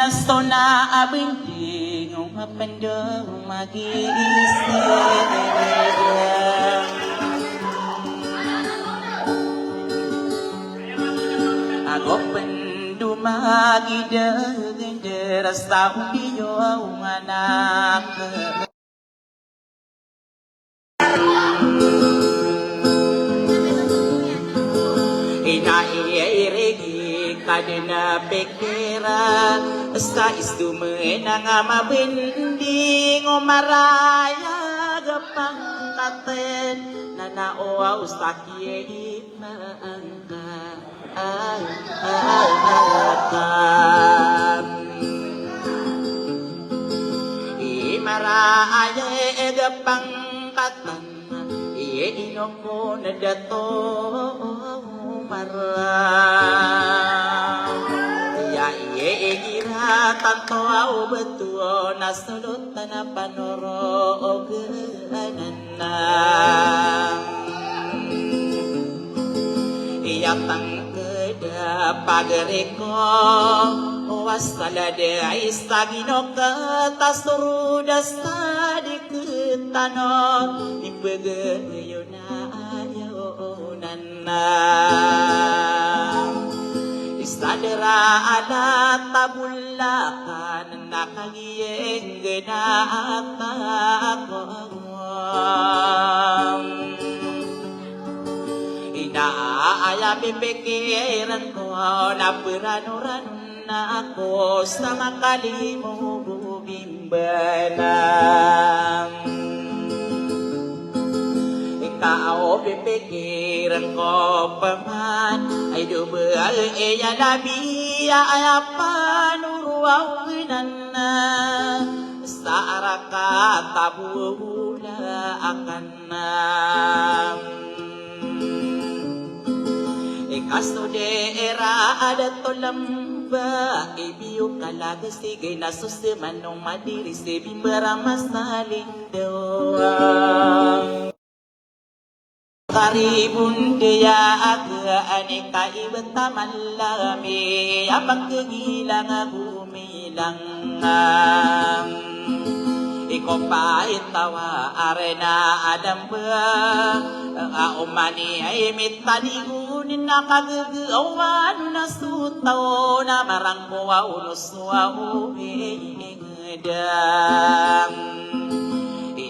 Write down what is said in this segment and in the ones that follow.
nasto na abinding mapandong mag-iisip ako pandumagidang deras taong iyong anak inairigi kadena pekera sa istumenang mabending umaraya gapang katen na naoa ustakiyit maangka imaraya gapang katan inoko na dato marang ya gira tanto au betul nasulot na panoro gananang iya tangkeda pagereko wasala de istagino katasturuda sadiketanon ibegeyona istadera ada tabulakan nakagiyeng genatakong inaaya pipikiran ko na peranuran na ako sa makalimu bimbanang ikaw pipikiran ko paman ay dubal iya nabiya ay panuruawinan na sa araka tabula akan na ikasto de era ada tolamba ibiyo kalaga sige nasusiman nung madiri se bimbara mas nalindoang karibun dia aga aneka ibeta malami abang kegilang gumilang iko pahit tawa arena adam ba umani ay mitanigun nakagagawan na sutaw na marangkuwa unuswa uwingdam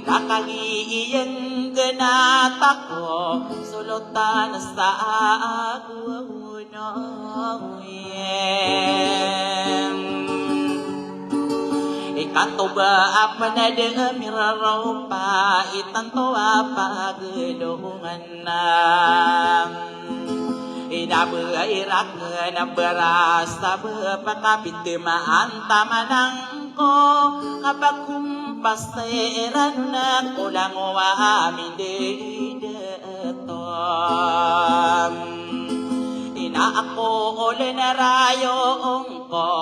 inakagiiyang ganata ko sulutan sa agunoyen ikatuba apa na demiraraw pa itanto apa gedungan na inabairak na berasa bepakapit maantamanang ko kapag kumpasteran na kulang wamin dedetom inaako ole na rayong ko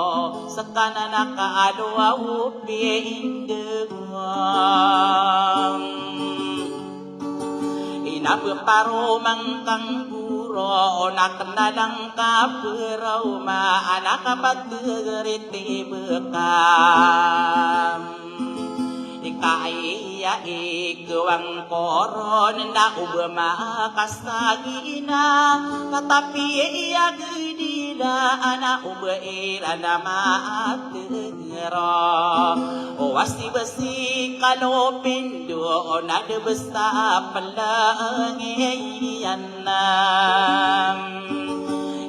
sa kanan nakaadwa upindegwang inapaparumang kang guro nakanalang kapuraw maanak kapaggeriti bekam ikaiya ikuang koron na ubama kasagina tetapi iya gedila anak ubaira na maatero wasti besi kalau pindo na de besta pelangian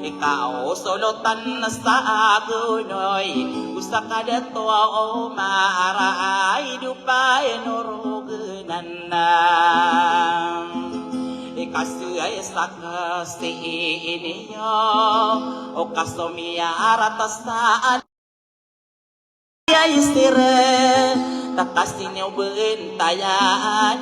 ikaw solotan na sa agunoy gusto ka dato o maaray dupay nuruganan na ikasuyay sa kasi iniyo o kasumiyara tasaan ay istire takasin yung bentayaan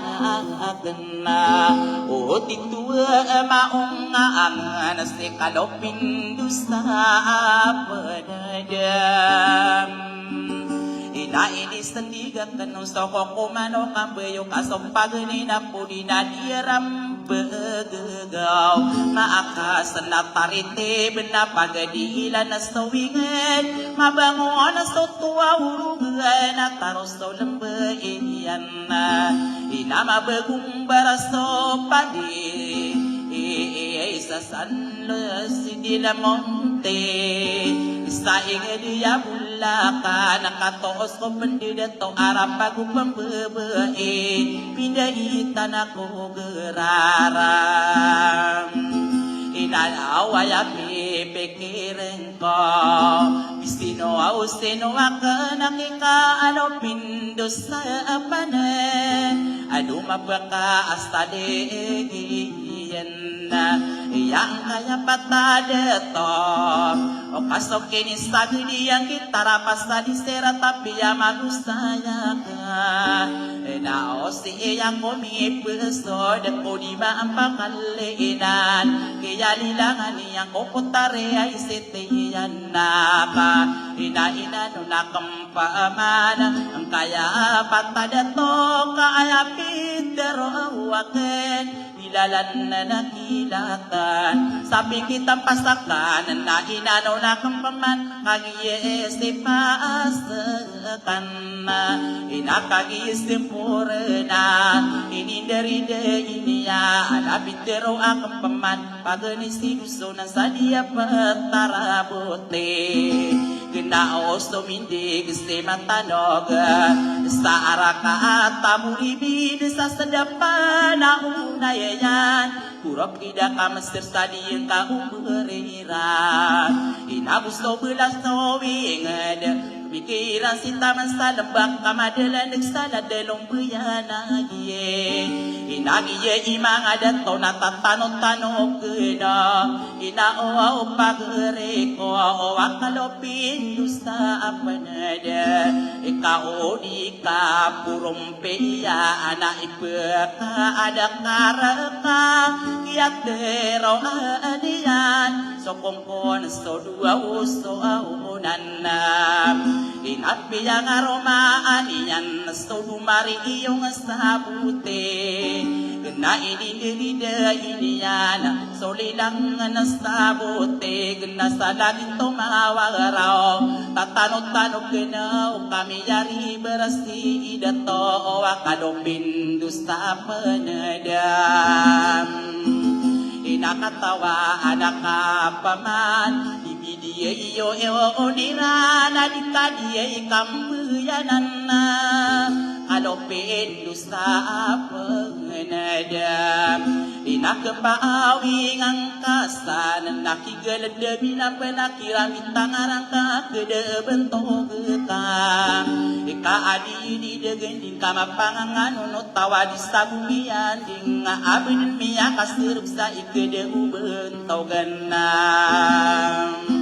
agana o titua maungaan si kalopin dusa padadam inainis tandigan kanong sa kukumano kambayo kasompagani na pudi na diram begaw maakas na parite benapagadilan na sawingan mabangon na sa tuwa urugan at taros sa lambayan na inamabagong baraso padi sa San Luis de la Monte sa ingediya bulaka nakatoos ko pendidato arap aku pembebein pindaitan aku gerarang inalawaya pipikirin ko Bistino ausino akan nakika ano pindos sa apanen aduma baka astadeiyan yang kaya patadeto o pasok kini sagdi yang kita rapas tadi sera tapi ya magusaya ka na o si yang komi peso de kodi ba ampakalinan kaya lilangan yang kopotare ay setiyan naka ina no nakampaman ang kaya patadeto kaya pitero waken ilalan na nakilatan sabi kita pasakan na inanaw na kampaman kagiyesi paasakan na inakagiyesi purna ininderide iniya alabitero akang paman paganisi gusto na sa diya patarabote ginaos tumindig si matanog sa araka at tamuribid sa sadapan na unayan kurap ida ka master study yang kau beriran inagusto belas towingad pikiran si taman sa lembak kamadalan nagsala delong buyana giye inagiye imang adat to natatanong-tanong kena inao pagreko o akalopin dusta apanada ikao di ka purumpeya anak ipeka ada karaka kiat dero adian sokongkon so dua uso aunan inat biyang aromaan iyan so dumari iyong sabute gena inidilida iniyan so lilang nasabute gena salamin tumawaraw tatanot-tanot gena o kami yari berasi idato o akadopin dusta penedam inakatawa anak paman ibidiye iyo onirana dikadiye kambuyanan alopin dusta penedam inakapawing ang kasan nakigaladabi na penakiramit tangarang kakadabentong kita ikaadi di degending kamapangangan no tawa di sabumian ding abin miya kasiruk sa ikadabentong ganang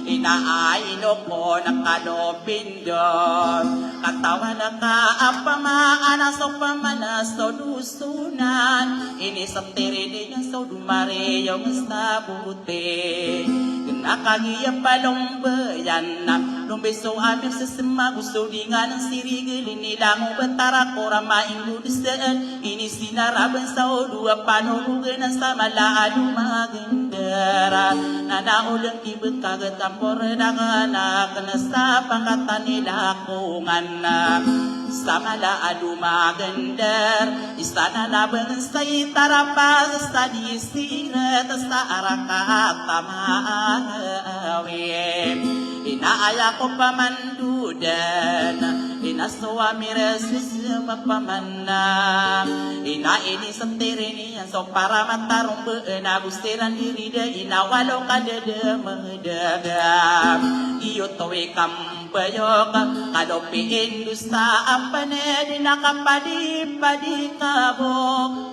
inaaino ko nakadopin doon katawa na kaapamaan so pamanaso dusunan inisaptiri niya so dumari yung sabuti nakagiya palong bayan na lumbeso amir sesema gusto di nga ng sirigili nilang betara kora maingudisaan inisinaraban sa dua panurugan sa malaado magandara nanaulang ibig kagatampor na anak na sa pangkatan nila kungan na sa malaado magandar istana labang sa itarapas sa disirat sa arakat tamawin inaaya ko pamandudan inaswa miresis mapamanna inaini sa tirinian so para matarong benagustiran diri da inawalo kadada medagam iyo towe kampayok kadopiin dusta apane dinakapadi-padi kabo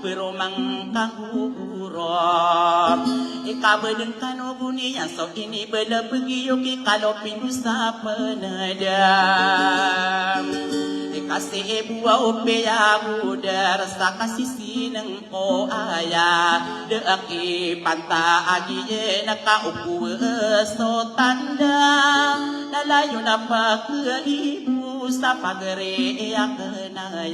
peromang kahuror ikabedeng kanogunian so ini bela begiyo kalopin dusta penedam kasih buah upaya budar sa kasisi ng ko aya deaki panta agiye nakaupu so tanda lalayo na pag-ibu sa pagre akenayam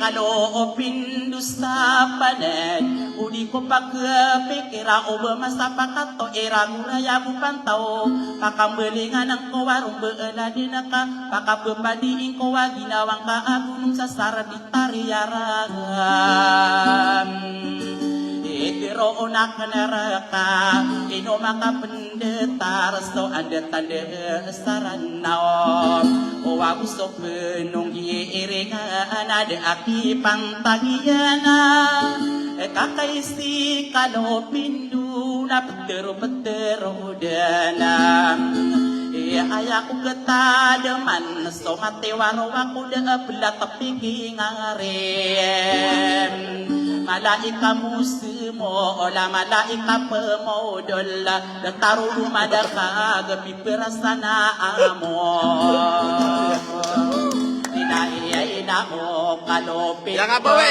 kalau pindusta panen udi ko pagpikira o masa pakato era guraya bupantao pakambelingan ang ko warung beela dinaka pakapepadiin ko ginawang kaagunong sa sarabitariyaran pero onak neraka ino maka pendeta resto ada tanda saranao o agusto penung iringan ada aki pantagiana kakaisi kalau pindu na petero dana ayaku ketadaman so mate waro aku da belat tapi ngarem malaika musimo ola malaika pemodola dan taruh rumah daka gepi perasana amo ina mo kalope yang apa we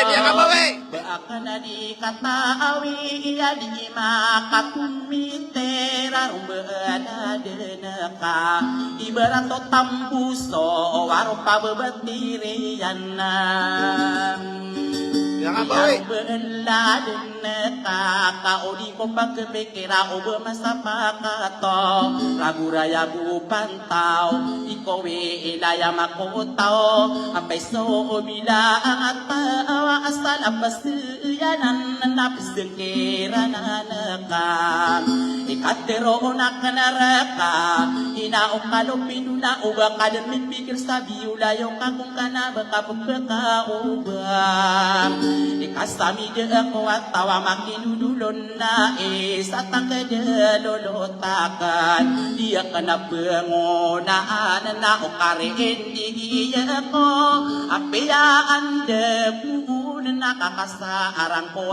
akan dikata awi ia di makakumitera rumbada deneka ibarat tambuso warupa bebetirian yang apa we kau di kompak kepikira obe masa pakato lagu raya bu pantau ikowe ilaya makotao sampai so bila atawa asal apa seyanan napis dengkira nanaka ikatero nak neraka ina okalo pinuna uba kaden mikir sabiula yung kakung kana baka pagka uba ikasami de kuat tawa makin dulon na satang kedololotakan dia kena pengonaan na okarin dia ko apia ande pun nakakasa arang ko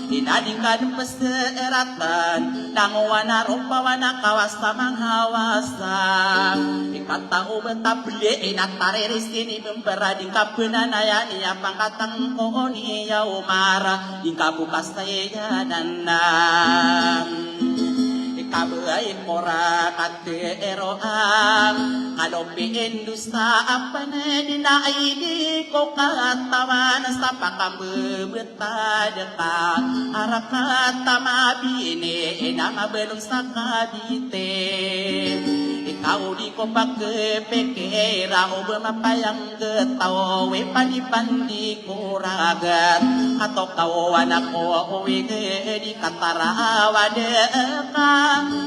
inadingkan peseratan nangwana rupawana kawasa manghawasan ikatau betapule inatare risini memperading kapenanayani apang katang koni yaumara ingkabuka saya danam kabain mora kateroang kalopi industa apa dina ini ko katawan sa pakambebeta dekat arakata mabine nama belum sakabite ikaw di ko pagpekera o bumapayang getaw we panipandi ko ragat atau kawan ako uwi di katarawa deka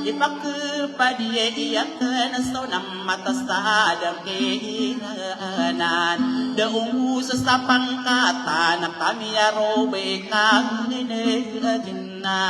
ipagpadia iyakan so nam mata sadang kehiranan daungu sa pangkata na kami arobe kang ninegina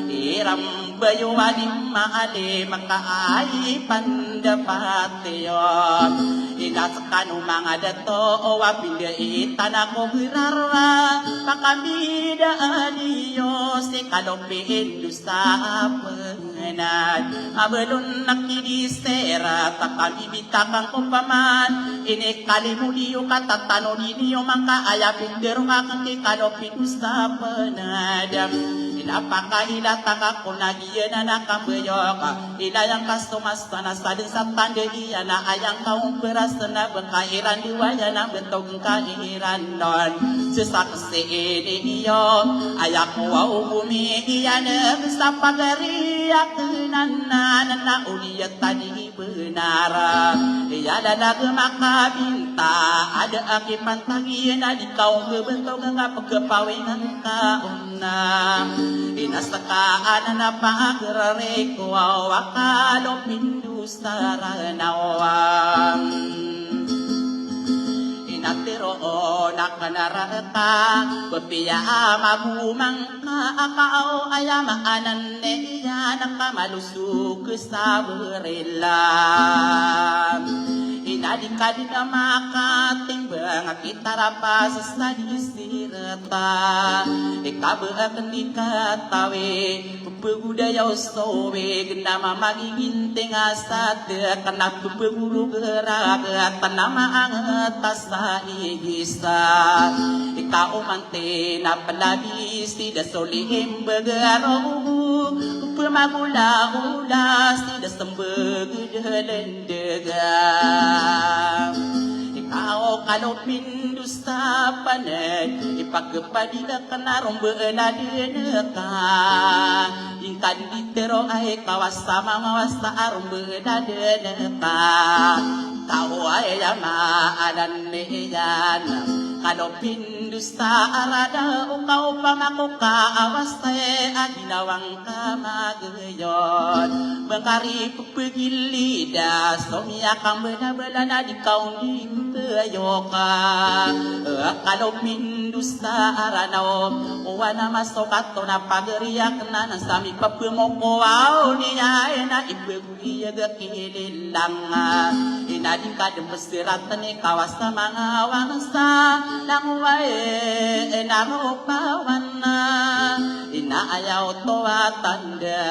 iram bayo adim maade makaay pandapatyon inasakan mga dato o wapinda itanako hirara makamida aniyo si kalopin dusa pengenad abelun nakidisera takami bitakang kumpaman ini kalimudiyo katatano diniyo maka ayapin derong akang kalopin dusa penadam inapakahilata ka kunagi na nakabayoka ilayang kastumas na sadin sa tanda iya na ayang kaong peras na bangkairan diwaya na bentog kairan nun sisaksi ini iyo ayak wow bumi iya na sa pagariyak nanan na uliyat tadi benara iya dalag makabinta ada akipan tagi na di kaong bentog nga pagkapawingan kauna inasakaan na pagrare ko wakalo pindustaranawang inatiro nakanarata papiya magumang kaakaw ayamaanan niya nakamalusog sa berela inadikadin na makatimbang kita rapas sa disirata ikabakan di katawe pegudayaw sowe genama magiginting asat kana peguru geragat tanama angetas sa igisa ikao mante na palabis tidak solihim begaro pemagula-ula tidak sembeg delendega ikaw kalau pindusta panet ipagpadila kanarong beena deneka ingkan ditero ay kawasta mamawasta arong beena deneka tahu ay maanan niyan kalau pindusta arada ukau pamako kaawasta aginawang kamagayon mengkari pepegilida somia kang benar-benar di kaum dimpeyoka kalau pindusta arada wana masokato na pageriak na sami papemoko au niya ena ibeguya gakililang ina di kadem pesiratan ni kawasa mga wangsa lang wae enaropawana ina ayaw toa tanda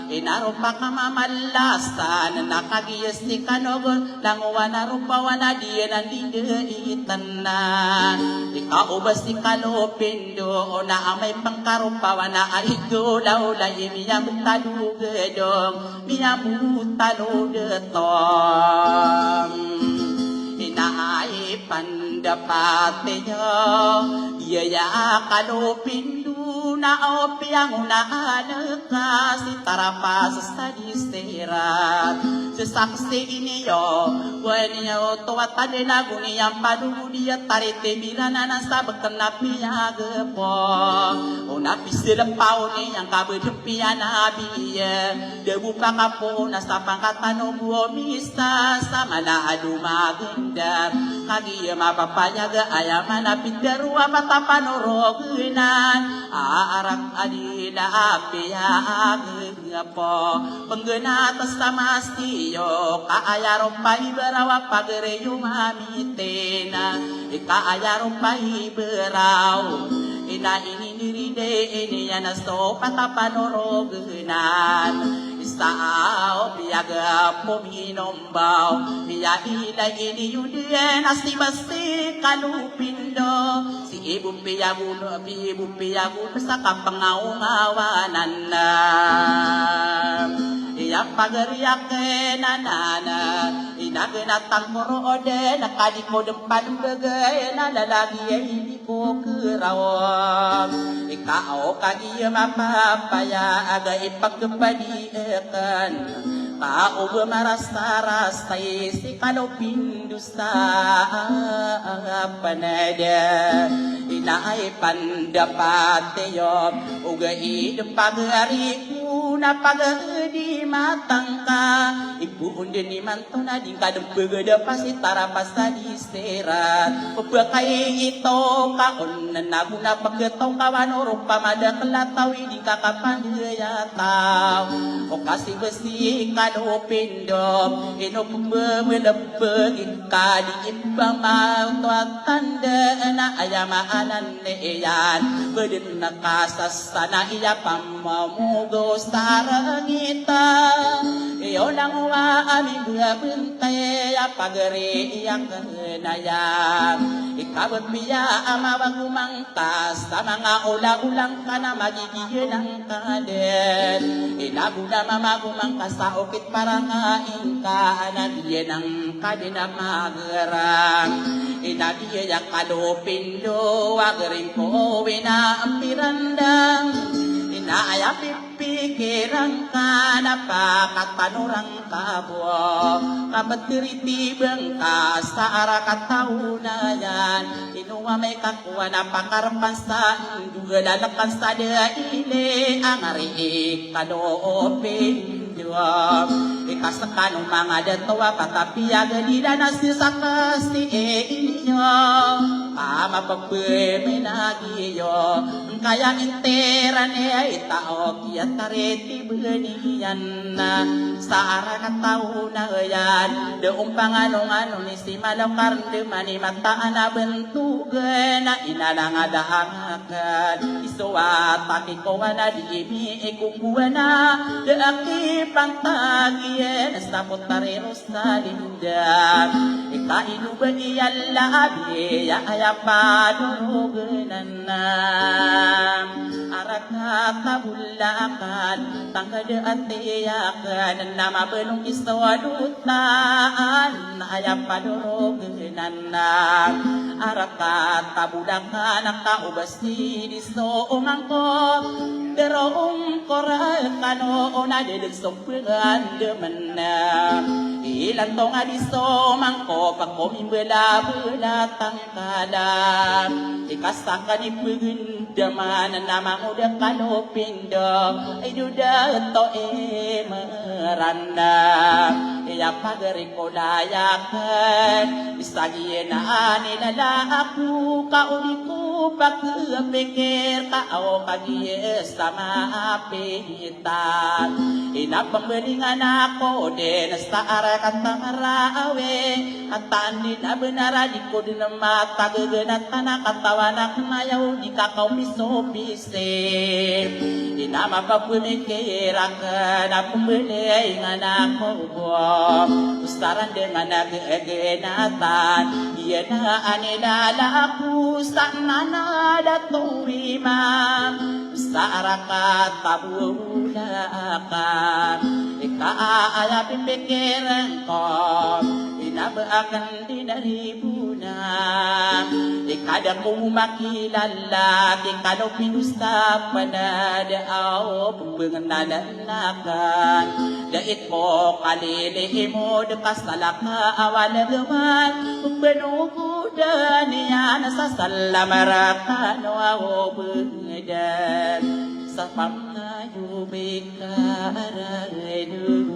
inaropa kamamalasan nakagiyas ni kanogol lang wana rupawana diya nandinde itanan ikaw ba si kalopindo na amay pangkarupawana ay gulaw lay miya butalugedong miya butalugedong inaay pandapatyo yaya kalopindu na opiang unaalaka si tarapas sa diserat sasaksi iniyo waniyo tuwatan na guniyang padudiya tarite birana na sabag napiyagepo unapis silang pauni yang kabudumpian abiye debu pakapo na sa pangkatano buomisa sa malaadu maganda kagiya mapapanyaga ayaman na pindarua matapanorogunan aarak adila apiyagepo penggenatas samastiyo kaayarong pahibarawa pagreyo mamitena kaayarong pahibaraw ina ininiride iniya na so patapanorogunan sao piaga pominombaw piya ila iniyudien asibasti kalupindo si ibu piyaguno sa kapangaungawanan na iya pagariak nanana inagenatang korode nakadiko depan begay nalalagi hindi ko kerawang ikaw kagi mapapaya aga ipagpadiakan tao marasta-rastay si kalopindusta panada inaay pandapateyo ugay pagariku na pagadi matangka ibuun din ni manto na din kadempegada pasi tarapas sa diserat pagkay ito kaon na naguna pagkataw kawanoro pamada kelatawi di kakapandayataw o kasi besi kalopindom inopemelepe kadi ibang tanda na ayamaanan niyan bedin nakasasana iya pamamugos tarangita iyo lang wa aming bentay pagari yang kenayan ikabot biya amawagumangtas sa mga ulang-ulang ka na magigigil ng kaden inabuda mamagumangkas sa upit para ngaing ka anabiyan ng kadina magerang inabiya kalupindo wagaring ko winaambirandang inaayapit pikiran ka napakat panurang kabo kabatiriti bengkas sa arakat taunayan inuwa may kakuha napakarapan sa juga dalakan sa daile ang ariik kanoopin ikasakanong mga datowa patapiyaga nila na sisakas ni inyo mapagpemenagiyo kaya intera niya itao kiyat tareti beniyan na sa arakat tao na yan doong panganong-ano ni si malakar de manimataan na bentugan na inalangadahangakan isuwa pakikuha na di imi ikukuha na de akipang tagien sa putarero sa lindan ikainuban iyan labi ayapaduruganan na arakat tabulakan tangkadaan tiyakan na mabelong isawadutan ayapaduruganan nanak arakat tabudakan nakaubasi di so mangko derong koral kano na dedeg sompuran demenang ilan tong adiso mangko pakomi bela tangkalam ikasakan ipugun daman namang udah kano pindo ay duda to meranda iya pagari ko layakan isagiye na nilala aku kauli ko pagpikir kao kagiye sama apitan inapambelingan ako din sa arakan tamarawe at tandin na benara di ko din na matagaganat na katawanak mayaw di kakao piso-pise inamapapumikirang na pumbelingan ako ustaran dengan nagegenatan iya na anilala ako sa nanadatumimam sa arakat tabulakan ikaayapin pikiran ko inabaakan dinaribuna ikadang kong makilala ikadaw pinustapan na daaw pagbangananakan dait mo kalilihin mo dekasalak na awalagaman pagbanugudan niya nasasalamarakan o ako bagadan sa pangayubig karaydung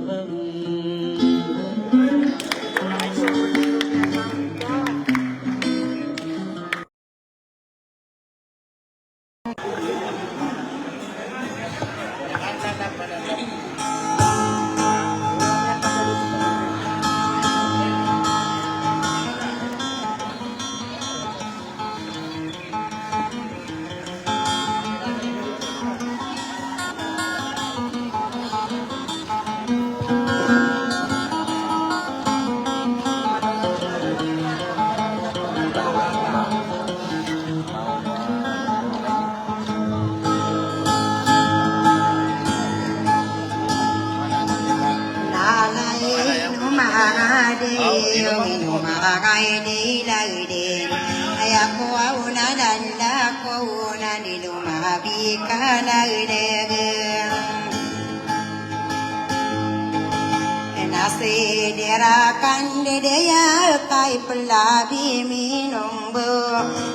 Nasi derakan dedaya kai pelabi minum bu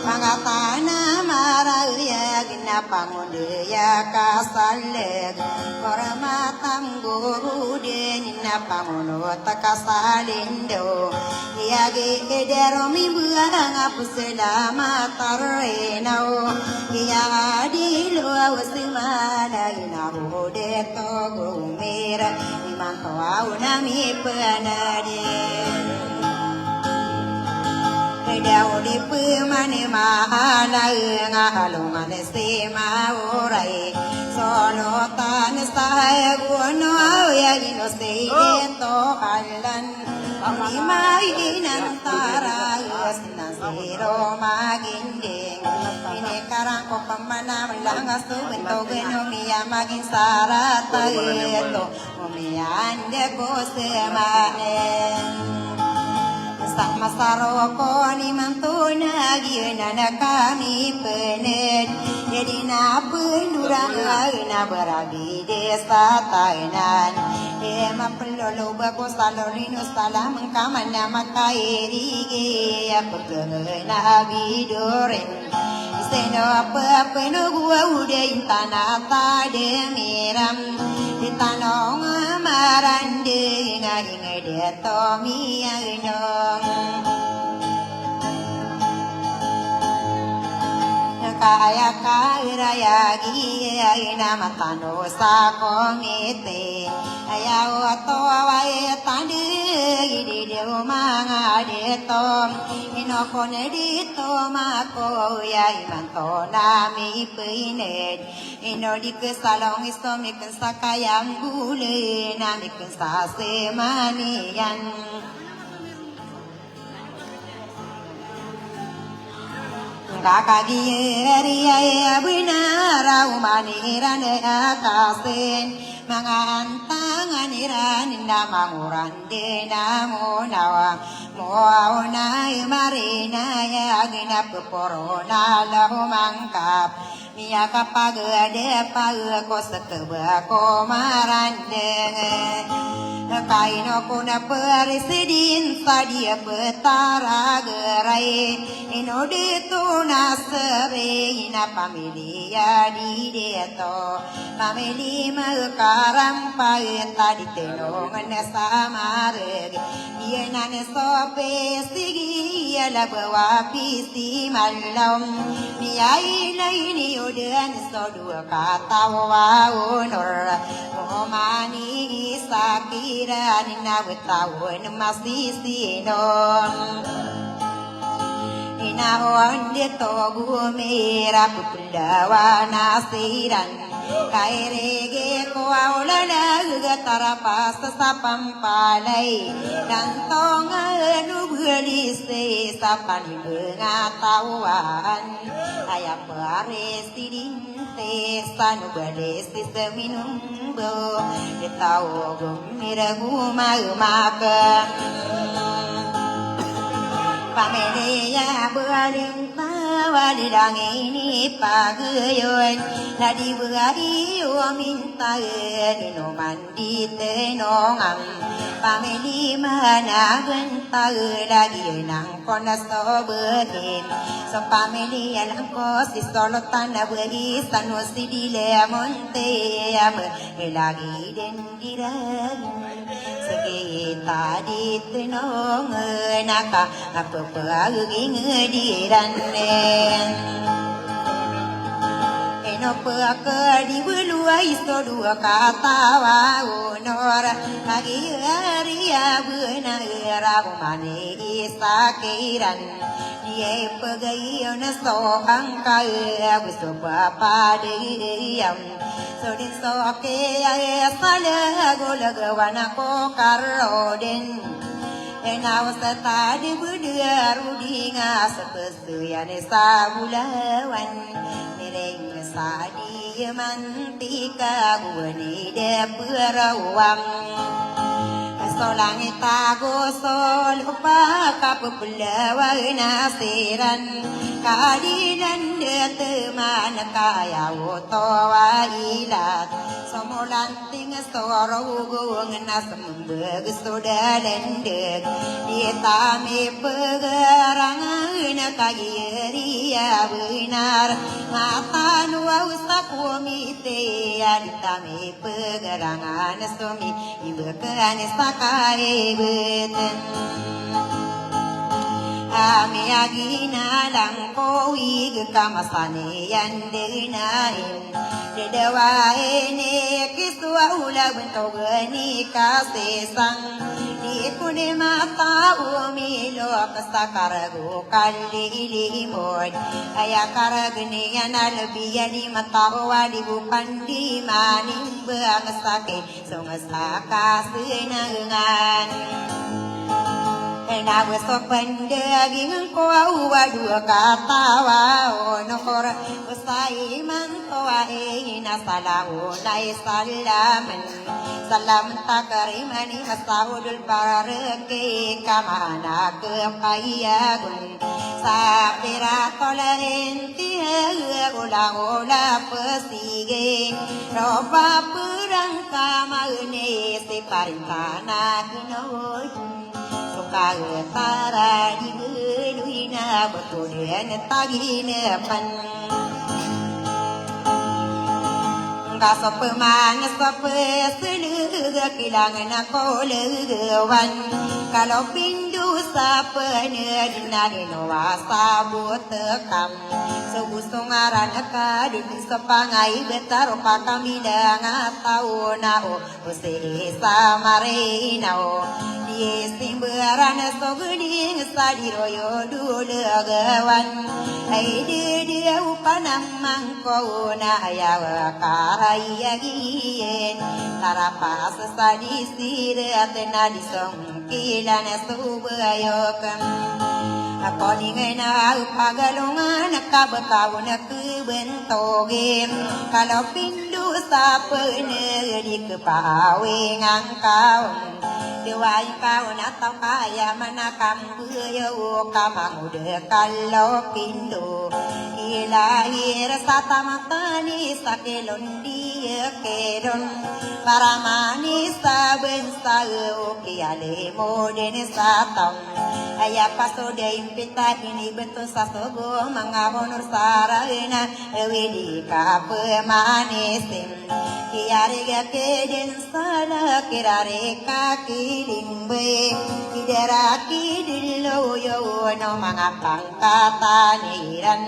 mangatana maraya gina pangudaya kasaleg koramatam guru de nina panguno takasalindo yagi ederomi buang apuselama tarrenao yadilu awsimana ina de togumera manto aunami penade Kedau di pemane mahala ngahalungan sema urai solo tan saya guno ya gino seito halan amai nantara sinan siro maginding ini karang ko pamana langas tu bento geno miya magin sarata eto umian de bosemane sak masaro ko ni mantuna giana na kami penet jadi na pendurang na berabi desa tainan ema pelolo bako salorino salam kamana makairi ge apa na bidoren seno apa no gua udah intana ta de miram ditanong marande ngai de to mi aino kaya kaya gi aina matano sa komite aya to wae tande di de manga de to ino kone di to ma ko ya iman to na mi pine ino di ke salong isto mi ken sakayang bule na mi ken sa se manian kakagi eri ay abinara umanira ne akasen mga antangan iranin na manguran de na munawa mo na marina ya ginapuporo na lahumangkap niya kapag ade pag ko sa kaba ko marande kaino ko na persidin sa dia petara gerai ino dito na sabi na pamilya di dito pamilya magkaram pa tadi tenongan sa mareg dia na sope sigi ala bawa pisi malam niai ini udan so dua kata wa unor mohmani sakira nina wetawon masih sinon ina on de to gumera pupundawa nasiran kairege ko aulana gatara sa pampalay dan tonga nubuli se sa panibengatawan aya paresidin te sa nubuli se seminum bo etao gumira gumaka pamilya bualing pawalidang ini pagayon na di buhay umintayin inuman di tenongam pamilya managan tayo lagi ng konasobuhin so pamilya lang ko si solotan na buhay sa no si dile monte lagi din diragin sige tadi tenong naka apapaging diranen eno paka di bulua isto dua katawa honor lagi aria buna era mane isakiran dia pagai ona sohang kaya buso papa diam sodin soke ya sala golagawana ko karoden enaw sa tadi budya rudinga sa pesuyan sa bulawan nireng sa di mantika guwani de purawang so langit tago sol upa kapupulawa nasiran kadinan de teman kaya utowa ilat somulanting sorong nasembeg sudalendeg ditami pegerangan kagiria benar matanu usakumite ditami pegerangan sumi ibekan sakai beten ami agina lang ko ig kamasane yandenain dedawae ne kiswa ula bentogani kasesang di kune mata umi lo kasakarago kalli mod aya karagni yanal biyani mata wadi bupandi maning bangsake songasaka senangan na so pandaging ko dua katawa onor usai man to ai na salahu nai salaman salam takarimani masaudul barake kamana ke payagun sapira tolarenti ula pesige roba perang kamane se parintana ginoi kaya tara di geluina betulian tagine pan kaso peman sope selu kilangan aku legawan kalau pindu sapene dinarino wasabut tekam segusungaran ka di sepangai betar pakami dengan tau nao usi samarinao di simbaran sogeding sadiroyo dulagawan ai dia upanang mangko na ayawa karayagien tarapas sadi sirat na disong kilan subayokam ako ni na pagalungan nakabakaw na kubentogim kalau pindu sapene di kepawe ngangkau Dewai kau natau kaya manakam buyo kamang ude kalau pindu Ilahi resata matani sakelon dia kedon para manis saben sao kiale moden satong Ayah paso de impita ini betul sasogo mangabonur sarana wedi kape manisim kiare keden sala kirare kakilimbe kidera kidillo yo no mangapang kataniran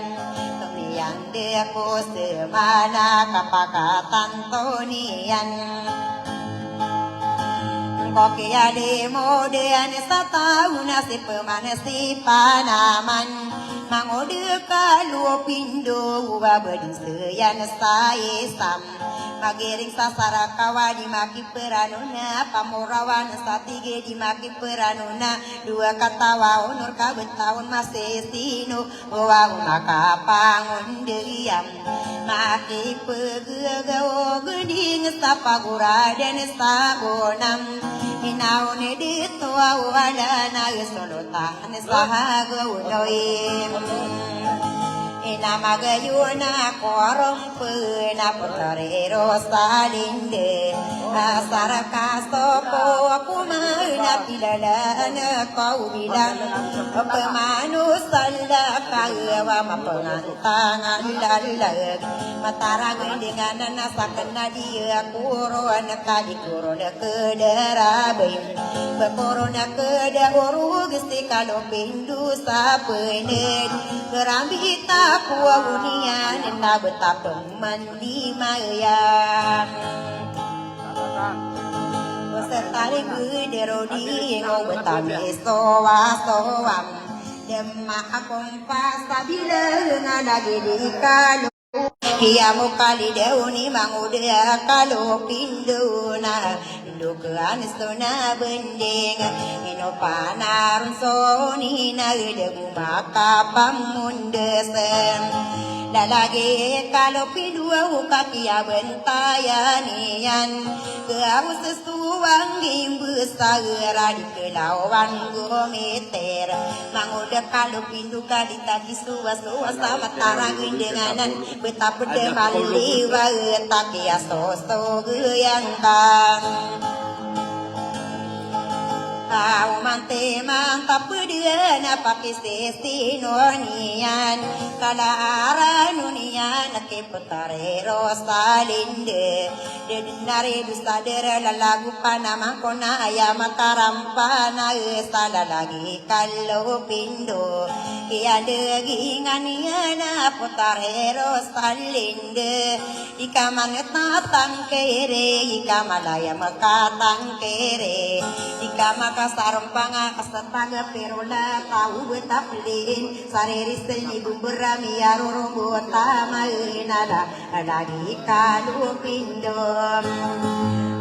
tumian de ko semana kapakatan tonian Koki ade modean satau nasib pemanasi panaman Mangode kalu pindo uba bediseyan saesam Magiring sasara kawadi maki peranuna Pamurawan satige di maki peranuna Dua katawa onur kabetahun masesino Wawa maka pangun deriam Maki pegegao geding sapagura dan sagonam Inaune dito wala na solotan sahago noim Inamagayuna korong pena putarero salinde Asara kasopo aku mana pilalana kau bilang Pemanu sala kawa mapengantangan lalag Matara gendingan nasakan dia kurona kali kurona kedarabe Bekorona kedauru gesti kalau pindu sapenet Kerambita kuwa unian na betapa mandi mayang Setari gederodi ngau betami soam Dema akong pasabila ngalagi di kalu Kiamu kali deuni mangudea kalau pinduna Dukaan sona bendeng Ino panarun soni na debu maka pamundesen Lalagi kalau pindua kaki bentayanian Kau sesuang gimbu sagera di kelauan gometer Manguda kalau pindu kali tadi suwa-suwa sama tarangin denganan Betapa demali wa takia soso geyangkang Kau mante mantap peduen pakai sesi nonian Kala ara nonian ke petare rosalinde Dedinare dusta dera lagu panama kona ayam karampana esala lagi kalau pindo Kia deginganiana petare rosalinde Ikaman tatang kere ikamalaya makatang kere Ikamak Kasarompanga kasataga perola tahu betaplin sareri seni bumberami arorombo tamainala lagi kalu pindom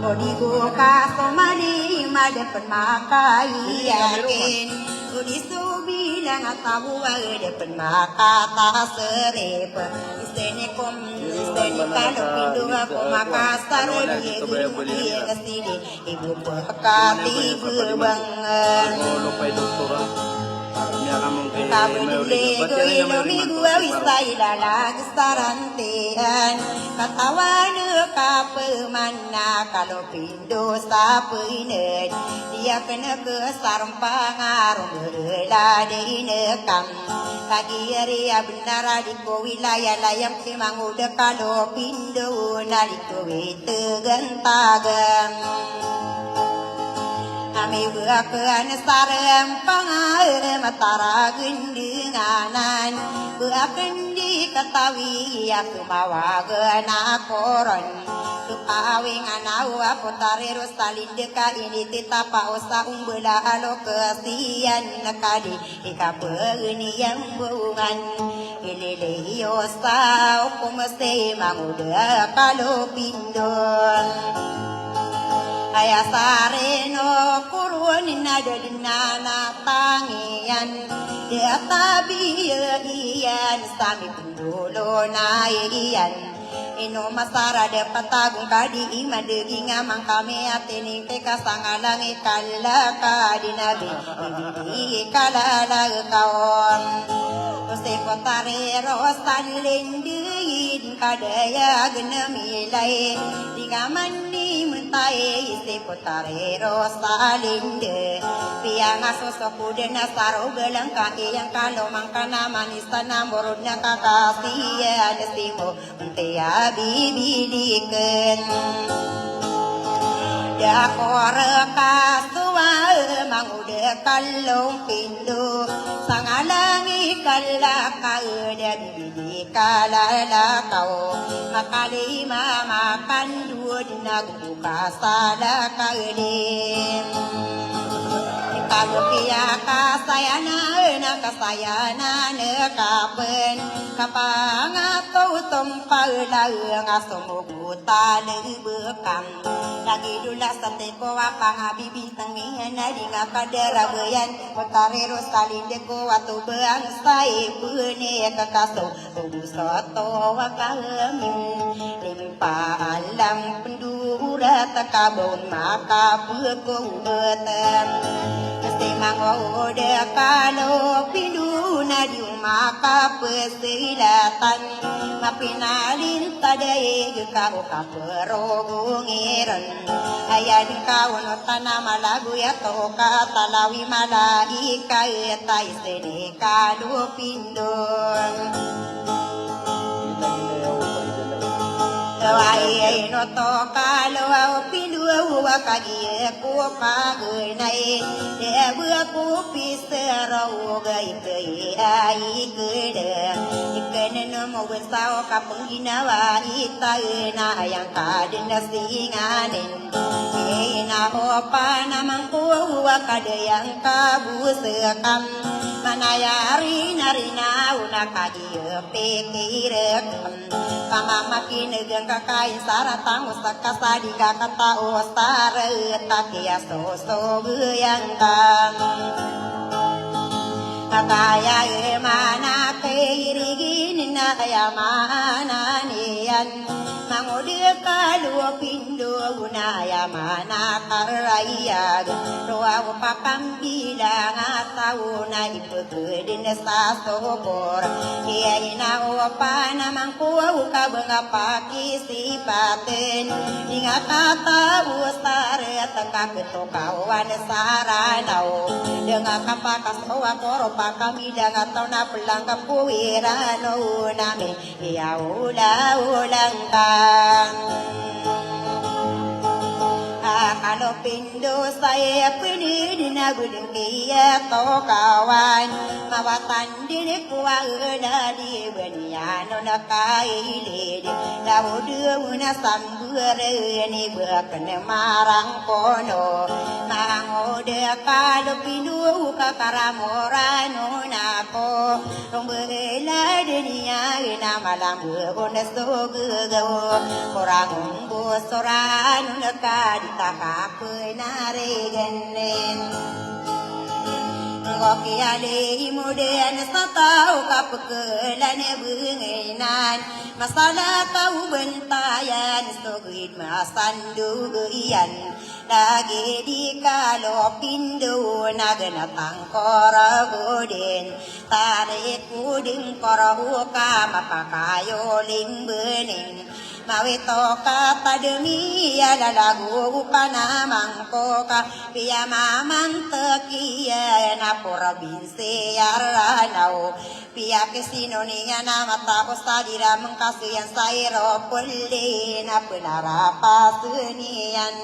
odigo kasomani madepen makai yakin odisu bilang tahu depen makata serep iseni kalau pindu aku makasar dia kesini ibu pekati berbangan Kabudilego ilomigu awisayla lagi sarantean Katawan kapemana kalau pindu sapuinen Dia kena kesarang pangaruh beladinekam Kagiri benar adiko wilayah layam kimang udah kalau pindu naliko witegentagan Kami buakan sarem pangaruh matara gendinganan Buakan diketahui aku mawa gena koron Tukawing anau aku tariru salin deka ini tita pausa umbela alo kesian nekadi Ika pegeni yang bungan Ilili yosa aku mesti manguda kalau pindon Ayah sareno kurun nada dinana tangian Dia tabi ian sami pendulo naian ino masara de patagung kadi ima degi ngamang kami atini teka sangalang ikalla kadi nabi ibidi kalala kaon Ose potare rosan lendin kadaya genamilai digamani mentai se potare rosan lende piang asosoku dena saro gelang kaki yang kalau mangkana manis tanam borudnya kakasi ada simo mentea bibi diken ya kore kasua mangude kalong pindu sangalangi kalaka dia bibi kalala kau makali mama kandu dinaguka sala kalim Kalukia kasayana na kasayana ne kapen kapangato tumpalang asumugu talibekam lagi dula sate ko apang bibintang na dinga kaderabayan potare rosalin de ko atu beang sai pune kakaso ubusoto wakamin limpa alam pendura takabon maka pekong betem Mango de kalo pindu na di maka pesilatan mapinalin tadai kau kaperogo ngiran ayah di kau no tanama lagu ya toka talawi malaika etai sede kalo pindu Wai no to kalo au pindu wa kagi ku pagai nai de bua ku pisero gai kai ai kede ikene no mo sao ka penggina wa ita na yang kaden singanen na opa na mangku wa kade yang kabu sekam manayari narina una kagi pekirekam kama makin kakai saratang usaka di kata ostare takia so yang kan akaya mana keirigin na ya mana nian mangode kalu pindo una ya mana karaya roa pakam bilang atau na ipegedin sa sobor kiaina opa namang kuau ka bengapa kisipaten ingat kata ustare tengkak kawan saranau dengan kapakas oa koro pakami dengan tona pelang kapuirano nami ya ulang kang kalau pindo saya pini dina gudeng kia to kawan mawatan dini kuala di beniano na kaili lawo deuna sambure ni bakane marang kono mango de kalau pindo kakaramorano nako rombela denia ina malam gone sogo korang umbo soranu nakadi takapoi naregenen ngoki ale imudean satau kapekelan bengenan masalah kau bentayan sogit masandu ian lagi di kalau pindu nagana tangkora goden tarik kuding korahu kama pakayo limbening Mawito ka pademi ala lagu panamang ko ka piya mamantekiya na provinsi aranaw piya kesino niya na matapos sadira mengkasihan sairo puli na penarapasunian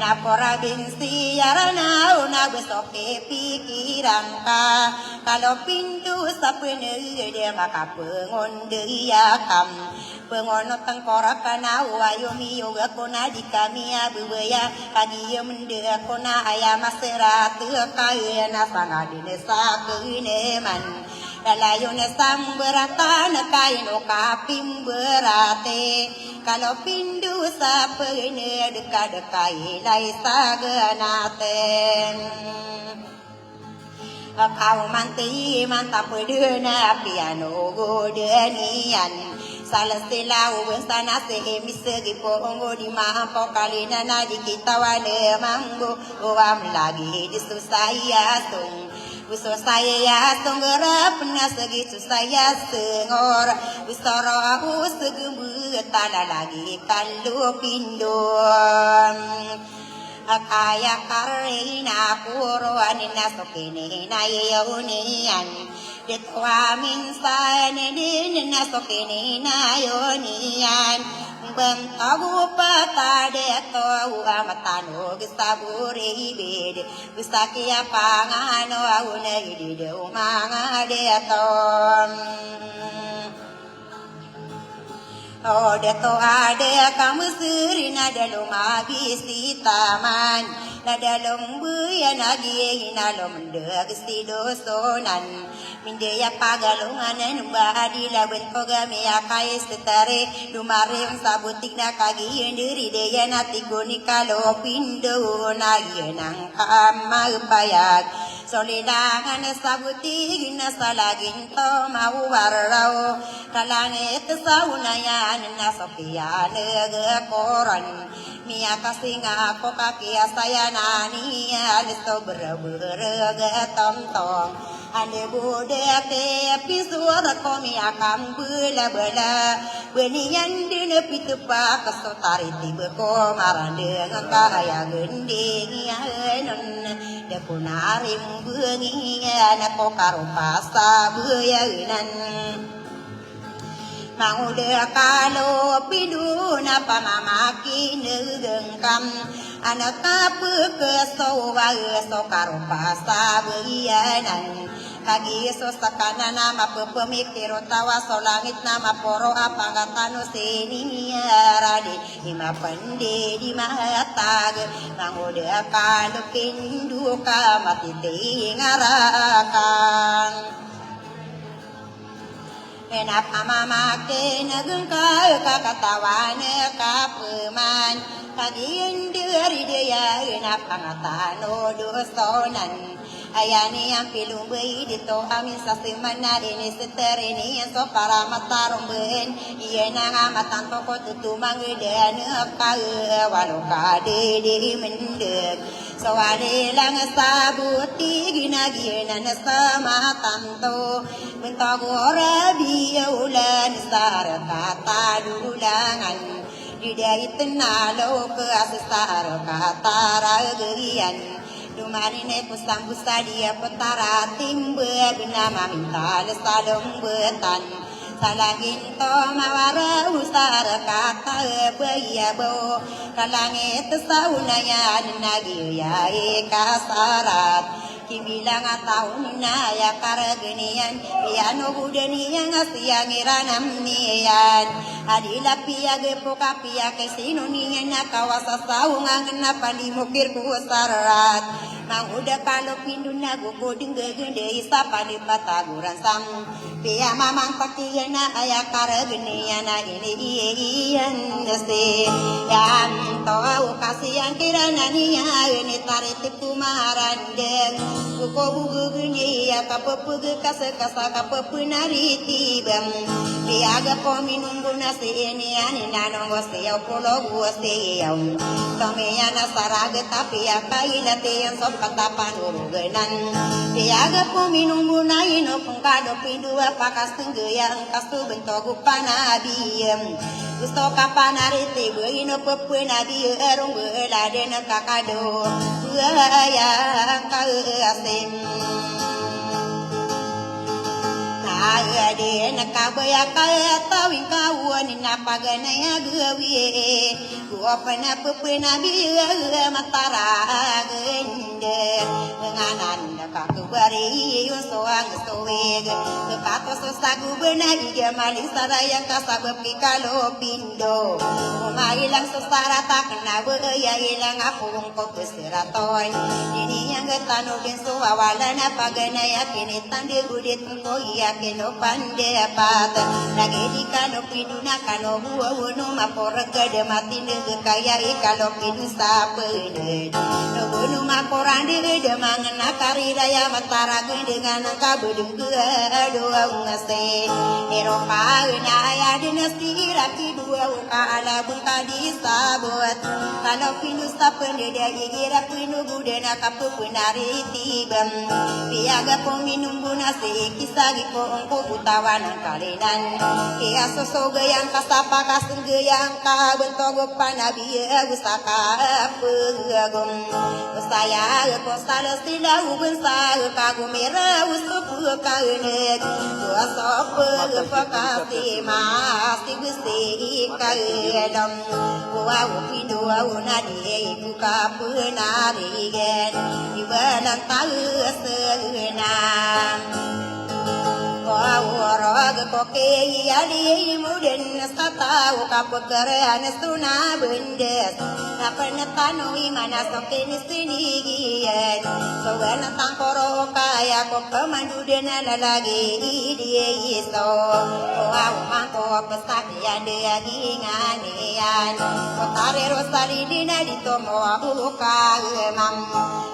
na provinsi aranaw na besok pikiran ka kalau pintu sa penede makapengon deyakam pengono tengkorak kana wayo miyo kona di kami abuya kadi mende kona ayam serat kaya na sangadine sakene man dalayone samberatan kaino kapim berate kalau pindu sapene deka-dekai lai sagenaten kau manti mantap dena piano godenian Salasila uwen sana se misegi pongo di mampo kalina na di kita wane mambo uam lagi di susaya sung uso saya sung gerap na segi susaya sengor usoro aku segembu tala lagi kalu pindon akaya karina puro anina sokene na yeunian Detwa minsan din na sokini na yonian Bentagu pata deto amatano gisaburi bid Gustakia pangano auna idide umanga deto Oh deto ade kamu suri na dalu mabisi taman Na dalam buya nagi inalom deg stido sonan Mindeya pagalungan numbadi labet pogame akai setare Dumare sabutik na kagi ndiri deya natigoni kalo pindo na yenang kamal payag Solidangan sabutik na salagin to mau warau Kalanget saunayan na sopian koran Mia kasinga ko kakia saya nani alisto berega tom ane bude ke pisur ko mia kam bula benian dine pitupa kaso tariti ko marande ngakaya gendi non de kunarim bungi ana ko karupasa buyanan Mangudah kalau piduna pamamaki negengkam anak apa kesowa sokaro pasa berianan kagi sosakana nama pemikir tawa solangit nama poro apa ngatano senirade ima pande di mahatag mangudah kalau pinduka mati ngarakan Kenapa mama kenageng kau kakatawan kapeman Kagian dari dia kenapa ngatano dosonan Ayani yang pilung bayi dito amin sasimana ini seterini yang so para matarum ben Iya nang amatan toko tutumang dan kau walau kade di mendek So lang sabuti ginaginan sama tanto Mentagora biaulan sar kata dulangan Didait nalo ke asesar kata ragerian Dumarine pusang dia petara timbe binama minta lesalong betan Salangin to mawara usar kata bayabo Kalangit saunayan nagyaya kasarat Kibilang tahun na ya karagenian Piano budenian asiang iranam niyan Adila pia gepoka pia kesino niyan Nakawasa saungan na pandimukir kusarat Mang udah kalau pinduna gugu dinggegende Isa pandipataguran sam Pia mamang pakiyan na aya karagenian Na ini iyan nasi Yang tau kasihan kirana niya Ini taritip kumarandeng Buko bugu gini ya kapepuge kasa kapepunari tibam Piaga pominung guna se ini ani nanong goseo polo goseo Tomeya nasaraga tapi ya kaila te yang sop katapan urugenan Piaga pominung guna ino pungkado pindua pakas tenggeyang kastu bentogu panabiem Gusto kapanari tibu ino pepunabi erung belade kakado Buaya kau asim Ade nakabaya kaya tawing kawon napagana ya gawi gua pena pepena biya matara gende nganan kakubari soang soeg kato sosagu bena iga mali saraya kasab pikalo pindo mailang sosara takna buya ilang apung ko peseraton ini yang getano benso awala napagana ya kini tande gudit ko yakin no pandepat nage di kano piduna kano buo no mapora gede mati nege kaya ikalo pidu sapene no bunu maporande gede mangena kariraya matara dengan kabudung dua ngase eropa na ya dinasti rapi dua ala buka di sabot kalau pindu sapene dia igira pindu budena kapu punari tibam piaga pominum bunase kisagi po ongko butawan kalinan kia sosoga yang kasapa kasengga yang kabentogo panabi usaka pegum saya ko salestila ubensa kagumera usupu kaenek sopo pakati mas tigusti kaedam wa upido unadi buka punari gen ibanan tausena Warog koke yali muden sata ukapukeran suna bundes napana tanoi mana soke nisinigian sowana tangkoro kaya ko pemandudena lalagi dia iso wow mangko pesakian dia ginganian kotare rosari dina ditomo buka emang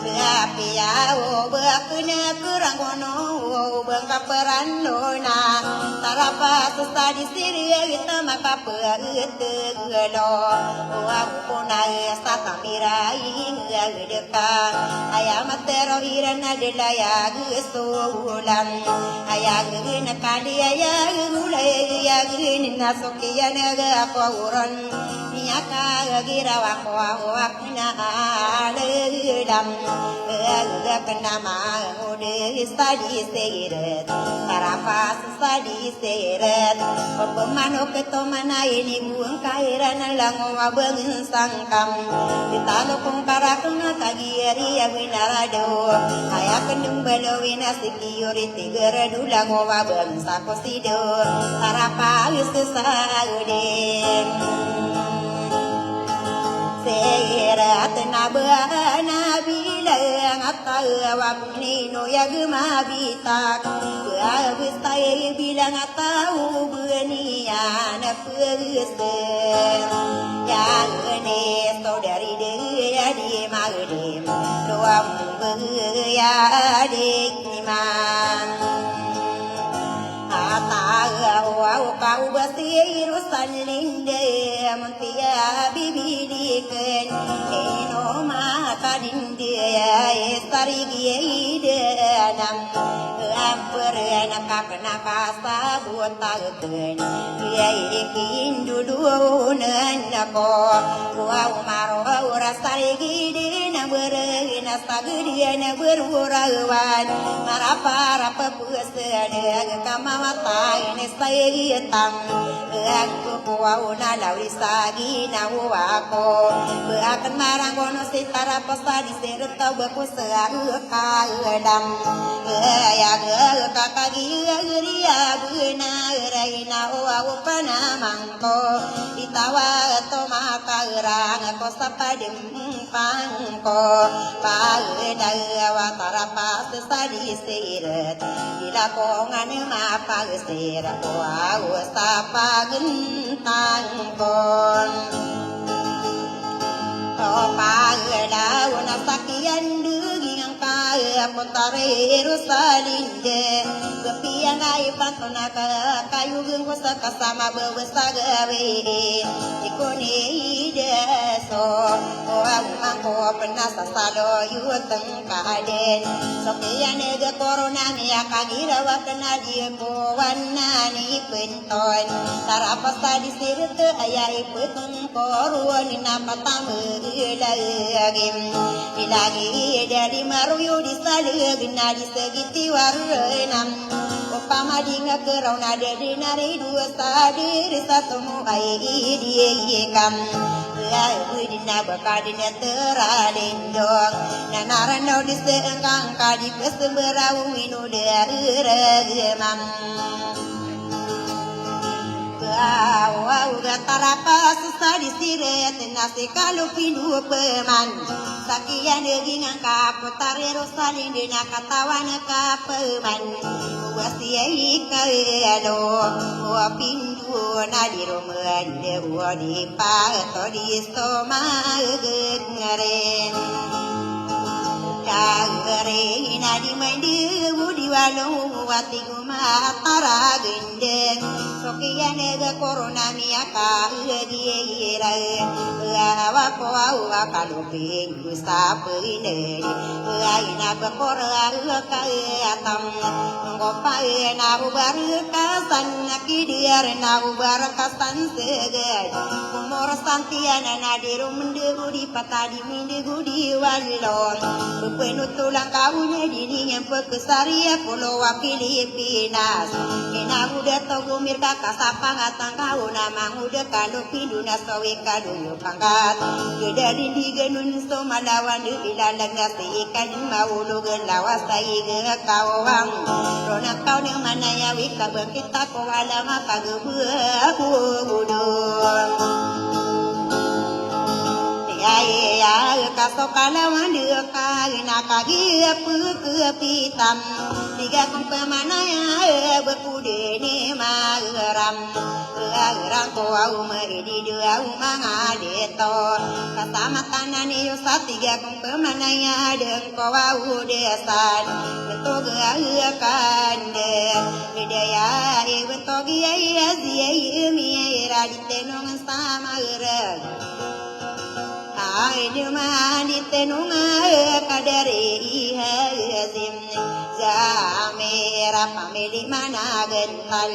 beapia o bakuna kurang gono bengkaperan nona tarapa sesadi siri kita maka peutelo wa puna sata mirai ngedeka ayam tero irana delaya gusulan ayang ngena kali ayang ulai ayang nasokiya naga pauran niaka gira wa kena aledam kena ma ode sadi seiret Tarapas sadi seret Pemano ketomana ini buang kairan lango wabeng sangkam Ditalo kong karakna kagiari ya winarado Ayah kendung balowina security geradu lango wabeng sakosido Tarapas sesagudem Serat nabana bilang atawa nino ya gemabitak Abistai bilang atau benian persen yang ini saudari dia di magdim doam beya di imam Atau kau basir usan linde mentia bibidikan eno maka dinde estari giede nam amperen kakna kasa buat tagen ye kindu dunan ko wa maro rasari gide na berena sagede na berurawan marapa pepusede kamawata ini saya tam aku kuauna laurisa gina wako akan marang kono sitara pasadi serta baku seagam ya kakagi ria buna raina wa panamangko itawa to makarang ko sapadim pangko pada wa tarapas sadi seret dilakongan mapagser ko sa pagentang kon to paglaw na sakyan dugi ang kaya puntare rusalinde kepian ay pantona kayugung ko sa kasama bewasa gawe ikoni deso o ang mangko penasa salo yuteng kaden sokian ega corona niya kagirawa kena dia buwana ni penton tarapasa di sirte ayai peteng koruan napatamu lagim ilagi dari maruyo di salagna di segiti warenam upama dinga kerona de nari dua sadir satu ai die kam lai budina bakadina teradendong nanarano di seengkang kadi kesemberau inu de remam Tarapa susah disiret nasi kalau pindu peman sakian daging angka putari rosalin dina katawan ka peman wasiai kaelo wa pindu na di rumah de wa di pa to di stoma ngaren kagare na di mandi di walu wati guma tara gendeng sokian ega corona miaka gira wa ko wa kaluping gusta pine ina bekora ka atam ngopa na ubar ka san kidiar na ubar ka san sege kumor santiana na dirum di patadi minde gudi wallo penutulang kaunya dini yang pekesaria pulau Pilipinas ina udah togu mirka kasapa ngatang kau nama udah kalau pinduna sawe kadu pangkat gede dindi genun so malawan dilalang ngasi ikan mau lu gelawas sai ge kawang rona kau ning mana ya wika kita ko ala maka gebu budung ya kasokalawan deka ina kagi pitam tiga kumpemana ya bekude ni mageram gerang ko au meri dua umanga deto kasamatan ni yosa tiga kumpemana ya deng ko au desan beto kande bidaya beto ya zi mi raditenong sama gerang ai dema di tenunga kadare ihazim jamera pamili mana gental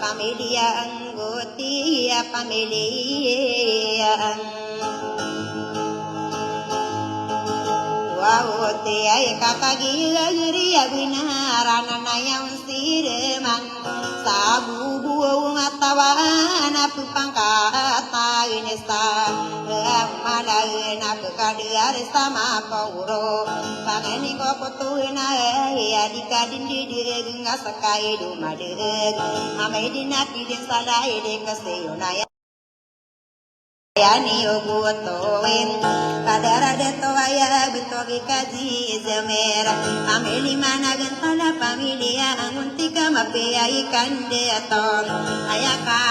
pamili anggoti pamili wawote ay kakagi giri abinarana nayang sireman sabu buong atawana pupangkata inesa malagna pekadiar sama kauro pangani ko potuna ya dikadindi denga sakai dumadeg amedina kidin salai de kaseyona yani ogutoen kadara de toaya betogi kaji zemer ameli mana gentala familia anguntika mapea ikan de aton ayaka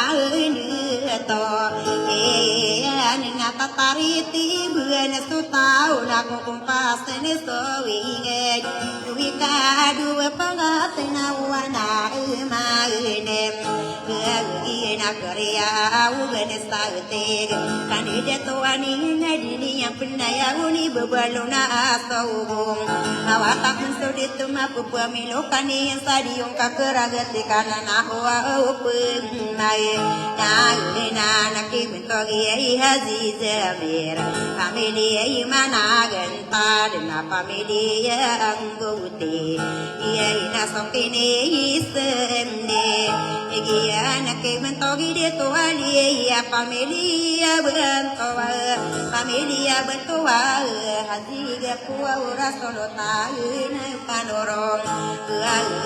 to anina tatariti buana sutau naku kumpas ne so winge wika du pangatena wana mainem ina korea ugene saute kanide to ani nadini yang penaya uni bebaluna asau awata kunsudit mapu pamilokani yang sadiung kakeragat kanana wa upemai na naki bentogi hazi zamir familia imana genta dena familia angguti ia ina sokine isemde ia naki bentogi de toali ia familia bentoa familia bentoa hazi gakua ura solo taina kanoro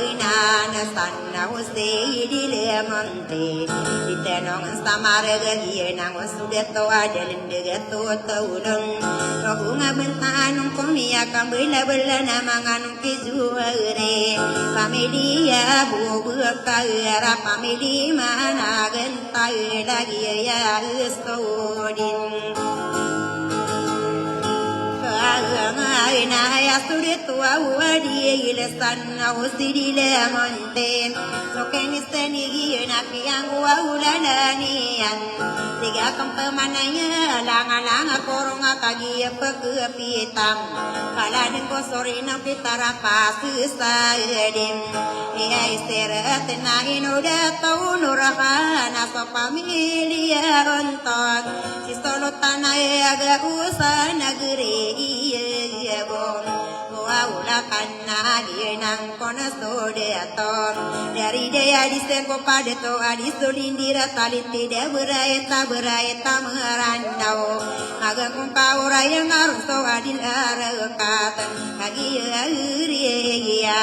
ina nasanna usei di lemonte ditenong samare gagi nang sudah to adelin de to taunang rohunga bentanung komia kambila bela namanganung kizuare familia bubu kaira famili mana gentai lagi ya stodin ina ya sudah tua wadi lesan usidi le monte sokeni seni ina piang wa ulananian tiga kempamananya langa-langa koronga kagi pekepitam kalanin kosorina pitara pasusaidim ya istirahat nahin udah tau nurahana so familia onton si solo tanah agak usah negeri bom ula kanna dia nang kona sode atom dari dia di sengko pada to adi solindira talin tidak berai merandau agak kumpau raya ngarung so adil arakatan kagi ya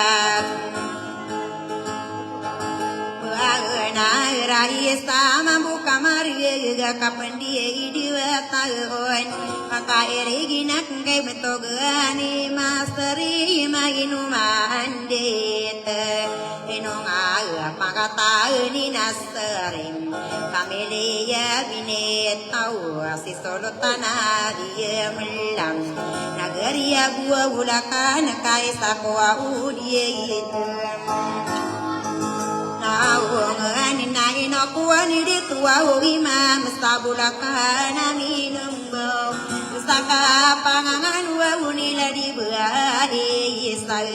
na rai sama buka mari ga kapendi dua tahun maka erigi nak kai betogani maseri mainu mandet inu nga maka tauni naserim kamelia binet tau si solo tanah dia melang nagaria gua ulakan kai sakwa udie itu Naungan nai no kuani di tua wima mestabulakan aminum bau saka pangangan wa unila di beai isal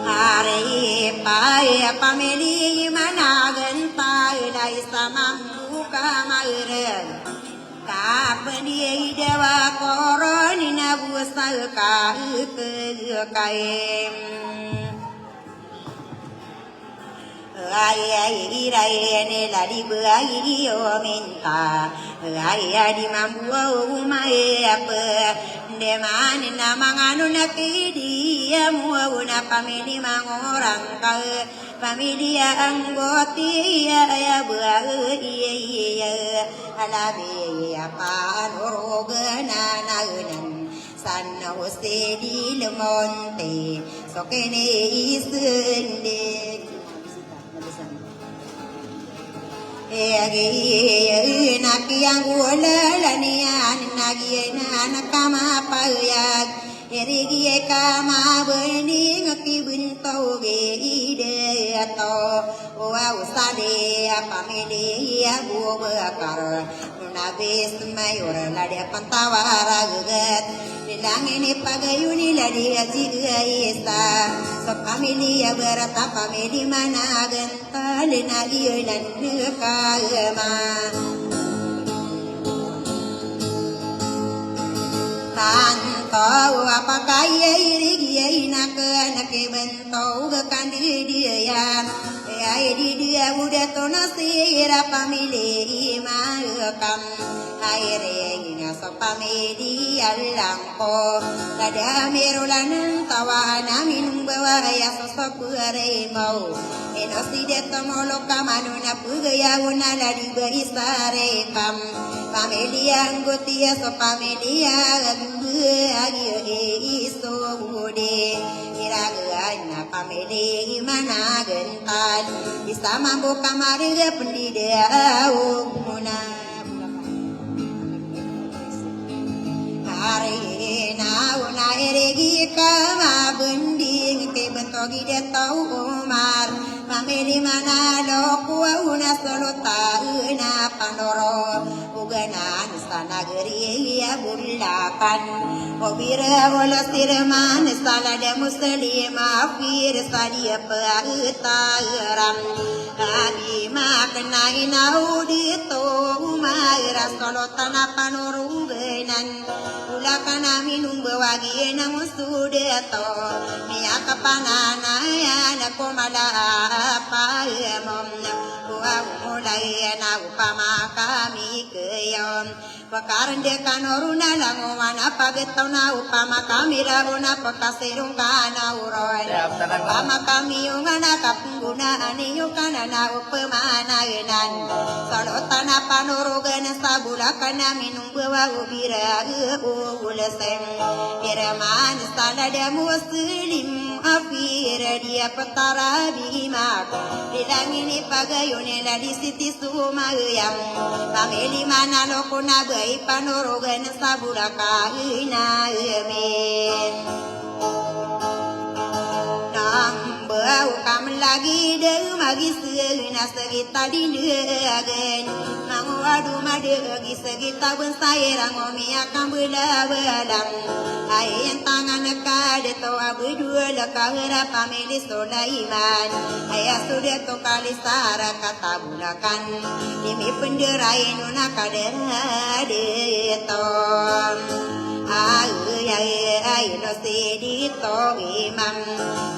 Are pai pameli managan pai dai samam buka mairen Kapeni dewa koroni na busal ka kaem Ai ne la di bai o minta ai di mambu mai apa de man na manganu na kidi mu na pamili mangorang ka pamilia anggoti ya bai alabe apa norogana naunan sanna hostedi lemonte sokene isende nakiang ulalanian nagiena nakama payag erigi kama bening kibunto geide ato wa usade pamili abu bakar nabis mayor lade pantawara gugat dilangini pagayuni lade azigaisa so pamili berata pamili mana genta lenagi lan kagama Tantau apa kaya irigi nak bentau kandi dia ya dia udah tonasi pamili makam aire ina so pamili alangko ada merulan tawana minum bawa ya sosok mau enosi de tomolo kamanuna pugaya unala di berisare pam pamili anggotia so pamili agio iso ude iragana pamili mana gentan bisa mampu kamari pendida umuna hari nauna eregi kama bending ke bentogi de tau umar pamili mana lo kuauna solo tauna pandoro ugana sana geri ya bullakan obira wala sirman sala de muslim afir sadia pautaram abi makna inaudi to umara solo tanapan urungenan ulakana minum bawagi na musude to miya kapanana ya na komala pa mom wa mulai na upama kami keyom pakaran de kanoruna langwana pagetona upama kami rauna pakasirung kana uroy upama kami ungana kapunguna ani yukana na upama na enan salotana panurugan sabula kana minum bawa ubira ulesem iraman salada muslim afir dia petara bimak dilangini pagayone la di siti sumayam pameli mana lokuna bai panurugan sabula kaina amin bau kam lagi de magi seuna segita di neagen mangu adu madegi segita ben sairang omi akan bela-belang ai tangan kade to abudu la kahra pameli Sulaiman aya sudah to kali sara kata bulakan demi penderai nuna kade de to ai no sedito imam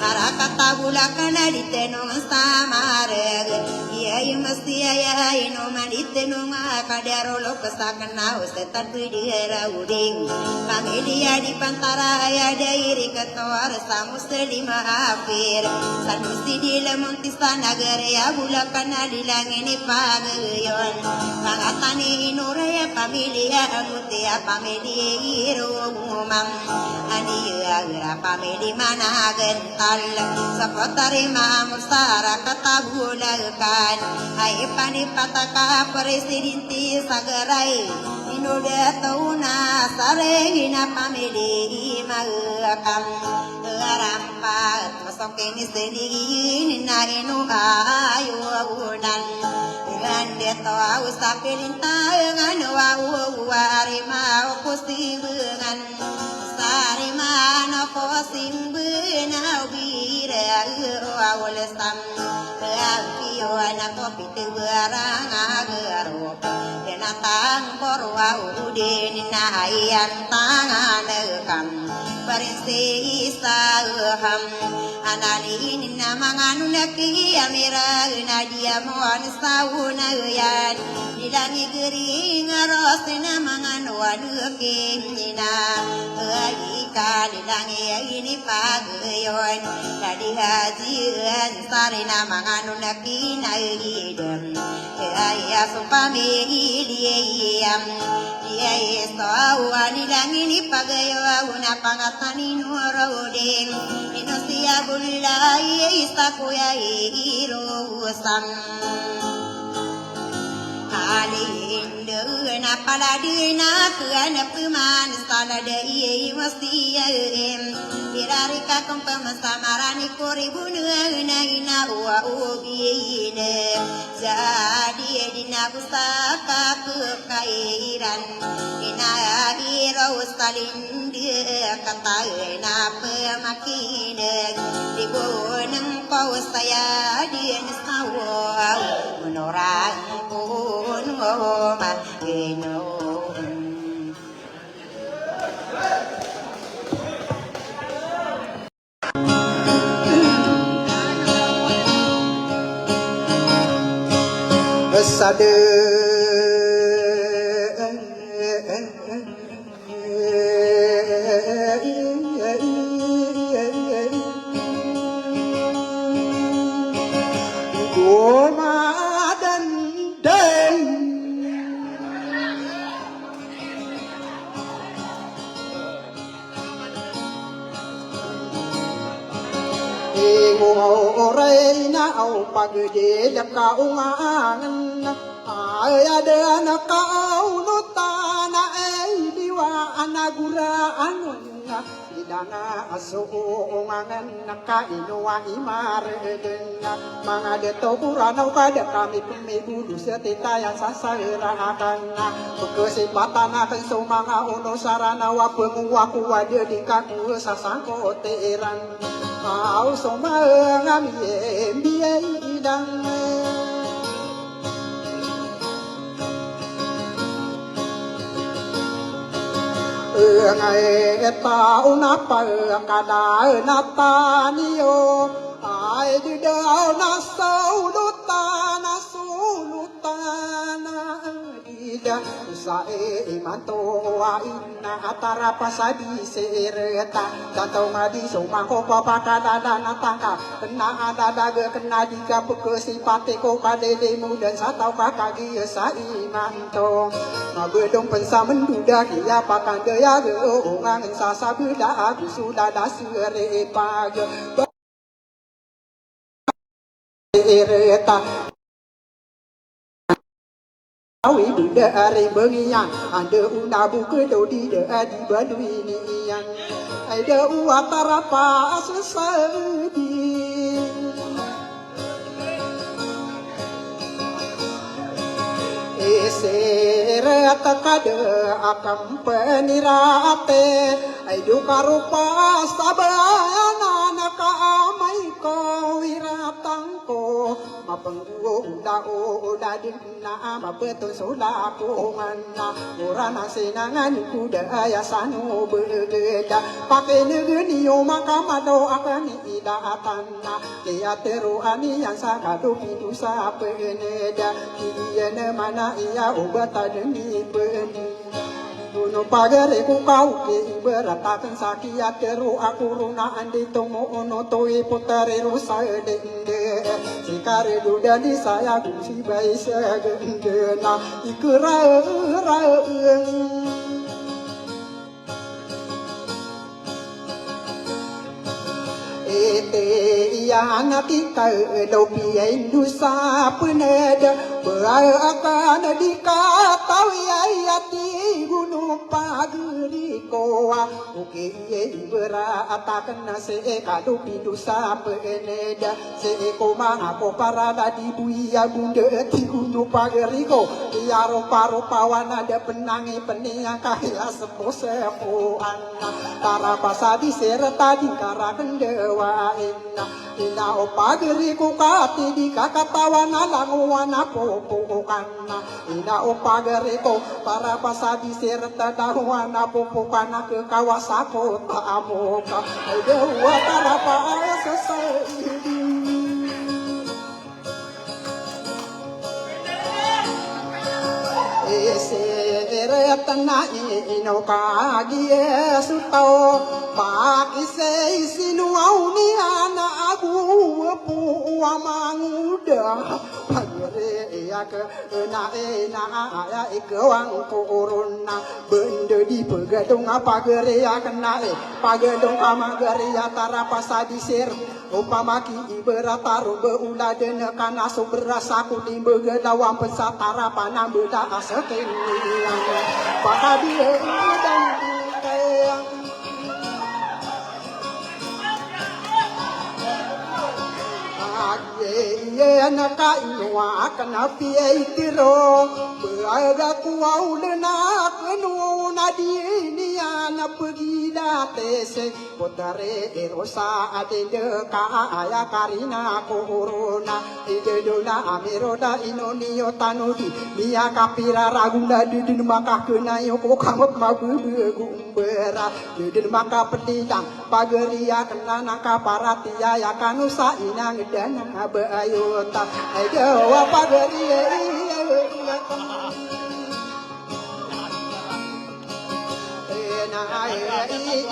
araka kata bula kana diteno samareg iya mesti ya ino maniteno kadaro lo kesakna usetan pidira uding pangelia di pantara ya dairi ketor samus lima afir sanusi di lemon tisana gere ya bula kana dilangeni pagayon pangatani inure ya pamilia agutia pamedi iro umam ani ya pamedi mana gental sapotari mamur sara katabulakan ai pani pataka presidenti sagarai inuda tauna sare hina pamedi magakam rampa masok ini sedih na inu ayu unan ngande tawa usapilinta nganu wa arima kusibengan sarima no posimbena bira awalesam apiyo anak kopi barang agaro denatang porwa udin na ayan tangan kam Parisi saham anani nina manganu laki amira nadia moan sauna yan dilangi gering rosina manganu aduke nina ika dilangi ini pagayon tadi hajian sarina manganu laki naidem ya supami diam dia sawani langi ni pagayo una pangatani nurodin inosia bullai istakuya irusam Alinde na paladina kuana puman salada iye mestiya irarika kompa samarani koribunu na ina wa ubine jadi dina kusaka kairan ina iro salinde kata na pemakine dibuneng kau saya din sawo menorang pun ma geno Sade Gomadan day Ngoray na au pagde ka ungangan ay ada na kaunutana ay diwa anagura anunga idana aso ungangan nakainuwa imaredenga mga deto buranaw kada kami pumibulu sa titayan sa sairakan pagkasipatan akan sa mga uno saranawa penguwa kuwa di kaku sa sangkoteran Mau soma ngam ye biye idang ngai ta unapa kada nataniyo ai di dau na saulutana ida sae imanto wa inna atara pasabi sereta datau ngadi sumangko papakada dana tangka kena ada daga kena diga pekesipate ko kadede mudan satau kakagi sa imanto ngabedong pensa menduda kia pakanda ya ge ongang sasa beda aku sudah dasere pag sereta Awi buda are bengian anda una buku do di de adi badu ini yang ada uatara pas sesedi esere atakade akam penirate aidu karupa sabana naka amai ko wiratangko Penguda uda dina betul sudah kumana Urana senangan kuda ya sanu berbeda pakai negeri maka mado akan ida tanah dia teruani yang sakadu pidu sapeneda dia mana ia ubat demi benih Uno pagare ku kau ke iberatakan sakia teru aku runa andi tomo ono toi putare rusa dende sikare duda di saya kunci bai segende na ikra ete iya nati ka do pi indusa peneda Berakakan dikatau yayati gunung pageri koa Uke ye beratakan se kadu pindu sapeneda Se eko mangako parada di buia bunda ti gunung pageri ko Iya rupa-rupa wana ada penangi peniang kaya sepo-sepo anak Tara pasadi serta di karakan dewa Ina opageri ku kati di kakatawana languana po Pupukana ina upagare ko para pasabi serta dahuana pupukana ke kawasako taamoka dewa tarapa selesai Esere tanah ino kagi sutau Pakise isinu auni ana aku puwa manguda Pagere ya ke na ya ikewang korona Benda di pegadung pagere ya kena Pagadung amagere ya tarapasa di ser Upamaki iberataru beula dene kana subrasaku di begadawang pesatara panam beda asekini Pakabi dan kayang Ye naka inwa kana pie itiro Beraga kuau lena kenu nadi ni ana pergi datese Potare erosa adende ka aya karina korona Ide dona amiroda inonio tanudi Mia kapira ragunda dudin maka kena yoko kamot magu gumbera Dudin maka pedidang pageria kena naka paratia ya kanusa inang dana Abayota ayo pagari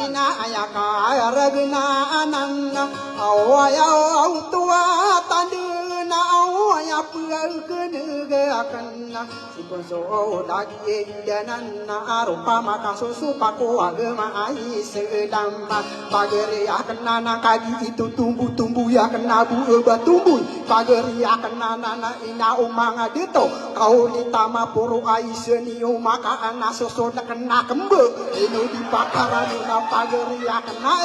ina ayaka ragna ananga awaya autua tanduna awaya pagene akanna sikonso dagi danana rupa maka susu paku agama ai sedam pagari akanna kagi itu tumbuh-tumbuh ya kena buah tumbuh pagari akanna ina umanga dito kau ditama puru ai senio maka ana susu kena kembe ino di bakaran ina pagari akanna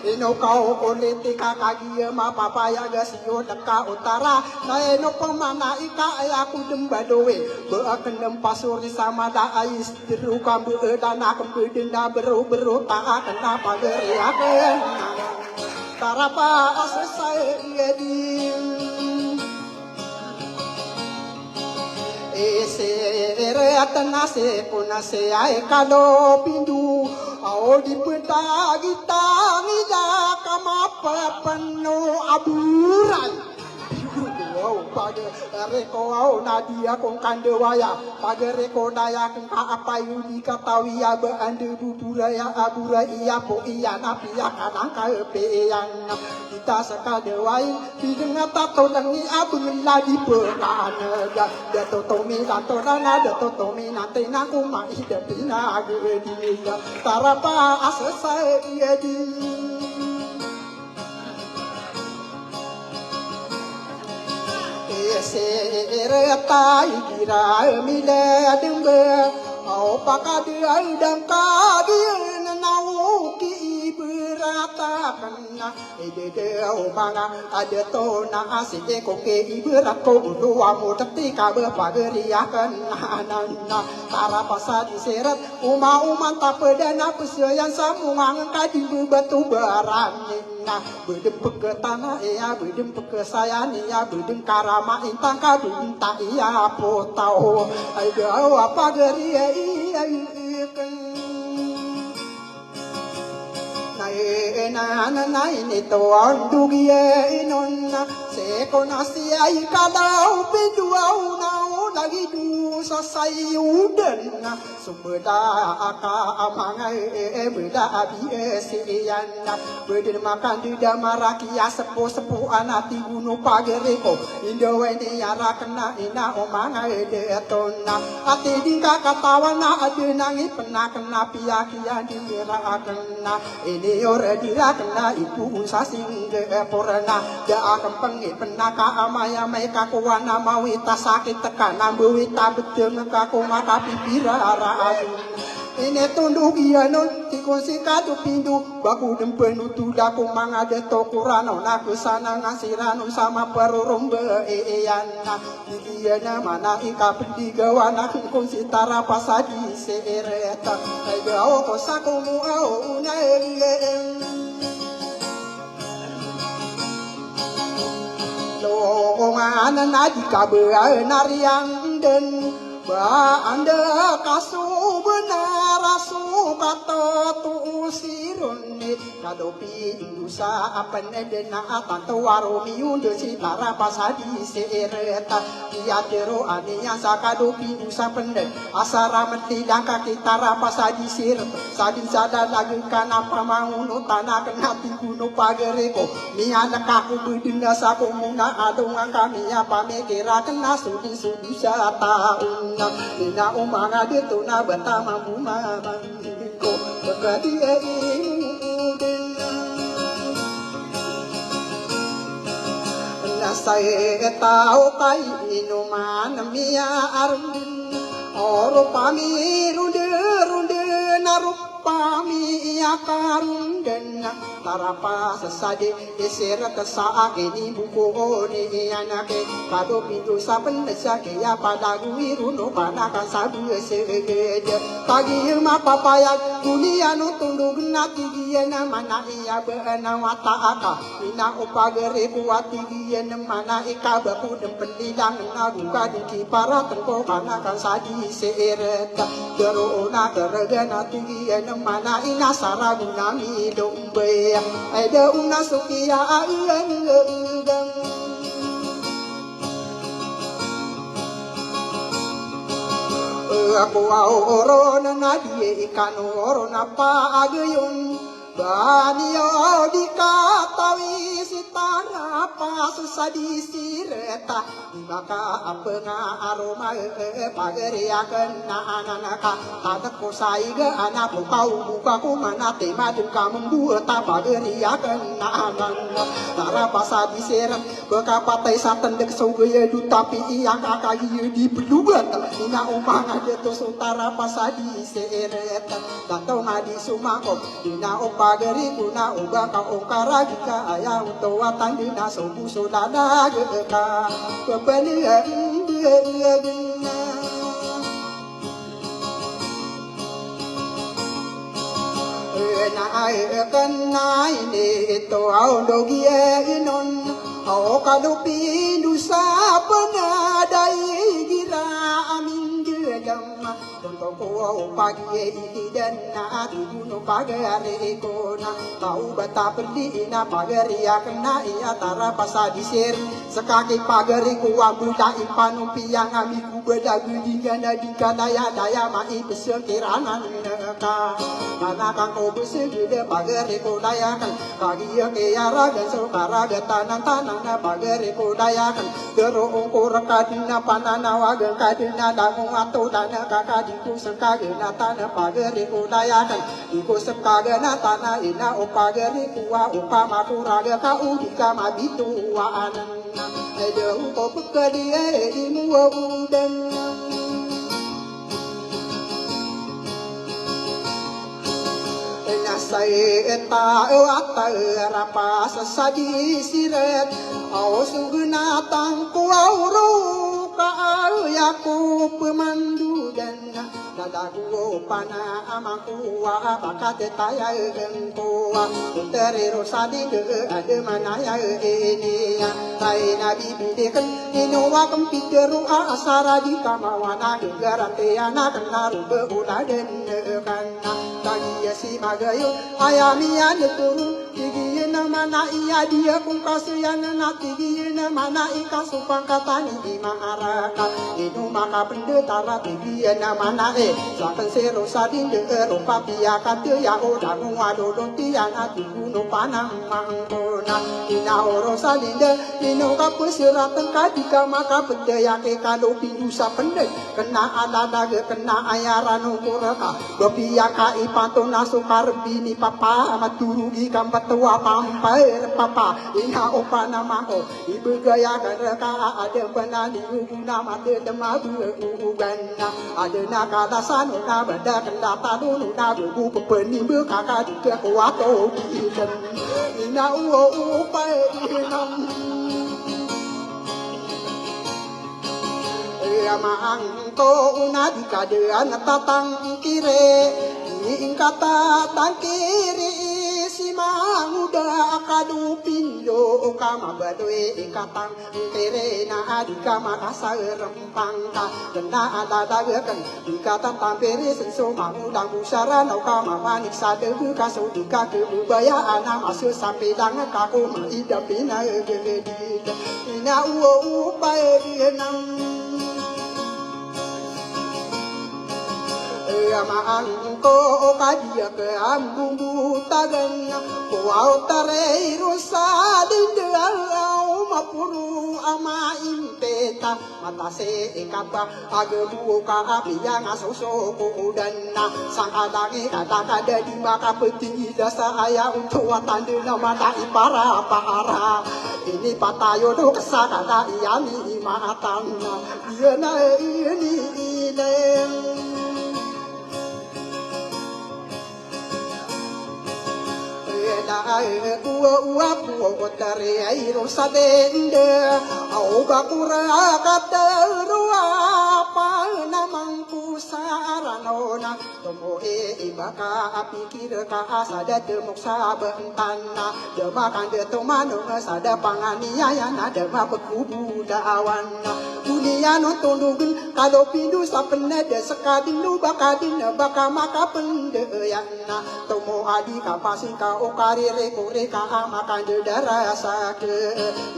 ino kau kuliti kakagi ma papaya gasio deka utara na ino pemana ika aku dembadowe beakenem pasuri sama da ais diru kambu dana kembe denda beru ta kena pagari akanna tarapa selesai di Esere atanase kunase ai kalo pindu au di peta gitangi ja kama penuh aburan Wow, pada reko au nadia kong kandewaya pada reko daya kong apa yudi katawi ya beande buburaya abura iya po iya napi ya kadang kaepe yang kita sekadewai didengar tato dangi abun ladi pekanaga dato tomi dato rana dato tomi nanti naku mai dapina agedi tarapa asesai di Esere tai kira mile dembe au pakadi dam kadi nau ki berata kana ede au manga ada to na asike ko ke iberat ko dua mo tati ka be pageria kana para pasadi seret uma tak pedana pesyan samuang kadi batu barang bedem peke tanah ya bedem peke sayani ya bedem karama intang ka bedem tak ya potau ai gau apa geri ai na ini tuan dugie inonna se konasi ai kalau pinduau nau lagi du sasai uden sumeda aka amangai beda abi sian beda makan di damaraki ya sepo anati gunung pagereko indo ini yara kena ina omangai de tonna ati di katawana ade nangi pernah kena piakian di kena ini ora dirakna ibu sasing ge porna da akan pengi penaka amaya mai kakuana mawi sakit tekan nambuwi tabeteng kaku mata pipira raaju ini tunduk ianon tikusi kadu pindu baku dempenu tudaku mangade tokurano naku sana ngasirano sama perurumbe eyana diana mana ika pendigawana kunsi tara pasadi seereta ayo kosaku mu au unai Longan nadi kabe nariang den ba anda kasu benar asu kata tu sirun kadopi indusa apen edena tanto waromi unde sitara pasadi seereta dia tero ania sakadopi indusa penden asara meti dangka kitara pasadi sir sadin sada lagi kana pamauno tanah kenati kuno pagereko miana kaku bedinga saku muna adong kami apa mikira kena sudi sata Nina umanga ditu na betama muma ko begadi na saya tahu kai inuman mia arun oro pami runde narupami akarun den tarapa sesade esera kesa ini buku ni anake pado pintu saben sake ya pada guiruno pada kasabu sege pagi ma papaya dunia no tunduk nati giena mana iya beana wata aka ina upagere kuati giena mana ika baku dempendidang naguga di para tengko kana kasadi seereta derona gergana giena mana ina saragunami dombe ada una sukia aeng aku orona nadie ikan orona pa agayun banio dikatawi sitara pa susadi sireta maka apenga aroma pageri akan ananaka tadak kosai ge anak kau buka ku mana tema duka membuat pageri akan ananaka tara pasadi siret bekapatai satan dek soge du tapi yang kakak di beluan ina umang ada tu sutara pasadi sireta datang ngadi sumako ina pageri kuna uga ka ongkara jika ayah untuk watan dina sobu sodada geka kebelian gena na ai kenai ni to au dogi inon au kadupi dusa penadai gira amin gegam tonton ko pagi dan na gunung pagare kona tahu bata perdi ina pagari ya kena ia tara pasadi sir sekaki pagari ku abuda impanu piang amiku beda gudingana dikana ya daya mai besekiranan neka mana kang ko besegede pagari ko daya kan pagi ya ke ara dan sokara tanang tanang pagari ko daya kan dero ko rekadina panana wagen kadina dangung atau dana kakadiku sekagena tanah pagari ko daya kan iku sekagena tanah ina opagari kuwa upama kuraga ka udika mabitu wa anan ada upo pekadi imu udan Nasai eta ata rapa sesadi siret au suguna tangku auru ka ya aku pemandu dan dadaku pana amaku bakat taya engkau Puteri Rosadi ada mana ya ini Rai Nabi bidikan Inowa kempideru asara di kamawana Garante anak naru beula dan kana Tagi ya si magayo ayamian turu Tigi na mana iya dia kung kasuyan na tigi na mana ika supang katani di maharaka Inu maka pendetara tigi na mana Sakan sero sadin de rupa pia katu ya odang wadodo tiana tiguno panang mangkona Ina oro sadin de ino kapusiratan kadika maka pendaya ke kado piusa pendek Kena ada daga kena ayaran ukuraka Bapia ka ipanto nasukar bini papa maturugi kampat tua pampai papa ina opa namaho ibu gaya garaka ada benani guna mate demabu ugana ada nakala sanu na benda kendata dulu na bu pepeni bekaka juga kuato dan ina opa inam Yamaang ko una di kadean tatang kire ingkata tangkiri si manguda kadu pindo kama badoi ingkatang kere na di kama asa rempang ka kena ada dagakan ingkatan tampere senso mangudang busara nau kama manik sade kaso di kake ubaya ana masuk sampai dang kaku maidapina gede ina upai enam Yamaan ko kadia ke ambumbu tagan Kuau tarei rusa dindelau mapuru ama impeta Mata se ekapa agebu ka api yang asoso kudana Sang adangi ada di maka petinggi dasa ayah untuk watande nama tak ipara para Ini patayo do kesakada iami matana Dia na ini ileng Ua dari air sadende au bakura kata rua apa namang pusaranona tomo ibaka pikir ka sada demok sabentana demakan de tomano sada pangania yana dema bekubu dawana dunia no tundugul kalau pindu sapene de sekadin lu bakadin baka maka pendeyana tomo adi kapasika okari rekore ka makan de darasa ke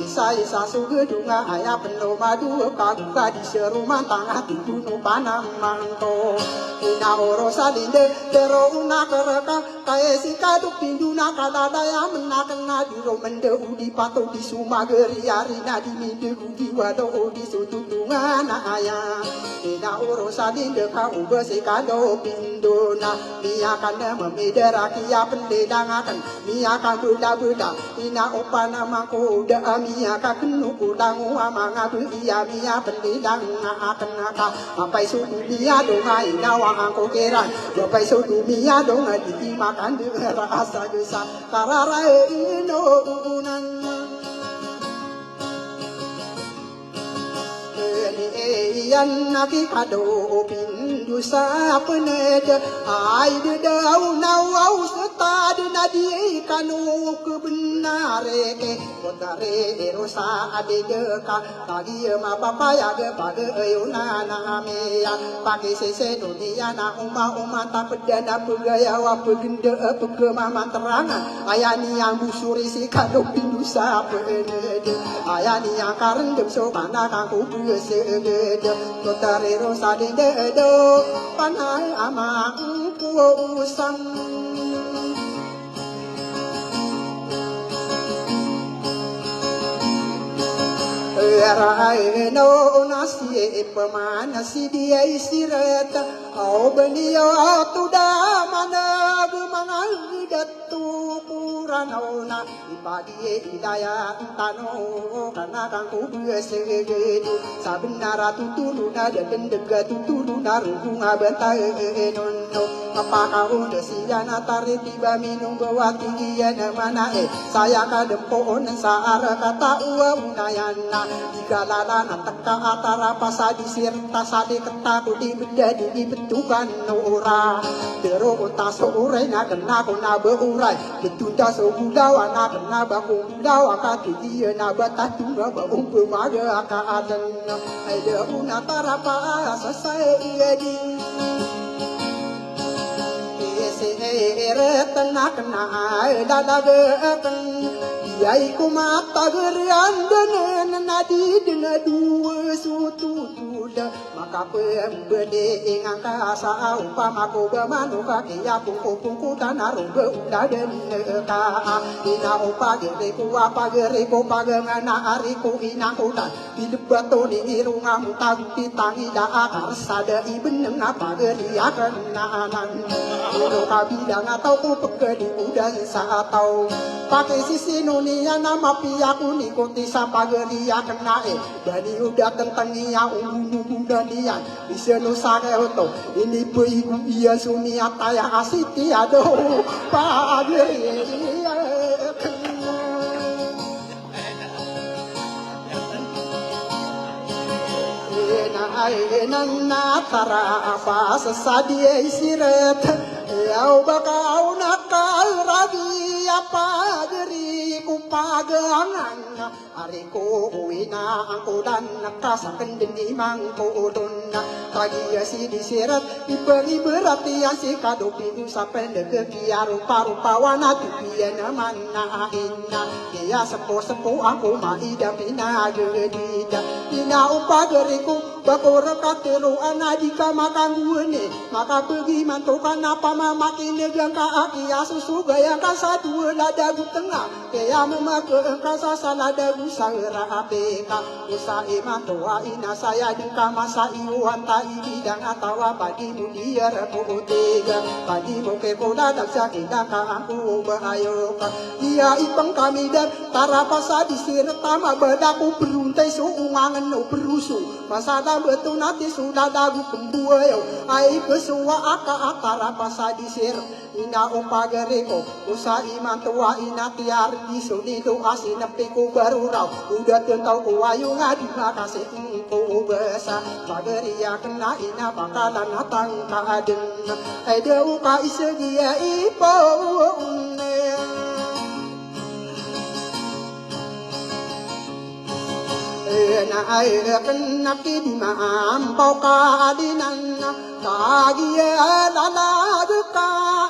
isa sugedunga aya penuh madu kaguka di seruman tangah tiduno panang manto ina oro salinde tero una kereka kaya si kaduk pinduna kadada ya menakena di romende udi pato di sumageri arina di minde udi wado udi sutudungan aya ina oro salinde ka ube si kado pinduna miakana memederaki ya pendedangakan miakan buda ina opa namaku da amia kakenu kudangu amanga bu iya mia pendidang akan aka sampai sudu mia donga ina wang ko keran sampai sudu mia donga di makan de rasa gesa karara ino unan yan naki kado pindu sa pened ai de dau nau au seta de nadi kanu kebenare ke potare erosa ade de ka tagi ma papa ya ge page ayuna na me ya pagi sese dunia na uma ta pedana pegaya wa pegende pege mama terangan ayani yang busuri si kado pindu sa pened ayani yang karendem so kana kangku se Totare rosa de do panai ama puusang Rai no nasi pemana si dia istirahat au benio tu da mana bumangal datu puranona ipadi hidayah tano karena kangku segedu sabenara tutuluna dan dega tutuluna runga bentai nono Apa kau desiana tari tiba minum bawa tinggi na mana saya kadempoon saara kata uwa unayana jika lalana teka atara pasadi sirta sadi ketaku di benda di bentukan ora dero utas urai na kena kona beurai betunda sobudawa na kena baku dawa kaki dia na batatu na baung pemaga akaadan ada unatara pa selesai di seret nak na dadagan yai kumata gerian denen nadi dena dua sutu tuda maka pembede ingang kasa upama ko bamanu kaki ya pungku tanah ruga udah den ka ina upa gere ku apa gere ko pagangana ari ko ina ko dan di debato ni irungamu tangi tangi da akar sada ibeneng apa gere ya kenanan ulo kabidang atau ku pegedi udah saatau pakai sisi nunia nama piaku ni kunti sampai geria kena dari udah kentengi ya ulu danian bisa nusare oto ini beiku iya sunia taya asiti aduh pagi na tara apa sesadia isiret ya bakau nakal rabi apa diri ku pagangan ariku wina aku dan nakasakan deni mangku donna pagi si disirat diberi berarti yang si kado pidu sampai deke kia rupa wana tupian mana inna dia sepo aku maida pina gedida ina upa diriku bakor katelu anadika makan gue maka pergi mantukan apa mamakin negang ka aki asusu gaya kasa dua ladagu tengah kaya memakai kasa saladagu sahara apeka usa iman tua ina saya dengka masa iuan ta ibidang atawa padi mulia repu tega padi moke pola daksa kita ka aku bahayoka dia ipeng kami dan tarapasa disir tama bedaku beruntai suungangan no berusu masa betul nanti sudah dagu pembuayo ai kesua aka atara pasa disir ina umpagereko usa iman tua ina tiar di suni tu asin nepiku baru rau udah tentau ku ayu ngadi makasih ku besa pageria kena ina bakalan natang kaden ada uka isegia ipo na ai kena kidi mampau kadinan kagia lala duka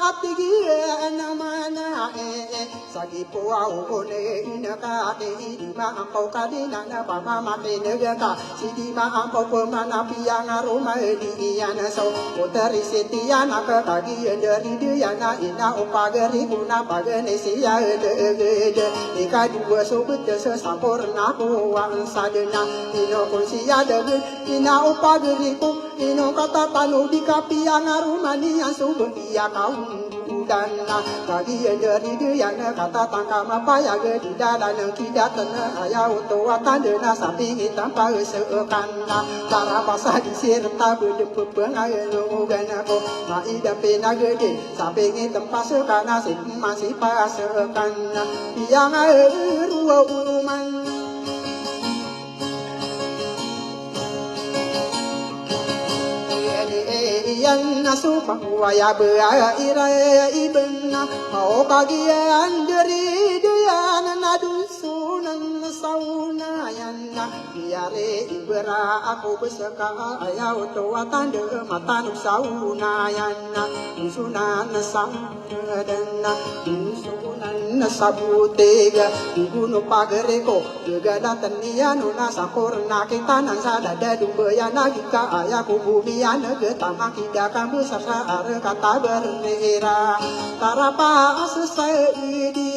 atigia namana sagi puau ole ina ka di mampau kadinan pama mate negaka sidi mampau pemana piang aroma di yana so utari setiana ka kagia dari dia na ina upagari guna pagane sia de ika dua sobet sesampurna kuang sadena ino kunsia de ina upagariku ino kata tanu di kapiang arumani yang subun dia kaum dana kagi dari dia na kata tangka mapaya ge di dalam tidak tenang ayah tua tandena sapi hitam pada seekana cara pasah di sirta berdepuk pengayo ganako maida pena gede sapi hitam pas sekana masih pas sekana yang ruwa uruman yang nasupa waya beaya ira ibna mau kagian dari dia nadu sunan sauna yana biare ibra aku besaka ayau tua tanda matan sauna yana sunan samdana sunan sabutega gunung pagereko juga datang dia nuna sakorna kita nan sadada dumbayana kita ayaku bubiana getama tidak kamu sasa kata bernera tarapa selesai di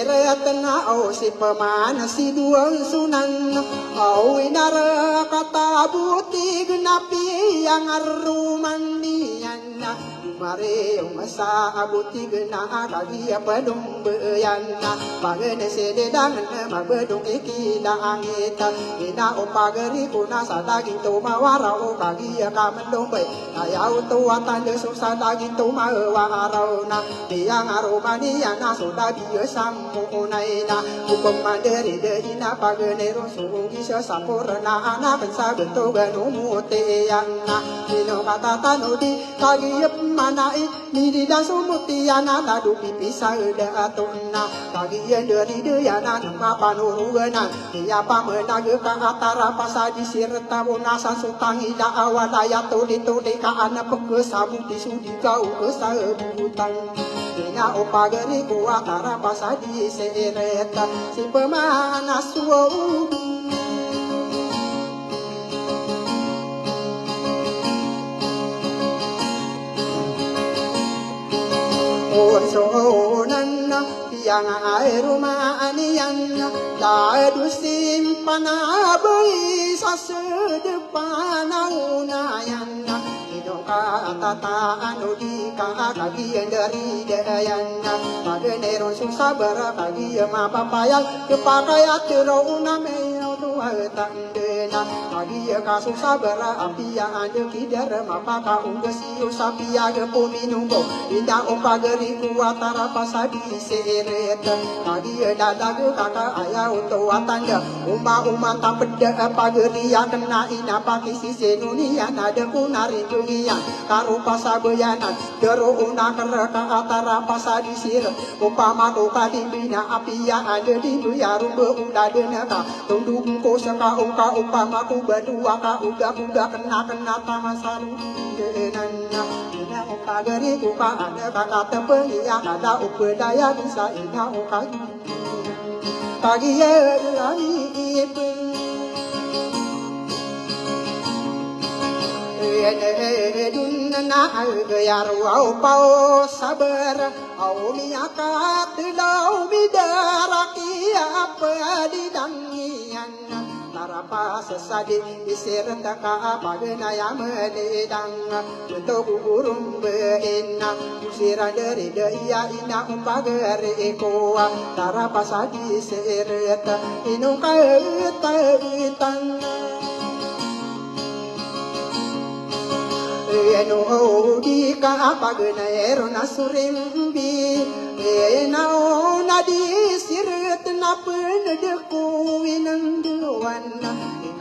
seretna au si pemana si dua sunan au inara kata buti genapi yang arumandiana mari masa abuti gena kagi pedung beyana bagene sededang ma bedung iki da angita ina opageri kuna sadagi to mawara o kagi ka mendong be ayau to watan de susah dagi to mawara na tiang aromani ana soda biye sammu naina upam manderi de ina bagene ro sungi sampurna ana pensa bentuk ganu te yana ino kata tanudi kagi manai ni dan sumuti yana nadu pipi sauda atuna kagi dari de yana nama panurugana ya pamena ge ka atara pasadi sirta bonasa sutangi da awadaya tuli tuli ka ana peke sabuti sudi kau kesabutan ina opageri ku atara pasadi sereta si pemana suwu Sonan yang air rumah anian dadu simpan abai sasedepan aunayan hidung kata anu di kagian dari dayan pada neron susah berakagi ma papayal kepakaya teruna meo tua tandena agi kasus sabara api yang ada kidar mapaka ungesiu sapia ge pominumbo indah opageri kuatara pasadi seret agi dadag kakak ayah untuk watanda uma tapeda pageri yang kena ina paki sisi dunia ada kunari dunia karu pasabeyanan deru una kereka atara pasadi sir upama tuka di bina api yang ada di dunia rumbe udah denaka tunduk ko saka upama ku berdua ka udah kena tamasaru denanya ina opageri ku ka ada kata tepengi yang ada upedaya bisa ina okagi pagi ye ipe dunna ya ruau pau sabar au miaka tilau bidaraki apa di dangian tarapa sesadi isirta ka pagena ya medang untuk gurum beena usira dari daya ina umpagere ko tarapa sadi sereta inu kaetan eno di ka pagena ero nasurimbi ena nadi siret na penedeku inanduan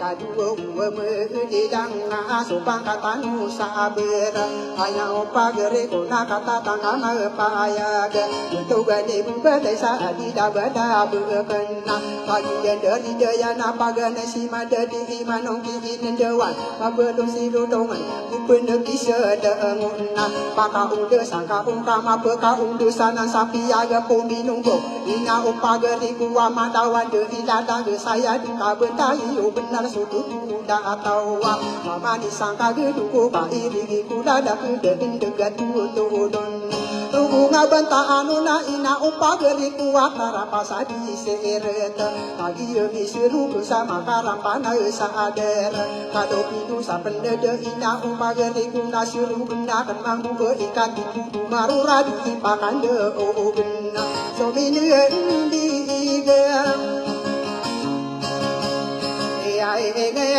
kadua medidang na supang katanu saber hanya opagere kona kata tangana payaga untuk gade bubade saadi dabada bekena pagi dari daya na pagana simada di imanong kinin dewan mabelum siludongan upene kisah nguna paka unde sangka ungkama peka unde sana sapi aga pominunggo ina opageri kuwa madawan de ilada saya di kabentai benar sudu kuda atau mama disangka geduku ka iri kuda da kedeng degat tudon tugu ngabanta anuna ina opageri kuwa tarapa sadi seret pagi mi seru bersama karampana sader kado pidu sapendede ina opageri kuna suruh benda kenang buka ikan tubuh marura dipakan de o benda so minuen diga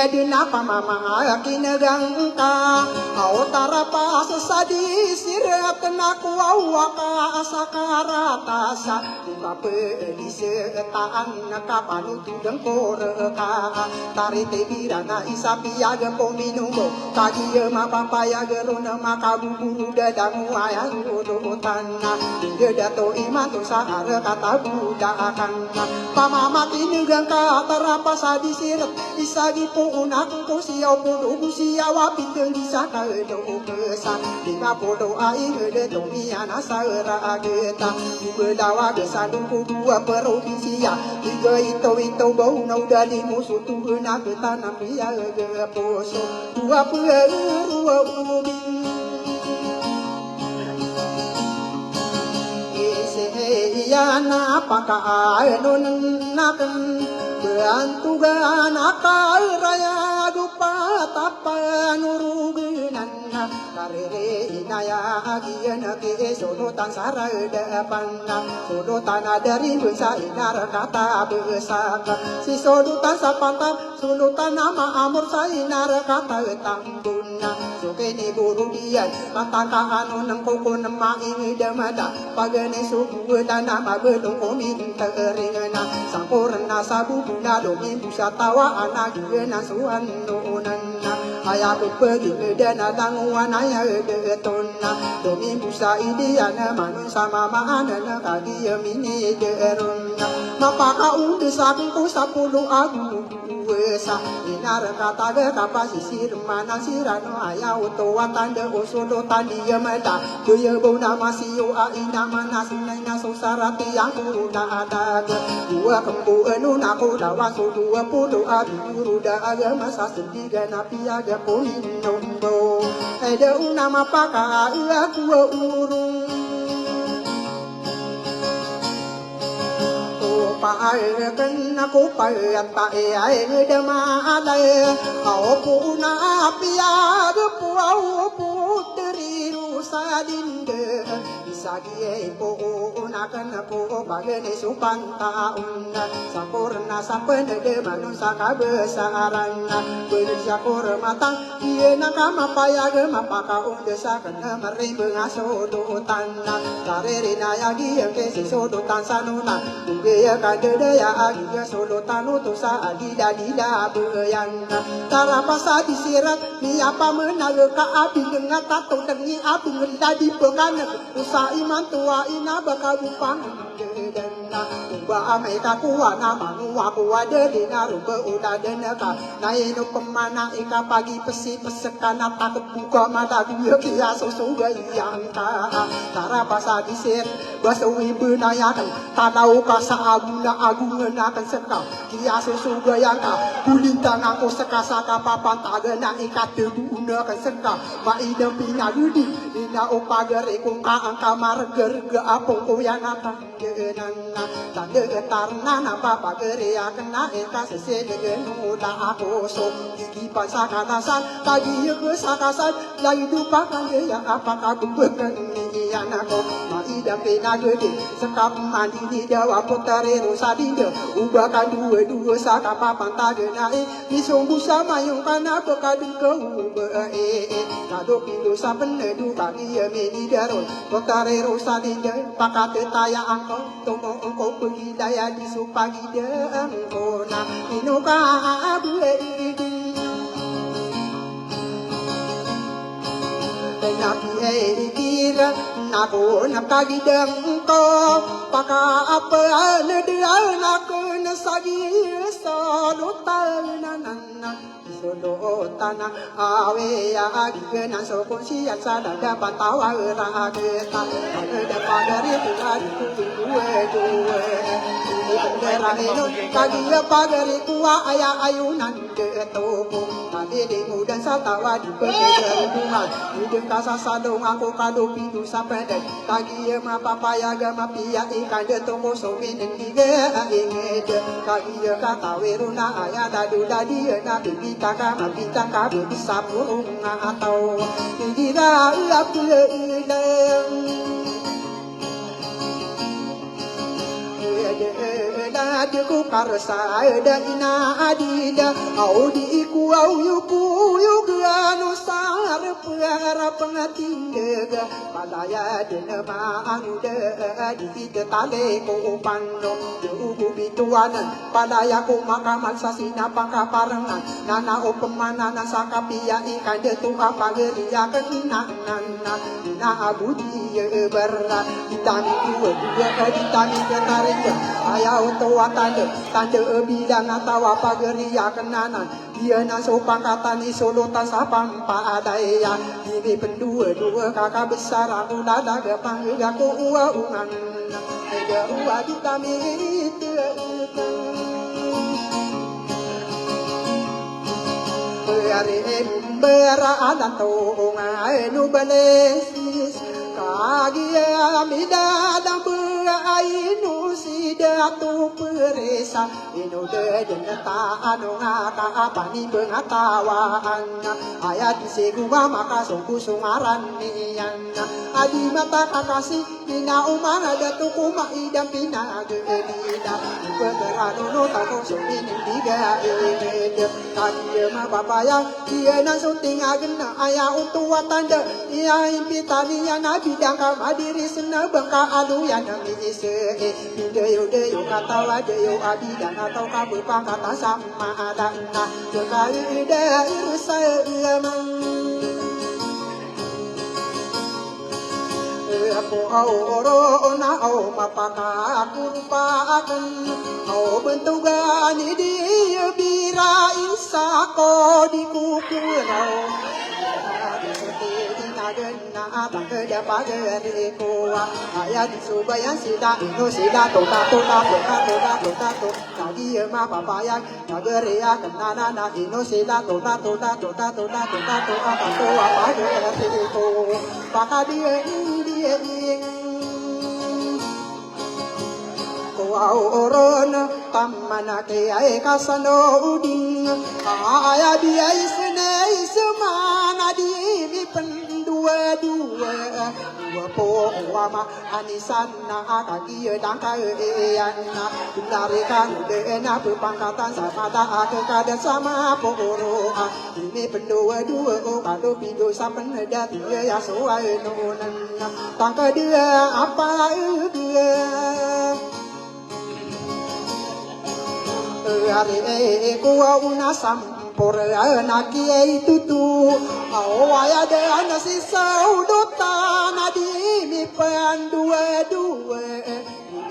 ya dina pamama kinagang ka au tarapa sesadi sirat naku awaka sakarata sa dipape di setaan nakapanu tudeng koreka tari tebirana isapia ge pominumbo kagi ma papaya gerona makaburu dadamu ayaru tanah hingga dato iman tu sahara kata budakan pamama kinagang ka tarapa sadi sirat isagi po unak ko siyaw po do siyaw apiteng isa ka do kesan dinga po do ai de to miya na sa ra ageta ibelawa de sadung ko dua provinsia tiga ito bau na udali musuh tu na kita na piya ge poso dua peru ubin yana apakah anon naken berantugan akal raya dupa tapa nurugenan karere inaya agian ke solotan sarada panda solotan dari besa inar kata besaka si solotan sapanta solotan nama amur sainar kata tambuna sukeni buru dian mataka anu nengkoko nema ini demada pagane suku dan nama belum komin teringana sampurna sabu buna domi busatawa anak gena suan nunana ayaku pergi dan tanguan ayah detona domi busa idiana manu sama mana kagi mini deruna mapaka undi saku sapulu agu wesa inar kata ge kapasisir mana sirano ayah utuwa tanda usulo tadi meda kuya bona masio aina mana sinai sarati yang kuda ada dua kembu enu naku dawa so 20 aburu da aga masa sediga napi aga ponin nombo ada una mapaka aku urung pae kan aku pae tae ai dema adae au puna apia de puau putri rusadinde isagie po una kan aku bagene supanta unna sampurna sampene de manusa kabesaran bersyukur matang ieu nakama paya ge mapaka undesa kana marimbe ngaso do tanna karerina yagi ke siso do tansanuna ugeya kadaya agiya solo tanu tosa adida dida beyana tarapasa disirat ni apa menaga ka abi dengan tato dengi abi ngendadi pengana usa iman tua ina bakabupang dedena uba ameka kuwa nama nuwa kuwa dedena ruba uda deneka nainu pemana ika pagi pesi pesekana tak buka mata gue kia susu yang ka tarapasa disir basawi benayakan tanau kasa aguna agungan akan sekal kia susu yang ka kulintang aku sekasaka papan tagana ikat duduna kan sekal maidam pina gudi ina upagare kung kaangka marger apong kuyan apa genana tande tarna na papa gere akna eka sese genu da aku so gigi pasaka nasan tagi ke sakasan lagi dupa kan yang apa kabumbekan ni anako maidam pina gudi sekap mandi di jawa putare rosadinda ubakan dua saka papan tagana disungguh sama yung kana bekadung ke kado pindu sapene du bagi meni darul putare rosadinda pakate taya angko tomo angko pergi daya di supagi angko na inuka abue napi kira naku napagi dengko paka apa dia naku nasagi solutanana solotana awe ya agena so konsian sada dapat tawa rahageta ada pagari tadi dua bendera eno kagi pagari tua ayah ayunan de toko tadi di mudan satawa di pekerjaan hidup kasa sadong aku kado pintu sampai dek kagi ma papaya gama pia ikan de toko so minen diga ingede kagi kata weruna ayah dadu dadi na bibi taka ma bintang kabe bisa burung atau dira aku ku karsa da ina adida au di ku au yuku yuga no sar pera pengatinga palaya dena ma anu de di de tale ko pando yugu bituanan palaya ku makaman sasina pangka parengan nana opemana na sakapia ikan de tu apa geria kenana na abudi berat ditani dua ditani ketaringa ayau tua tanda bidang atau apa geria kenanan dia naso pangkatan solotan sapam pa adaya ini pendua kakak besar aku dada gepang aku ungan ada ua ditami hari berada tongai nu balesis kagia mida dan berainu si datu peresa ino de denata anu ngaka pani bengatawaan ayat seguma maka sungku sungaran nian adi mata kakasi ina umang datu kuma idam pina gedina berano no tako sungin diga ede kanje ma papaya dia na sunting agena aya utua tanda ia impitani ya nabi dangka madiri sena bangka alu ya nami ise deyo deyo kata wadeyo abi dan atau kabu pangkata sama adana sekali ida irsaemang aku oro na au mapaka kumpakan au bentugan di bira isako di kukurau na bangga pagere ko ayat subayan sida ino sida tota tadi ma papaya nageria kenana na ino sida tota pagere ko pakadie die Oron pamana ke ay kasano uding aya dia isne semana di mi pendua po wama anisan na kaki dang ka ana dari kan de na pangkatan sama ta ke kada sama poro ini pendua o kado pido sapen da ya so ay no nan tangka dia apa dia Ari kuwa una sampore ana kiai tutu awaya de ana sisa udota nadi mi pan dua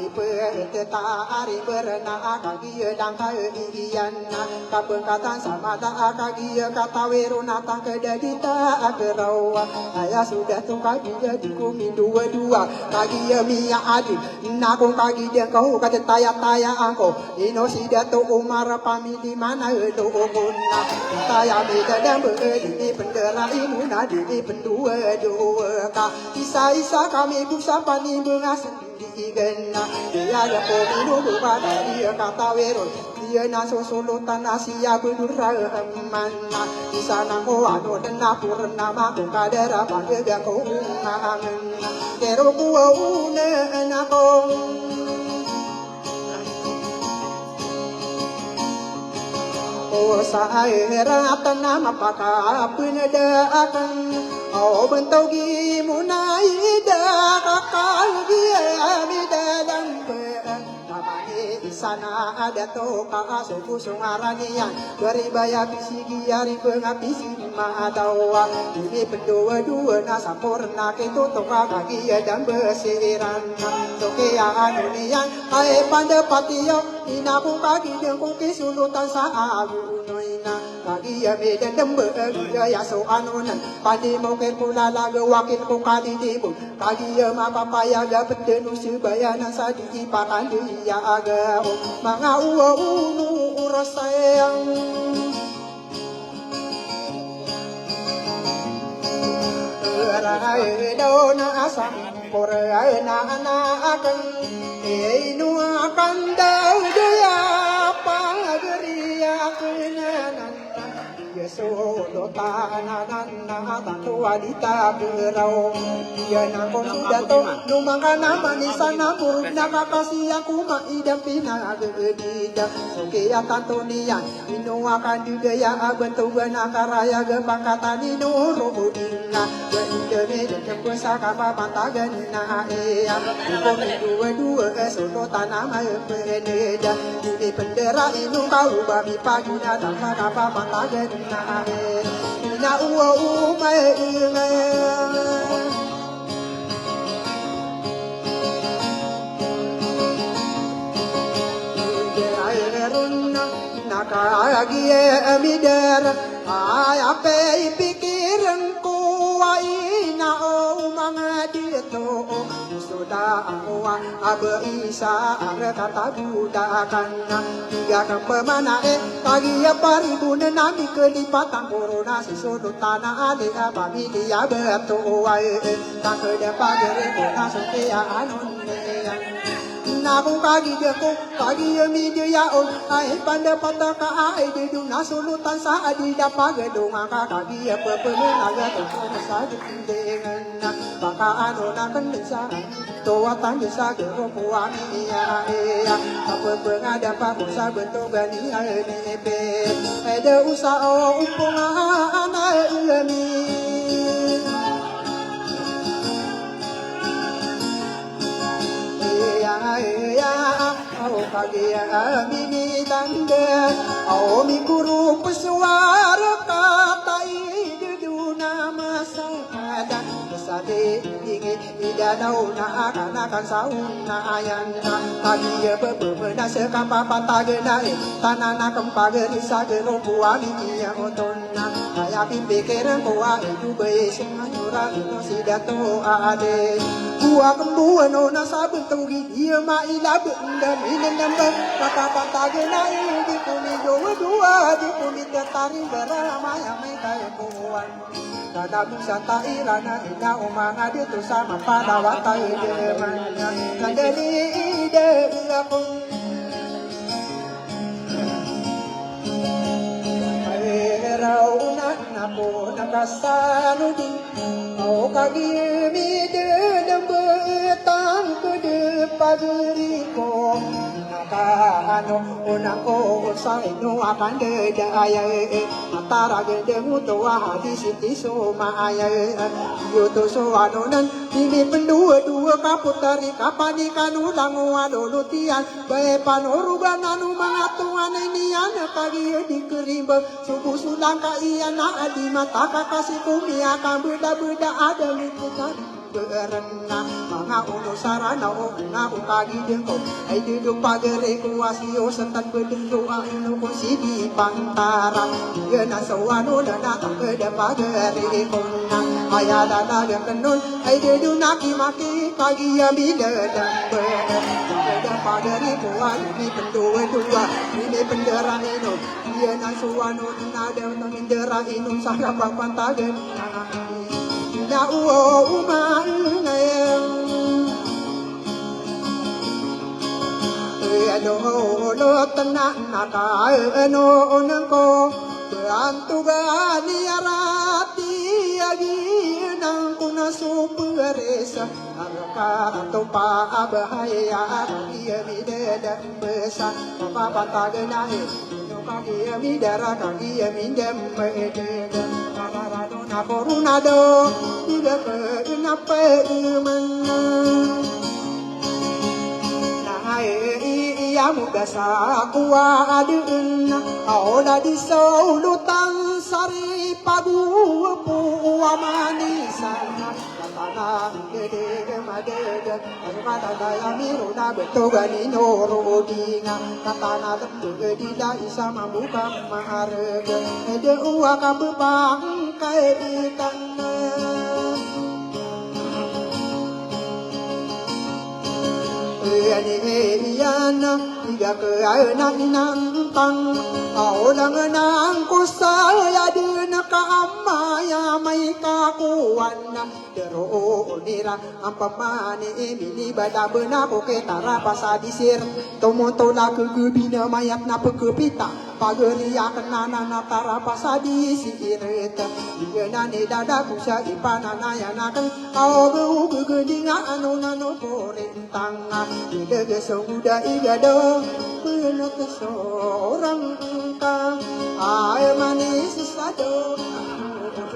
mi peteta ari berna kagi dang kaian kapeng katan sama ta kagi kata weruna tang kedadita agerau aya sudah tu kagi jadi kumi dua kagi mi adi nakung kagi dia kau kata taya angko ino sida tu umar pami di mana itu guna taya beda dan di pendera imuna di pendua ka isa kami busa pani bengas digena dia ya komiru pada dia kata wero dia naso sulutan asia berdura mana di sana ko anu dena purna ma ko kadera panggil dia ko ngangen kero ku une nako Sahera tanam apakah peneda akan au bentogi munai da kakal dia mi dalam namani di sana ada to kakak suku sungaranian beribaya bisigi ari pengabisi madawa ini pendua na sampurna itu to kaki dan besiran toke anunian ai pande patio ina ku kaki jeung ku kisulutan saabu noina kaki ya beda dembe ya so anunan pandi mau ke pula lagu wakil ku kali dibu kaki ya ma papaya ga bedenu sebayana sadi pakan dia aga manga unu urasayang Rai dona asam porai na akan inu akan dia pagria kenanan Yeso do tananan tatu adita berau dia nangkon sudah to lumangka nama ni sana buruk nakakasi aku ma idam pina gedida soke atantonian inu akan juga ya bentugan akaraya gebangkatan inu rubudina demi kepesa kapa pantagan na ea dua soto tanam peneda ini bendera inu kau babi pagi datang kapa pantagan na ea ina umai Nakagie amidar ayape pikiranku waina mga dito sudah awa abe isa are kata budakan tiga kang pemanae pagi ya paribun nami kelipatan corona sisudut tanah ade abami dia betu wae tak kede pagere kona supaya anun aku kagi deko kagi mi dia on ai panda pata ka ai de du na sulutan sa adi da pagedung ka kagi apa pemenaga to sa dengan maka anu na kendesa to watan desa ke puani ya apa pengada pa kusa bentuk gani ai pe ada usaha umpung ana mi kagi amini tanda au mi guru pesuara katai duduna masada sade ingi idanau na akan saun na ayana kagi bebena sekapa patagena tanana kempageri sagero buani ya otonna kaya pipikiran kuwa itu be semanyura no sidato ade kuwa kembuan ona sabun tugi dia ma ila benda minen namba kata patagena di kuni jowo dua di kuni tari berama ya mai kaya kuwan kada musata irana ina umanga dia tu sama pada wata ide manya kandeli ide aku rauna napo nakasanu di au kagi mi de dembe tang kude pageriko nakano onako sai no akan de daya atara gede muto hadi siti so maaya yo to so anonan ini pendua kaputari kapani kanu dangu adolu tian bae panorugan anu mangatuan ini ana kagi dikerimba subuh sulang ka iana adi mata kakasih kumia kan beda ada likutan berena manga uno sarana o na ukadi dengko ai duduk pagere kuasio sentan bedendo anu konsidi pantara dia na sawano na beda pagere konna aya dada de kenun ai dedu naki maki kagi ambi dedang beda pagere kuan ni pendua ini penderang ino dia na sawano na de menderang ino sarapa pantagen na uma ano lo tanan naka ano nangko antu gani arati agi nang kuna superesa araka to pa abahaya iya mideda besa papa patagena no kagi midara kagi mindem mededa na corunado tiga ke nape mana iya muda sakua aduna aoda di saulutan sari pagu puwa manisana katana gede madede kata daya miru na betogani noro dinga katana tembe di dai sama buka maharga ede uwa kabang kai tanah yana tiga ke anak nantang au langanang ko saya dina ka amaya mai ka kuwana dero nira ampamane emini bada bena ko ke tara pasadisir tomoto la ke bina mayat na pekepita pageri akanana na tara pasadisir dia ne dada kusa ipanana yana kan au bu gedinga anu nano porentang ide semuda igado penat seorang engkau air manis sado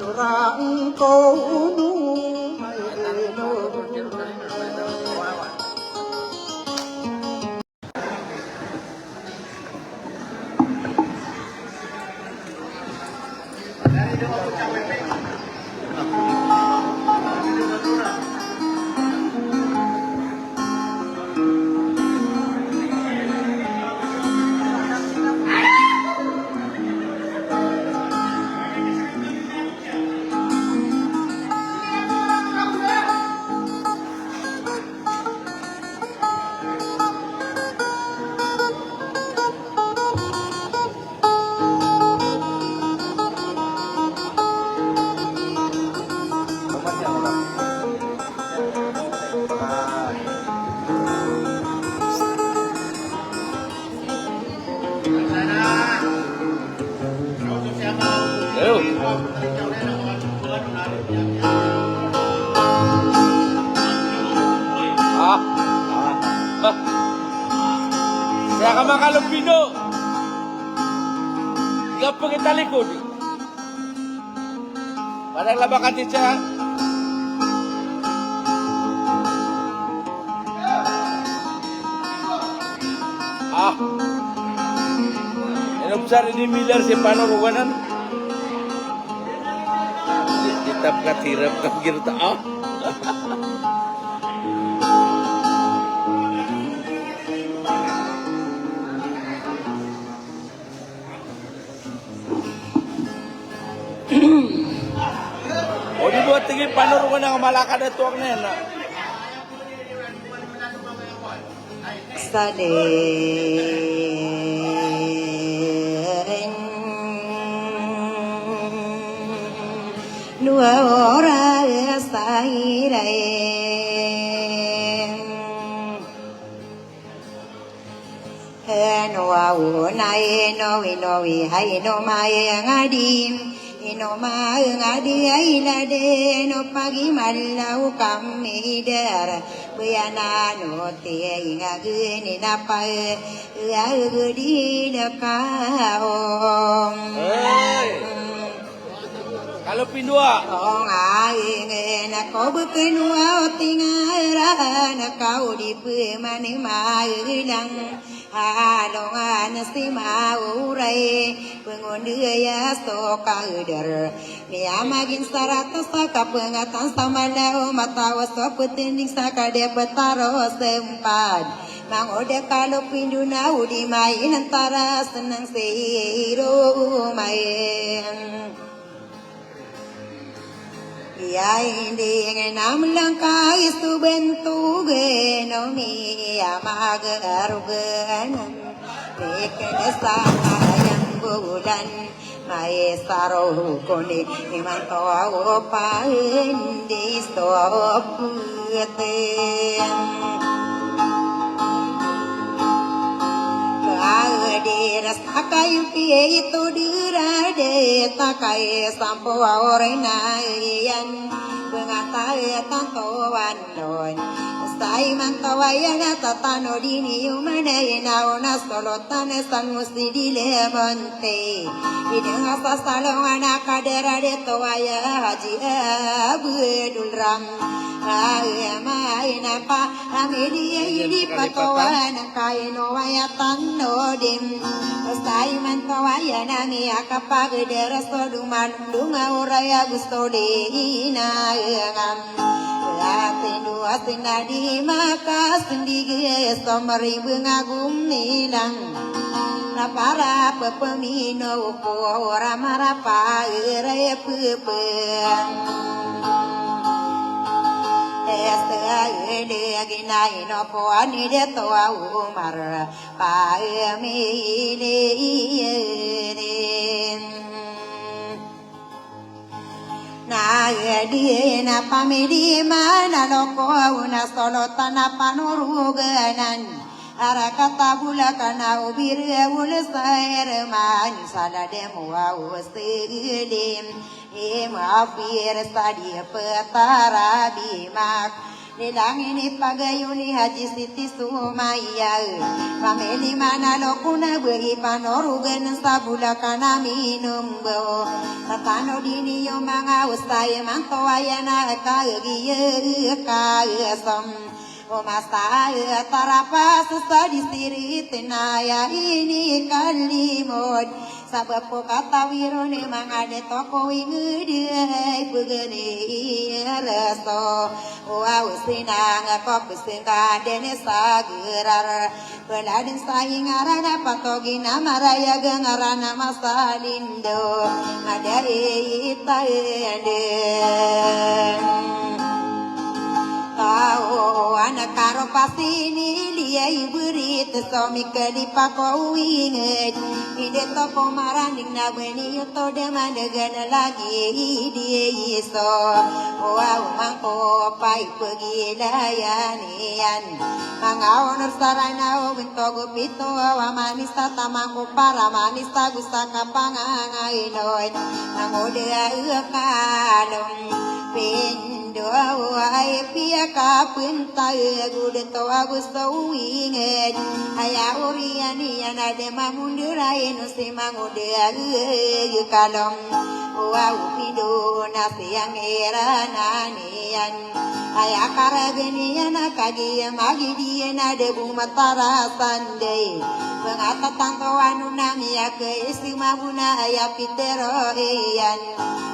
orang kau nu Kaya ka makalupino. Ikaw po kita likod. Parang labakan din siya. Inobsar ini Miller si Panoruganan. Ditap ka tirap ka girta. O dibuat tinggi Panoruganan malakad na tuwag na yan. Saden dua orang sahirai Noa unai nowi hai no mai ngadim ino mai ngadi ai lade no pagi malau kami dar Buyana no te inga gini napa ya gudi dekao Kalau pindua Ong ai na ko bukenua tingara na kau di pemani mai lang Halongan si maurai pengunduya so kauder Miamagin sarata saka pengatan sama lau mata waso putinding saka dia betaro sempat Mangode kalau pindu nau di main antara senang seiru main Ya ini nam langkai su bentu geno mi amagarugan Mekene sama yang bulan Mae saro kone imanto opa endi stoputen Kadir sakai pie itu dirade takai sampo orena yan bengatai tanto wandon sai mantawayana tatano dini umane na ona solotane sangusi dile monte ideng asa salonga kadera de toaya haji abdul ram Maina pa amedi yidi patowana kaino waya tanno dim Sai mantawaya nami akapag dera soduman dunga uraya gusto dina ngam Atindu atinadi maka sendige somari bengagum nilang Na para pepemino ko ora marapa ere pepeng Ginay no po ani de to umar pa mi na di na pamidi mana loko una solo tana panuruganan arakata bula kana ubir ul sair man sala de muwa usilim maafir sadia petara bimak Nilang ini pagayuni haji siti sumaya Pameli mana lokuna beri panorugan sabula kana minum bo Tatano dini yung mga usay mantoayana kagiye kagesom Umasaya tarapas sa distiri tinaya ini kalimod Sabab po katawiro ni mga detoko ingudiyay pagani raso Wow sinang ako kusingka dene sa gerar Peladin sa ingarana patogi na maraya gengarana masalindo Ada itayen Tao anak karo pasini liai berit somi kelipa kau inget Ide toko maraning na weni yuto deman degen lagi dia iso Wow mangko pai pergi layanian Mangau nursarana bentogo pito wa manista tamangku para manista gusaka pangangai noy Mangode kalong Doa ai pia ka punta gude to agusto inget Aya uriani anade mamundurai nusi mangude kalom wa upido nasiang erananian aya karageni anakagi magidi anade bumatara sande mengata tanto anu namia ke istimabuna aya pitero ian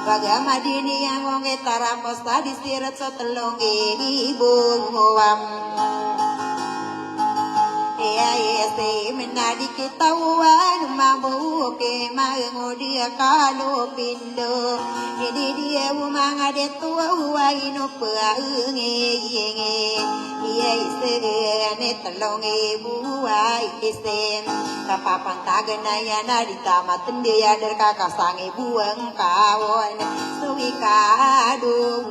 bagama dini yang ngonge tarapos tadi sirat sotelonge ibu wam ya ese menadi ketahuan mabu ke mango dia kalau pindo jadi dia umang ade tua ino paenge ya ese ne telonge buai ese kapapan tagana ya nadi tamat dia der kakak sange buang kawan suwi kadu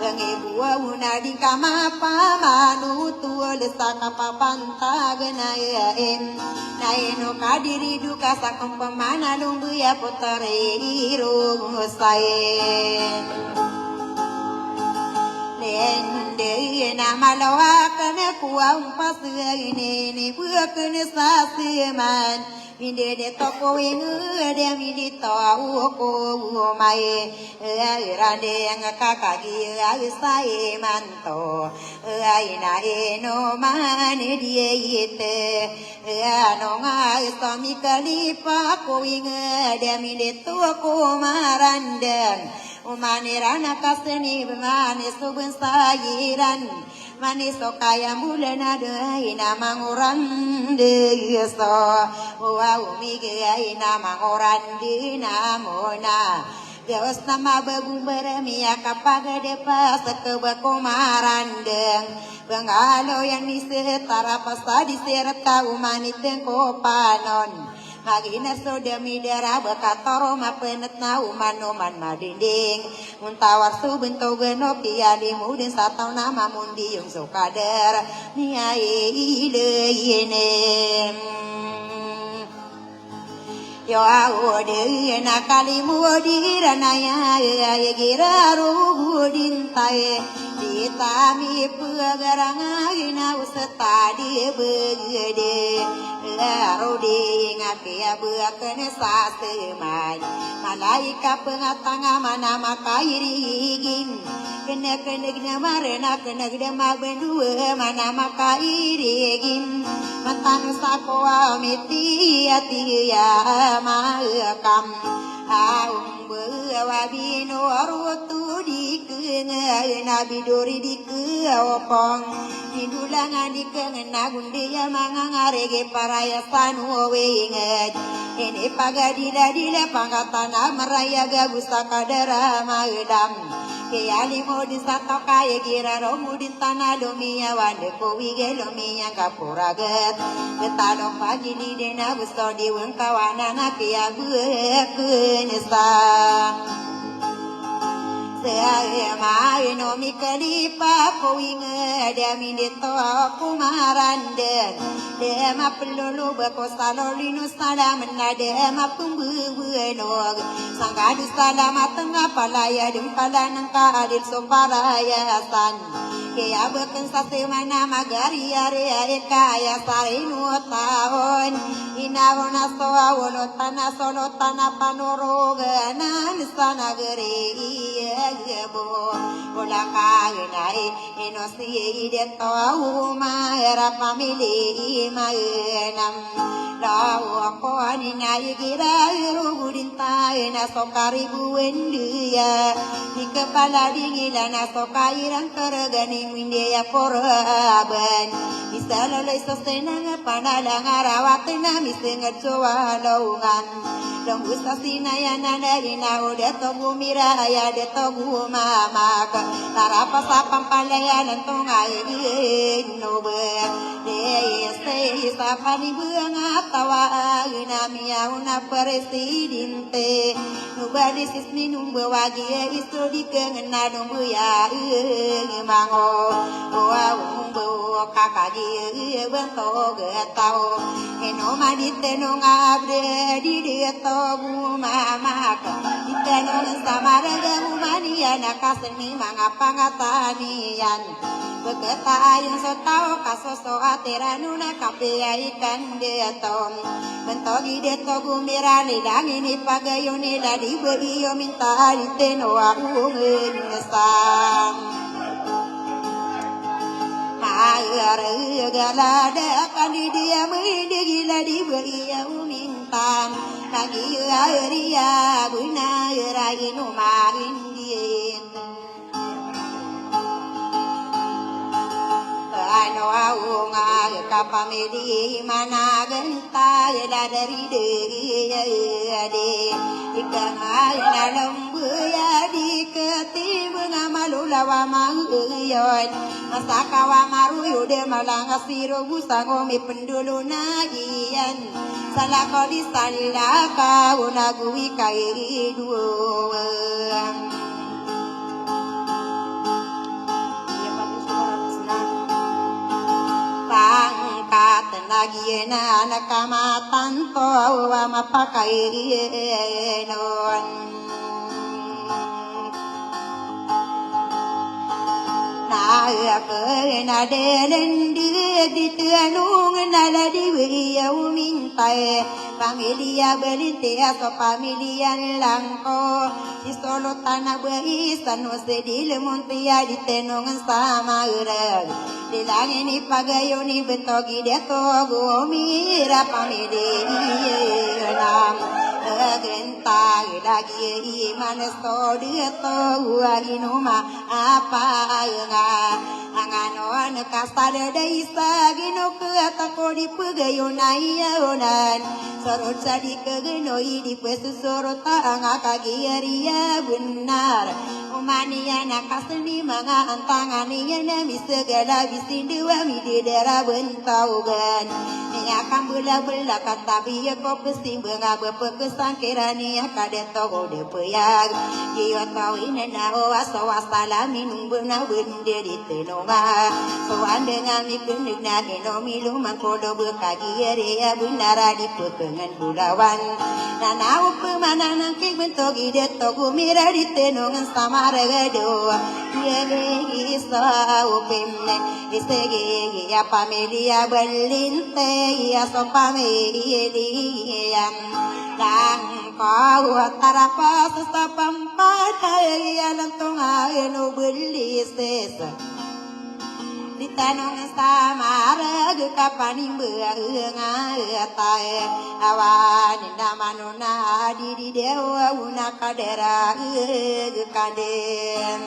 nge buah nadi kamapa manu tua lesaka papan tagana ya naeno kadiri duka sakum pemana lumbu ya putare irung saen nende na malawa kana kuwa umpas ini buah kana sasiman Minde de toko wingu de mindi tau ko mai rande yang kakagi ai manto ai na eno mane die ite ano ngai somi kalipa ko wingu de mindi toko marandang umane rana kaseni mane subun sayiran manis kaya mulana de ina manguran de so wa umi ge ina manguran de namona Dewas nama bagu beremia kapaga de pas ke bakomaran deng bangalo yang disetara pas di seret kau manit ko panon Magina soda midara bakatoro mapenet na uman madinding Muntawar subento geno piali mudin satau nama mundi yung sokader Niai ide yene Yo awode na kalimudi ranaya gira rugudin tae Ditami pegaranga ina usetadi begede Rodi ngakia buakene sasemai Malaika pengatanga mana makairigin Kena gina marena kena gina mabendua mana makairigin Matan sakoa meti ati ya makam Aung bewabino arutu dikenga nabi dori dikeopong Didulangan dikenga gundi ya mangangarege paraya sanu wenget Ini pagadila dila pangatana meraya gabusa kadara maedam Kayali mo di sato kaya gira romu di tanah domia wande kowi gelomia kapuraget Ketalo pagi di dena busto di wengkawana na kaya buekenesa Saya mai no mi kalipa kowi ngada mindito aku maranden Dema pelulu bako salolino salam na dema pumbu buenog Sangkadu salamat tengah palaya dem palanang kaadil so paraya san Kaya beken sasemana magari are kaya sarinu tahun Inawona soa wolotana solotana panoroga nan sana gere gebo Ola kagenai enosi deto uma era family maenam Lau ako aninay gira irugudinta na sokari buendia Di kepala dingila na sokairang karaganing windia poraban Bisa lalay sostenang panalang arawat na misengat jowa laungan Dong gusta sinayana na inao deto bumira ya deto bumamak Tarapas apang palayanan tungay inobe Dese isa panibang atawa Inamiya una presidente Nubadi sismi numbawagi iso di kengen na numbuya Mango Oa umbo kakagi bento getao Eno madite no ngabre di deto bumamak Ite no samaraga umania nakasemi mga pangatanian Berketayang sotau kasoso ateranuna kapea ikan deatom bentogi deto gumira lidang ini pagayoni ladi berio minta diteno aku ngesam Ayar galada akan dia mendegi ladi berio minta lagi aria guna rainu main dia Ano aunga kapamedi mana genta la dari de ikan na lembu ya di ketimbang malula wa manguyon masaka wa maru yude malang asiro busango mi pendulu nagian salah kau di salaka unagui kairi dua pangkat lagi na nakamatan to mapakai non na na delen di tuanung na la di wiau mintai familia belite aso familia langko si solo tanah berisan no sedile montia di tenong sama urag di langit ni pagayoni bentogi deto gomira familia nam genta lagi manesto deto inuma apa nga anganon kasada daisa gino keatako di pagayonai onan sorot sadi kegenoi di pesusorot angakagiria benar umania nakaseni mga antangani na misegala bisindewa midera bentaugan niya kambula bela katabi ko pesi benga bepekesan kirani kadeto de peyag iyo tawin na o aso wasala minung bena bende di tenonga so andeng mi kundig na gino milu mangkodo bekagire ya bunara di pekengan bulawan nanau pemanang kik bentogi deto gumira di tenongan sama regado ye isa upimne isegi ya familia belinte ya so familia dan kau tarapa sesapampat ya lantung anu beli sesa di tanong sama regu kapani beunga tae awan namanuna di dewa una kadera kadem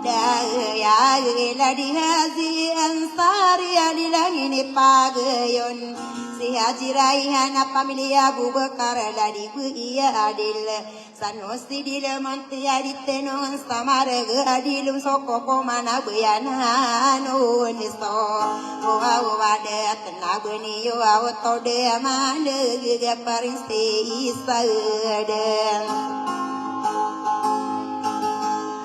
daya ladi hazi ansari adilang ini pagayon si haji raihan familia Abu Bakar ladi iya adil sanosi dile manti aditenong samare adilum soko komana bayana no niso wa de tenabeni yo auto de mande ge paring si isaden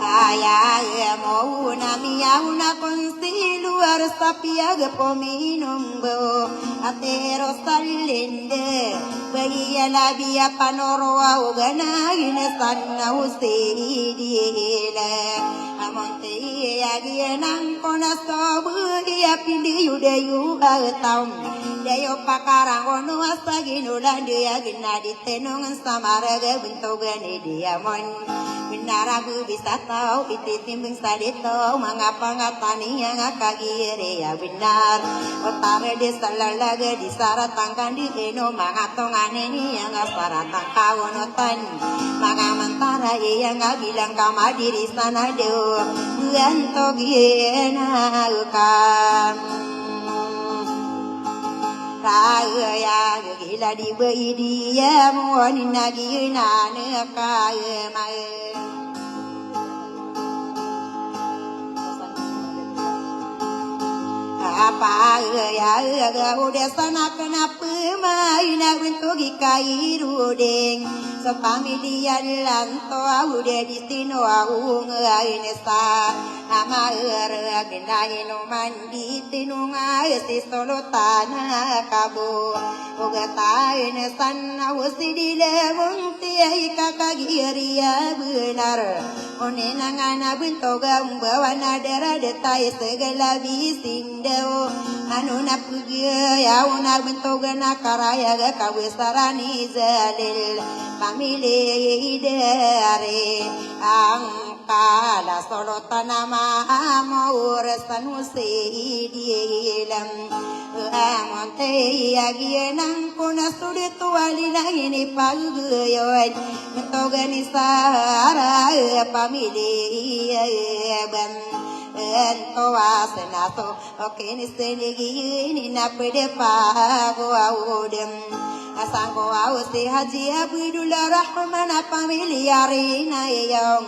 Ayah mau namia una consilu arsapia ge pominum go atero salinde baya la via panoroa ugana ine sanna usidile amonte ya nang kona sobu ya pindi yude yu atam deyo pakarang ono asagi nulande ya ginadi tenong samara ge bentogane dia mon Binaragu bisa tahu iti timbing sadito mengapa ngatani yang akagire ya benar otare de salalaga di saratangkan di eno mangatongane ni yang saratang kawonotan mangamantara yang bilang kama diri sana deo buanto giena ukam Raya gila di beidi ya muanin nagi na kaya mai apa ya udah sana kenapa main aku gi kairu deng pamilya lanto udah di sino au ngai nesa ama genai no mandi tinu ngai si solo tanah kabu uga tai nesan usi di lewung tiai kakagiria benar onenangana bentoga bawa nadera detai segala bisindeo anu napugia ya una bentoga nakaraya ga kawesarani zalil pamilya idare angkala solo tanama amor sanusi dilam amonte yagienang kuna suditu alila ini paguyon bentoga ni sara pamilya ban ento asenato okini senigi ni napede pa go audem asangko ausi haji abdul rahman pamilya rina yong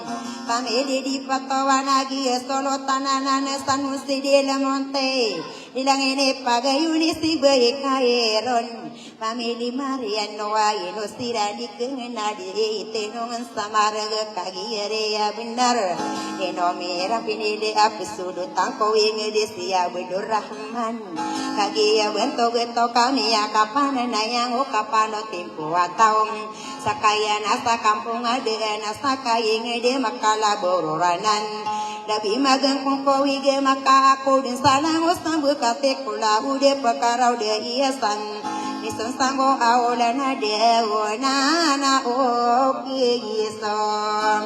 pamilya di patawanagi solo tananan sanusi de lamonte ilang ini pagayuni si baik kairon pamilya marian noa ino siradi kengenadi tenongan samaraga kagire ya benar eno merah pinili apisudu tangko inge desia abdul rahman kagia bento kami ya kapan nayang kapano tempo ataum sakaya nasa kampung ade nasa kaya de makala bororanan labi magang kungko wige maka aku din salang usang bukate kula ude pakaraw de iasan nison sanggo aola na de na o kiyison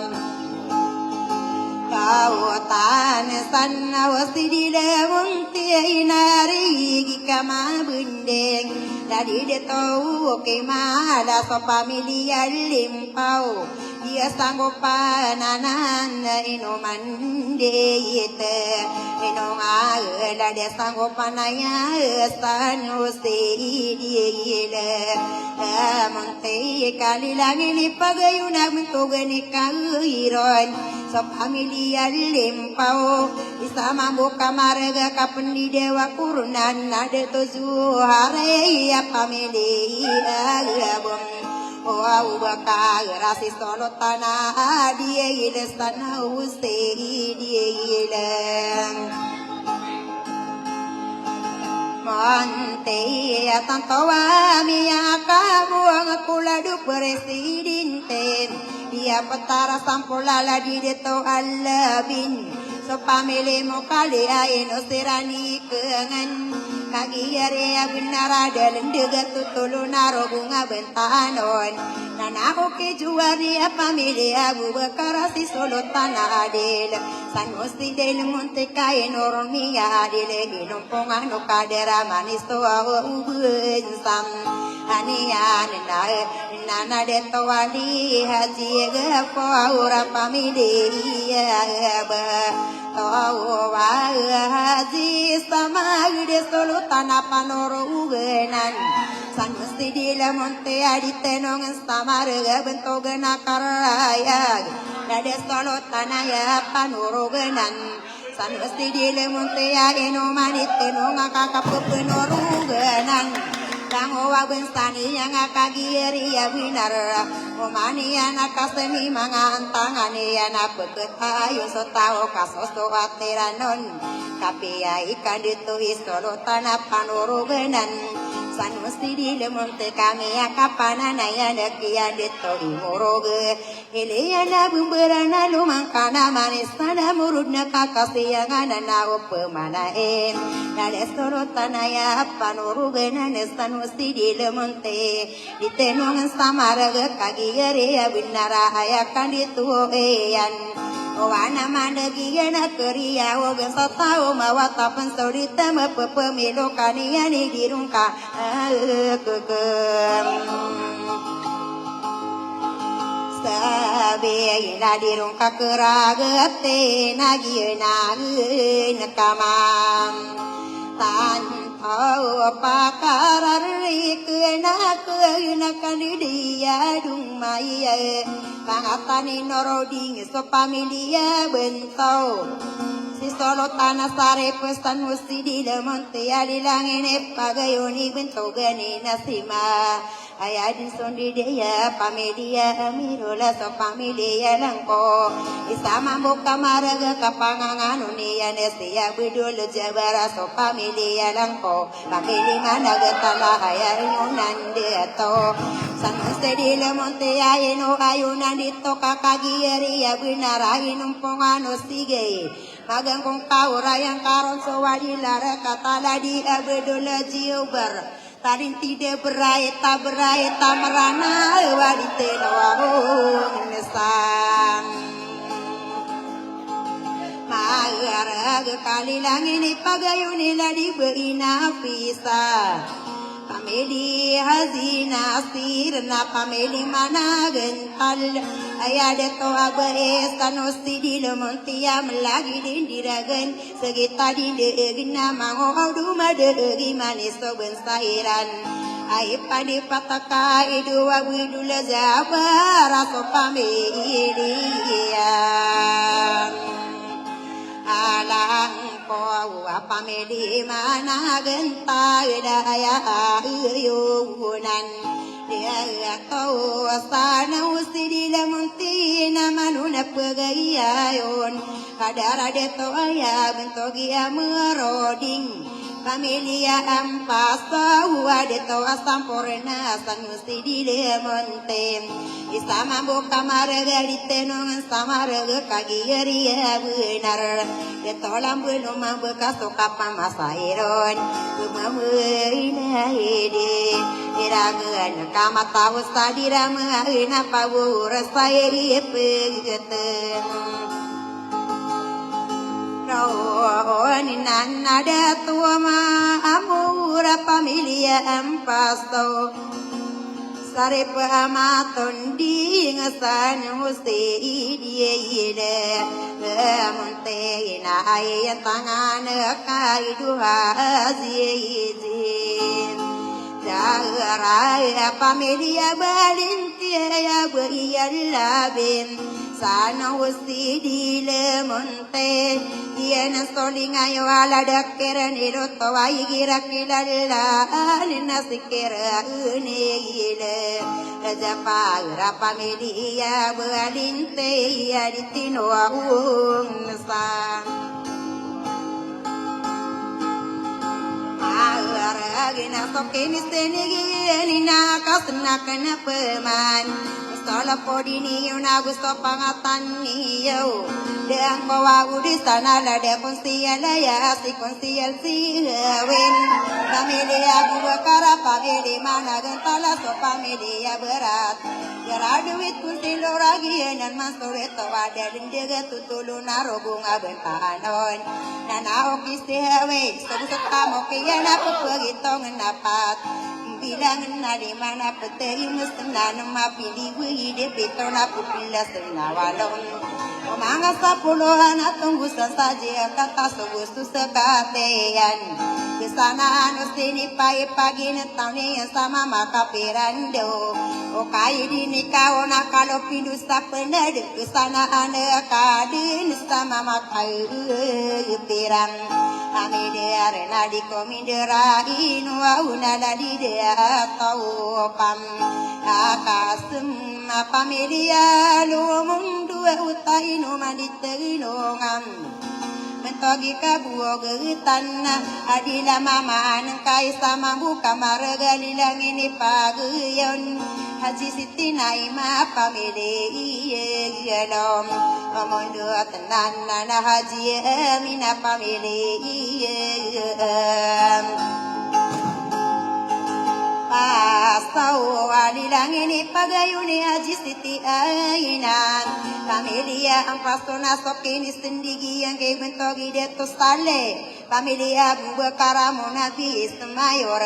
kautan sana wasidi lewung tiai nari gikama bundeng dari de tau ke mala so pamilya limpau dia sanggup pananan ino mande ite ino ngala dia sanggup panaya stanu seidile monte kali langit ni pagayuna mentogani kairon so pamilya limpau bisa mambuka marga kapendi dewa kurunan nade tuju hare ya pamilya bom Wow baka rasi solo tanah dia iles tanah usai dia ilang Monte tantoa mia kamu angkula du presidente dia petara sampulala di deto alabin so pamilya mo kali aino serani kengan kagiyare abinara dalan degat tutulu naro bunga bentanon nanako ke juari pamilya Abu Bakar si solo tanah adil sanusi del monte kay normia adile ginumpong ano kadera manis to ubun sam anian nana deto wali haji gapo aura pamilya ba Tau haji sama gede solo tanah panoro ugenan san mesti di lamonte adi tenongan sama rega bentoga nakaraya nade solo tanah ya panoro genan san mesti di lamonte ya eno manit tenonga kakap penoro ugenan Tango waben sani yang akagiri ya binar Omani anak kasemi mga antangani anak peketayo so tao kasos to ateranon Tapi ya ikan dito isolo tanah panuruganan San mesti di lemonte kami ya kapanan ya nakia dito imoroge Ile na bumberana lumangkana manisana murudna kakasiyangan na upemanain Nade solo tanah ya panuruganan San mesti di lemonte di tenongan samaraga kagiyare ya binara ayakan dituoyan Owana mandagi na keriya ogen satao mawatapan sorita mapapamilo kaniya ni dirungka kegem Sabi ina dirungka keragate nagiena nakamam tan pakarari kena kandidia dumaya pangatani noroding so pamilya bentau si solo tanah sare pesan musti di lemonte alilangin pagayoni bentogani nasima ayadin sondi dia pamedia amirula so pamedia langko isama buka maraga kapangangan unia nesia budul jabara so pamedia langko pameli mana getala ayarunan deto san musti lemonte ayeno ayunan dito kakagiri ya benar ayinum pongano sige magang kong kaura yang karon so wadila kata di abedul jiubar tarin tidak berayeta merana wadite nawahong nesang magarag kali langin ipagayun di beina pisa pameli hazina sirna pameli mana gental ayade to abaes kanosti di lemontia melagi dindiragan segita dindegina mango auduma degi manis so bensairan ai padi pataka idu abidul zabara so pameli alang ko pameli mana genta daya uyunan dia kau sana usidi lemontina manuna pagayayon kadara deto aya bentogia meroding familia ampasa deto asamporena san usidi lemonte isama buka maraga ditenong samaraga kagiyari benar deto lambu luma bekas sokapa masairon kumamuina ide iragan kamata usadira mahina pawur sayeri pegeten Rawan nada tua ma amura familia ampasto sare pamaton di ngasan musti ide monte ina ay tangan kai duha azizin Raya familia balintia berialabin sana usti di lemonte Iena solinga yo ala dakera nilo tawai gira kilala nina sikera unile Raja pagra familia balinte ya ditino aung sang Agina sokeni senigi na kasna kana peman Sala podini una gusto pangatan niyo Deang bawa udi sana la de konsiala ya si konsial si wen Familia gua kara pagili mana gentala so familia berat Gara duit kunti loragi enan masore to wada lindega tutulu narobunga bentanon Nana okiste we so kamo kiyana pagitong napat bilangan nadi mana peteri mestana nama pilih wihide petona pupila senawalon Omanga sapuluhan at tunggu sasaja kata sugustu sekatean Kesana anu sinipai pagi netawni yang sama maka pirando O kai dini kau nakalo pindusta penad Kesana anu kadin sama maka pirang Kami dere nadi komindera inu auna nadi dea tau pam Akasem pamilia lumung dua utai no manditerino ngam Mentogi kabuo getan adila mama nangkai sama buka marga lilang ini paguyon Haji Siti Naima pamili iye dom Omondo tenan nana Haji Amina pamili iye Pasau alilang ini pagayuni Haji Siti Ainan Familia ang pasona sokini sendigi yang kay bentogi deto sale Familia bubakara monabi ismayor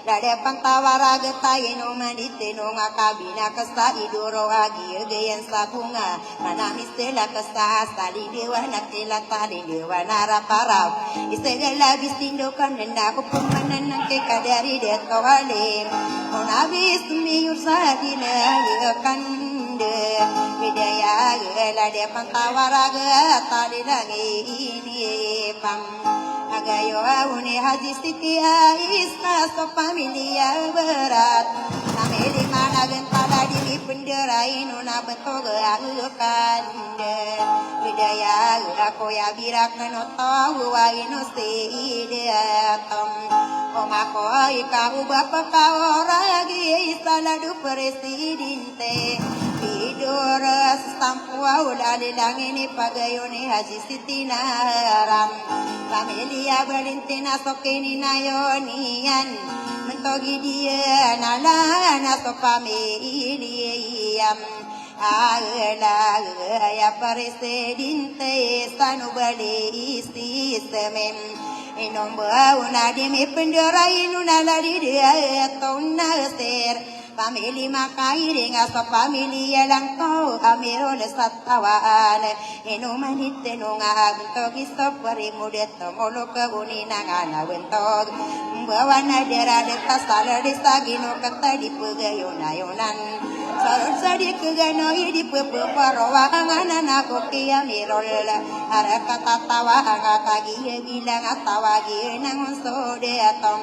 Dade pantawara getayin o manitino nga kabina kasa iduro agi agayan sa bunga Manami sila kasa sali dewa nakila tali dewa naraparaw Isagala bistindo kananda upumanan ng kikadari deto alim Monabi ismiyur sa dinali kande Widaya lade pantawaraga tadi lagi ini pam agayo uni haji siti isna so familia berat nameli mana gentala di penderai nuna bentuk alukan Widaya aku ya birak noto wa inusti diatom Omako ika ubah kau ragi saladu presidente tidur setampua udah dilangini pagayoni haji siti naram familia belintina sokini nayonian mentogi dia nalana so familia Agla ya presidente sanubali sistemem Inomba una di mi penderai nuna lari dia tona ser family makairi ngaso family lang to amiro le satawan inumanite nunga to gisto pari mudet molo ka uni nangana wentog bawana dera de tasala de sagino kata di pegayona yonan sarot sadi kegano idi pepe parawa ngana ko kia mirol ara kata tawa ngakagi bilang atawa gi nang so de atom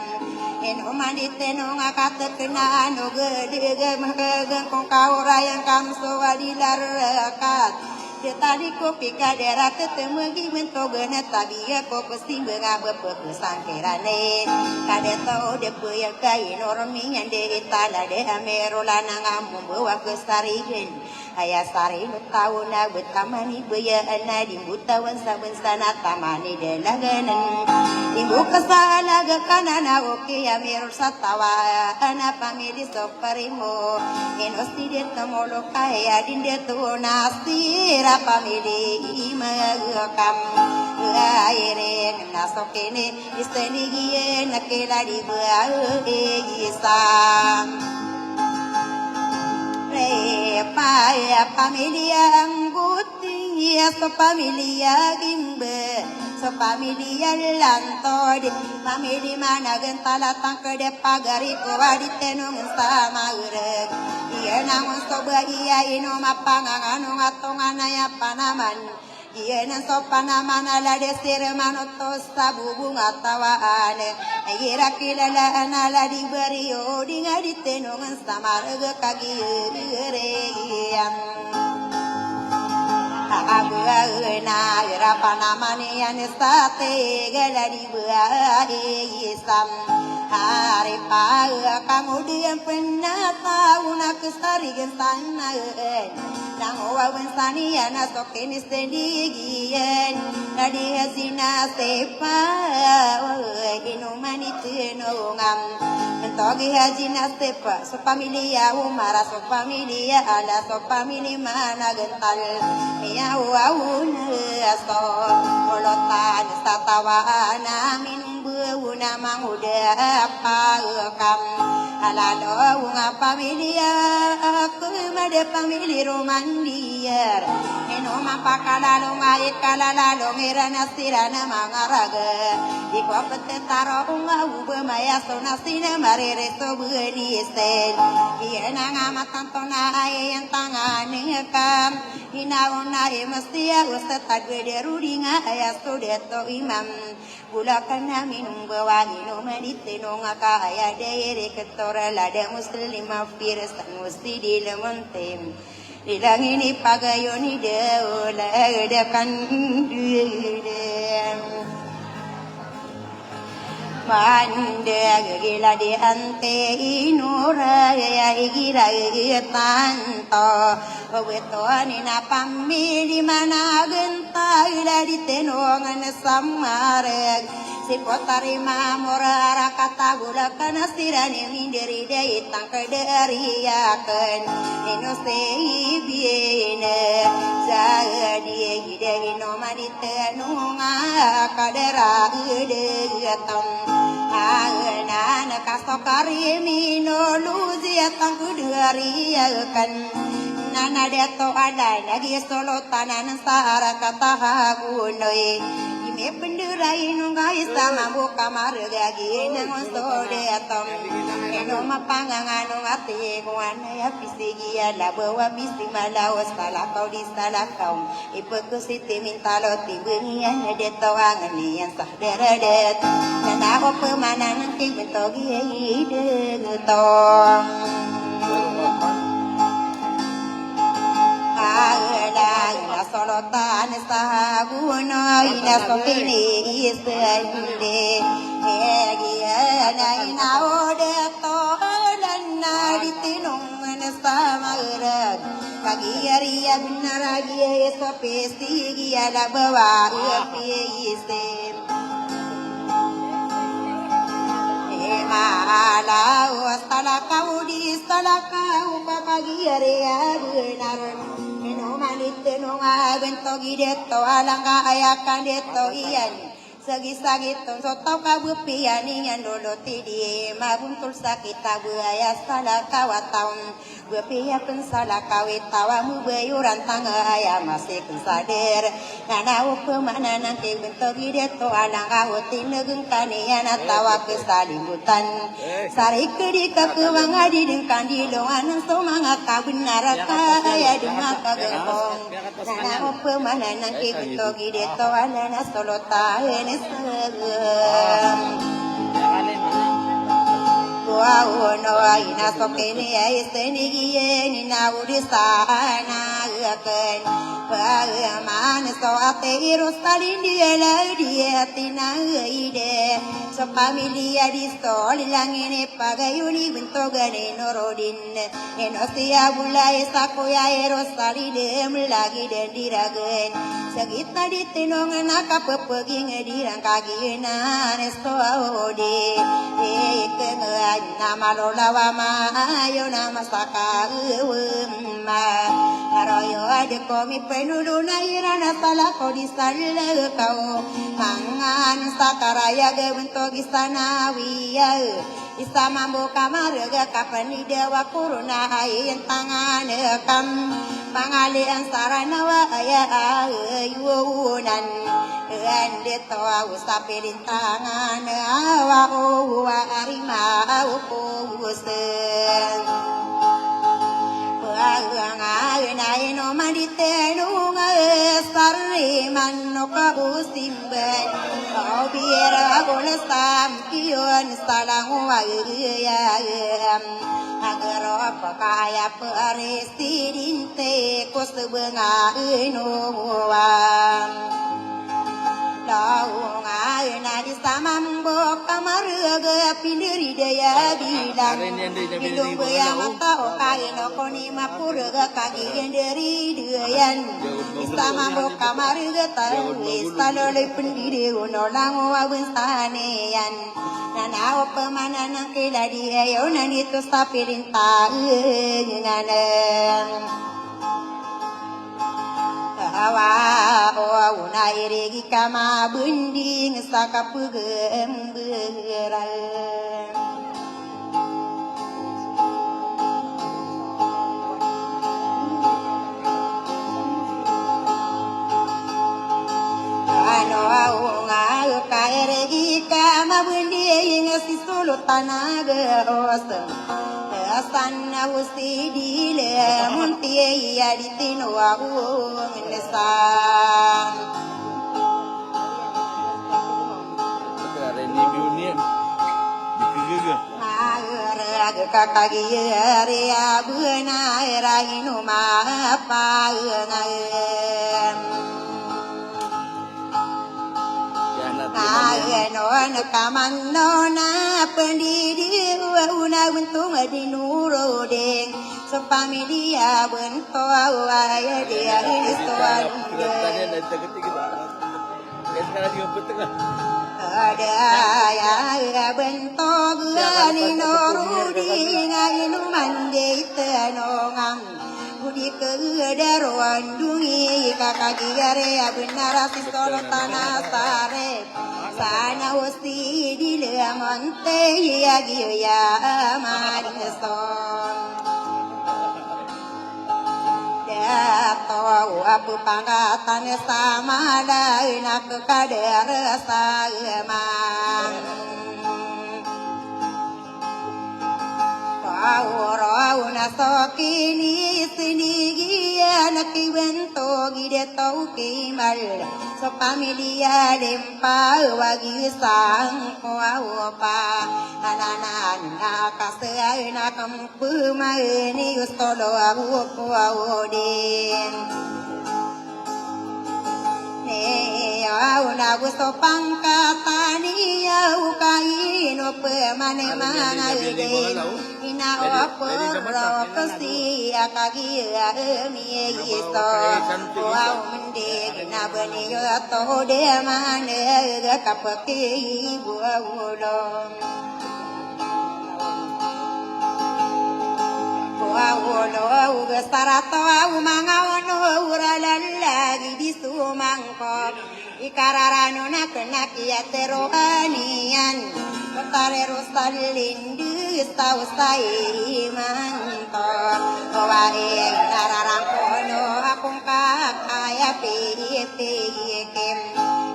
eno mandite no ngakate kena no gede ge mahege kong kau rayang kam so adilar kat tadi ko pika dera ketemu gi mento gena tabia ko pasti benga bepe sangkerane kade to de puya kai normi nyande tala de amerola nanga membawa kesarigen aya sari no tau na betamani beya ana di butawan saben sana tamani de laganan ibu kesala ga kanana oke amerol satawa ana pamili soparimo enosti de tomolo kaya dinde to nasira pamili magakam aire nasokene isteni gie nakela di bua isam Paya familia angguti so familia gimbe so familia lantod famili mana gentala tangkede pagari ko wadite no sama ureg iya nang so bahia ino mapangangan ngatongana ya panaman iya nang so panamana la desir manoto sabu bunga tawaane ira kilala anala di berio di ngadite no sama reg kagi reyan Aguna ira panamani anestate galadi buai sam hari pa kemudian pernah tahu nak sari gentana nang wawen sani ana sokini sendigian nadi hazina sepa inu manite no ngam entogi hazina sepa so familia umara so familia ala so famili mana gental mia wauna so olotan satawana minum buuna manguda apa kam alalo unga familia kumade famili romandier eno mapakala lo ngait kalala lo ngerana sirana mangaraga ikopete taro unga ube maya sona sine marere so budi sen iena ngamatantona ayen tangane kam inauna emastia ustad gede rudinga ayasto deto imam bulakana minum bawani no medite no ngaka aya dere ketora lada muslima firas musti dilemontem dilang ini pagayoni deula dekan Mande gila di ante inura ya igira tanto weto ni na pamili mana genta ila di tenongan samare si potari mamora rakata gula kana sirani minderi de tangke dari akan ino sei biene jadi gide ino mari tenunga kadera de tam Ana kasokari mino luzia tangku dari akan nana deto ada lagi solo tanan sara kata hagunoi ime penderai nungai sama buka marga gini monsto detom no mapangangano ate ko anay pisigi ala bawa bisi malawas tala kau di salah kau ipekusi timintalo tibungian deto angani yang sahdara det nana ko pemanan ti bentogi ide ngutong ila solotan sahabuno ila sokini isende ina ina ode to lanna ditinung samagara kagiyaria binaragia sopesti giala bawa ise ala wastalaka udi stalaka upapagiyaria benar no malite no agento gideto alanga ayakan deto iyan sagi-sagi to soto kabupian yang dolo tidi mabuntul sakita buaya salah kawataun bupia pun salah kawitawa mubayuran tangga ayam masih kensader nana upemana nanti bentuk gideto alanga utin negung kanian atawa kesalimutan sari kedi kekuang adi dengkan di loan somanga kabenar kaya dengan kagengkong nana upemana nanti bentuk gideto alana solotahen Wow, no, ina sokene ay senigi ni na udisana akan paman so ate irostalin dia dia tina ide so familia di sol langene pagayuni bentogane norodin enosia bulai sakoya erosalide mulagi den diragen sagita ditinong nakapepegi ngedirang kagina nesto ode nama lolawa ma ayo nama saka ma aroyo ade komi penulu na irana sala kodi salle kau mangan sakaraya ge bentuk istana wiya isa mambo kamar ge kapani dewa kuruna ayen tangan kam mangali ansarana wa aya ayunan ande to usapilin tangan awa wa arima upusen Pagangay no manite nunga sarri manno ka usimben Obira golesam kiyon salang wayam Agaro pakaya presidente kosbenga inuwam Daung ayana di samambo kamarga pindiri daya bilang Bindung bayang mata okai no koni mapurga kaki genderi dayan Di samambo kamarga tawi salole pendiri unolang wawin saneyan Nana opemana nang kila dia yonan itu sapirin tangan Awa una irigi kama bunding sakapugembera Ano unga ka irigi kama bunding sisulu tanaga osem Asana usidile muntie ya ditino au ngesan Ada ni biunia dikigega Agak kakagi ya buena rainu ma pa no nakamanno na pendidi una untung di nuro deng so familia bento awaya dia istuan tadi ada ketiga sekarang juga betul ada ya bento ni nuro di ngainu mande tenongam Budi kederuan dungi kakak giare benar si solo tanah sare sana usti di lemonte ya giya manison dato abu pangatan sama lain aku kader saman nasokini sinigi nakiwento gide tau kimal so pamilia lempa wagi sang opa ananan nakasay nakampu maini ustolo awodin na gusto pangkatani au kaino pemane mangaide inaoporo kasi akagia mi isto au mende na bani yo to de mane kapaki buulong Wawolo sarato umangawono uralala di sumangkop ikararano nak yateroanian tarero salindu sausai mantor wae nararangkono akong kakaya kem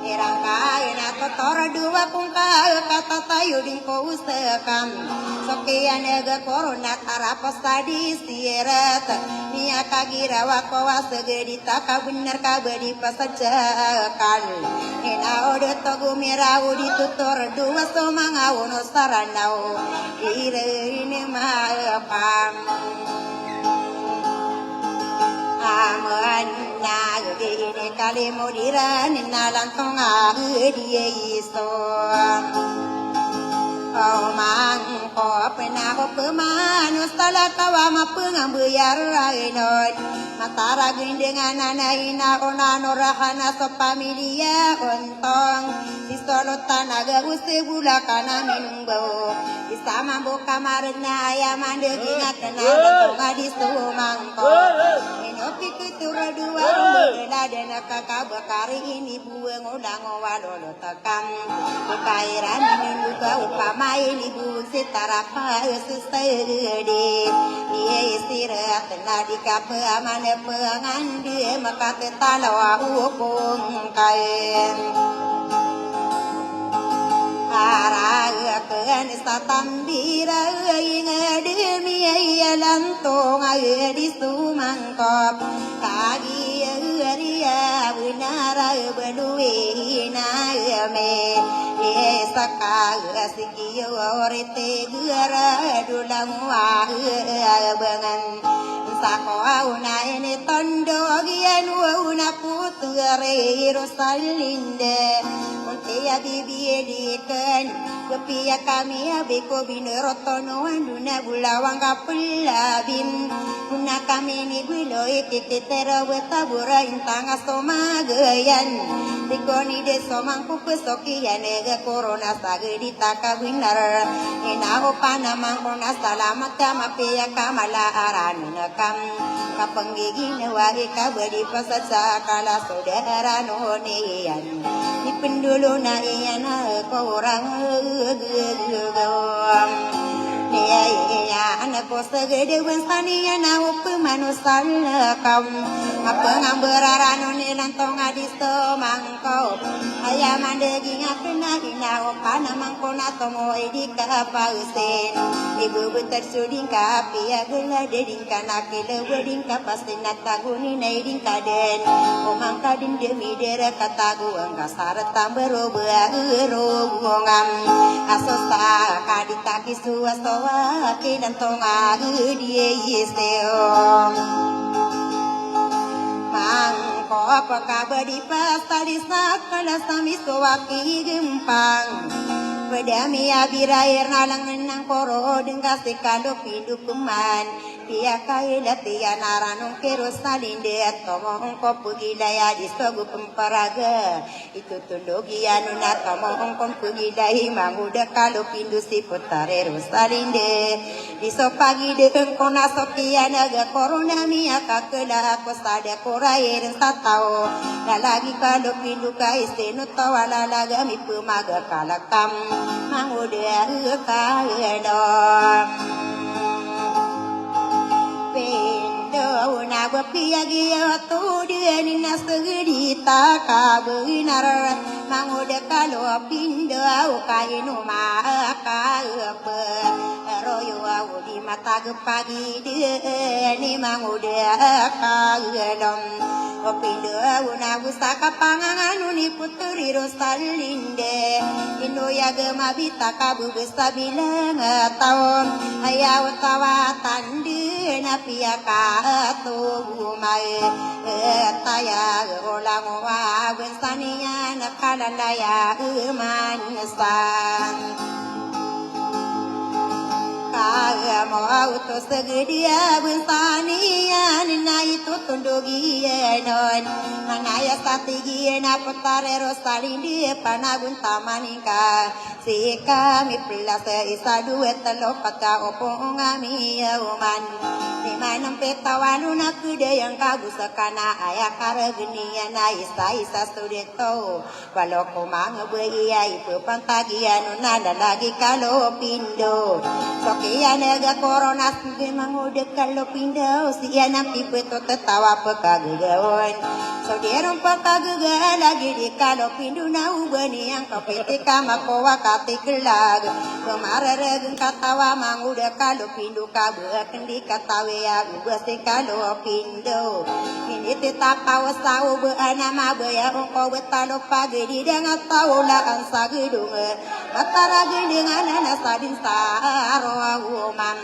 irangkai na totor dua kung kata tayo din ko usekam sokian ega corona tarapos tadi sirat niya kagirawa ko wasagedita ka bener ka bedi pasajakan ina ode to gumiraw di tutor dua so mga uno saranaw ire ini maapam aman na gini kali modiran nalantong dia iso kau mang ko pena ko pemanus tala kawa mapungang buyar rainod matara gendingan anaina onano rahana so pamilia ontong isolo tanaga usi bula kana minumbo isama boka marna ya mandegi ngakena tonga di sumangko enopi kitura dua bela dana kakak bakari ini bueng udang walolo tekam kairan minumbuka upama ini bu sitara pae susede ie istirahat nadi kape amane pengandi makate talawa ukung kain araken satambira ingedemi lantong di sumangkop kagi ria winara beduwi na me saka sikio orete gura dulang wa bengan sako una ini tondo gian una puture rosalinde untia bibi edikan kepia kami abeko binerotono anduna bulawang kapulabin una kami ni bulo ikitera wetabura intanga somagayan dikoni de somangku pesokian ega corona sagedita kawinar ina opana mangkona salamat kama pia kamala aranunakam kapanggigin wari kabadi pasasa kala saudara nonian di pendulo na iyan korang gegawam ya anak ko segede wensani na upu manusal kam apa ngamberarano nilantong adisto mangko ayam andegi ngapena ina opana mangko natomo edika pausen ibu beter suding kapi agula deding kanakile weding kapasin nataguni naiding kaden omang kadin demi dera katagu angkasar tambero beru ngam asosa kaditaki suaso waki dan tonga dia iseo mangko apa kabar di pasta di sakala sami waki gempang pedami abirair nalang nang koro dengkasi kalo hidup kuman pia kaila pia naranong keros salinde tomong ko pugilaya di sogu pemparaga itu tundogi anu na tomong ko pugilai manguda kalo pindu si putare rosalinde di sopagi deng kona sokia naga corona mia kakela ko sada korair satao lalagi kalo pindu kai senu tawala laga mi pumaga kalakam manguda kaedom pendo na bapia gia tu dia ni nasgedita ka benar manguda kalo pindo au kainu ma ka pe royo au di mata pagi dia ni mangudah kagelom Opindo una gusaka pangangan uni putri Rosalinde Indo ya gema bita kabu besa bilang tahun ayaw tawatan di napia kato gumai taya ulang wa bensaninya nakalandaya manisan mau tu segedia bentanian na itu tundugianon manaya satigiana potare Rosalinde panagun tamanika si kami pelas isa duet telopata opong ami uman di mana petawalu nak yang kabu sekana ayah karagenia na isa sudeto walau komang beia ipu pantagian nada lagi kalau pindo Sokian aga corona sige mangudek kalau pindah siya na pipeto tetawa pekagagawan so dieron pekagaga lagi di kalau pindu na ubani yang kapete kama kowa kati kelag kemareregen katawa mangudek kalau pindu kabuakan di katawe ya ubasi kalau pindu ini tetap awas tahu beanama baya ongko betalo pagi di dengan tahu lah ansa gedung batara dengan anak sadin saro woman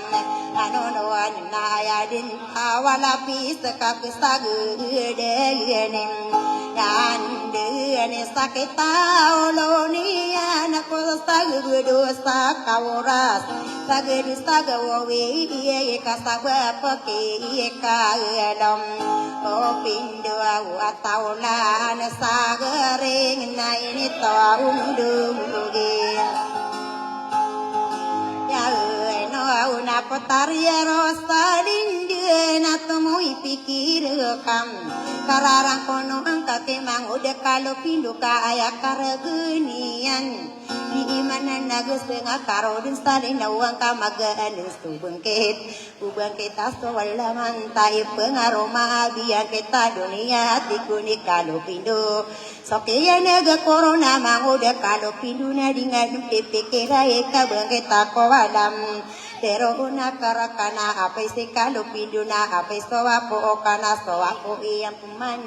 anonoan nayadin awala pisaka kusagudenen yandene sakita oloni anako sagudu sakauras sagudu sagawe kasaba pake kalom opindo ataulan sagereng naini taunduge una potaria Rosalinde na temui pikir kam kararang kono angka kemang udah kalau pindu ka ayah karagenian di mana naga setengah karo dan saling nawang kamagaan ubang kita sewala mantai pengaroma biar kita dunia hatiku ni kalau pindu Sokia naga corona mang udah kalau pindu na dengan PPK raya bang kita kawalam Pero una karakana apay si kalau pindu na apay sowa po o kana sowa po iyang puman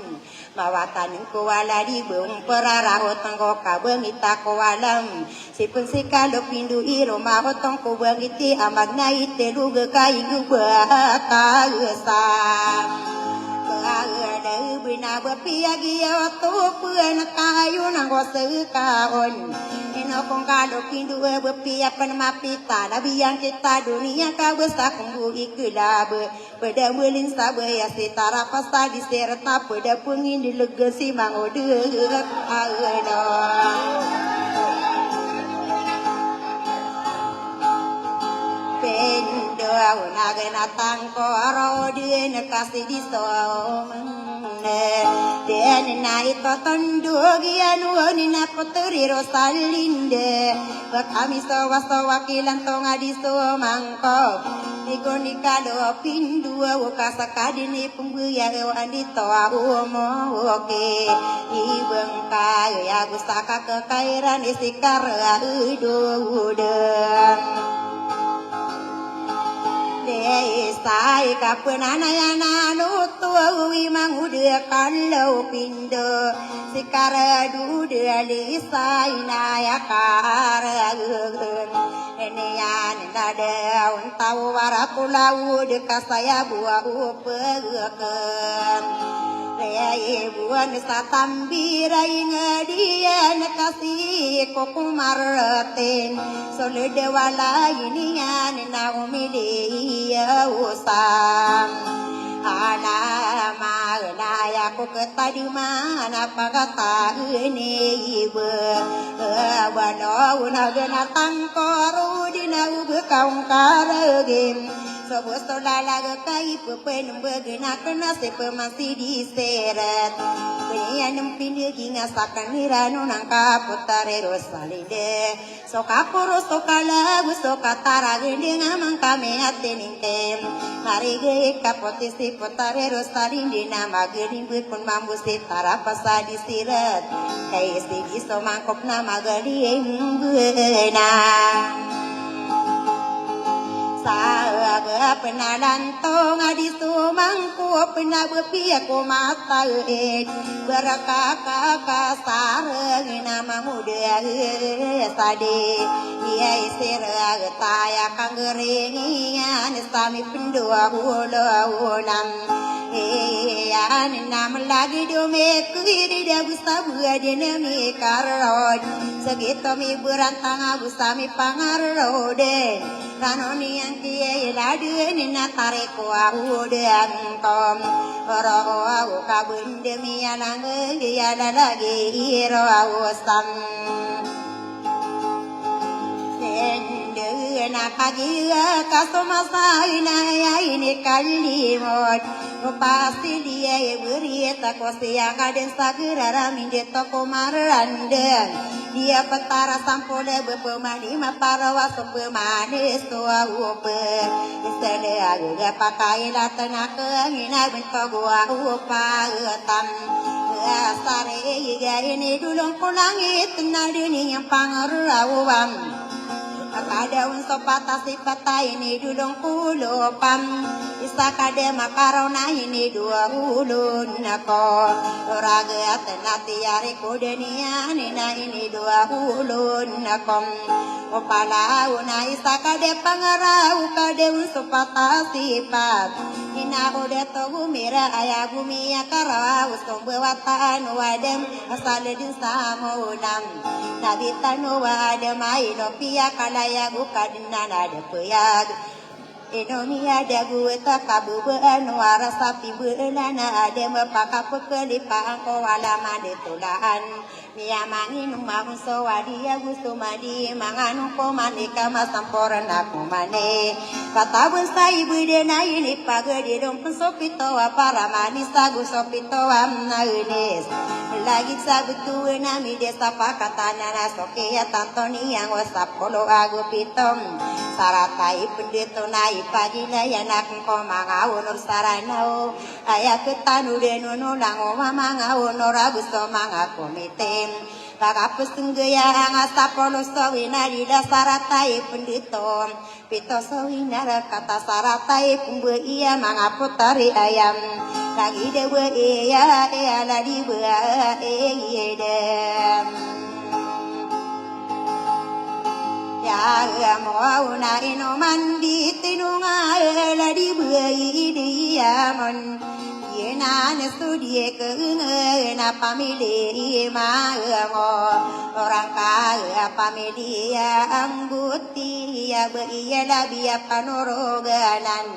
mawatanin ko wala di buong perarahot ang ko kabang ita ko walam sipun si kalau pindu iro mahotong ko bang iti amag na ite luga kaing ubakagusam Kagada binawa piyagi to puan kayo nang wasakaon Ino kong kalau pindu bepiapan mapita Nabiyan kita dunia kawasa kong bui kelab Pada mulin sabaya setara pasta di serta pada pungin dilegasi mangode agada Pendo unagana tangkoro dia nekasi di Den na ito tondugian ni na putri Rosalinde kami sawa kilan tonga di mangkop Niko nikado pindu kasakadi ni pembuya andito umo oke ibeng kayo ya gustaka kekairan isikar udang Sai kapunana yana nutu imang udah kalau pindo sikara duda lisai naya karagun enian nada untau warapulau dekat saya buah upegan Raya buan satambira ingadian kasih kokumarten solide wala inian naumili usam alama naya ko ketadi mana pagata ini ibu wano unagana tangkoru dina ube kaung karagim Sobos to lalaga kai pepen begena kena sepe masih diseret Penyan empinegi ngasakan nirano nangka putare Rosalinde Soka poro soka lagu soka taragende ngamang kame ateningkem Mari ge kapotisi putare Rosalinde nama geling pun mambu setara pasa disiret Kai segi so mangkop nama geling benang Sa penalantong adi sumangku pena bepiaku mata berakaka sareng nama muda sade ia isira taya kangeringian sami pendua ulam ya nam lagi dome kiri dia busabu adene mi karod segitu mi berantang abu sami pangarode kanoni yang kiai ladu nina tareku aku deang tom oro aku kabun demi alang ya lagi iro aku sam na pagi kasomasa ina ini kalimot pasti dia beri tako siang kaden sagera minje toko marandeng dia petara sampole bepemani maparawa sopemani soa upe isede aga pakai latena keingina bentogo upa tam sare iga ini dulung kulangit nadini yang pangarawam kada unso patasi patai ini dulung kulopam isa kade makarona ini dua ulun nako raga tenati yari kodenia nina ini dua ulun nakom opala una isa kade pangarau kade unso patasi pat ina ode togu mira aya gumi akara usong bewatan wadem asaledin samudam nabitanu wadem aino pia kalaya gukadina nade puyag Inomia dagu takabu benuara sapi belana ade mepaka pekeli pangko alama de tulaan Mia mangin umang sowadia gusumadi manganu komanika masamporan aku mane Katabun sai budena ini pagedi dong pensopito para manisa gusopito amna unes Lagi sabutu nami desa pakatana nasoke ya tantoni yang wasap kolo agu pitom Saratai pendito nai pagi na yanak ko mangau nur saranau ayak ketanu denunu lango mamangau nur abuso mangaku mitem Kakapus tunggaya angasa polo sawina dida saratai pendito pito sawina kata saratai pumbu iya mangaputari ayam lagi dewa iya iya ladi bua iya dem ya mau na ino mandi tinunga ladi bua iya mon Yena nesudie keunge na pamili maengo orang kaya pamili angguti ya beiya labia panoroganan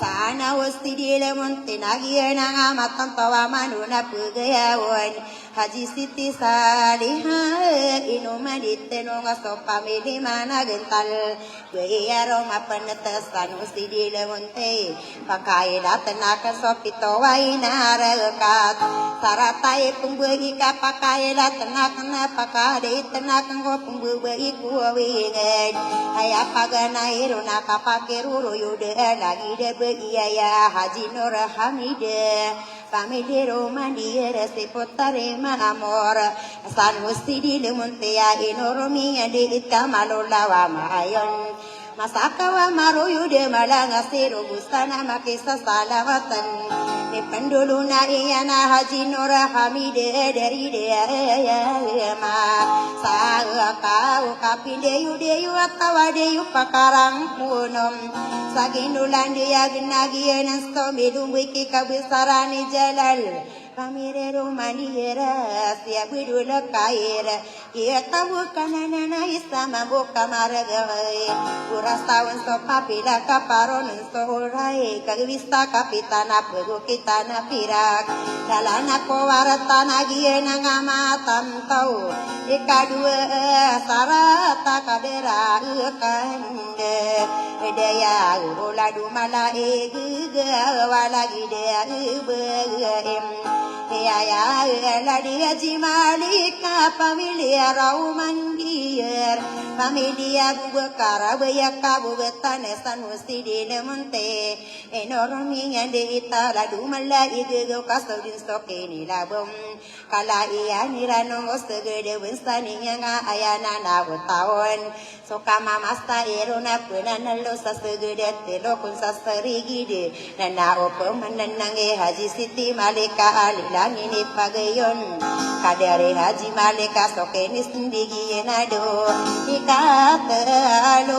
sana wasti dile monte nagiena ngamatan tawa manuna pugayawon Haji Siti Salihah inu madite no ngaso pamili mana gental beiya roma penetesan wasti dile monte pakai datenaka sopito Wainarakat saratai pembuhi kapakaila tenakna pakade tenakna pembuhi kuwingan ayah pagana iruna kapakiruru yude lagi de beiyaya Haji Nur Hamide pamide romani resi potare amor san mustidi lemuntea inorumi ade itamalola wa mayon Masaka wa maruyu de malanga siru busana makisa salawatan Ni pendulu na iyana Haji Nur Hamide dari de ma Sa kau kapinde yudeyu atawadeyu pakarang punom Saginulan dia genagian stomi dumbuki kabesarani jalal Pamire romani era sia budula kaira ia tahu kanana isama boka maragawe urasawan so papila kaparon so urai kagwista kapitana pego kitana pirak dalana ko waratana giena ngamatam tau ikadua sarata kadera kande daya urola dumala ega wala gidea beem ya la dia jimalika pamilia rauman gier Familia bubakara bayaka bubatane sanusi di lemonte enormi yang deita ladu mala igego kasodin stoke ni labom kala iya nirano segede winsani yang ayana na butawon sokama masta erona punan lo segede telo kun saserigide nana opom nanange haji siti malika alilang ini pagayon kadare haji malika soke ni sendigi enado Kataluam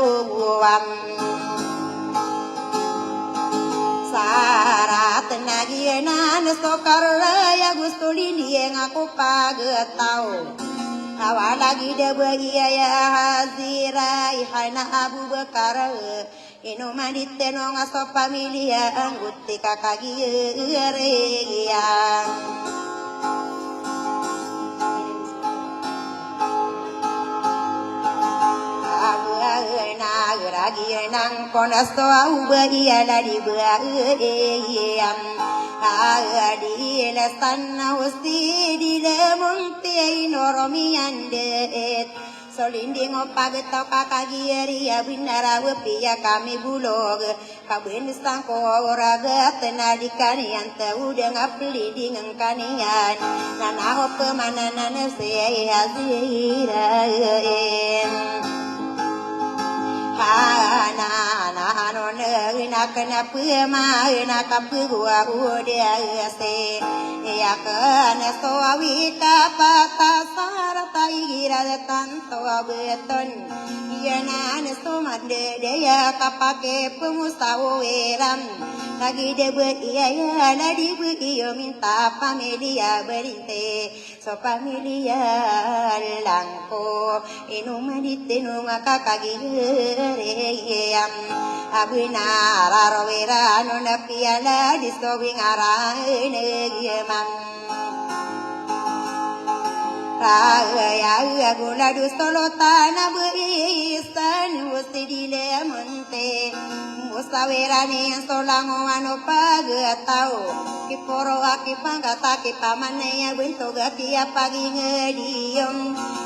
Sarat nagianan sokaraya gustulini yang aku pagetau awal lagi dia ya hazira ihana Abu Bakar ino manite no ngaso familia angguti kakagi regiang Ragi nang ponas to au bagia la di baam adi la sanna usti di le monte noromiande solinding opagto kakagiri ya binara wepia kami bulog kabin sangko oraga tenadikani anta udah ngapli di ngkanian nana hop manana se hazira na no ne na kana pema na kapu gua udia se ya kana so awita pata sarata igira de tanto abeton ya na ne so mande de ya kapake pemusawo eram lagi de be ya la di be yo minta familia berinte so familia langko inu medite no makakagi reyam abina rarovera no na piala disowing arainegam raya gula dustolotana berisan usidile monte musawera ni solango ano pagatao kiporo akipangata kipamane ya bentoga kia pagi ngediom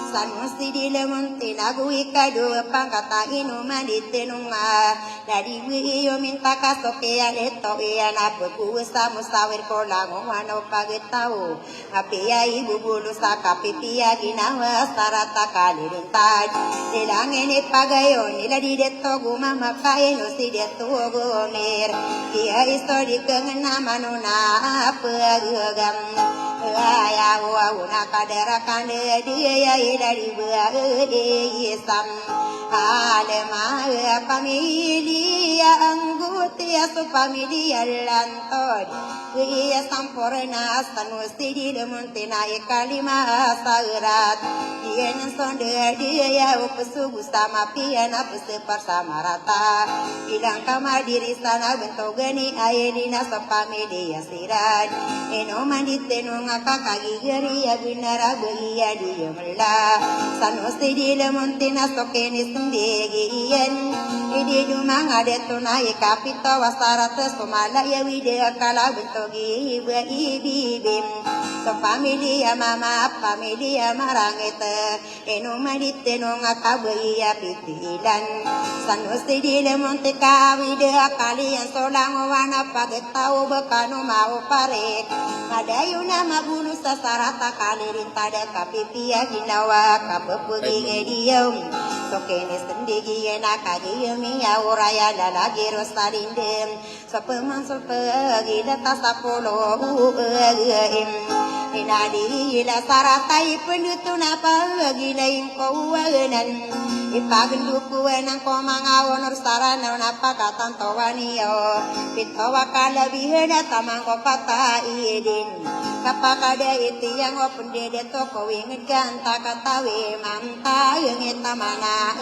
sanusi di lemonte nagu ikadu pangkata inu mandite nunga dari wiyo minta kasoke ya neto ya napeku musawir kolango ano pagatao api ya ibu bulu saka pipi ya ginawa sarata kalirintad dilangene pagayo nila di deto gumama kaino si deto gomer kia histori kengena manuna pagam ya wa una kadara kane dia ya dari beesam alema familia anggutia su familia lantod ia sampurna sanusi di lemontina kalima sarat dia sonde dia upesugu sama piana pesepar sama rata bilang kama diri sana bentuk geni aelina sa familia sirat eno mandite no ngakakagi geri ya binara begia dia mela sanusi di lemontina sokeni sendirian idi dumang ada tunai kapito wasarat sumala ya widya kala bentogi ibi bim so familia mama familia marangete eno madite no ngakabai ya pitilan sanusi di lemonte ka widya kalian solang wana pagetau bekano mau parek ada yuna mabulu sasarata kalirin tada kapipia ginawa kapepugi ngedium sokene sendigi enak kagi ya uraya lalagi rosarindem sopeman sopegi data sapolo inadi la saratai pendutuna pagi lain kauanan ipagenduku enang komangawon sarana napa katan tawaniyo pitawa kala bihena tamang kopata idin kapakada iti yang opende toko wingin ganta katawe manta yang etamana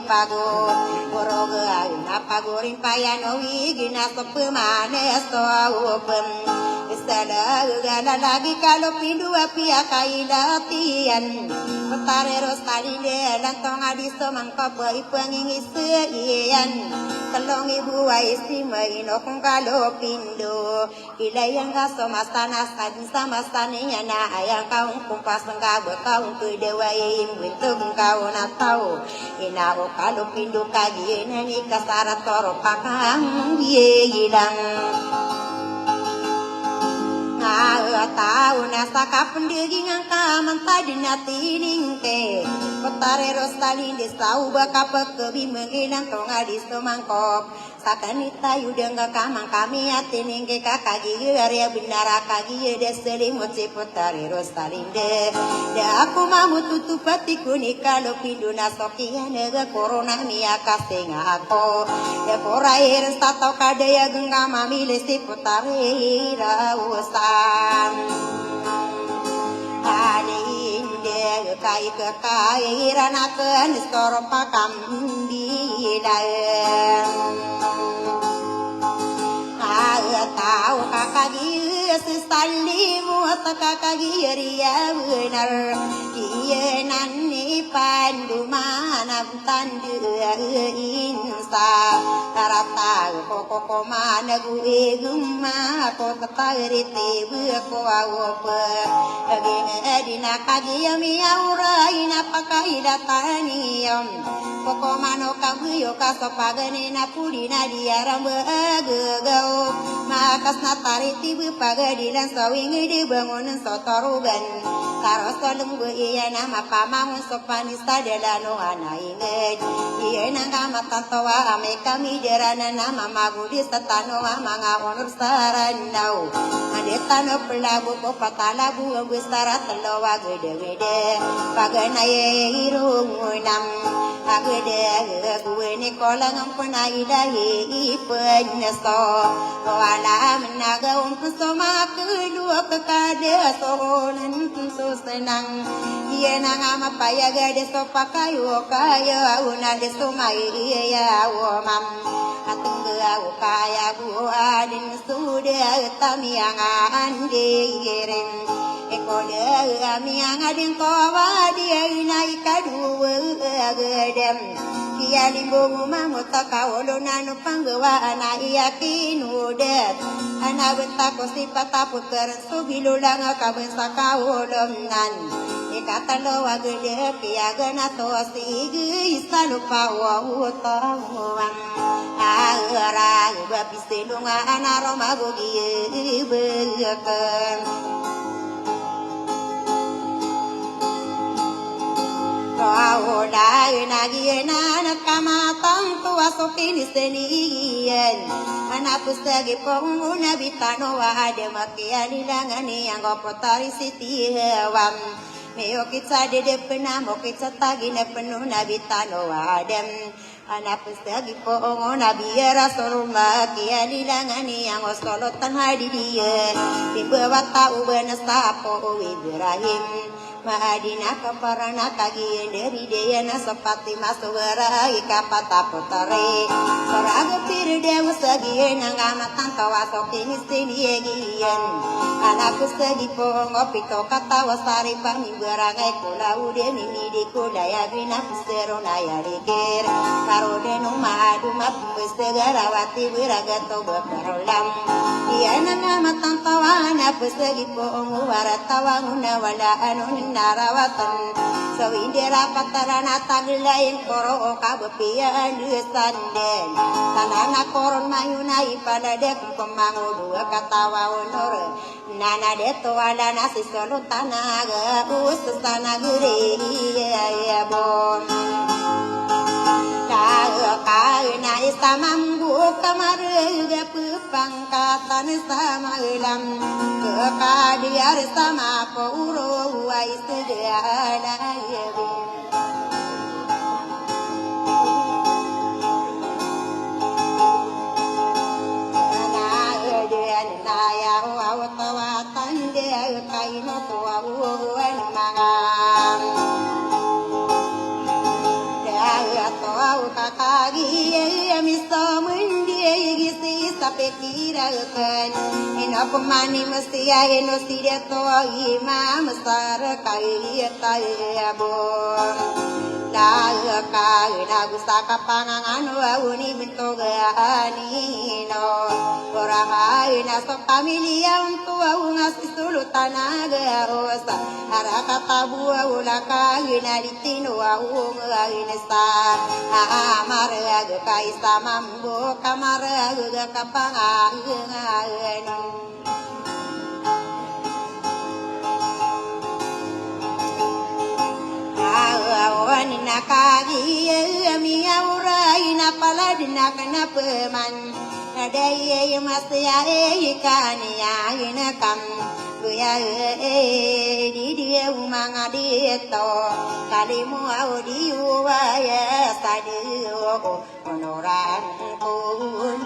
pago goroga napagorin payano wigina sopemane so upem istala gala lagi kalau pindu api akaila tian Tarero salile lantong adiso mangko boy panging isian Kalong ibu waisi maino kung kalopindo Ilayang kaso masana sadin sa masaninya na ayang kaung kumpas ng gago kaung kuidaway imwintog kaung na tao Inao kalopindo kagi na ni kasara toro pakang ilang Tao na sa kapandaging ang kamantay din natin ke Kotare rostalin di sa uba kapag kabi mengilang tonga di sumangkop Sa kanita yudang kamang kami atin ke kakagi area binara kagi de selimut si potare rostalin de aku mamu tutupati kuni kalau pindu na sokian nega corona mia kasenga ako de korair stato kadaya genga mamile si potare rausan Alinde kai kai ranakan storo pakam dilaen Tahu kakagi sesalimu kakagi ria benar Iya nani pandu mana tandu insa Taratau koko mana gue gumma koko tari tebu ko awope Dina kagi yami aura ina pakai dataniam Koko mano kaguyo kasopagane na pulina diaram begegau Makas natari tibu pagadilan sawingi dibangunan sotorugan Taros tolong iya nama pamangun sopanista delano anainget Iya nanga matantowa ame kami derana nama magudi satanowa manga onur sarandau Adetano pelabu popatalabu besara telowa gede-gede Paganaye irungunam Agede gue ni kolang penai dahi penyeso Wala menaga umpeso kedua kekade sohonan so senang Iya nanga mapaya gade so pakayo kaya una de so mai iya womam Atengga kaya gua din sude tamianga ande gerem Ekode amianga din kowa dia inai kadu gedem Kia limbo mamota kaolo nanu panggawa ana iyakinu det Ana betako sipata puter subilulang kabensa kaolom nan Ikatalo wagede kia gana tosigi isanu pawa utawang Agara bapiselunga ana romagogi bekan Kau dah nagi anak kamatang tua sopini senian anak pustagi penguna bitano wahade makia dilangani yang kopotari siti hewam meo kita de pena mo kita tagi ne penuh nabitano wahadem anak pustagi penguna biara soruma kia dilangani yang osolotan hadi dia dibawa tahu benasa po Ibrahim Mahadina kaparana kagi dari dayana sepati masugara ikapata putare Soraga pir dewa sagi nangamatan tawaso kini siniyegian Anakku sagi pongo pito kata wasari pami berangai kula ude mimi di kudaya bina pusero naya rikir Karode numadu mapu segara wati beragato berperolam Iya nangamatan tawana pusagi pongo waratawanguna wala anunin narawatan so indera patarana taglayin koro kabepian sanden tanana koron mayunai pada dek pemangu dua katawa honor nana deto ada nasi solo tanaga usana gere ya bom kaina isamambu kamarga pangkatan sama ulam kekadiar sama pauro wai segala yebi na eden na ya wa tawatan de kaino tua wan mangang Tau kakagi miso mundi gisi sape kirakan ina pemani mesti eno sidia to ima mesar kai tai abon ka gusta ka pangangan uni bentuk anino ora na so pamilya untuk ngasih sulutan osa haraka tabu ula ka na ditino nesta amar ka isa mambo kamar ka pangangan Wanina kagi mi aura ina paladina kana peman adai masya ikania ina kam kuya di dia umanga dito kalimu audi wa ya sadio onoran kun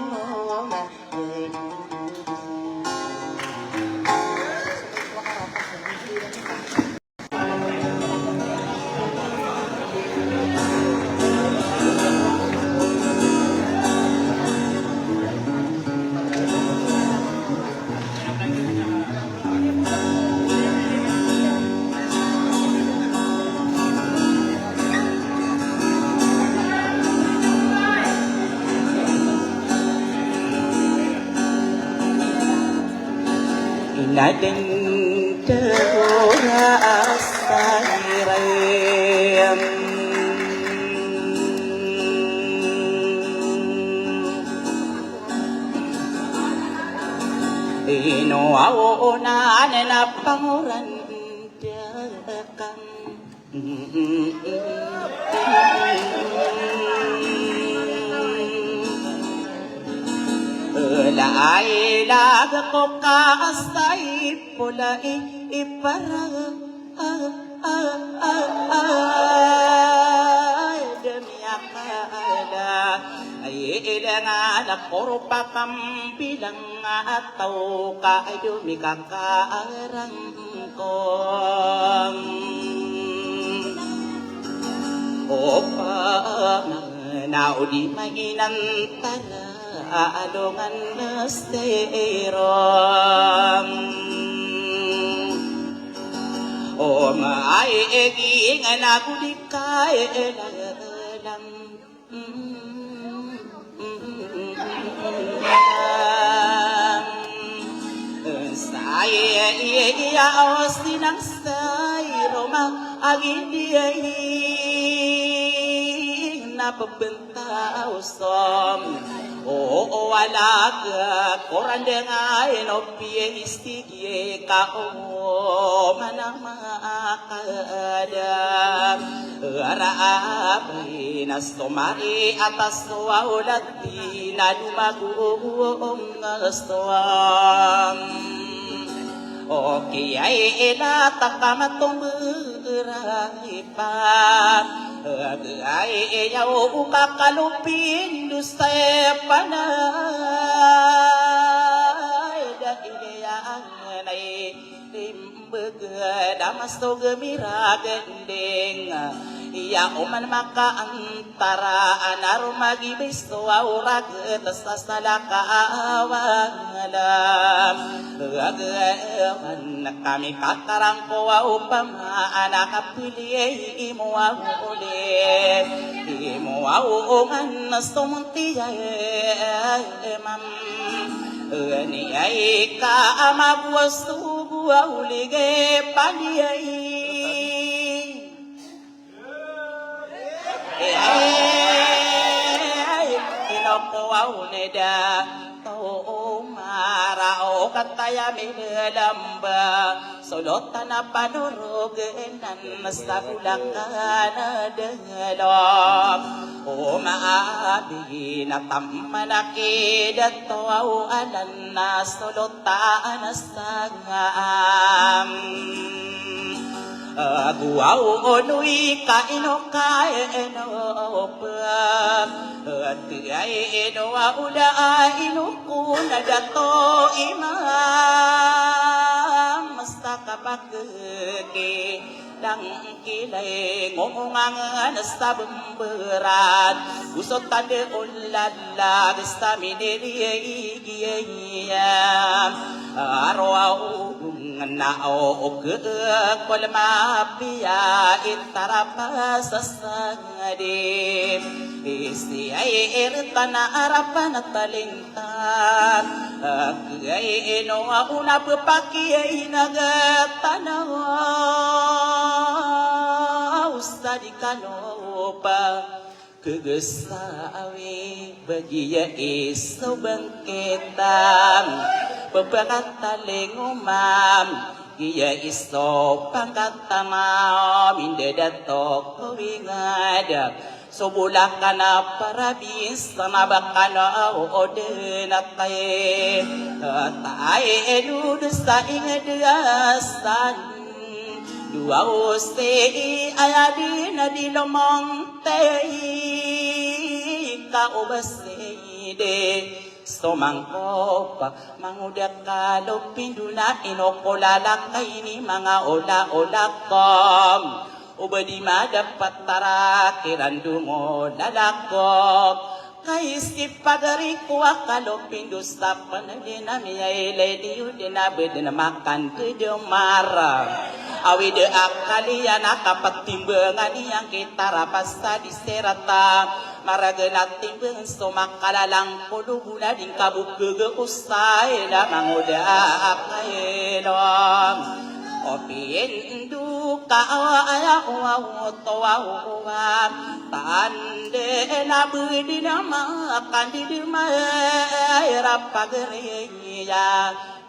Nadeng terora asairam Ino awona na panguran dakam Laay lag ko kasay pula iparang demiakala ay ilangan ako pakam bilang ataw ka ay dumikakarang kong opa naudi mainantala alungan nasteron o maiging nagudikay lang saya iya sinang sayro agindiyay napabentaw som Oo wala ka koran dengain opie istigye ka o manamaakada araabay nastomari atas waulati na dumagong nastom Okay ay ilatakamatong beraipat ay ayaw ukakalupin dusay panay dahil ang ay limbag damas to gemira gendeng iya uman makaantara anar magibis to aurag tasas nalakaawalam agawan kami katarang ko upama anak kapili imo uli imo auman nastumunti mam ni ay ka amagwas tugu aulige paliay Inokuwaw neda to marao kataya minalamba solotan na panurog nan sa bulangan dengalom o maabi na tamanakid at tawaw alan na solotan sa ngam Guau onui ka ino ka eno pa Tiay eno auda ino kuna dato imam Masta kapag ke dang kilay ngomongang sa bemberat Usot tade ulala Basta miniriyay Araw ngenao ke kolma pia itara pasasangadi isi air tanah harapan talintan ai eno una pepaki naga tanah ustadi kanopa kegesawi bagi ya iso bangkitan beberapa lengumam iya iso pangkat tamam inde datok kawingada sobulak kana para bisa mabakana ode natai tae edu desa ingadasan dua usti ayadi nadi lomong tei ka obaside somangkopa mangudak kalau pinduna inokolala kaini mga ola-olakom ubadi madapat tara kirandungo lalakop kaisip pagari kuwa kalau pindus tapan dina miyay lediyo dina bedena makan kedemara awid akalian akapatimbangan yang kita rapasa di serata maragana timbang somakalalang podugula ding kabuk geusay na manguda akailom opin duka aya uwa towa tande na budina makan di rapagreya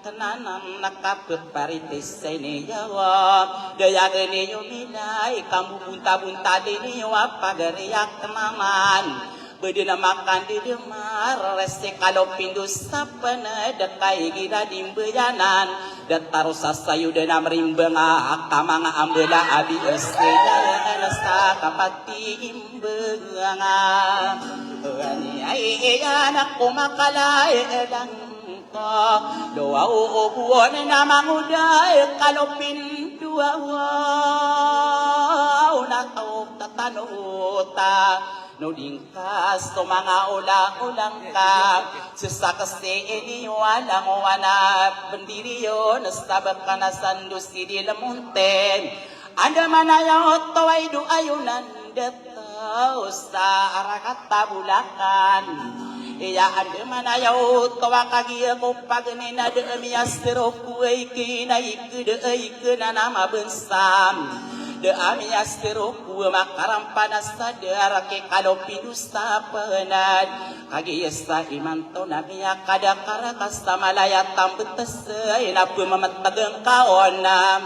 tenanam nakaput paritis ini yawa daya geni yuminai kamu bunta-bunta dini wapagariak tenaman bedina makan di demar rese kalau pindus sapana dekai gira dimbeyanan datarus sayudana merimbenga akamanga ambela abi esteda nasa kapati imbenga ani ai anak kumakalai edang doa ubuan na manguday kalopin dua natau tatanuta nudingkas to mga ulang-ulang ka sesakasi ini walang wana bendiriyo nastabak ka na sandusi di lamunten anda manayot to ay ayunan detaw sa arakat tabulakan iya ande manayaw tawa kagiya ko pagnina de miastero kuay kinay kude na nama bensam de amiastero ku makarampanas sadar ke kalopidus tapenad kagiya sa imanto na miya kada karakas malaya tambetes ina pumamatagang kaonam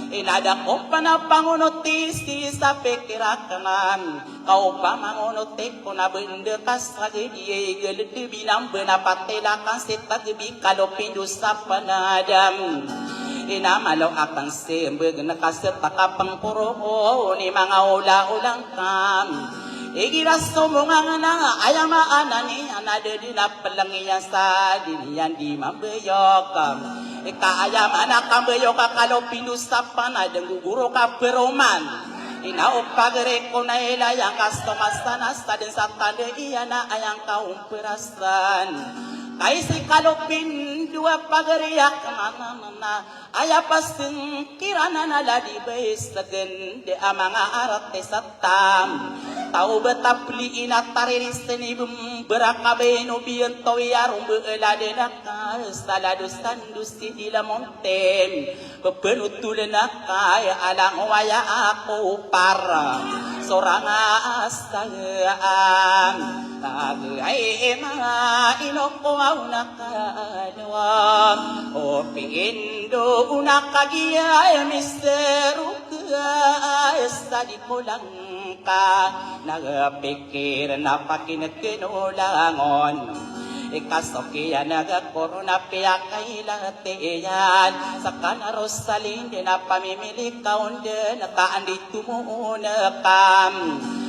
inada ko pa na pangunutis sa pekirakangan kau pa mangunutik ko na bende kasagi diye gelede binang benapatela kan setagbi kalopindus sa panadam inamalo akan sembeg na kaseta pangpuro ni mga ula-ulang kam igiras sumungang na ayama anani anade dinapalangiyan sa diniyan di mambeyokam ikaayam anak kambeyo kakalo pinusapan ay guguro ka peroman inao pagre ko na ila yang kastomasanas tadin sa tade iya na ayang kaumperasan kay si kalopin dua pagriyak na ayapasin kirana na ladi bes tegen de amanga arate satam tau betapli ina tariris teni berakabe no biyen to yarum beelade nakal saladus tandus di la montem bepenutul nakay alang waya aku para soranga astagaan ay mga inoko au nakadwa o piindo unakagiya misteru ka estadi kolangka nagapikir na pakinatinulangon ikasokiya nagakorona piyak kay lateyan sa kanarosalin din na pamimili kaunde nakaandi tumuuna kam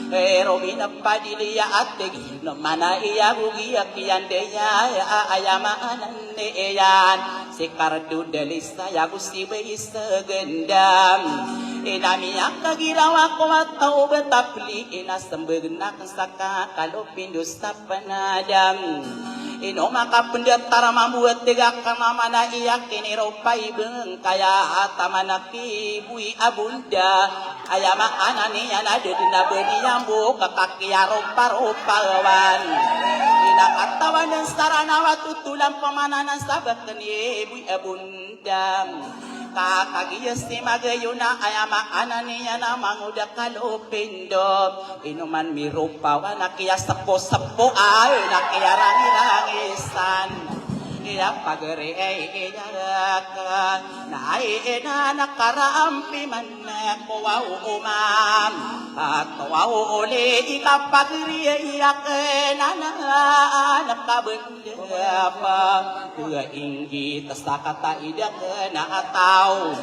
pero minapadiliya at tigil naman na iyagugiyak yan deya ayamaanan niyan si Cardo Delisa yagusti bayisa gendam inamiyak kagirawa ko at tao betapli inasambag na saka kalopindus sa panadam Ino makapendatar membuat tegak mana iya kini ropai beng kaya tamanaki bui abunda ayama anani ada dina beni yambu kekaki ropa lawan ina katawan dan sarana watu tulang pemananan sabat keni bui abunda kakagi si magayuna ayama anani yana manguda kalopindo inuman mirupa wanakia sepo ay nakia rangi-rangisan iya pagere ka na nakarampi man ko wow umam at wow uli ikapagri iyak na nakabenda pa tua inggi tasakata idak na ataw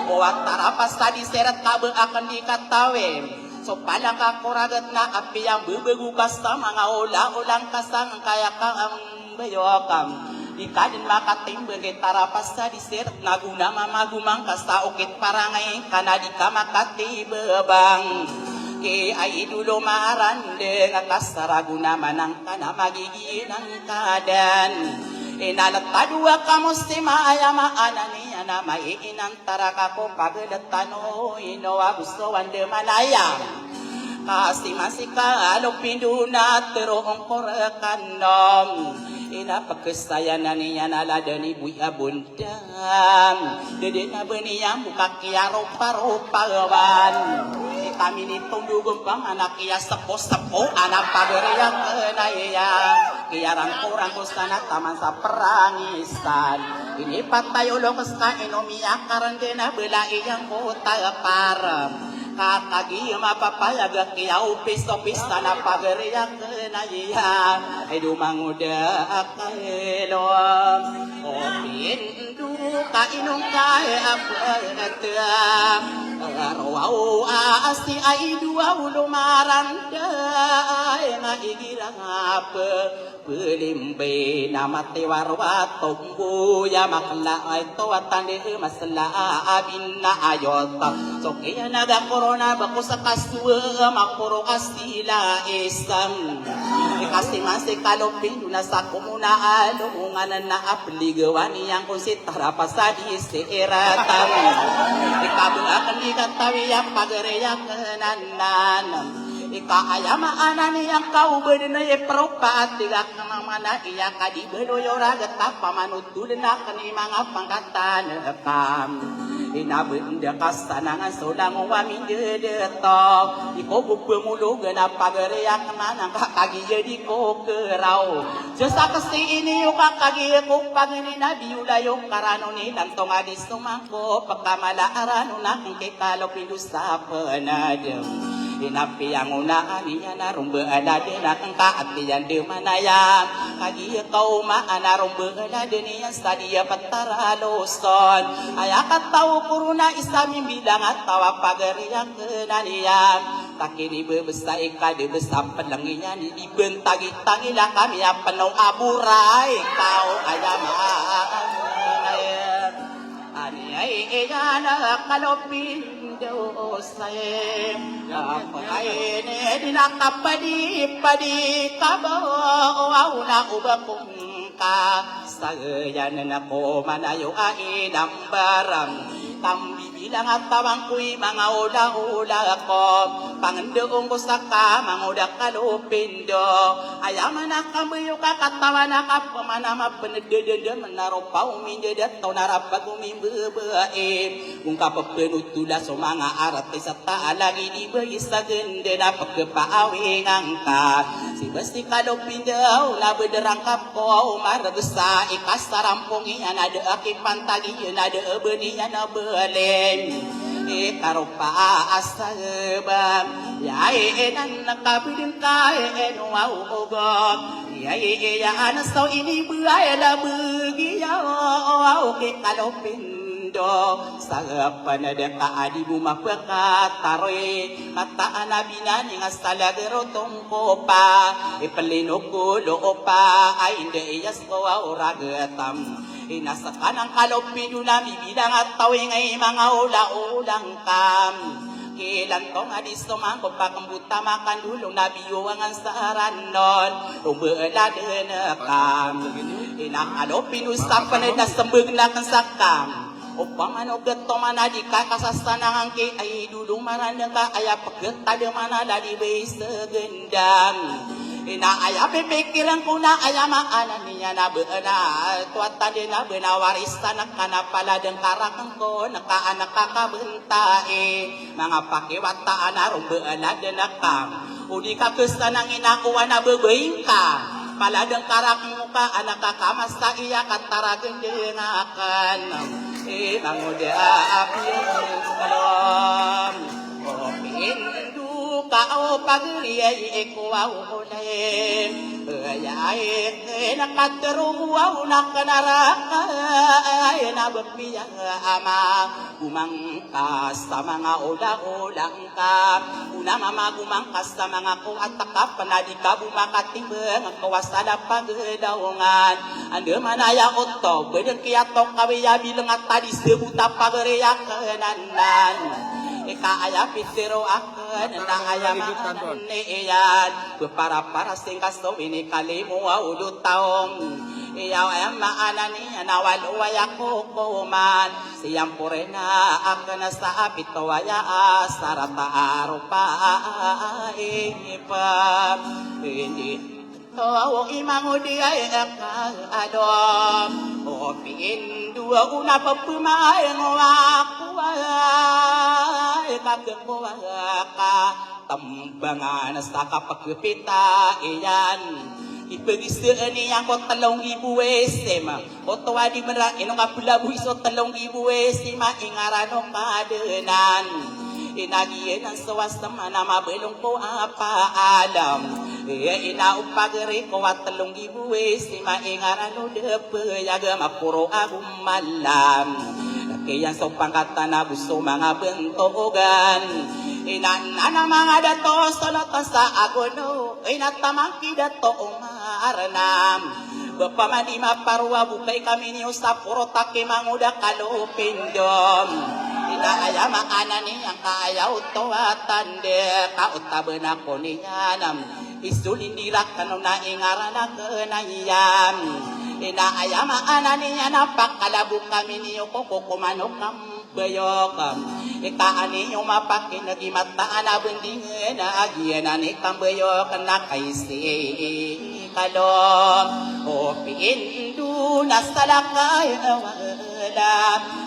o at tarapas tadi seret kabe akan dikatawin so palang kakuragat na api yang bebegukas sa mga ula-ulang kasang kaya kang bayokam ikadin makatimbang tarapas sa diseret naguna mamagumang kasa ukit parangay kanadika makatibabang ki ay dulo marande nga kasaraguna manang kana magiginang kadan inalatadua kamustima ayama ananiya na maiinang tarakako pagalatano inowa gusto wande malaya kasi masika alupinduna terong korekanom ina pagkasayanan niya naladani buya bundam dede na beniyang bukakia ropa-ropawan kami nitong dugong pang anak iya sepo-sepo anak pagereyang kenaya kaya rangko sana taman sa perangisan ini patay ulong ka inomiya karandena bela iyang kota parang kakagi mapapayag kaya upis-upis na pagereyang kenaya ay dumanguda akailom o pindu kainong kaya apagata araw asi ay dua lumaranda ay naigirang apa pelimbe namate warwa tombuya makla ay tawatan de masla abin na ayota so kaya naga corona bako sa kaswa makuro asila isam kasi masih kalopin na sa komuna alungan na apligawani yang konsit tarapasadi seeratan ikabung akan dikatawi yang pagereyak kenanan ikaayama anani yang kau bedenay perupaat digak mana iya kadi bedoyora getap pamanutul na kani mga pangkatan kam inabenda kasanangan sodang wamin dedeto iko bupemulu gena pagereyak kenanan kagi jadi ko kerau jasa kesi ini yuka kagi ko pagini nabi ulayo karano ni nantong adis sumangko pakamala arano na kikalo pilusa penadem inapi yang una aninya narumbe alade nakang kaatiyan de manaya kagi kau ma anarumbe alade niya stadia pataraloson ayakat tau kuruna isami bilang atawa pagariang kenanian takini bebesa ikade besam pelanginya ni dibentagi tangilah kami penuh aburai kau ayama ani ayana kalopin dosay apakaine dinakapadi kabaw na ubakong ka sayan na ko manayo ay dambarang tambibilang at tawang ko'y mga ula-ula ko pangandoong ko sa ka mga ula kalupindo ayaman na kamayo kakatawa na kapamana mapanadadada manaropaw mindadat to narapag umimbabae kung kapapanutula sa mga arate sa taalagi di ba isa ganda na pagkapaawing ang ka si basti kalupindo na badarang kapo maragsa ikasarampong iyan ada akipantagi yun ada abaniyan na balen karupa asabam yai nan nakabidin kae wow ogot yai ya so ini buaya la bagi ya wow ke kalopindo sa panadaka adibu mapakatare kata anabina ning astalagero tongko pa ipalinuko loopa ay inde iyas ko oragatam inasa kanang kalopin nyo na bibilang at tawing ay mga ula-ulang kam Kilang tong adis sumangko pakembuta makan dulung nabi yuwangan saranon rumbeula deunekam ina alo pinusap paneda sembegnakan sakam upama no getto mana di kakasasanang ki ai dulung marandeng ka aya peget tade mana dari beui segendang ina aya pikiran kuna aya maanan niya na beuna tuatan dina beuna warisan kana paladeng karakengko naka anak kakabentae mga pakiwataan arum beuna denakam udi kakestanang inakuana beubeing ka paladeng karakengka anak kakamasta iya kantara gendengakan manguda apion pindu kau pagriay ko au nay ay nakatero au nakanaraka ay nabagpiya ama gumangkas sa mga ulang-ulang ka una mama gumangkas sa mga kuatakap panadi ka bumakatimeng kawasada pagdaungan ande manaya otto bedeng kiatok kawiya bilang tadi sebuta pagreya kenanan ika aya pitero akan nang aya iyan para singkas to ini kalimu ulut taong iya ema anani nawal waya kokoman siyang purena akan sa apito waya sarata arupa ipam ini oh imangudi ay adom oh pindu una papumay ngaku ay kagengko ka tembangan sa kapagpita iyan ipagisian niya ko 3,000 esema oto adi mera ino nga pulabu iso 3,000 esema ingarano kadenan inagian ang sawasta mana mabelong ko apa alam inaupagri ko at 3,000 esema ingarano depe yaga mapuro agum malam kaya sa pangkata na gusto mga bentogan inanana mga dato solota sa agono inatamangki dato umaranam bapamani maparwa bukay kami niyo sa puro taki manguda kalupindom inaaya maanani ang kaayaw to atande kautaban ako niyanam isulindirak kanong naingaran na kanayam inaaya maanani yan napakalabu kami niyo kukumanok ng bayokam ikaani yung mapakin nagimataan na bendingin na agyan na ni kambayok na kaisi kalom o pindu na salakay wala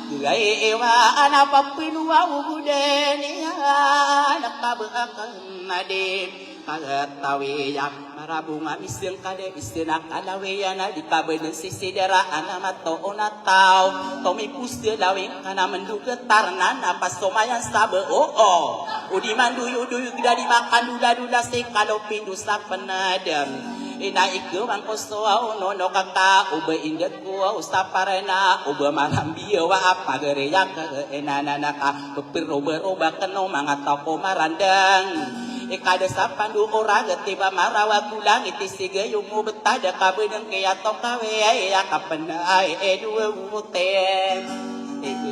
gay iwaan na papinuwa uguden niya nakabaakan na din kagatawiyak marabunga misyang kade istinak alawiya na di kabe ng sisideraan na matoon na tao tomipusti lawing ka na mandugetar na napasomayan sabi oo udi manduyo-duyo dari makan dula-dula si kalopindu sa panadam inaikaw ang kosoa no kaka ube ingat ko sa parena ube marambiyawa pagariyak enananaka pepiroba-roba kano mga toko marandang ikada sa pandu orang tiba marawa kulang iti sige yung mubetada kabe ng kaya to kawe ay kapanay dua uten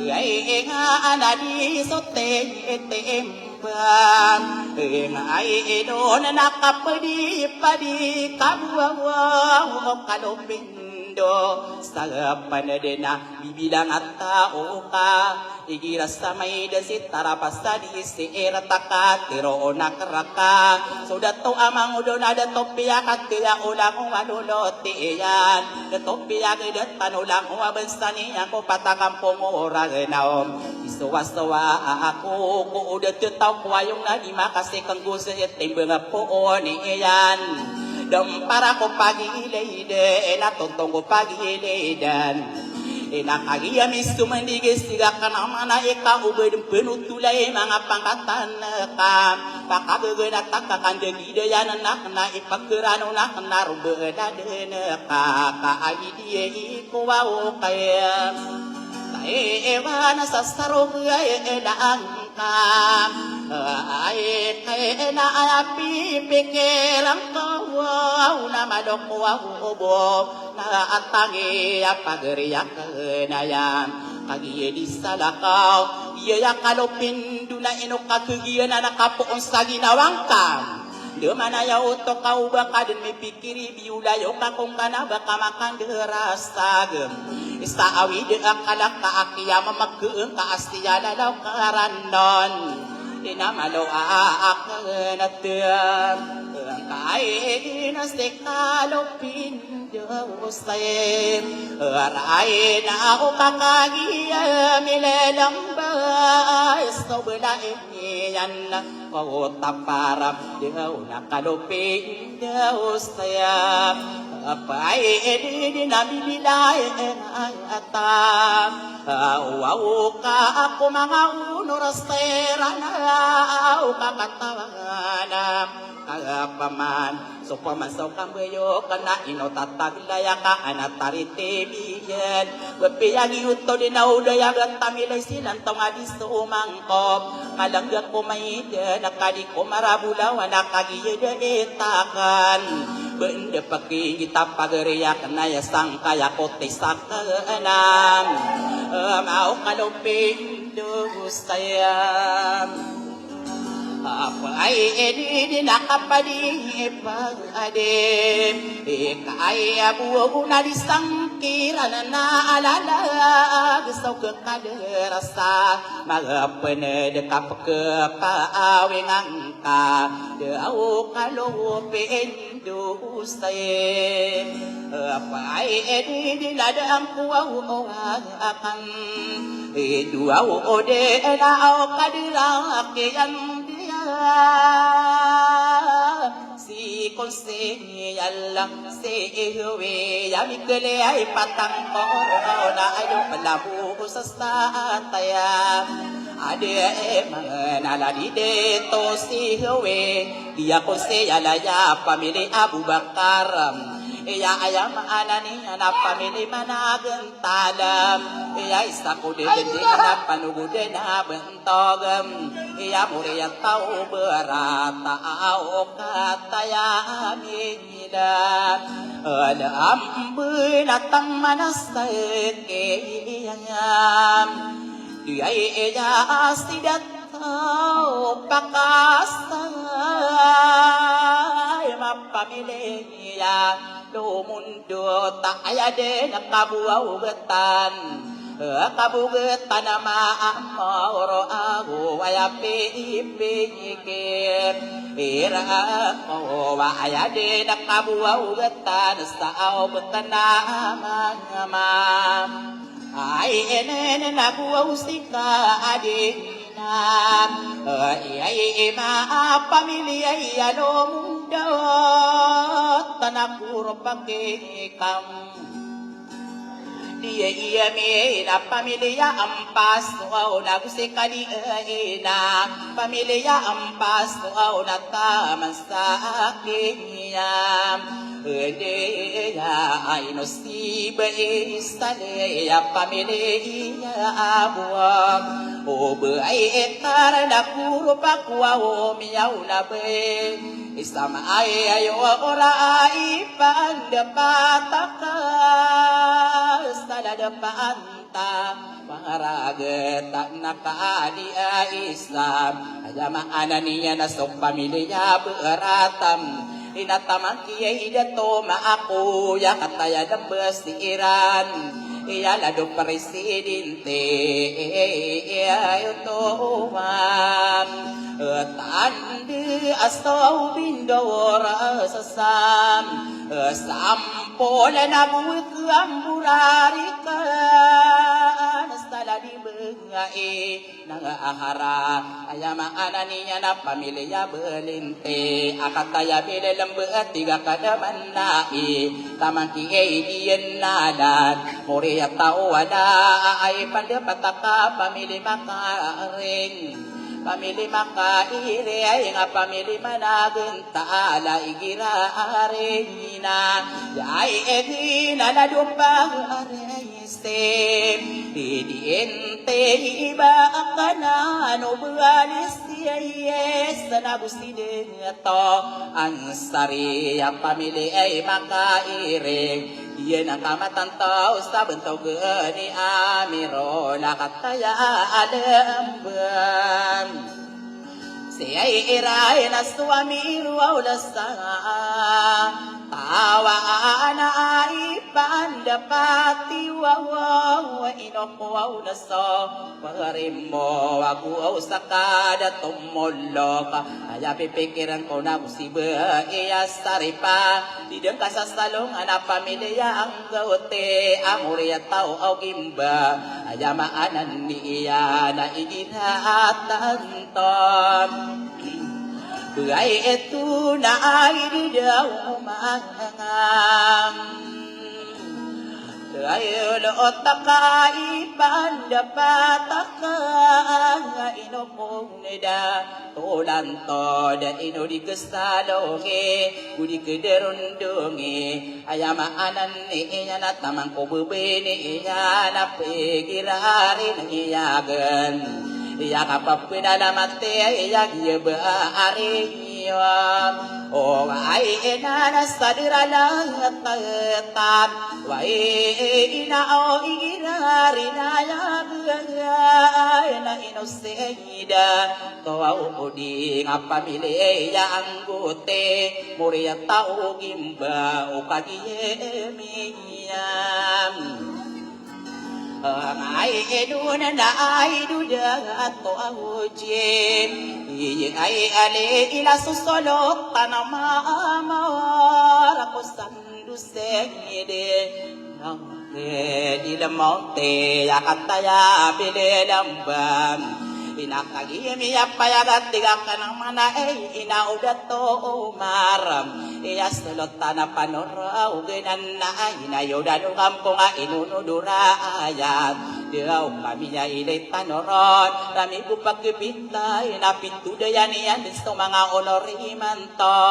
ay nga anadi sote etembam ay doon nakapadi padi kabuawa kalopindo sa panadena bibilang at tao ka igira sa may dasit tarapasadi si erataka tiro nakaraka so dato amang udo na dato piyakat kaya ulang umaluloti iyan dato piyakat dat panulang umabansani ako patakang pumurag naom isuwa-suwa ako ko udat tutaw kuwayong na di makasi kang gusto itimbang po ni iyan para ko pag-ilide natutong ko pag-ilidan inakagiya misto mandigis tiga kanama na ikaw ubedeng penutulay mga pangkatan ka pakabege na takakandegide yan anak na ipagkerano na kanarubeda den ka kaaidiye ikuwaw kaya ewa na sa sarong ay elang ka ay kaya na api pikilang kawaw na madokwaw ubo na atangi apagriyak na yan kagiye di salakaw iya kalopin duna ino kagiye na nakapoon sa ginawang kam Dumana ya uto kau baka din may pikiri biulayo ka kung kana baka makanderasagem Isa awid akalak ka akiyama magkeeng ka astiya lalaw karanon Inamalo aakanatem Ang kain na sekalopin Diyosayem Aray na ako kakagiya milelang ba Sobelain niyan na Kautaparap Diyaw na kalupin Diyosayem Apay di nabibilayan ang atam Wow ka ako mga unurastera na kakatawanan Kagapaman So pamasaw kang bayo ka na inotatagilaya ka anataritibiyan Wapiyang iuto din na udayag at tamilay silang tongadis umangkop Kalangga ko maida nakadi ko marabulaw nakagiyada itakan Benda paking kita pagariyak na yasang kaya ko tisakanam Mau kalupin dusayam Apa ay edi nakapalipag-adim Kaya buo na disangkiran na alala Gusto ko kaderasa Mga panad kapagpaawing angka Daw kalupin dusay Apa ay edi nadang kuwawawag Dua ode na o kadirakian Si konseyal si ihuwi Yamikele ay patang ko na ayaw palabu sa sataya Ade mga naladi dito si ihuwi Dia konseyal ya pamili Abu Bakar Iya ayam anani na pamili managentalam Iya isa ko din na panugude na bentogam Iya muri at tao berata o katayamila Alam binatang manasay kiyayam Di ay iya sidat tao pakasay mapamili niya Lumundo taaya din ang kabuawagatan Kabugatan na maamoro ako ay pipigikip Ira ko ay din ang kabuawagatan Sa awagatan na mangamam Ay enen nabuaw sika adinan Ay maapamilya ano mundo Tanakuro pagkikam Dia iya me na pamilya ampas wow nagusika di na pamilya ampas wow nataman sa akin Ede ya ay no si beistale ya pamilya abuam o bay etar na puro pakwa o miyaw na be Isama ay ayo ora ay pandapataka Sadadapanta Pangarageta nakaadi Islam Ayamaan niya na sa pamilya beratam Inatamang kiyay dato maakuya Kataya na basiran Iyalado presidente Iyayutuman Tandi astaw bindawara sasam Sampola na buwit ang burarika Nastala di bengai Nangahara Ayamaan niya na pamilya belinte Akataya bilalang beat tiga kadaman nai Tamang kiyay diyan nadan Muriya tao wala ay pandapataka pamilya makaring Pamili makaire ay nga pamili managenta ala igira arena ay edina na dumba are di ente iba kana no bualis yes na gusti to ansari pamili ay makairing iyan ang kamatan tao sa bentog ni amiro nakataya adamban siya iray na suami ruwalasa tawa na ipandapati wawaw inokuwaw na so parimo ako sa kada tumulok ay pipikiran ko na musiba iya saripa didang kasasalong na pamilya ang gaute amuri at tao o gimba ay maanan niya na iginatan ton Buhay ito na ay di daw umangang Dahil otak ka ipandapata ka Inokong nida tulan to Dan ino di kesaloge Kudi kederundungi Ayamaanan niya na tamang kububini Iya na pigirarin iyagan Iya kapapinalamatay, iya giyabaariyan. O ay inana sa diralang tatan, Wai inao iginarinayagay na inosida. Kawaw o di nga pamilya ang gute, Muriya tao gimba o kagiyemiyam. Ay eduna na ay duda ato awujin ay ale ila susolok tanamamawar ako sandusengide nang di lamonte yakataya bilelambam Inakagiyamiya payagat tigak ka ng mana inaudat to umaram sulot na panoraw ginan na inayodan ukam ko nga inunudura ayat Diyaw kami niya ilit panoron Rami ko pagkipintay Napintudayan niyan Disto mga onoriman to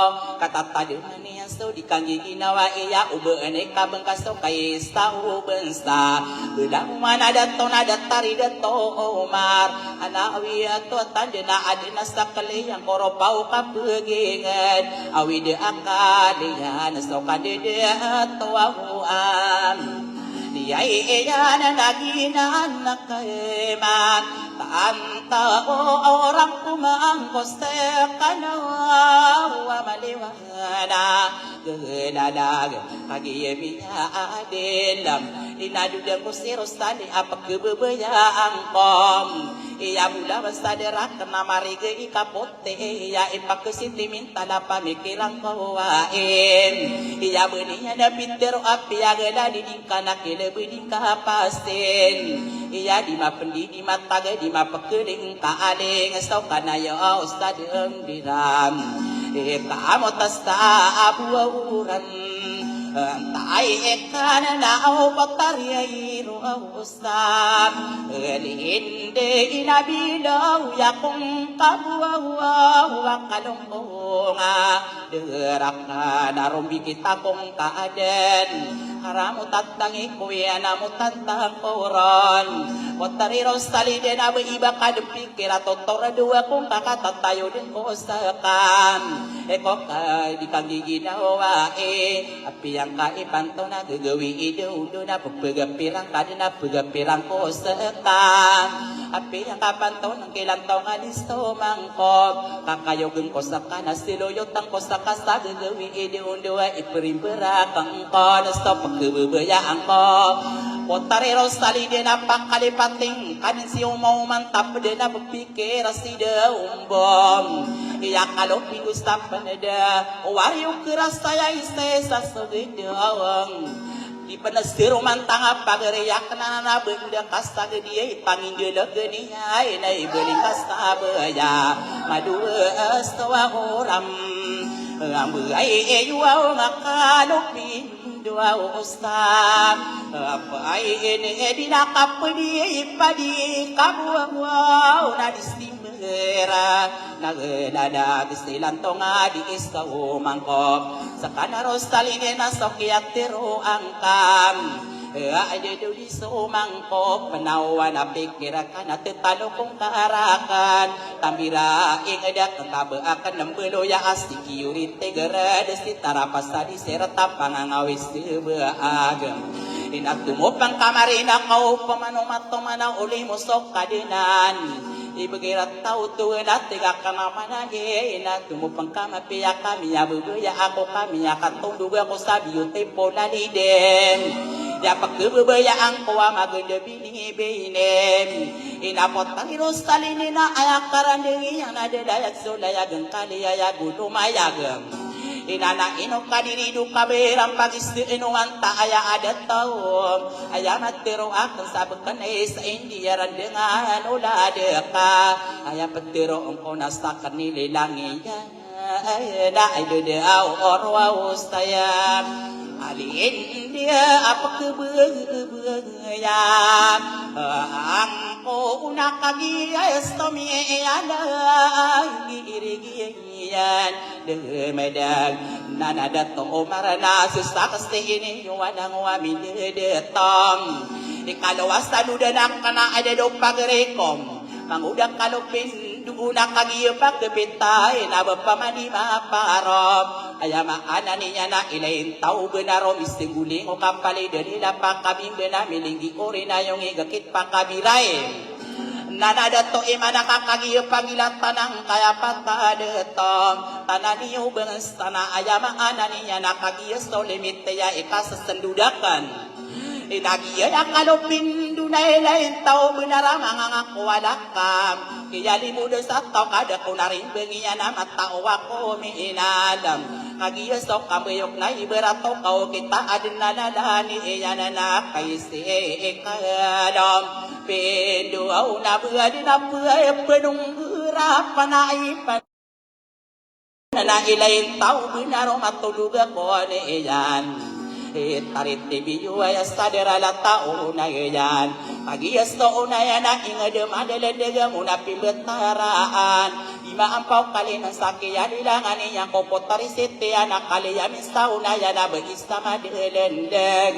Katatadunan niyan So di kang giginawa iya Ubaan kabang kaso kay sa ubansa Bilang manadato nadatari dato Umar Anawi ato tanda na adina sa kaliyang Koropaw kapagingan Awi di akalihan So kadide ato ahuam Diya'y iyan na naginan na kaiman Taanta o orang kumangkos Tekanawa maliwana Ganalag Kagiyemiya adilam Inadudang ko si Rostani Apak kebebayaan kom Iya mula basta derak na marigay ikapote Iya ipagkasintimintala pamikilang kawain Iya beninya na pintero api agada dining kanakil bening kapasin Iya di mapendi di mataga di mapakeling kaaling Saw kanayo ustadeng diram Kamotas ta abuawuran Tay ekana na au batariyay ruawustan Lihinde inabilaw yakong kabuawa Wakalungkunga Derak na narumbi kita kong kaaden Haramut at tangi kuya namut at tangkoron Watariros talide na iba kadempikir at otora dua kong kakatatayo din ko sa kan Eko ka di kang giginawa Api yang kaipanto na gagawi ido na pagpagapirang ka na pagapirang ko sa kan Api yang kapanto ng kilantaw nga listo mangkop Kakayogan ko sa kan Siluyot ang ko sa kasa gagawi ido iperimbera kang ko Stop pagkababayaan ko Potariros talide na pangkalipating Kanin siyo mau mantap de na berpikir sida umbom Iya kalau minggu stapan ada Wario keras saya iste sasogedawang Di penasir mantang apa gereyak nana benda kasta dia pangindela geninya Inai beli kasta baya Madu astawa oram Ambai yuau ngakalupin Dua ustaz Apa ini dinakap di padi Kabuang na distimera Nagenada gisilan tonga di iskaw mangkop Sakana rostaline na sokiat tiro angkam Ada di sumangkop penawan pikirakan tetalo kong karakan tambira ing ada kentabe akan nembelo ya asik yurit tegera desi tarapasadi serta pangangawis sebeagem inatumo pang kamarina kau pamano matomana uli musok kadenan ibagirat tau tuwe na tiga kanamana ye inatumo pang kamapiya kami ya bubuya ako kami ya katunduga ko sabi yung tempo na liden ya pagkebebayaan ko maganda binibinem inapot ang iros talinina ayakaran dengi yang ada dayak sulayagang kaliyaya gudumayagam inana ino kadiridu kaberang pagisti inuan ta aya ada tao aya matero akan sabekan sa India dengan uladeka aya petero engkau nasakan nililangi ya na ide au orwa ustayam alin dia apa kebayang angko una kagi estomi ada irigian de medang nanada to marana susakste ini wadang wami de tong ikalawas tanudan kana ada do pagrekom mangudak kalopin una kagi pagkebintay na bapamani maparop ayama ananinya na ilain tau benarom istingguling o kapali dari dapat kami bena milinggi ori na yung igakit pakabiray nanada to imana kakagi pagilat tanang kaya patadetong tananiyo bengas tanah ayama ananinya na kagi so limit ya ikasasendudakan inagiya na kalupin dunay lain tao benara mangangakwalakam kaya limudo sa tao kada ko na rin bengiya na matao ako miinadam kagiya so kamayok na iberato kao kita adin na lalani iya na nakaisi ikadam pindu au na buhay na buhay penung hirapan na ipan na ilayin tao benaro matuluga ko ni iyan tarit tibiyo ay sadera la tao na yan pagiyas to na yan na ingadem adaladega muna pibetaraan ima ampaw kalin ang sakya nilangan niyang kopotarisite anak kaliyamin sa una yan na bagista madelendeg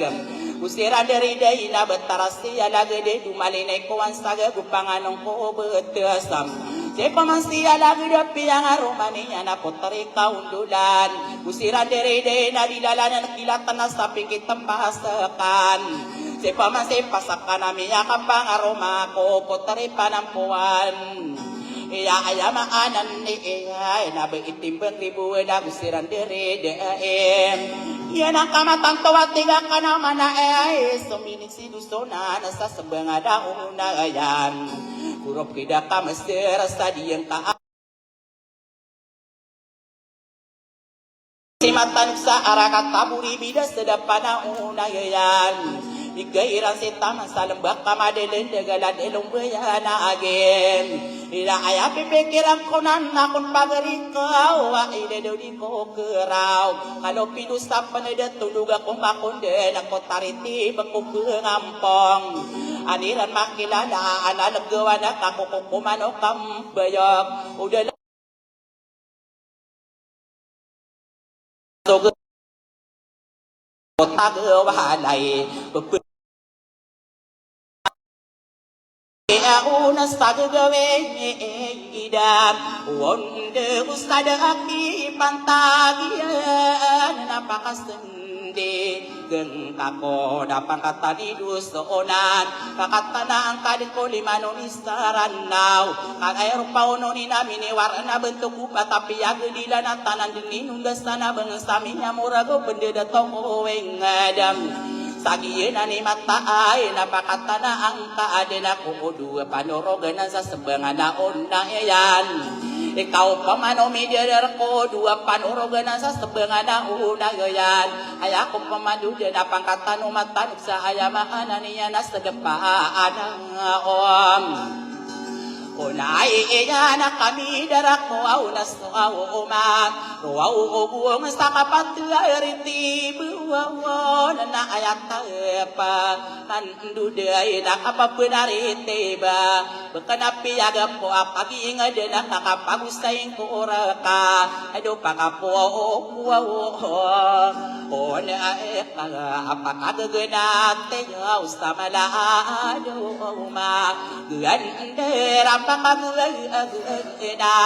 usira dari day na betarasi alagade dumalinay ko ang saga gupanganong ko betasam Siapa masih lagi dapi yang aromanya na potari kaundulan usira dari na dilalanan kilatan na sapi kita pasakan Siapa masih pasakan namanya kapang aroma ko potari panampuan Iya ayama anan ni iya na beitimbang ribu na usiran dari Iya na kamatang tawa tiga kana mana sumini sidusona na sa sebengada una ayan Kurop kita kamester stadion ta Simatan sa arakat taburi bidas sedapana unayan Igairan si taman sa lembak kamadelen degalan elong bayana agen Ila ayah pipikiran ko nan akon pagarikaw Ide daw di ko keraw Kalau pinusapan na tulog akong makunden Ako tariti bagkukungampong Aniran makilala analagawa na kakukuman o kambayag Udah so tagawalay unas tagagawin idam wonde ustada aki pantagian napakasende geng kako dapang kata di dusonan kakatana ang kadit ko limano isaran now kagay rupaw no ni namin warna bentuk upa tapi agdila na tanan din nunggas na bangsa minya murago bendeda toko wengadam Sagiyan ni mata ay napakatana ang kaadena ko dua panorogan sa sebangan naon na yan. Ikaw pa manomidyer ko dua panorogan sa sebangan naon na yan. Ay ako pamadudan na pangkatano matanog sa ayamaan niya na sa dapaan ang Unay iya na kami darako au naso au umat Ruau buang sa kapatuyariti buwawan na ayatapa kanduday na kapapunarite ba bakanapi agap po apagi nga din na kakapagustay ko oraka ado pakapo buwawo o na apakagaganate yaw sa malaado ma gandera pakagagagana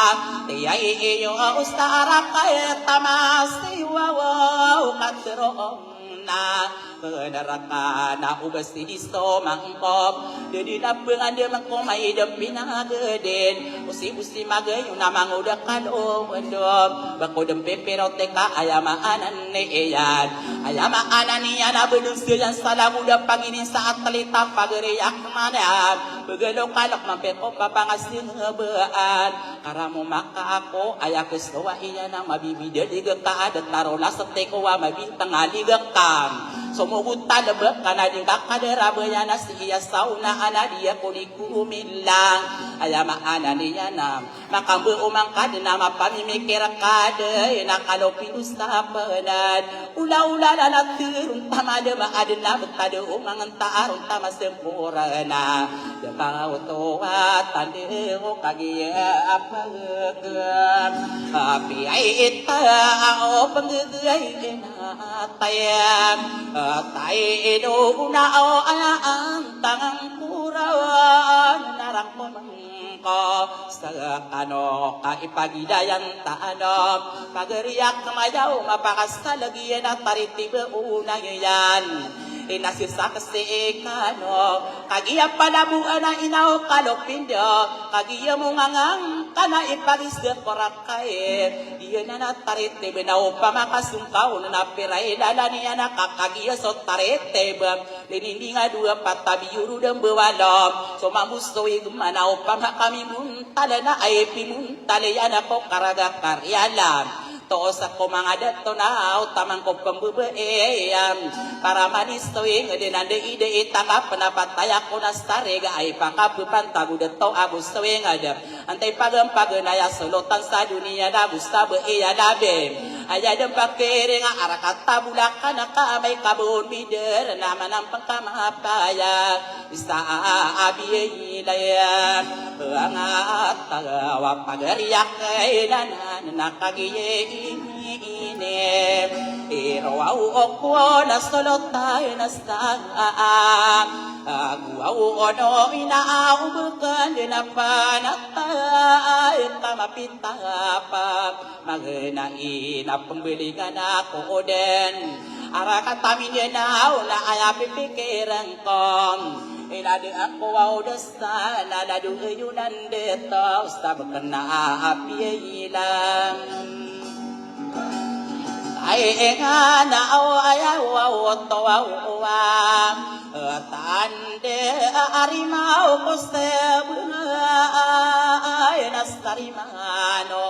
tiyay iyo ustaraka tamasi wawaw katerong na penaraka na ubas di sto mangkop jadi napengan dia mangkomai depi nageden usi magay na manguda kalo endom bako dempe peroteka ayama anan neyan ayama anan niya na belum siyan salah muda pagini saat telita pageriak mana begelo kalok mampeko papangasin ngebaan karamu maka aku ayak kestoa iya na mabibida digeka ada tarola seteko wa mabintang aligeka sumugutan lebek kana ding kakadera bayana siya sauna ana dia kuliku milang ayama ana dia na makambe umang kadena mapamimikir kade na kalau pinus tapenan ula-ula la turun tamade ma adena bekade umang entarun tama sempurna de kau toa tande o kagia apa gem api aita o pengegai na tayam tay do na o ang tangang kurawan narang ko sa kano kaipagidayan taanop pageriak kamayaw mapakasalagyan at taritiba unang yan inasisa kasi kano kagiya palabuan na inaw kalopindo kagiya mo ngangang kana ipagisda korakay diyan na nataritiba na upamakasungkaw na piray dala niya nakakagiya so taritiba linindi nga dua patabiyuro ng bawalom so mamustoy gumana upamakami muntala na ay pimuntala yan ako karaga karyalan Toos ako mga dato na tamang ko pambubayam para manistoy ngedin ande ide itakap napatay ako na starega ay pakapupan tagu dato agustoy ngada antay pagampaganaya sulutan sa dunia na gustabo iya labe ayadem pakere nga arakata bulakan nakamay kabon bider naman ang pangkamapaya isa abiyilaya ang atawa pagariyak ay nanan nakagiye inem iraw ako na solotay na staan aguaw ono inaabukan na panatay kamapitapap magnain na pembelingan ako din arakatamin yan na ayapipikiran kong inade ako wow dasa naladu ayunan dito sabak na api ilang ay nga na ayaw to tande arimaw ko sa ay nastarimano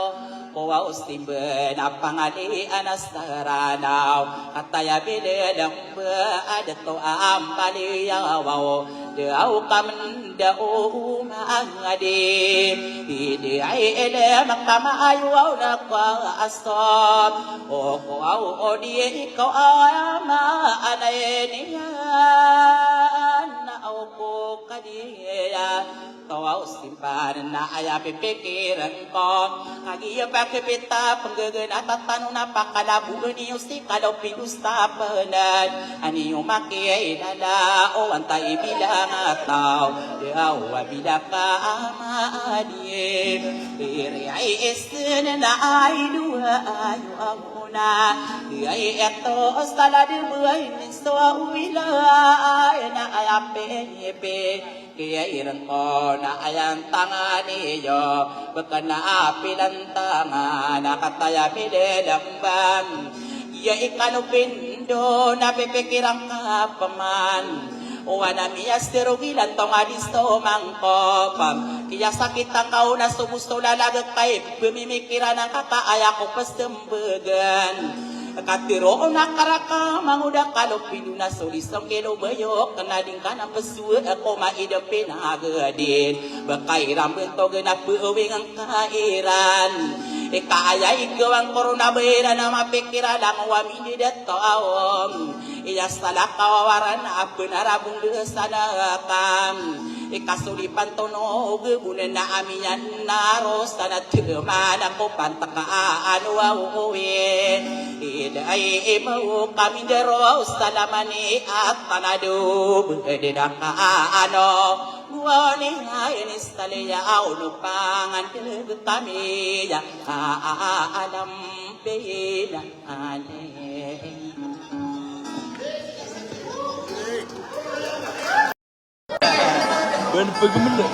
kuwa ustimben apangali anastaranaw kataya biledang baadato ambaliyawaw daw kamandao umangadi hindi ay ele makamaayaw na kwa asop o kuwa o di ikaw ama anay niyan na ako kadiya tawa ustimpan na ayapipikiran ko kagiya pakipita panggagan at tanong napakalabugan niyo si kalaw pinustapanan ani yung makiyay o antay bilang ataw diaw bilang kaamaanin iri ay isin na ay luha ayo ang una ay eto saladibuay niso uwilay na ayapipikiran kaya iran ko na ayang tanga niyo baka naapilan tanga nakataya pidelamban iya ikanupindo napipikirang kapaman Uwana miyas terugilan tong adisto mangkopam kaya sakit ang kau na sumusto lalagat kay pumimikiran ang kakaaya ko pastembegan katiro na karaka manguda kalopin na solisong kilo bayok kanading kanang pesuat ako maidapin agadin bakay rambeng to ganap buwing ang kairan Ikaya igawang corona bayra na mapikira lang wamini detoawom. Iya salah kawaran abenarabung desana kam. Ikasulipan tono gebunan na aminyan naros sana temana ko pantakaan wawe. Idai mau kami deros salamani at tanado bededakaano. Wani ngayon istaleya auno pangan ketamiya alam beda ane. Ben pegemendek.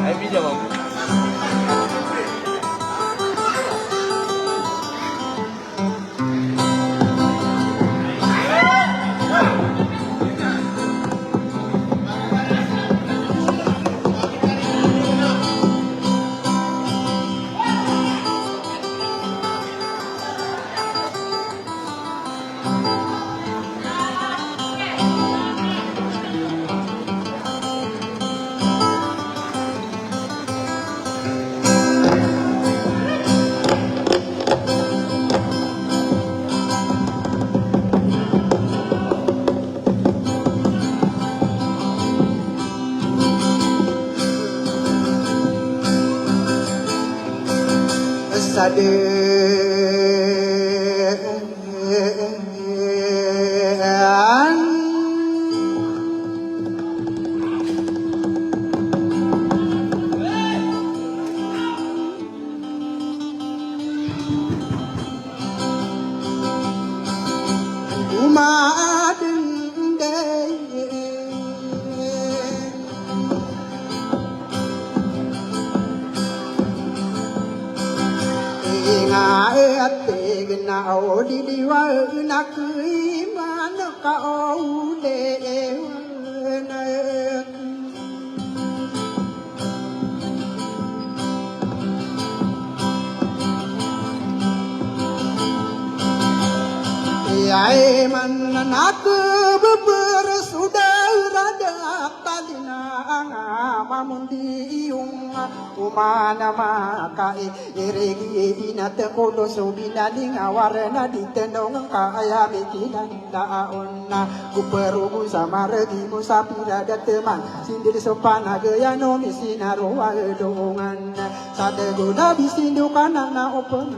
Ayo pinjam aku. Sadean umaden day ngaete gena odi diwa nak iman ka ode nak ai man nak beber saudara dak talina mamundi umana makai irigi ina te kodo sobina linga warna di tenong kaya mikinan daonna kuperubu sama regi musapira da teman sindir sopana gaya no misina roa dongan sade goda bisindu kanana open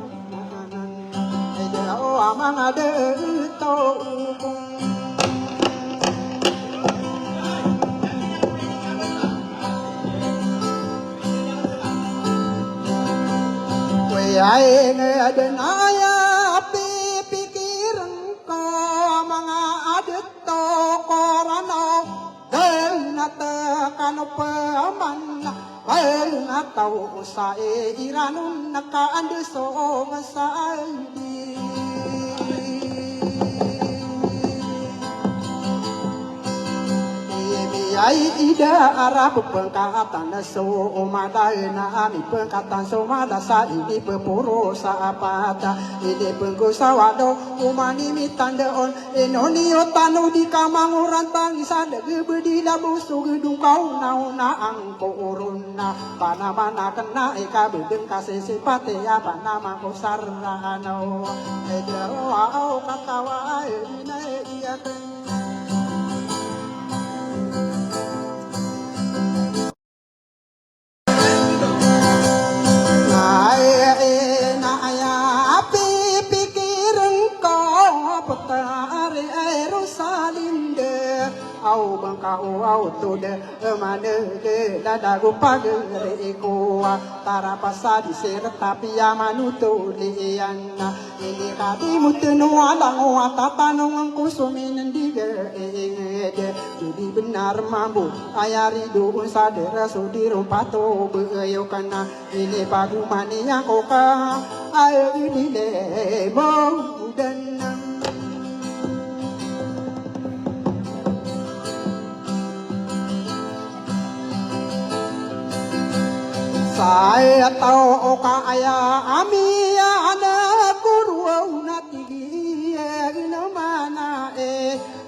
oh amang ada to ai ada naya pikir engkau mga adat to korano dan atakan paman dan atau usai iranun nakaan deso ngasai ai ida arab pengkatan so madana mi pengkatan so madasa ini pepuro saapata ini penggosawado umani mi tandaon enonio tanu di kamanguran tangisa dege bedila busu gedung kau nauna angko urunna panamana kena eka bedeng kasese pate ya panama kosarano edero au katawa ina iya au bangkau au tude mana de dada gupage reko tara pasadi ser tapi amanuto liana ini kadi mutenu alang tatano angku sumin dige jadi benar mampu ayari do sadera sudiro pato beyo kana ini padu mani yang koka ayo ini le mo denang. Saya tahu kaya ami anak guru natigi ina mana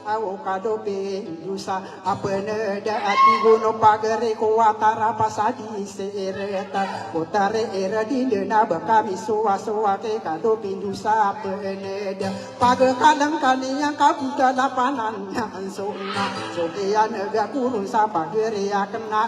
awokado pendusa apene da ati gono pagere ko atara pasadi sereta kotare era di dena bakami suwa ke kado pendusa apene da pag kadang kaniang kabuda lapanan ansona sokian ga kurun sa pagere akena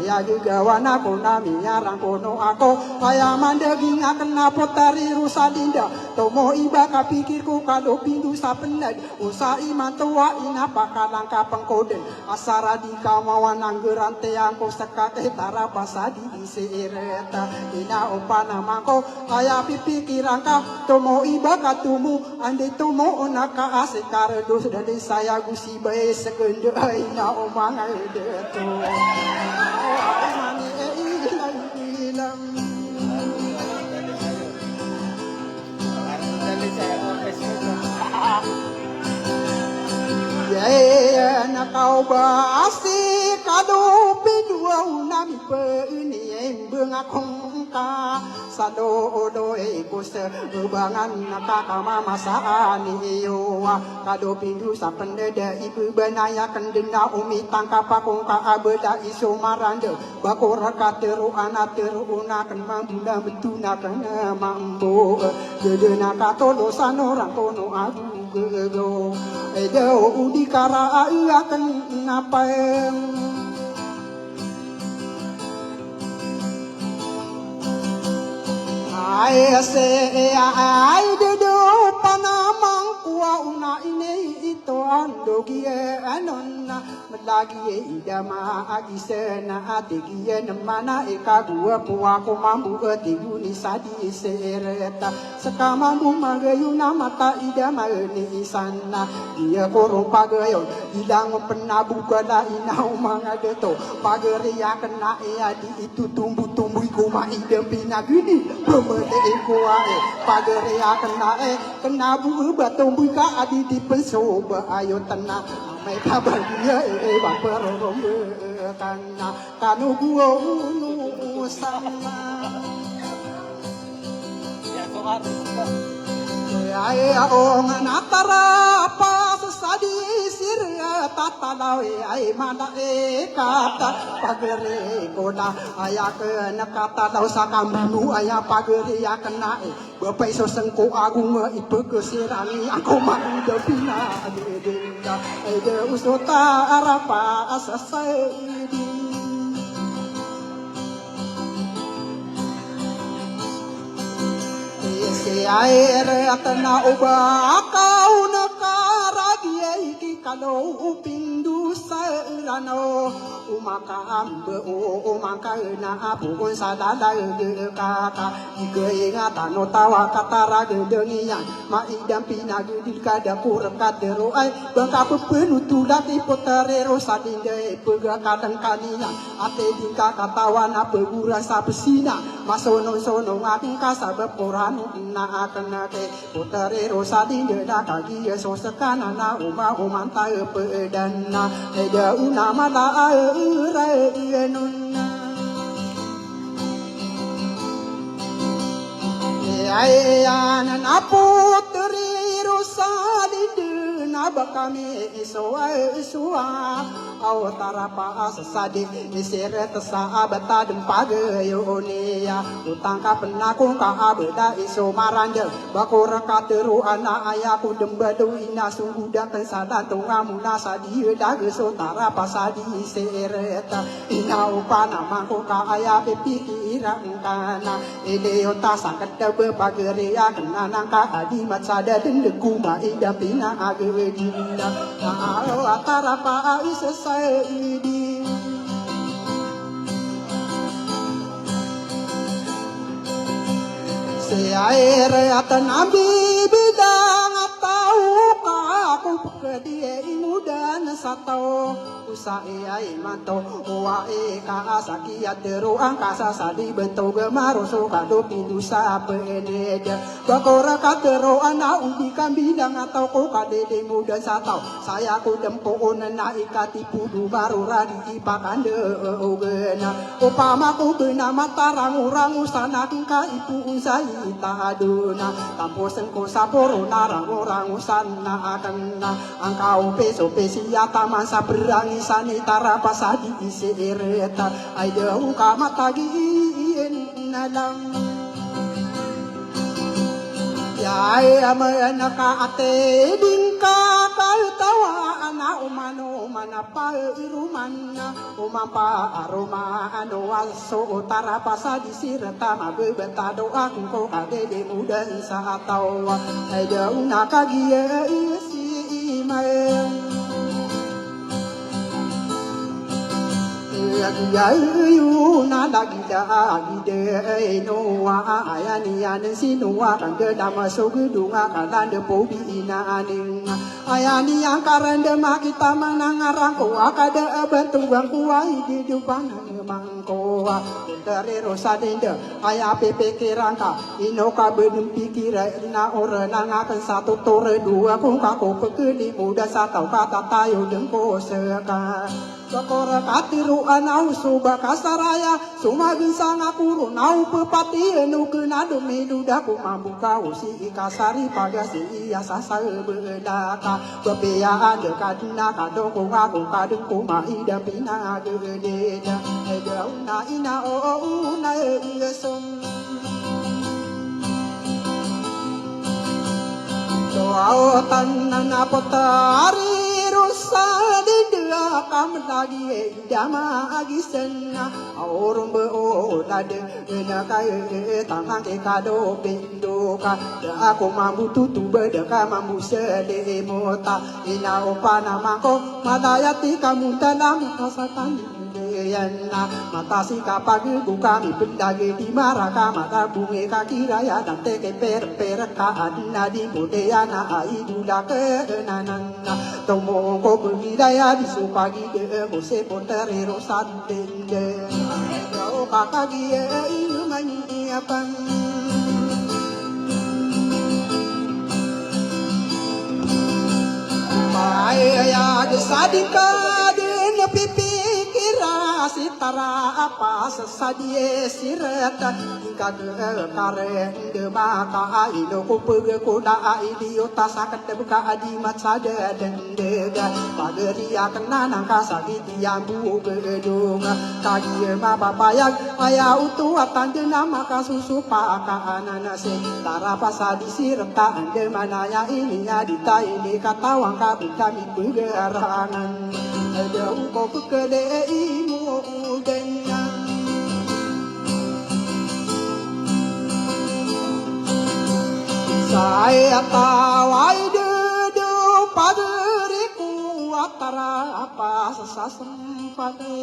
ya juga wana kona miarang kono ako kaya mandegi ngakena potari rusadinda tomo iba kapikirku kado pendusa penad usai mantu wa ina pakalangka pengkoden asara di kamawan anggerante yang ko sekate tara pasadi isereta ina opana mangko kaya pipikirangka tomo iba katumu ande tomo onaka asekare dos dari saya gusi bae segende ina omang deto mani ilang ya nakau basi kado pidua unami pe ini embeng akongka sado odo ekose ubangan nakakama masaani yoa kado pindu sapendeda ibu benaya kendena umi tangkap akongka abeda iso marande bakora kateru anateru unakan mambuna betuna kana mambo dedena katolo sanorang kono abu gego edo udikara akan ngapain ai se ai dedo panamang kuwa una ini ito ando gie anonna melagi idama agi sena atigie namana eka gua puwa ko mambu tiguni sadi sereta sekamambu magayuna mata idama ni sana dia korong pagayon idang penabu gala inau mangadeto pageria kena di itu tumbu-tumbu kuma idem pinagini pemete kuae pageria kena bu batumbu ka adi di pensoba ayo tenang mai kabar dia baperom kana kanu gua unu sama Ya kok harus ay ong natara pa sadi sirya tatalaw ay mana kata pagere koda ayak nakata daw sa kambu aya pagere yakena bapak iso sengko agung ipege sirani ako mangda pina dedenda ede usota arapa asasai si air atana uba kau nakaragi iki kalau upindu sarano umaka ambe umaka na apu sadada kata ige ingatan tawa katara gendengian ma idam pinagi dikada kurang kadero ai bangka penutu dati potare rosadinde pega kadang kanian ate dingka katawan apa gurasa pesina masono sono ngaking kasabab porano na akanake putare rosadinde da kagi so sekana na uma umanta pedana eda una mala aire enuna ayana na putri rosadinde na bakami iswa awatara pa asadi iseret sahabata dem pagayonia utangka penakung ka abeda iso marande bakora kateru ana ayaku dembadu ina sungguh datang sadantung ngamuna sadi daga so tara pasadi sereta ina upana mangko ka aya pikiran kana ide ota sakada bepageria kenanang ka adi matsada dendeku ma ida pina agedina atara pa isesa ini seair atan ambi bidang tahu aku dia muda bulan satau usai ai manto wae ka sakia teru angkasa sadi bentuk gemaru suka do pindu sapede bakora katero ana ubi kambidang atau ko kadede muda satau saya ku dempo onena ikati pudu baru radi ipakande ogena upama ku kena matarang urang usana ka ipu usai tahaduna tampo sengko saporo narang orang usana akan angkau peso pesia taman sabrang isani tarapasadi isi ereta aida uka matagi nalang ya amana ka ate dingka kau tawa ana umano manapa irumana umapa aroma anu aso tarapasadi sireta mabeta doa ko kade muda sa tawa aida una kagia isi mai Yayu na lagi de no ayani anen sinua kan ke dama sogu dunga kalan de pobi ina aning ayani yang karende makita manangarang ko akada bentuk bangku ai di depan mangko dari rosadende aya pepe rangka ino ka bedem pikira ina ora nangakan satu tore dua ko ka ko pekeli muda satau kata tayo dengko seka Sakora katiru anau suba kasaraya sumagin sang apuro nau pepati enu kenado medudaku mambuka usi ikasari pagasi iya sasa bedaka bepeaan dekadina kadoko aku kadengku maida pina gededa eda una ina o una esong doa tanan apotari rusa didea kam lagi dama agisena aurum bo lade ena kai tangan ke kado pindo ka aku mambu tutu bedaka mambu sede mota ina opana mako madayati kamu dalam kasatan yana matasi kapagi kami pendagi di maraka mata bunge kaki raya dan teke per ka adina di modeyana ai dula ke nanana tomo ko berdaya di supagi de mose ponterero santende o kakagi e mani apang Maya de sadika de pipi kira sitara apa sesadie sirata hingga ke kare de maka ilo ko pege ko da idiota sakat buka adi macada dendega pageria kena nangka sakiti ambu gedung kagi ma papaya aya utu atande nama kasusu paka ananase tara pasadi sirta ande manaya ini adita ini katawang kami begerangan ada uko pekele imu dengan saya tawai dedu pageriku atara apa sesasempate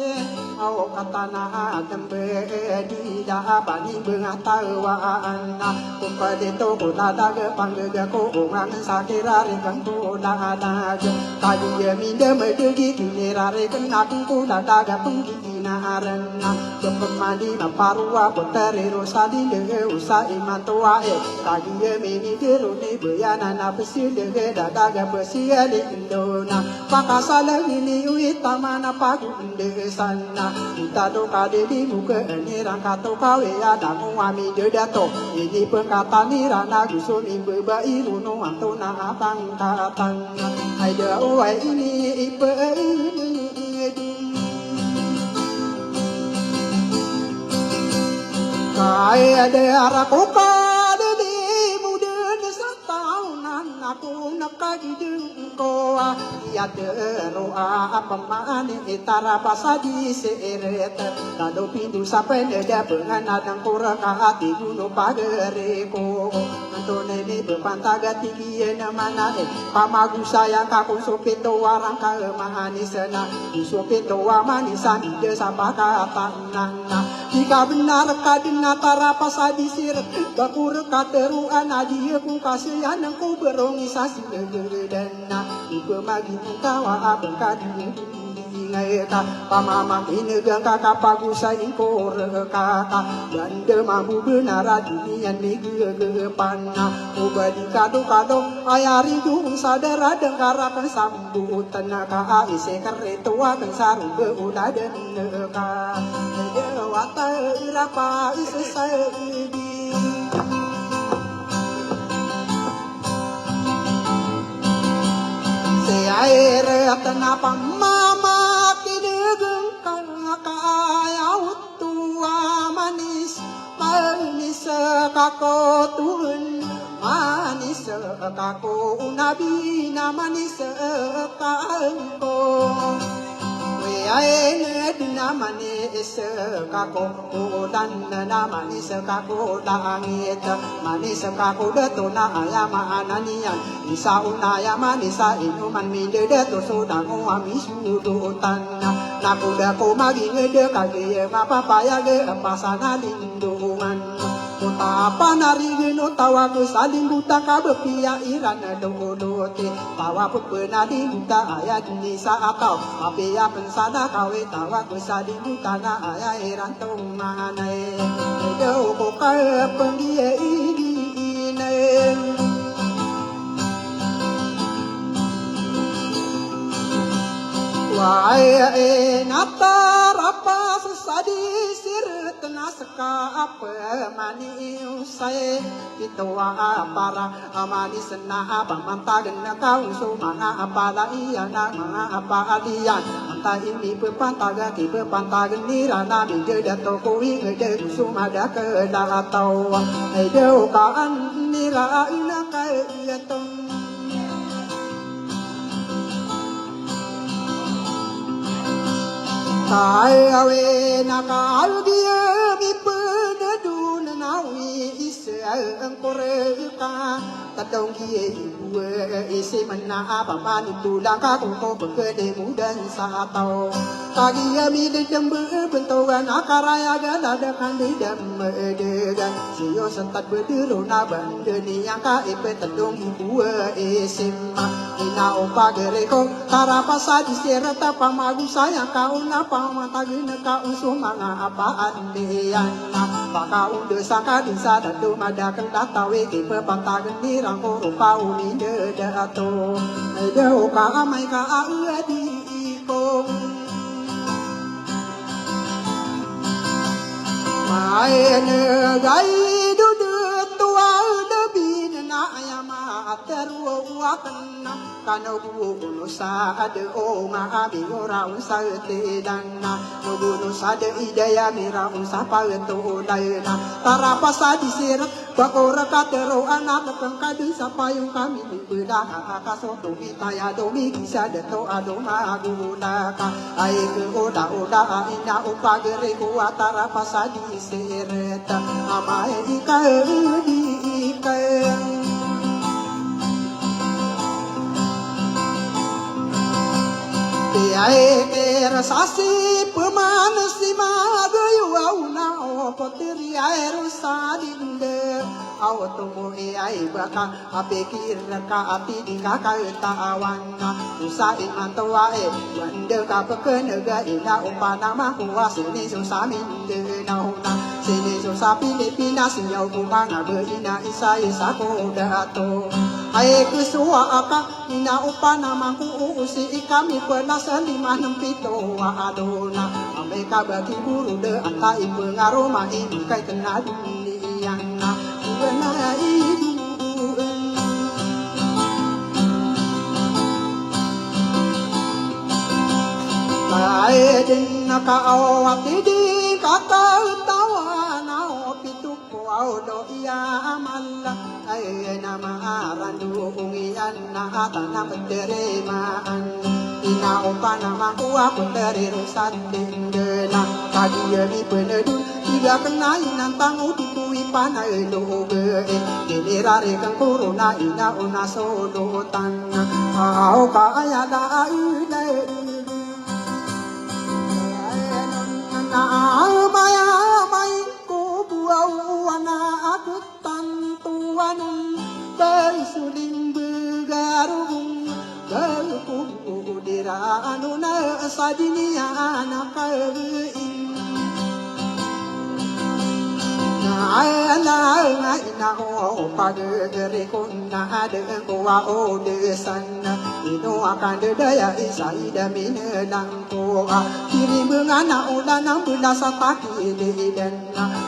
au katana dembe di bani bengatawaan kupade to kunada ke panggega ko ngan sakira rekan to dana kayu minde medegi kinirare kenaku kunada ga pengina arena Jempemandi maparua poteri rosadi de usa imantua kayu mini diruni bayana na pesil de dadaga besia di indona pakasala ini uitamana pagu de sana kita do kade di muka ni rangkato kawe ada muami de dato ini perkataan ni rana gusun imbe bai runo antona abang katang ada uai ini ipe kaya de araku kade di muda tahunan aku nakagideng koa ya deroa apamane itara pasadi seret kado pintu sampai neda pengan adang kura kahati gunung pagereko antone ni bepantaga tinggi mana pamagu sayang kaku sopito warang ka mahani sena sopito wa manisan de sapaka tanang jika benar kadina tara pasadi siret bakur kateruan adia kung kasihan ku berongisasi dana ibu magi tawa abang kadina ngai ka pamama inegang kakak pagusa ingkor kakak bande mambu benara dunian mege panna ubadi kado ayari dung sadara dengkarakan sambutan ka ise kereta kan sarung beuda den ka dewata irapa ise saedi air tanapa mama kidegeng kaya utua manis manis kako turun manis kako nabi na manis kako air na manis kako dan na manis kako langit manis kako detona ayama ananian isa unaya manisa inuman minde deto sodang uami sudutan nakuda ko magingede kage mapapaya ge pasana lindungan Utapa narigino tawa ke saling buta kabepia iran dodote tawa pepena di buta ayat ni saatau apia pensada kawe tawa ke saling buta na ayat iran tong manai do ko ka pengie ini Wahai nata rapa sesadi sir tenasaka apa mani usai kitwa para amani sena apa manta gena kau sumana apa la iya na apa alian anta ini pepantaga ki pepantaga nirana bide dato kui ngede sumada ke dalatau edo kaan nira ina kai yatong Awe nakaludia mi penedun nawi ise angkoreka kadong kie ibu ise mana apa ni tulang kaku ko bekede mudan satau kagi mi de dembe bentuan akaraya gala de kan de dem edegan sio sentat bedero na bande ni yang ka ipe tedong ibu ise ina opa gereko tarapasa di serata pamagu sayang kau napa matagina ka usumanga apa andian baka unde saka disa dadu madakan datawe ke pepantagan dirang rupa uni de dato de ka amai ka adi ko mai ne gai du de tua de bin na ayama ateru akan kano buno sa ade o nga abi ora unsa te dana no buno sa de idaya mira unsa pa to daina tara pasa di sir bakora katero anak kangkadi sa payung kami di beda akaso to bitaya do mi kisa de to ado ma aguna ka ai ke oda ina upa gere ko tara pasa di sir ta amai di ka Ai kera sasi pemanasi magayu au na o potiri ai rusadinde au tumu ai baka apikir ka ati di kakak tawana usa iman toa wande ka pekene ga ina umpana ma kuwa sini susamin de nauna sini susapi de pina sinyau kumanga be ina isa isa ko dato ai kusua aka ina upana mangku usi kami pernah selima nempito wa adona mereka bagi buru de anta ibu ngaroma ini kai kena duniana buana ibu ai den ka awati di kata tawa na pitu ko do iya amalla ai nama arandu ungian na atana penterimaan ina upana mangkuwa puteri rusan dindena kagia mi penedu tiga kenai nantang ututui panai loge generare kang corona ina una sodo tanga au ka aya da ide Naamay-amay ko buaw anak tantuan Bersuling bergarung Berkudiraan na sa dunia na kain Naalangay na o pagdere ko na adeng ko o desan Ino akan dedaya isay damin lang ko Kiri mengana ulan ang bula sa takilidan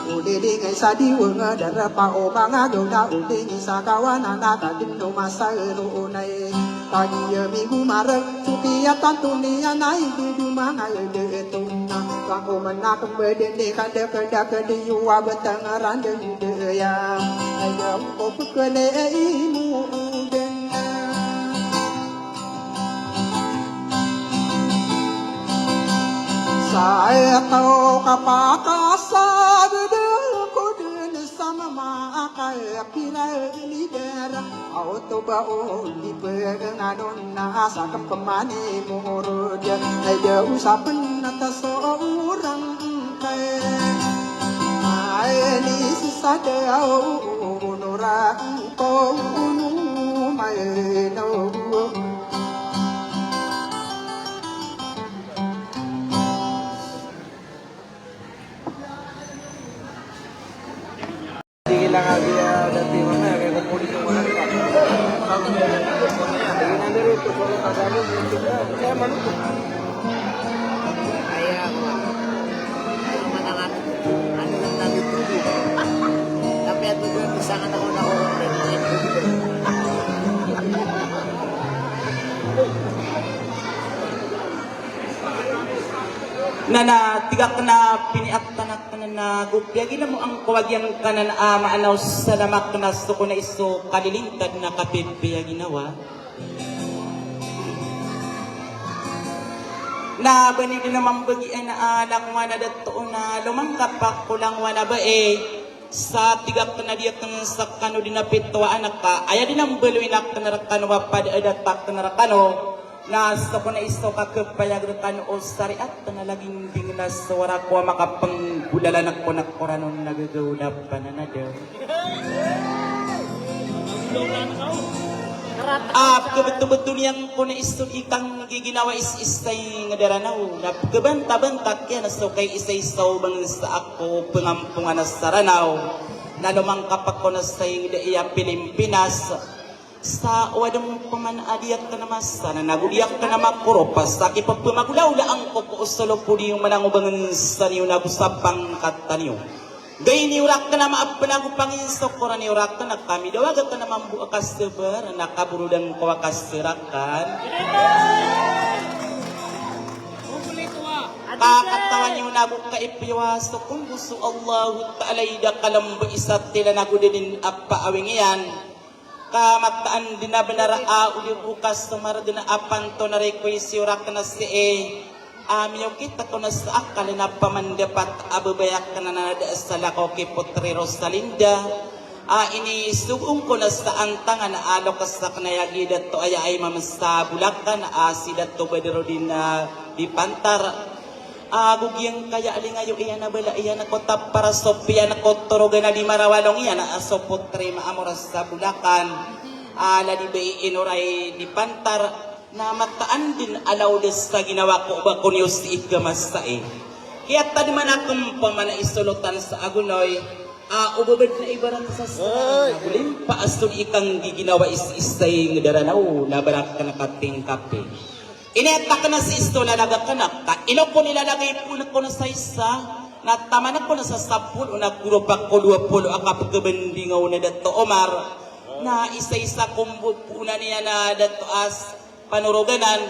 Uliling sa diwang darapa o mga guna Uling sa kawanan nakadin lumasa runay Pagi minggu marang supiatan tunia na hindi dumanay detong Kako menakang berdende kada kada kada yuwa betang randa daya Ayaw ko pekele imu dengar Saya tahu kapakasad ko din sama maakay pira lider Auto bao di pengadon na sa kempemani murud Ada usapan atas seorang kaya Ay ni sisada nurang ko may no Sige lang agad dati mamaya kaya kukulit yung mga nila. Sige na dito, kung kasama yung tingnan. Kaya maluto. Kaya ako. Ano man ang ano lang natin tubig. Tapi at doon misangan ako na ko. Na tigak na piniat tanak na gubya gina mo ang kawagyan kanan maanaw sa lamak na ko na iso kalilintad na kapipiya ginawa na bani din naman bagi na lang wana dato na lumangkapak ko lang wana ba sa tigak na diya kang sa kano din na pitwa anak ka aya din ang beloy na kanarakan wapad adatak kanarakan na sa ko na iso kakapayagrukan o sariat na laging ding na suwara ko makapanggulalan ako na koranon nagagawlap pa na daw. Kebetul-betul yang ko na iso ikang giginawa is-istay nga daranaw na kabanta-banta kaya na so kay isa-isaw bang sa ako pengampungan na saranaw na lumangkap ako na sa yung iya Pilipinas sa wadang pamanadiyak ka naman sana nagudiyak ka naman kuropas sa kipagpamagulaula ang kukusalo po yung manangubangan sa niyo na busapang kataniyo gay niurak ka na maapanago pangin sa kora niurak ka na kami dawagat ka naman buakas sebar nakaburudan ko wakas serakan kakatawan yung nabuka ipiwas so kung gusto Allah ta'ala ida kalamba isat tila nagudin apa awing yan kamataan din na binara uli bukas tumara din na apan to na request yurak na si amiyaw kita ko na sa akal na pamandapat ababayak ka na nada sa lakaw kay Putri Rosalinda ini sugong ko na sa antanga na alo ka sa kanayagidat to ay mamasa bulakan asidat to badero din na di pantar gugyang kaya alingayo iyan na bala iyan na kotap para sopya na kotoroga na di marawalong iyan na aso Putri maamoras sa bulakan ala di bay inuray di pantar na mataan din alaw des sa ginawa ko ba kunyos ikamas sa kaya tadi man akong pamana isulutan sa agunoy ubabad na ibarat sa bulim pa asun ikang giginawa is-isay ng daranaw na barak ka nakating kape ineta ka na si isto lalaga ka na ino ko nilalagay po na ko na sa isa na tama na ko na sa 10 o nagkurupak ko 20 akapagabandingaw na dato Omar na isa-isa kumbo po na niya na dato as panuruganan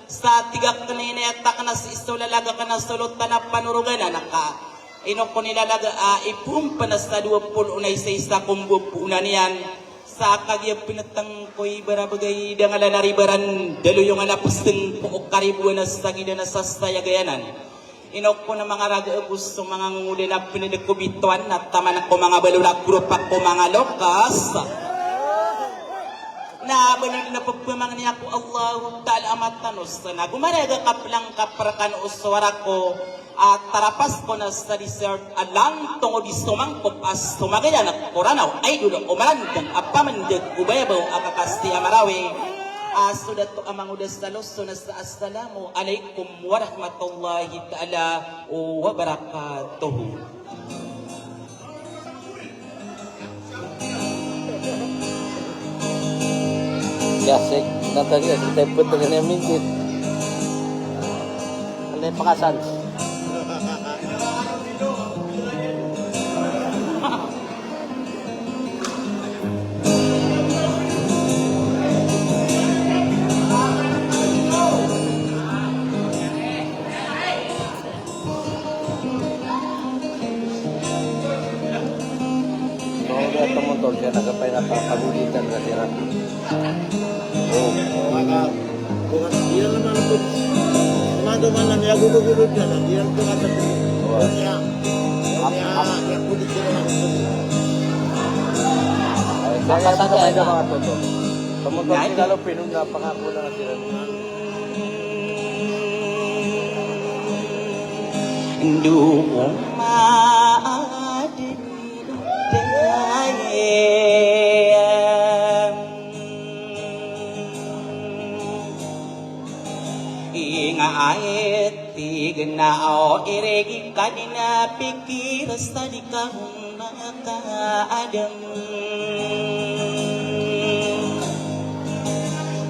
sa tigak ka na ineta ka na si isto lalaga ka na sulot ka na panuruganan naka ino ko nilalaga ipumpa na sa 20 o na isa-isa kumbo po na niyan sa kagya pinatang ko'y barabagay da nga lanaribaran dalo yung anapusteng puok karibuan na sa gina na sa sayagayanan. Inok ko na mga raga-abus sa mga nguli na pinadikubituan at tama na ko mga balulak grupak ko mga lokas. Na balul na pagpamang niya ko Allah ta'ala amatanos na gumaraga kaplang kaprakan o suwara ko at tarapas ko na sa dessert alang tungod di sumangkop as sumagaya na koranaw ay dudok umalandag apamandag ubayabaw akakasti amarawi sudah to amang udas talos sunas assalamu alaikum warahmatullahi ta'ala wabarakatuh. Gasek, natali sa tempo to ganyan mintit. Alay pakasan. Teman-teman saya nak kapay na pagulitan na sira. Oh, Bukan dia naman ako. Duman lang niya gulod-gulod na lang. Dia ko kata ko. Niya pudi sila ng Kaya sa kapay na mga toto. Teman-teman sila lo pinung na pangako na sira. Ingaayat tignao iregi kanina pikir sadi kahung nakaadam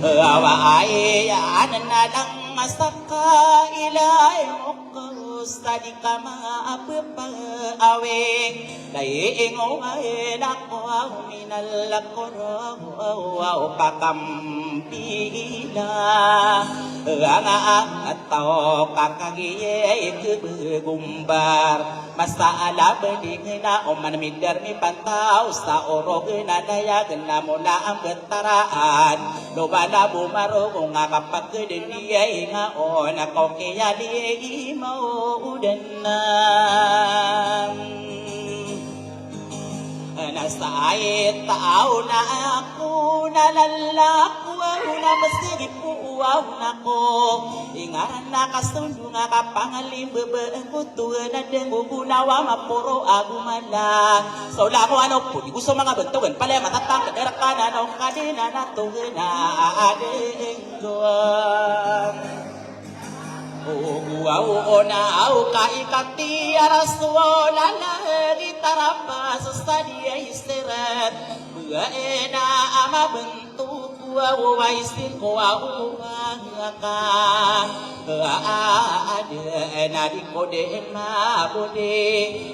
awa aya ananadang masaka ilay mokus tadi kama apa awe dai ingo ay nako minal koro pakam pila atau kakagiye kebegumbar masalah beding na oman midar mi pantau sa orog na daya gena mula ang betaraan lobana bumaro kung kapag kedeniya nga on ako kaya di mau udan na nasa ay tao na ako nalalako na masigi po na ko ingaran na kasundo nga kapangalim bebeeng kutu na dengo gunawa mapuro agumala so lako ano po di gusto mga bentugan pala matatang kadera kanan o kadina na na adenggoan Wow, na au kaikati araswala na gitarapa sa stadia isterat buena ama bentuk wa istin ko ka ada na di kode ma bode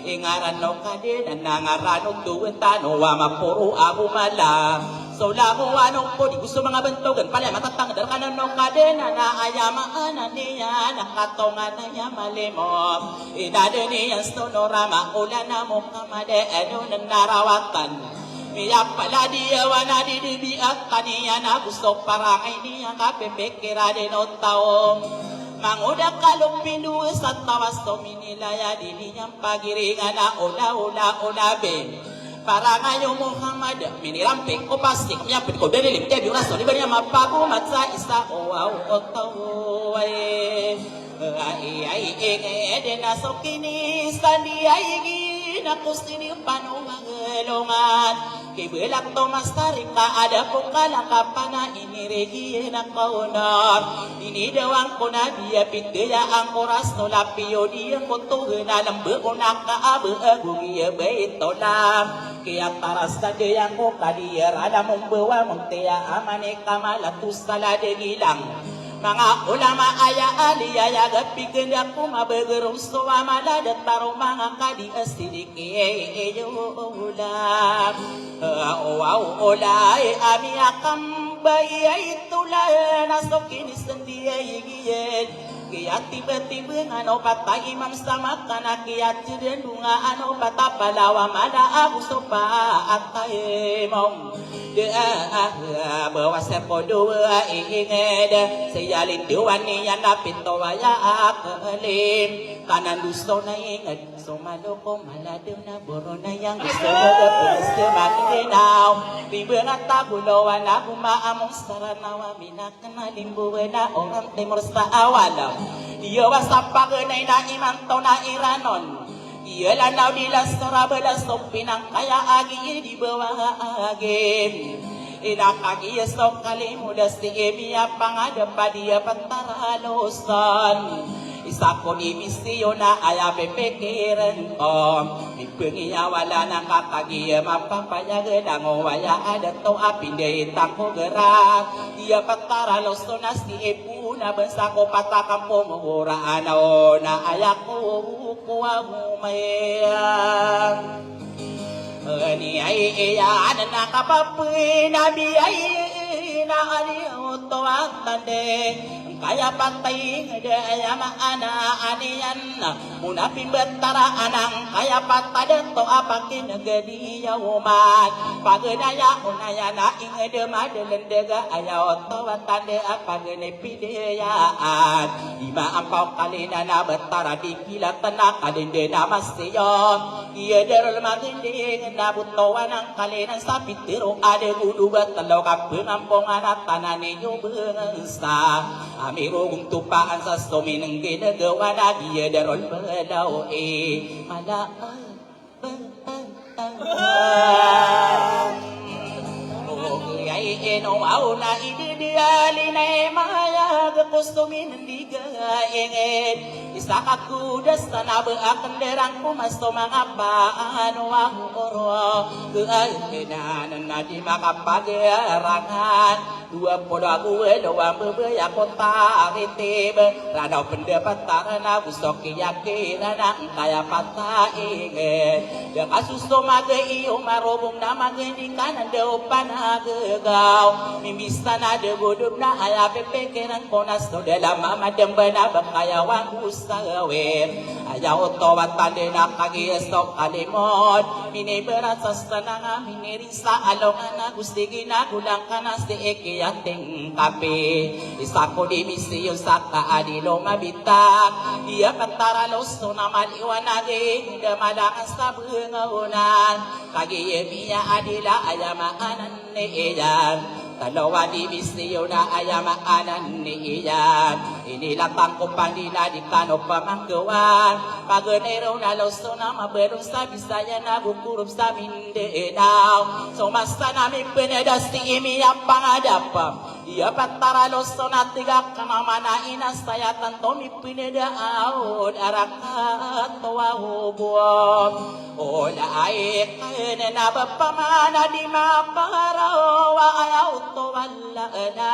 ingaran no kade na nangaran tuwen tano wa mapuro abu mala so lamo anong po di gusto mga bentugan pala matatang dar kanan no kadena na ayamaan niya nakatongan na niya malimo idade niya sonorama ulan na mo kamade ano nang narawatan miyak pala diya wana didibiak kaniya na gusto parangay niya kapipikira din o taong mangudak kalong pindu sa tawas to minilaya din niyang pagiringan na ula be para ngayon Muhammad miniramping ko pasti kami apit ko dali limte biura so di ba niya mapagumat sa isa wow ay ede na so kini sandi ay ginakos ini panumangalongan kibelak to mastarika ada pong kalakapan na iniregi na kaunar ini dewang ko na dia pitya ang oras no lapio dia ko to na lambe ko nakaabe agugi beito lam kaya taras na diyang ko kadiya rada mong bawa mong tiya amane kamalatus talade gilang mga ulama aya aliyaya gapigan ako mabagarong suwa maladat tarong mga kadi asidiki ulam ulay ami akam bayay tulay nasokinis nandiya igiyed kaya tiba-tiba ano patay imam sama kana kaya tidendunga ano patapalawa mada aku sopa atay mong bawa sepodo inged sayalin duwan niya napito waya akalim kanan gusto na inged sumalo ko maladaw na boro na yang gusto mo gusto makikinaw tiba nga tabulawan ako maamong saranawa minakanalimbuwe na orang timur sa awalaw Dia wasapa genay na imanto na iranon. Ia lanau di lasora belasok pinang kaya agi di bawah agim. Ina kagi esok kali muda si emia pangada dia pantara losan. Isa ko ni misiyo na aya pepekiran ko. Ipengiya wala na kakagi mapapayag na ngowaya ada to apinde tako gerak. Dia pantara losan na si epu na bansa ko patakang pumuraan na aya ko kuwa humayang. Ni ay iyan na kapapoy na biyay na aliw to at tande. Kaya patay daya maana aniyan muna pimbetara anang kaya patay to apakin gadiya umat pagenaya unaya na ingede madelendega ayaw to tande apagene pideyaan ima ampaw kalina na betara dikilat na kalinde na masyo iya derol maginding na butawan ang kalina sa pitiro ade gudu batalaw kapengampong anak tanane yung bangsa Amirong tupaan sa suminang ginagawa na dia darol balaw malaan ay inuaw na ididiyali na mayag gusto minandigaingin isa kakudas na nabaak derang pumasto mga paano ang oro kainan na di makapag-arangan dua pola gue doang bebaya kota aritib radaw pendapatan na gusto kiyakinan ang kaya pataingin yang kasusto mag-iyo marubong na mag-indikan ang daw panagaw mimbista na degudub na aya pepekiran konas to dalam mamadamba na bakayawang gustawin ayaw towat tande na kagiesok kalimot miniberat sa stananga minirisa alongan na gusti ginagulang ka na si ikiyating kape isa ko di misiyo sa kaadilo mabitak iya pagtaralos to na maliwanagin damadangan sa bungahunan kagiyemiya adila ayamaanan ni iyan Dalawa di misiyo na ayamaanan ni iyan inilatang ko pa nila di kano pamanggawan paganero na loso na maberong sa Bisaya na bukurup sa Mindanao so masta namin pinadas ti imiyang pangadapam iya patara loso na tigak kamamana inasayatan to mi pinadaon arakat towa hubuam ola ay kaya na bapamana di maparawa ayaw to wala na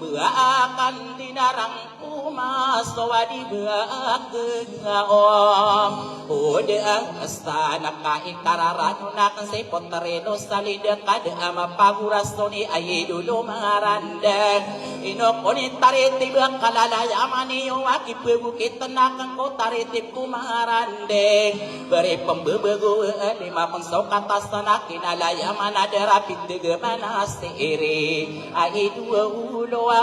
Baakan dinarang pumas Tawadi baag ngaom Ude ang asta Nakaikararano na kang say potareno Salida kada mapaguras to ni ay dulo mangarandan Inokunit taritib ang kalalayaman niyo Akipibukit na kang ko taritib kumarandeng Beri pembebeguan Lima pengsaw katas na kinalayaman Ada rapid degaman asiri Ay dua ulo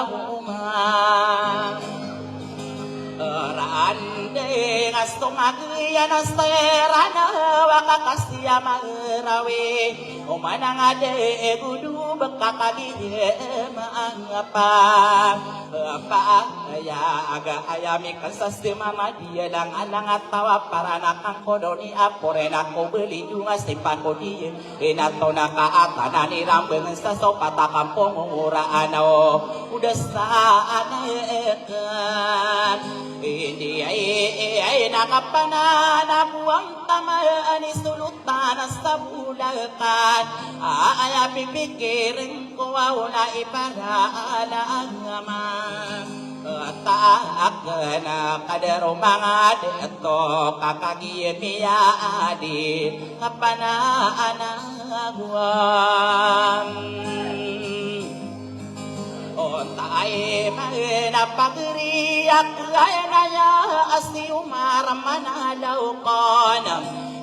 Rande ngasto magya na serana wakakasya marawe umanang ade gudu bekakagi maangapa ya aga ayami kasasti mama dia lang alang atawa para nakang kodoni apore nako beli dunga simpan ko dia inato nakaatanan ni rambeng sa sopata kampung muraan udah saan Hindi ay nakapanan Ako ang tamaan Isulutan sa bulakan Ay pipikirin ko na iparala ang aman Taak na kadaro mga dito Kakagiyemiya adi Kapanaan agwam Tae na pagriyak Kaya na ya Asi umaram manalaw ko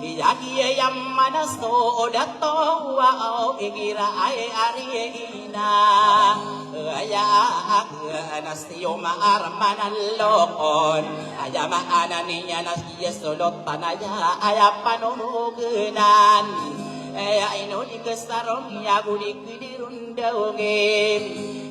Iyagiyayam manaso Dato Wow Igira ay ariina Kaya Nasi umaram manalokon Aya maana niya Nasiya sulot Tanaya Aya panunugunan Inuni kesarong ya gudik dirundawngin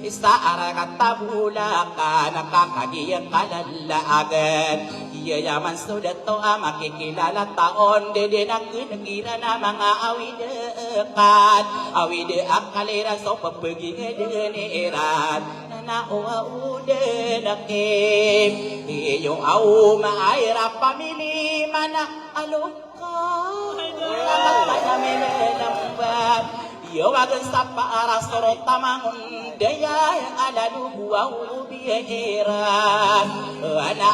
Isa aragat tabulakan Nakakagiyang kalalagan Iya yaman sudah toa makikilala taon Dede naginagira na mga awidekan Awide akaliran so papaging edeniran Nanaoa udenakim Iyong au maayra pamili mana alukay Salamat pa namin lambat Iyo wagan sa paara sorot tamangon Daya yang ala lubuaw bihiran Ana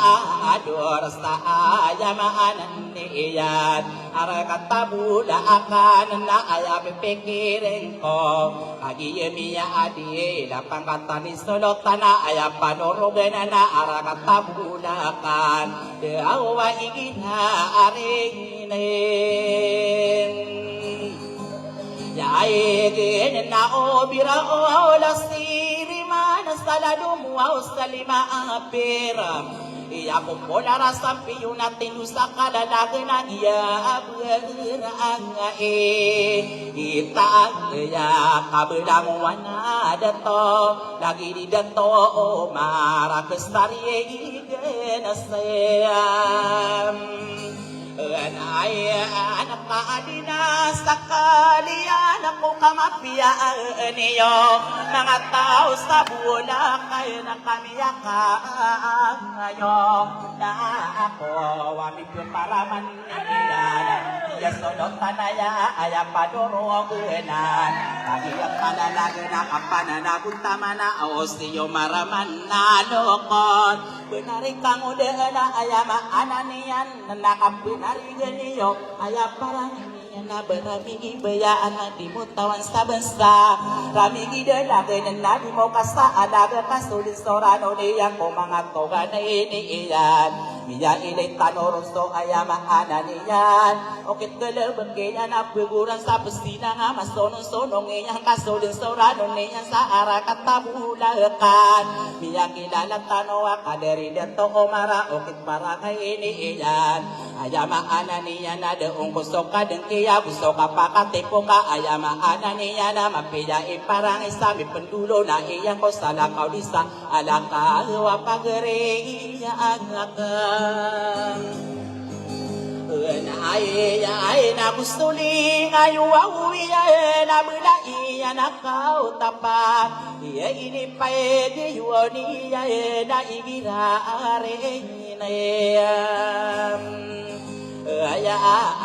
ador sa ayamaanan niyan Arakat tabula akan na aya pipikirin ko Kagiyemiya adi lapang katani solotan na aya panorogan na arakat tabula akan Deawa igina arinin Yaigin na obira o lasiri mana saladum wa salima apira Iya kumpola rasampi yun natin sa kalalagan na iya abirang Itaang iya kabilang wana dato Lagi di dato o marakastari iganasayam Anak kaadina sa kalian ako kamapiyaan niyo Mga tao sa Bulacay na kamiyakaan ngayon Na ako wamig yung paraman niyan Iya sunod tanaya aya padorogunan Kagiyang malalaga na kapananagunta mana O siyo maraman na lokon Benarik kang udah na aya maanan niyan Nakapinari ganiyo aya parang niyan na berami ibayaan na di mo tawan sa bansa Rami gidalagay na nadi mo kasaalaga kasulin sorano niyang ko mga toga na iniiyan Miya ilay tanoroso aya maanan niyan Okit galabang kaya na piguran sa pusina nga masonong-sonong iyang kasulin sorano niyan sa arakat tabulakan Miya kilala tanoa kaderi dato omara okit para kay iniiyan Aya maanan niyan na deong kusok ka dengkiya Gusto ka pakatipo ka aya maanan niyan na mapiya iparang isami pendulo na iyang ko sa lakaw lisa alaka huwa pageri ang akan Ay na gusto ling ayuawi na bula iya na kau tapat Iya ini paede yuani na igira arenayam Aya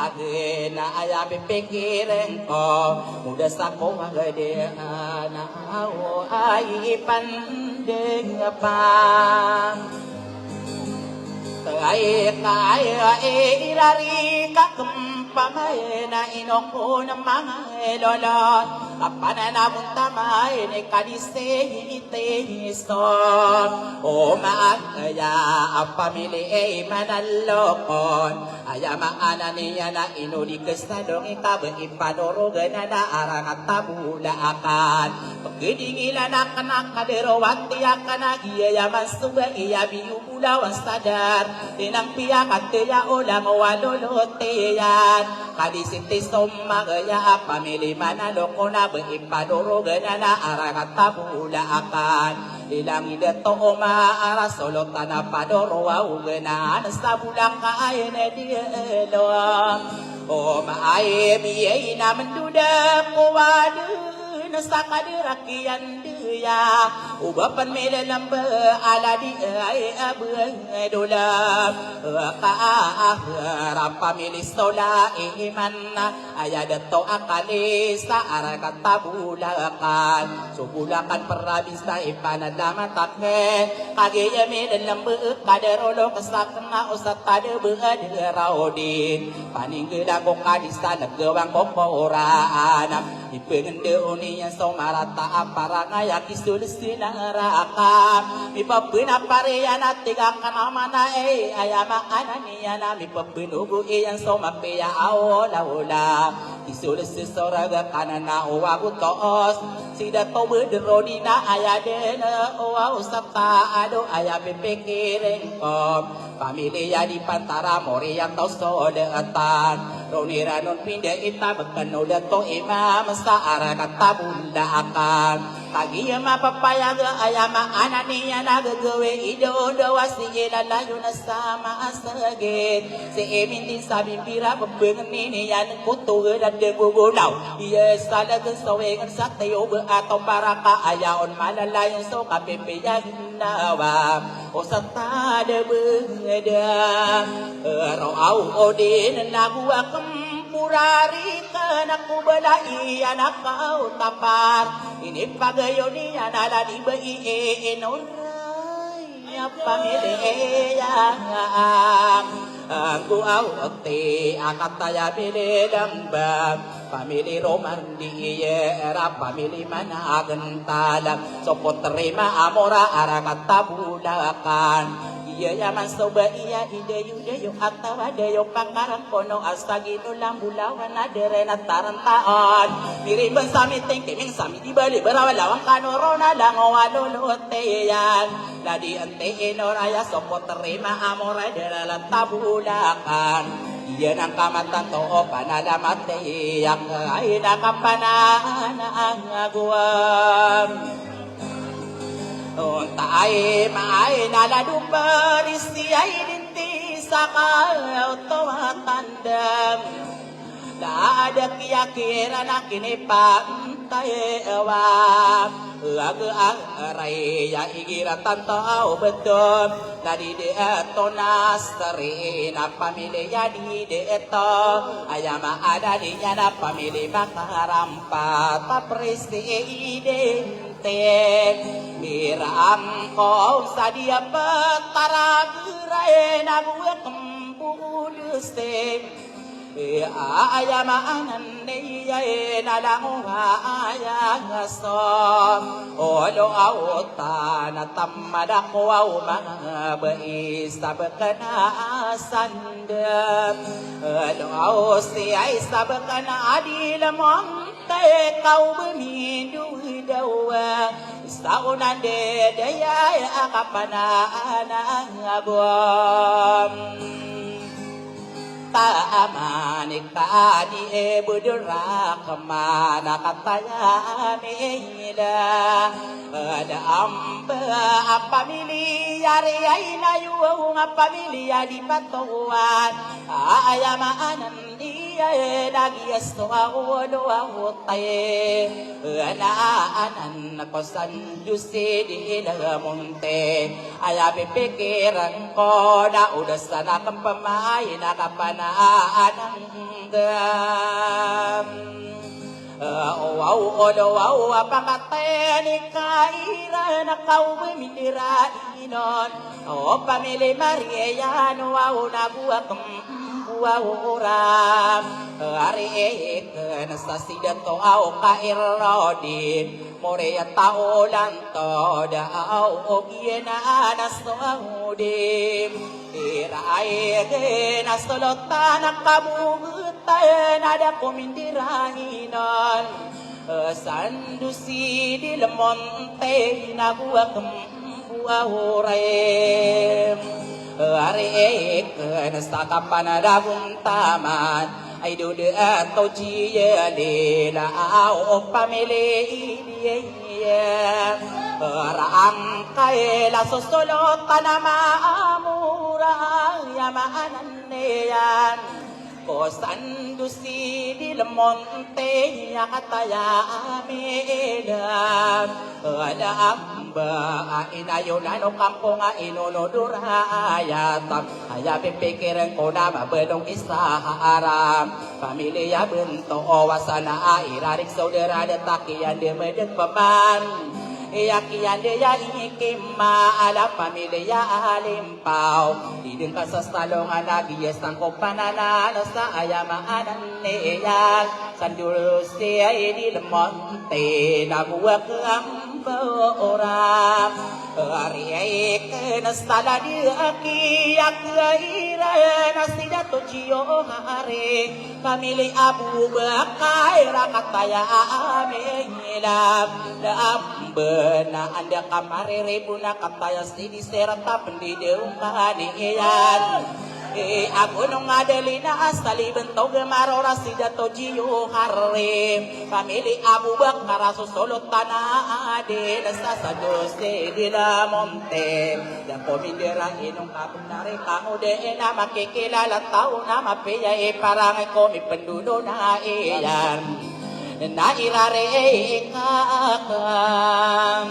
agena aya pipikirin ko Muda sa ko magade na ay pandeng pa Kaya ilari kakumpamay na inoko ng mga lolot Kapananabong tamay na kadisihitiso O maagaya ang pamili ay manalokon Aya maana niya na inulikas na dong ikabang ipanorogan na naarang at tabula akan Pagkidingila na kanakadero at tiyakan na iyayaman suga iyabiyubulaw ang sadar Tinang piyak at tiya ulang waluluteyan Kadisinti sumagaya pamili manaloko na ipadorogan na naarang at tabula akan Ilang idato o maara solotan na padoroa uganan sa bulang kaayan na dielo O maaye biyay naman duda ko wadun sa kadirakian diya Ubapan melalamba ala di ay abang dolam Kaahara pamilis tola iman Ayadato akali sa arakat tabulakan Subulakan perabis na ipanadamatakmen Kagaya melalamba kaderolo kasakan na usat tadabadiraw din Paninggilan ko kadista naggawang komporaan Ipengendoon niya sa marata para ngayak isulis sinangarakam Ipapinapareyan at tiga kanaman na ayama ananiya na mipapinugo iyan sa mapiya aola-ola Isulis sisoraga kanan na uwago toos Sida tobedero di na ayaden uwaw sa taado ayapipikirin ko Pamilya di pantara moriang tau soleatan Ronira non pinda ita bekano dato imam saara kata bunda akan Tagiya mapapayaga ayama ananiya nagagawe ido wasi ilala yun sama asagit Si emin din sabi pira pabengan nini yan kutuga na degugunaw Iya salagang sawengan sa tayo atau para kaayaon malalayon so kapipiyagin nawa O sa tada bengada Araw o din naguwa Murari ka na kubalai anak kau tapar Ini pagayo niya nalali ba ienoray Pamilya Ang guaw te akataya biledang ba Pamili roman di era pamili managentalang Sopot terima amora arakatabudakan Iya yaman soba iya ideyo atawa deyo pakarang kono astagino lang bulawan na derena tarantaan Miriban sami tengkeming sami di bali berawalawang kanoro na lang o aluluote yan Ladi ante inoraya sopo terima amoray deralang tabulakan Iyan ang kamatan to o panalamate yak ay nakapanaan ang aguam Taay maay naladumba Istiyay dinti sa kautumatandam Daada kiyakira na kinipantay awam Ag-aray ya igiratan tao betul Nadi deeto nastari na pamilya di deeto Ayama ada di na pamilya makarampat Paprisi identik Miram ko sa dia petaragiray na buwa kempulusik Ayamaanan niya nalanguhayang asom Olo awta na tamada ko aw mga bais Tabakanaasandam Olo aw siya'y sabakanaadilamong Tay kau bermindu dawa Saunan dedayay akapanaan ang agwam Taamanik tadi budura kemana katanya mila Ada amba apa mili yari aina yuung apa mili di patuan Ayama anan dia lagi asto awdo awtaye Ana anan kosan jusi di lamunte Aya pikiran ko na udah sana kempamay nakapanaan ang gam Wow, apakatay kaira na kaumindirainon O pamili Mariayan, wow, nabuak buawuram Ari eken sa sidato au kairodin Morea tao lanto dao o giena nasto audim Irae nasolotan ang kabugutan Ada kumindirahinon Sandusi di lemonte Naguak buawurem Ari eken sa kapanadabong taman Ay dude atau ciye lao pamili iniye Rangkai la sosolotan na maamura Yamaanan niyan Kosan dusi di lemonte Yakataya amilan Ada amba inayo nano kampung inunudurayatam Haya pipikiran ko na mabedong isaharam Pamilya bento wasana irarik saudara detakian dia medek paman Iyakian dia ikima ala pamilya alimpaw Didin ka sa salongan nagiyas ng kupananan Sa ayamaanan niyan Sandul siya inilamonte Nabuwag ang orang Ari kenastala di akiyak ira nasida to ciyo hari Pamili Abu Bakar rakataya amengilam Dambena anda kamari ribuna kataya sidi serata pendideung kaniyan Ako nung adelina asali bentog marora si dato jiyo harim pamili Abu Bakar susulot tanah ade nasa sa Jose di la monte da komindera inong kapunari kamo de na makikilala tao na mapiya parang komi pendulo na iyan na irare kakam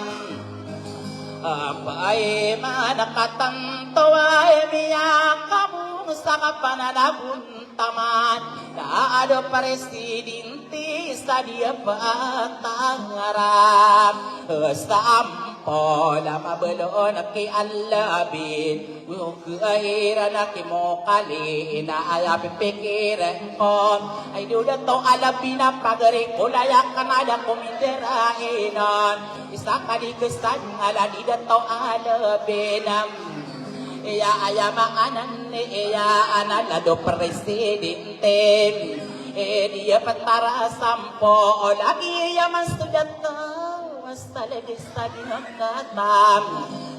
Apay manakatanto ay miyak kamu sa kapananagun taman na ado presidente sa dia patangarap sa ampo na mabalo na kialabin kung kaira na kimokali inaayap pikiran ko ay duda to alabin na pagaring kulayak ka na da kuminderainan isa ka di kesan aladi da to alabinam iya ayama anan iya analado presidente dia patara sampo lagi yaman studata Basta lagi sa dinakatam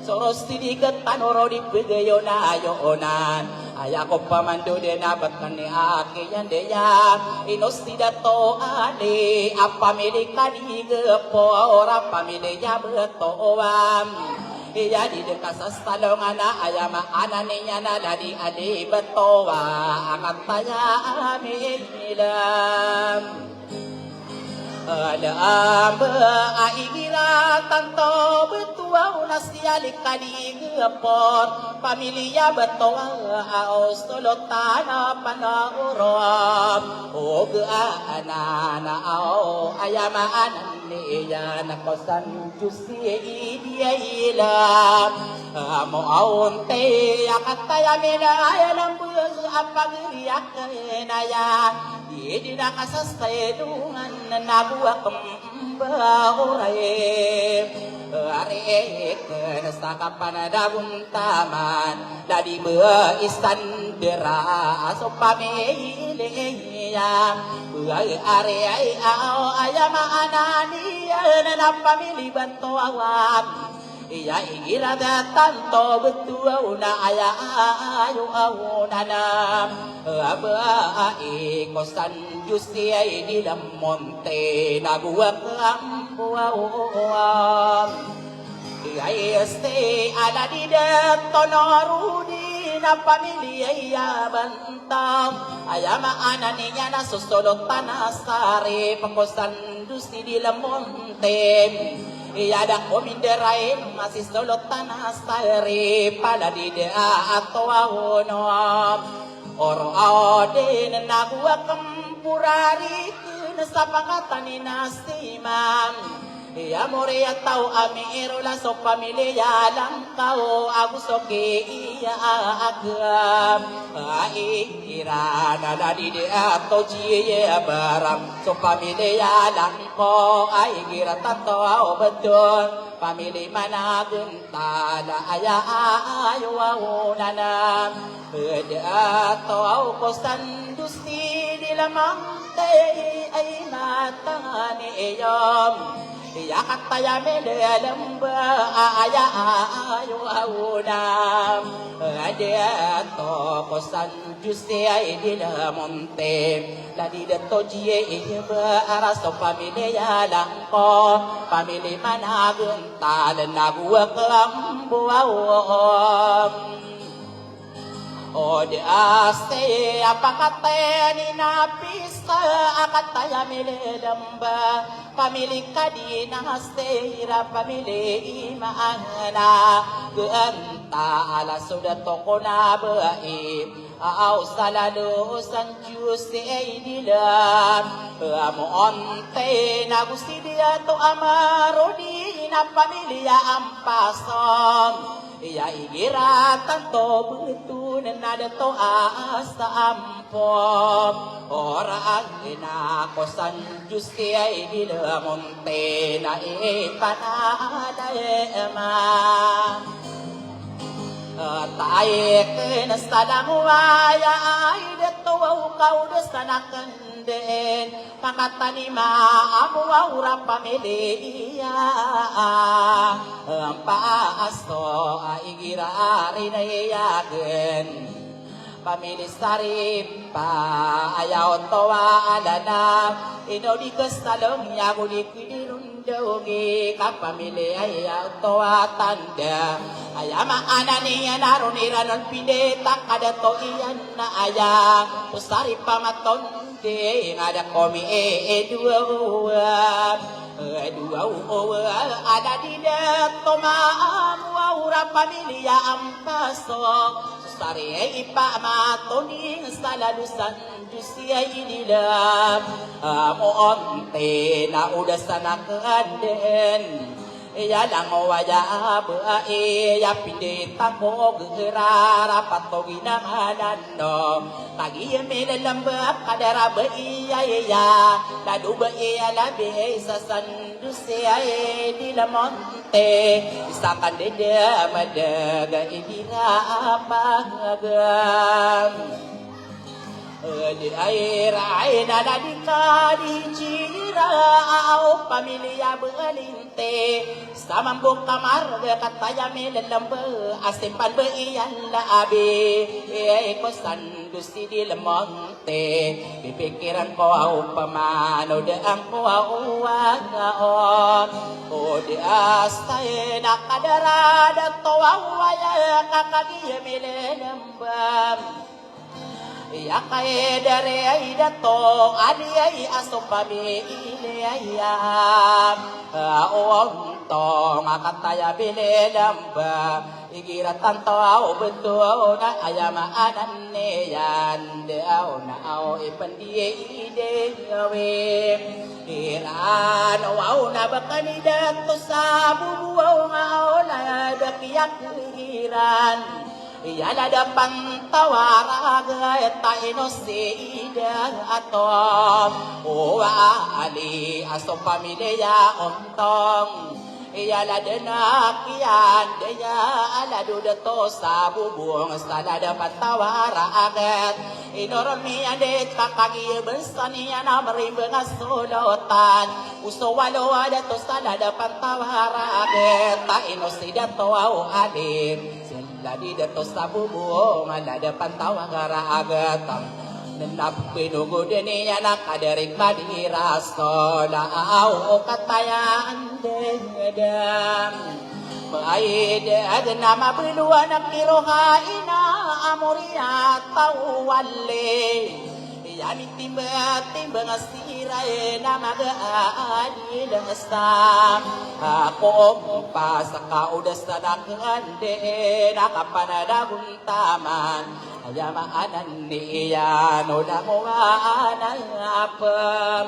Soros tinigat tanoro di pigayo na ayonan Ay ako pamando din abat ka ni aki yan deya Inos tidato ali Apamili kanigapo Ora pamili yabatoam Iya di dekat salongan na ayama anan niya na ladi ali batoa Akat taya amin nilam Alam aigira tanto betua nasialik kaligapor pamilya betua aos tolotana panaurom og anana ao ayama ananiya nakosan jusi dia ila mo aunte akataya mena ayalam bus apagriak naya di nakasastedungan nabuak kembaurai arek nasta kapanadagun taman dadi beistan dera so pamiliya arek ao ayama anani na pamili banto awam Iya ingira tanto betua una aya ayu awunana aba kosan justi di monte nabuak ampuam Iya este ala di tonorudi na pamilya iya bantang ayama ananinya na susolot tanasari pakosan justi di monte Iya da kominderain masih solot tanah stari pada di dea atau awonom oro ade nagua kempurari nesapakatani nasimam Iya morea tau amiru la so pamilya lang kau aku soke iya agam irana dadi de atau cie baram so pamilya lang ko ai gira tato betul pamili mana gentala aya ayo awunana beda tau kosan dusti di lamang tei ai matangani eyom Ya kataya melelamba aya ayo awunam ada to kosan juste ai di monte la di to jie ba araso pamilya langko pamili managun tal nagua kambo Ode aste apakate ni napisa akataya meledamba pamili kadina aste ira pamili imaana geanta ala sudah toko na baim au salado sanjuste idilan amonte nagusti dia to amarodi na pamilya ampasom Ya igira tanto betul nada to asa ampom orang ina kosan justi ai di monte na panada ema tae nasadang waya ai de to kau de sanakan den pakatani ma amu aura pamilya pa asto igira rina yagen pamilis saripa ayaw tawa alana ino di kesalong yago di kuidirundogi kapamili ayaw tawa tanda ayama ananiya naruniranon pindeta kada to iyan na aya saripa matonde ngada komi dua ada di dato maamura pamilya ampaso sari ipa matoning salalusan dusia inilam moonte na udasan kanden ya lang waya ba ya pindita ko gerara patogi nanganan no tagi mele lamba kadara ba ya ladu ba ya labe sasan dusia di lamonte isakan dede madaga idira apagam di air aina nadika di cira au pamilya belinte samambok kamar kataya melelembe asimpan beian la abe kosan dusi di lemonte di pikiran ko au pamano de ang ko au on o di astai nakadara dato au ya kakadi melelembe ya kay dare ay dato ani ay asopami ile ayam onto makataya bilelamba igiratan tao betul na ayama anane yan dao na ao ipandie ide gawe iran wow na bakani dato sa bubuaw ngao na dakiyak iran Yala da pantawara gayta inosida atom o ali aso pamilya ontong Yala denakian deya ala dudato sa bubong sala da pantawara agat inoron niya det kakagi bersaniya na marimbang asolotan uso walo ada to sala da pantawara agat ta inosida to au alim Ladi dato sa bubong alada pantawa gara agatam nenap pinugo deniya nakadarik madiraso au katayaan dedam Maide adna mabluwa nakiroha ina amuria tawale Yani timbang asiray na mag-aadi ng asam Ako pas nakaudas na nakande Nakapanadagong taman Ayamaanan niyan o nanguwaan apam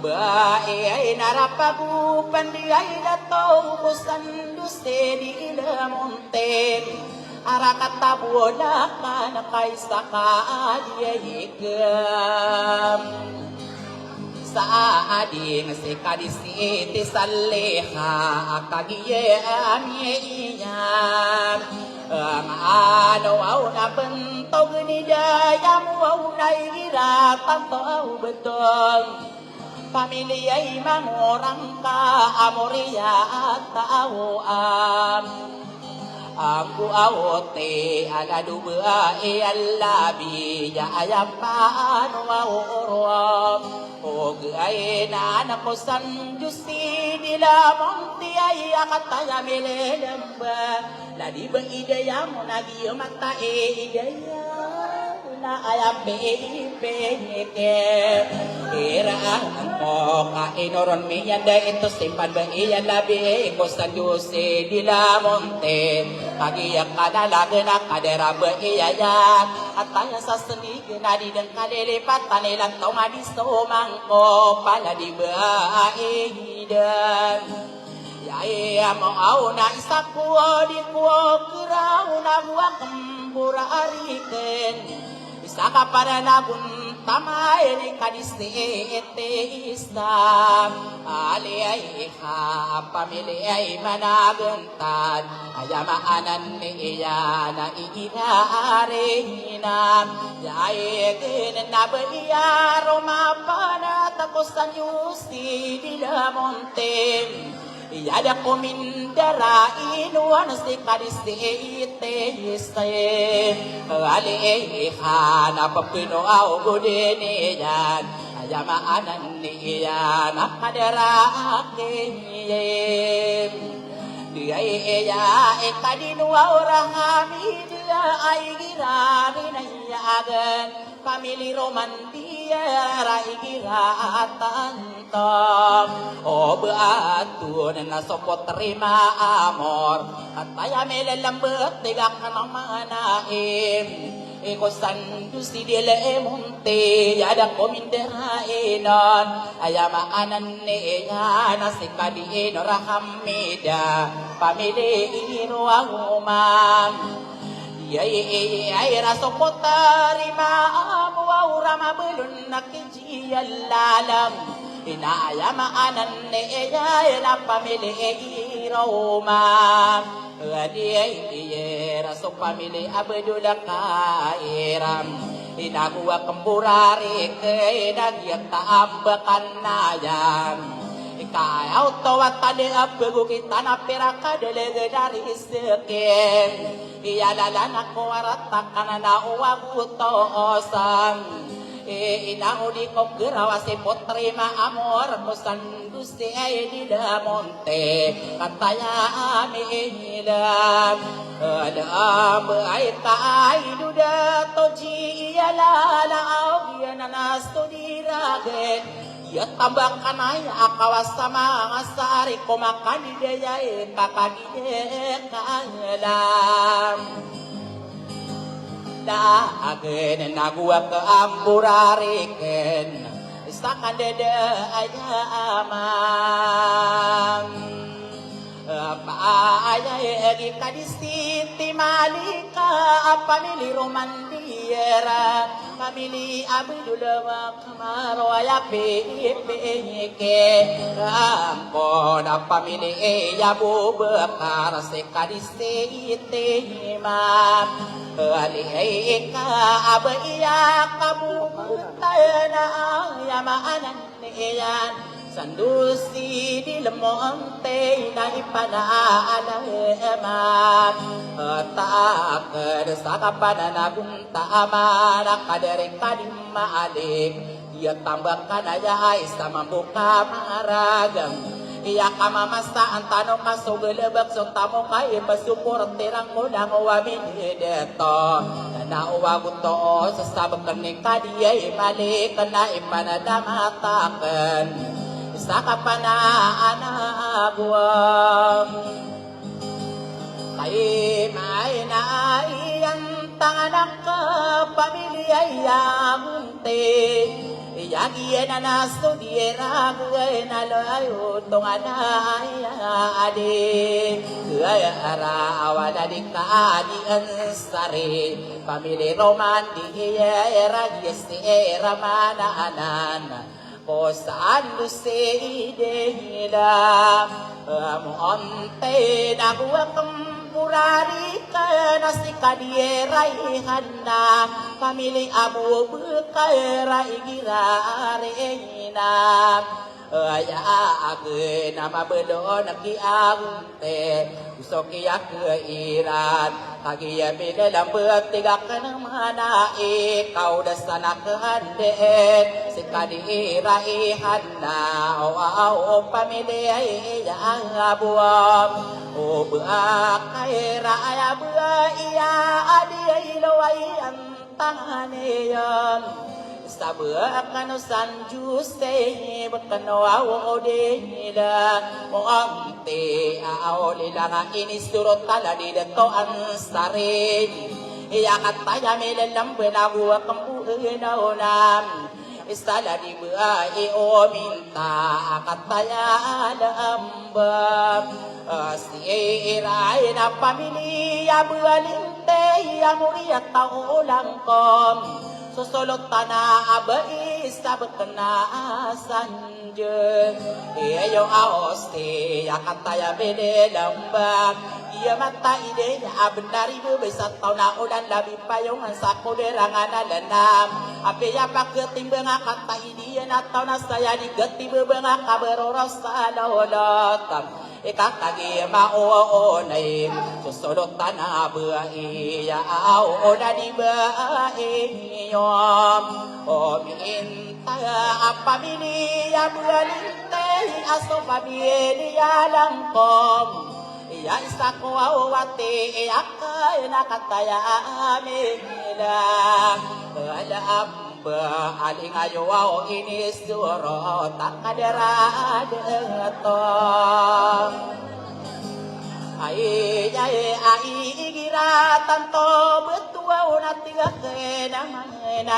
Bae ay narapagupan di ay dato Busan duste di ilamonten Arakatabu na kaisa ka adiyayigam Sa ading si kadisiti saleha Akagiye amye iyam Ang anaw na bentog ni dayam Waw na ihirapang tao betong Pamilya'y mangurang ka Amoriya at tawam Aku awote ala duba e alabi ya ayapaan waurom og ay na nakosan justi dila monti ay akataya melelamba la di ba ideya mo nagi mata e ideya na ayape ipeke era mo ka inoron mi yanda ito simpan ba iyan labi kosan justi dila monte Kagiyak ka na lagi na kadera ba iyayan At tayo sa sanig na di ng kalilipat Panilang tao nga di sumang ko Pala di ba ihidan Yaya mo aw na isa ko Di ko kiraw na buwang kambura ariken Isa ka para nagun tamay ni kadisi ete islam Ali ay ha pamili ay managuntan Ayamaanan ni iya na iinaarihinam Yaigin na ba iya rumapana Tapos ang yusi di lamontim Yada kumindara inuan si kadiste alihan apapino au budini yan ayamaanan niyan akadera akim dia iya ekadinu aurahami dia ay girari na iyagan family roman dia rai giratan o beatun na sopot terima amor ataya melelambet tigak na manaim iko sandu si dile munte yada komindera enon ayamaanan niya na si kadin rahamida pamili iro umam ay rasopot terima amor ramabulun nakijiyalalam inayamaanan niya na pamili iroma raso pamili abdullah kairam inaguwa kemburari ke nagyat taambakan nayam ikayaw tawat tali abagu kita na piraka delega dari sekin iyalalan ako aratakan na uwaguto osam inaudi ko gerawasi potri ma amor kusan gusti ay di damonte kataya amilam alam ay taay duda toji iyalala au giananas to diraget ya tambang kanay akawas sama ngasari kumakan daya kakadide kalam dagen nagua ke amburariken sakan dede ayamam apa ayah kadisiti malika apa mili romandiera famili abdullah kamaro ya ke ampon apa mili ya bubakar sekadisiti imam alihika abaya kamu tayana yamaanan niyan sandusi di lemonte na ipanaala eman tak kersakapan nagunta amana kadering kadim maalik ia tambahkan aja sama buka maragam iya kama masa antano kasogelebak sotamo kay basupor terang modang wamin deto na uwaguto sasabakan ni kadiyay malik na ipanadamatakan sakapana anagwam kay may na iyang tanganak ka pamilya yamunte yagi na nasto diera gue na layo tongana ade kaya ara awala di kaadi ansari pamili roman di era yesti era manaanan ko saan lusi idehila monte na gua kempurari kana si kadierai hanna famili abu bukai girarena aya age nama bedo naki agunte usoki ke iran kagi ya beda lambet tiga kana mana kau dasana ke hande sekadi rai hanna o famili ya abuam o bakai raya iya adi lowai antanganeyan sabaakan sanjuste bakano awodela mo amte awolila nga inisturot tala di dato ansare iya kataya melelam benaguwa kambuhena onam istala di buai o minta kataya alambab sirai na pamilya bualinte amuriat taulang kom sosolot tanah abai sabet kena sanje iyo aoste ya kataya bede lambak iya mata ide ya benari bebesat tau na udan labi payungan sako derangan alenam ape ya paketing benga kata idian atau na saya digeti bebenga kaberoros alolotam Ikakagi mao nay susulot na iya au na di yom o minta apa ya bualinte aso pamilya langkom ya isako awati akay nakataya amila alam aling ayo ini suro tak kadera dengatong ai gira tanto betua natiga kena main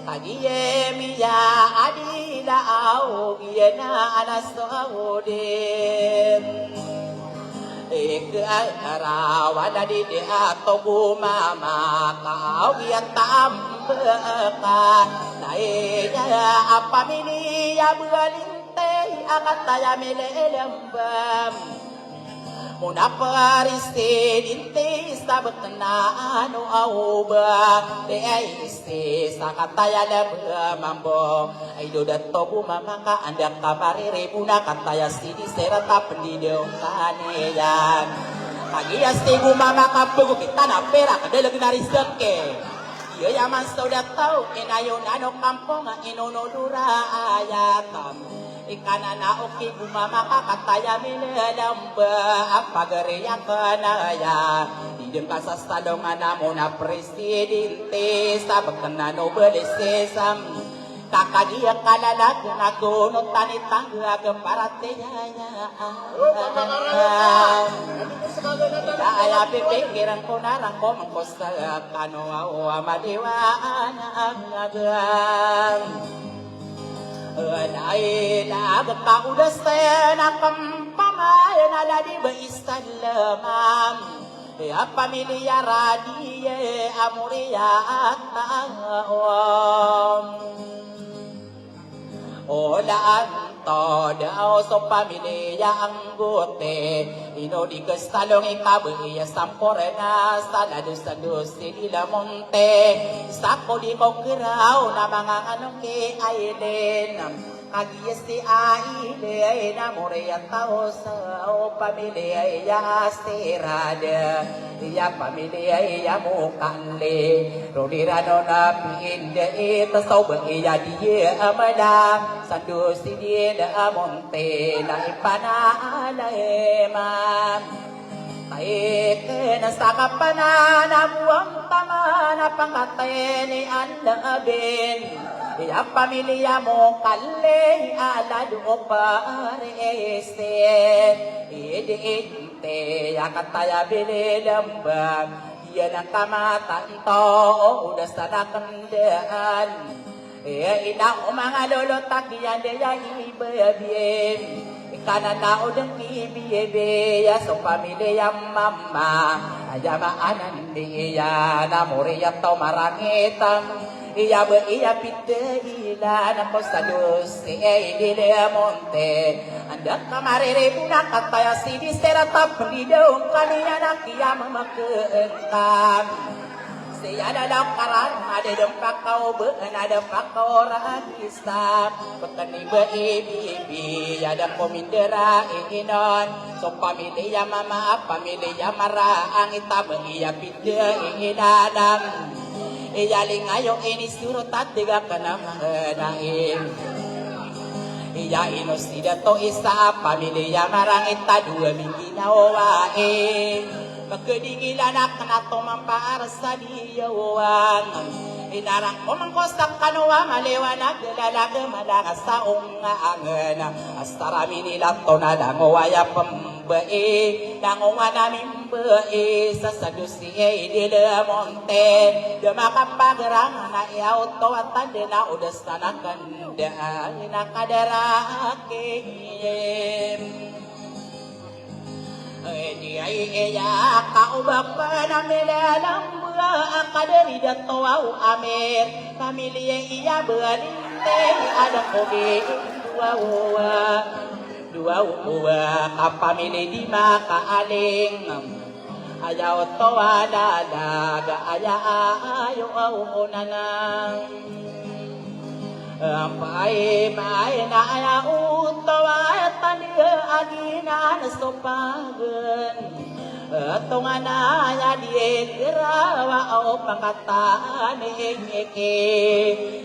kagiye miya adila au giena anasodem Ikarawan di atau mama kau biatam beka naiknya apa mini ya berlinte akan taya melelembam Muna pariste dinte sabak na ano auba te ay iste sakataya leba mambo ay dodat to bumamaka andak kamarire puna kataya sidi serata pendideong kaneyan kagias te bumamaka bugo kita na pera kadelag na rizake iya yaman saudat tau inayon ano kampong inono dura ayatam Ikana na oki bumamaka kataya minelamba apagariya kanaya Didem kasas talongan namo na presidente Sabag na nobelis sesam Kakagiya kalalag na gunot tanitangga Keparatiyaya Kaya pipikiran ko narang ko Mangkosa kano amadiwaan ang agang Ay nagka udas na kampamay na ladi ba istalamam Ya pamilya radiye amuriya at taom Olaan to daw so pamilya ang gote Inodigas talong ikabuya sampore na saladus-sadus nila monte Sako di ko kiraw na mga anong ki ailen Kagiyas ti aile na moreya tao sa pamilya ya astirada Ya pamilya ya mukanle Rodirano na pinde ito sa iya diya amala Sandus ti diya monte na ipanaalema Kaike na sa kapana buwang tama na pangatay ni Andabin Ya pamilya mo kale alado parese Idiinte ya kataya bililambang Yan ang kamatanto udas na nakandaan Ina mga lolotak yan ya ibabien Ikana na udang ibiyebe ya so pamilya mama Ayamaan niya na muriya to marangitang Iya ba iya pite ila na kostados e dile monte andak kamarere puna kataya sidi serata pendidong kaniya nakiya mamakeengkan Siya na lang karan ada dempak kau beun ada pakau ragista petani ba ibibi ada komindera inon so pamilya mama pamilya maraang itabang iya pite inanam Iyaling ayo ini suruh tatiga kana manganain Iya inos tidak to isa pamilya marang ita dua minggu wae Magkedingilan na to mamparsa diyawan Inarang ko mangkostak kanwa malewanag lalaga malaga sa ungaangan Astarami nila to na langwaya pambae Langunga namin bae sa sadusi dila monte Dumakapagrangan na iyaw to at tanda na udas na nakandaan Nakadarakim Di ay iya kaubap na milalang mga akadari dato au amer Pamilya iya berlinte ada kobe dua kapamilya di makaaling Ayaw to alalaga ayaw au nanang Pai mai na ya utawa tania agina sopagen tongana ya diekerawa au pangataan eke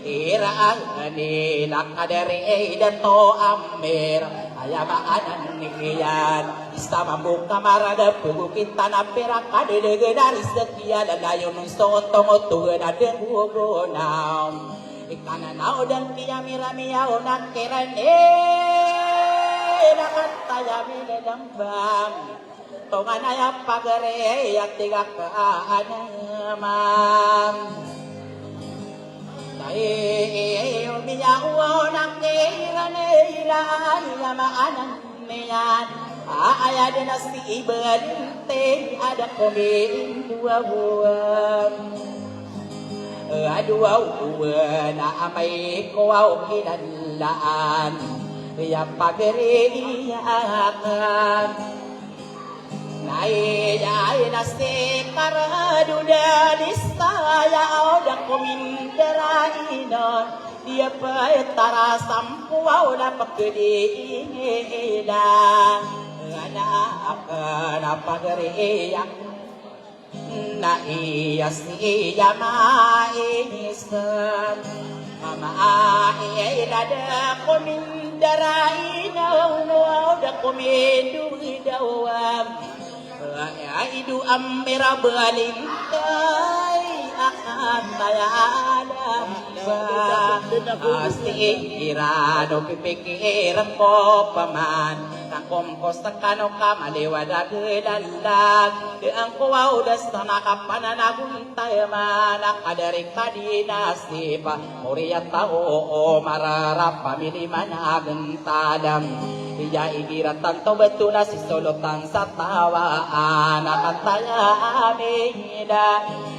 ira ani lakadere dato amer ayama anan niyan sama buka marada pugukin tanah perak ada dari sekian layu nusotong tuhan ada gugonam ikana nao dan kiyamira miyao nakerane nakataya minedambam tongana ya pagare ya tiga kaanamam Dai miyao nakerane ilan yama anan miyan ayah dan nasi ibadite ada komin dua buah aduh na amay ko au kinalaan ya pageri akan nai na si karaduda saya ada kominderaino dia tara sampu au na pagedi ana akan pageri na iyasi yamaisan mama ilada komindarai no da komindu idawam aidu amira balintai akan tayada asti irado pipikiran ko paman kompos tekano kamalewa dagedalag deang kuwau dastana kapananagun tayamana kadari kadinasi pa muriya tao mararap pamili managen tadam iya ibiratan to betuna si solotan sa tawaan akataya amida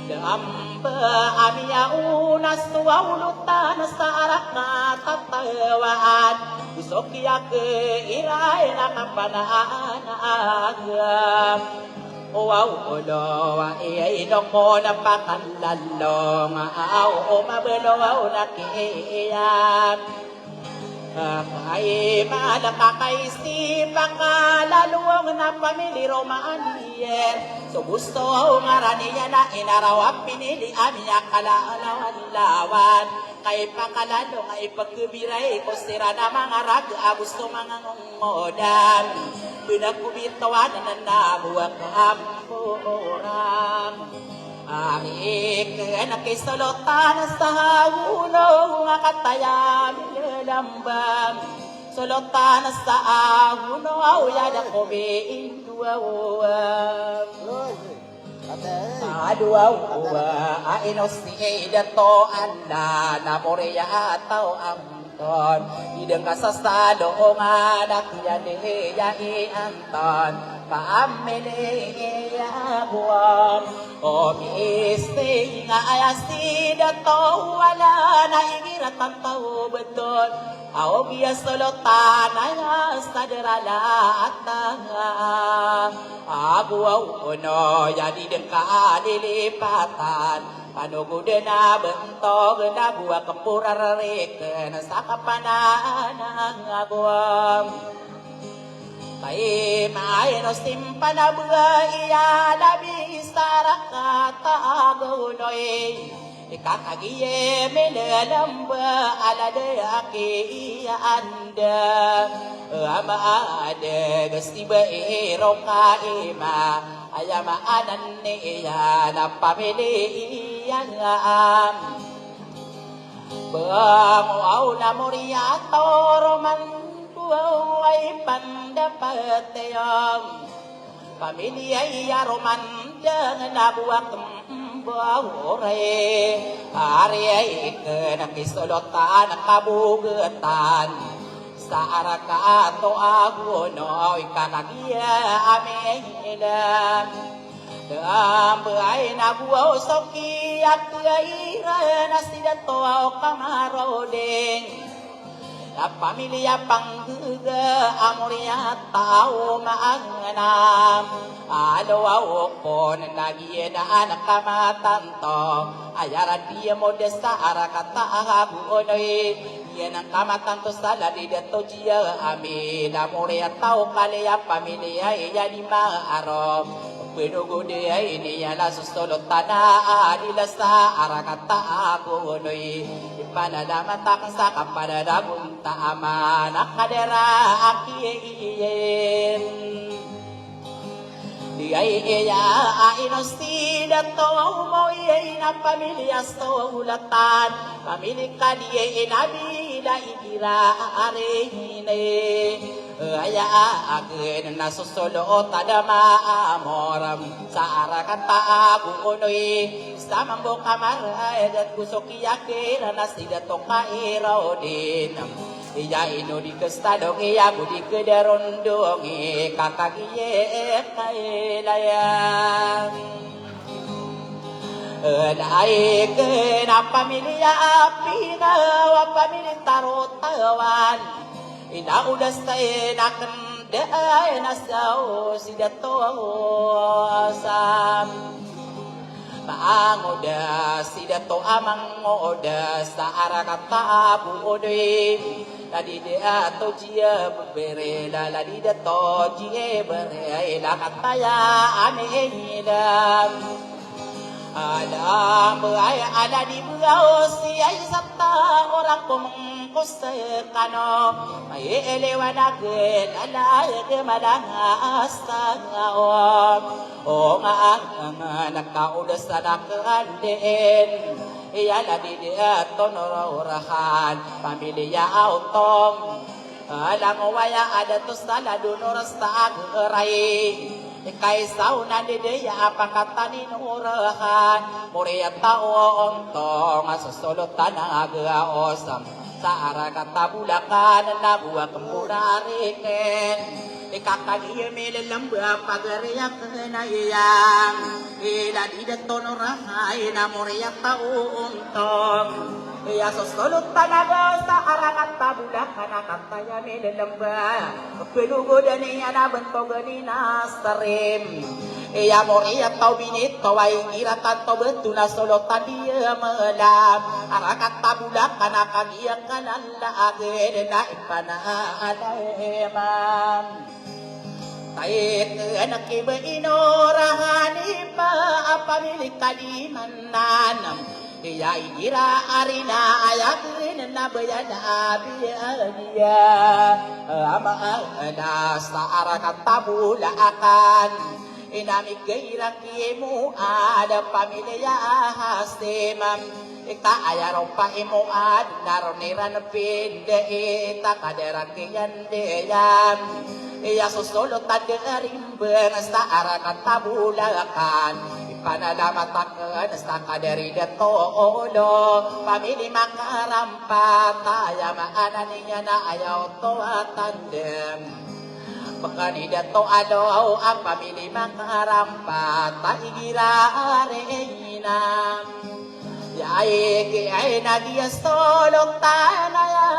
deambe amia unas tuwaulutan sa araka tatawaan isokia ke irai nakapanaan agam wow odoa iya idoko napakalalong au mabelo nakiyan ay malakakaisip akalaluong na pamili Romanier so gusto ngaraniya na inarawap pinili aming akalawan kay pakalalong ay pagkubiray ko sira na mga raga gusto mga ngongodan pinagkubitawan na nabuwag ampuran Amik nakisolotan sa ulo akataya lambam solotan sa ulo yada kobe dua ainos ni dato anda na moreya atau amton ideng kasasado ngadak yade ya anton paamene ya buan o miste nga ayasi dato wala na ingiratan tao betul au bias solotan ya saderala atanga abu ono jadi dengka dilipatan panugude na bentog na buah kempurarareken sa kapanan ang aguam Kay maayon simpan na buhay labi saraka tagunoy ikakagiye menelamba alade aki anda amaade gestiba eroka ima ayama anan niya na pamili yang bangaw na moriato roman ay pandapatayam pamilya iya romandang nabuak bawore ari nakisolotan kabugetan sa araka to agono ikanagia amela Dambai nabuaw soki at gaira nasidato kamarodeng La pamilya pangguga amoria tao maanganam Alo ko nagiye na anak kamatanto Ayara dia modesta arakata abuonoy Ganang kamatan to sala di dato jia amin amore atau kale ya pamilya ya lima arom penugo de ini ya la sustolo tanah adila sa arakata aku noi ipanada mata sa kapada dagun ta amana kadera akien Diay iya ainosti dato mo iya pamilya so ulatan pamilya kadiye inabi da igira arehine aya agen nasusolo tadama amoram sa arakata aku onoi samambo kamar dan kusoki yakira nasidato kairodin Iya ino di kestadong iya budi kederondong kakagiye kailayang Dai kena pamilya api ngawa pamilya tarotawan Ina udah stay naken dai nasau sidato sam Maangoda sidato amang oda sa arakata buode Ladi dia to jia bere la ladi da to jie bere la kataya ane dam Adam ay ala di buao si ay sabta orang pemengkus kano ay elewanagin ala ke madanga astangawam o nga nakaudas na nakandin Iyala di dia tonorahan pamilya autong alam mo waya ada to sala dunoras taag eray Ikay sauna di dia apakatanin urahan Muria tao ontong asusulutan ang agaosam Sa arakata bulakan nabuwa kemurarikin Ikakagiya melelamba pagariyak na iyang Ila di datonorahay na muria tao ontong Iya susulot talaga sa arakata bulakan nakataya melelamba Penugodan niya na bantogan na starim Iya moria tau binit taway iratan to betul na solotan dia melam Arakata bulakan nakagiyak kanala agad na ipanaalayman Taik anak iba inorahan iba apamilik kalimanan Iya igira arina ayakin na bayana biya ama ada sa arakata bulakan Inamig gairang imu ada pamilya hasimam Ika ayarong pa imu ad naroniran pinde ita kaderang kiyan deyam Iya susulot taderimbang sa arakata bulakan Ipanadamatakan sa kaderi datolo Pamili makarampat Taya maanan niya na ayaw to atandem Bakani dato alo ang pamili makarampat Taigira arena Yai kaya nagiyas tolong tanaya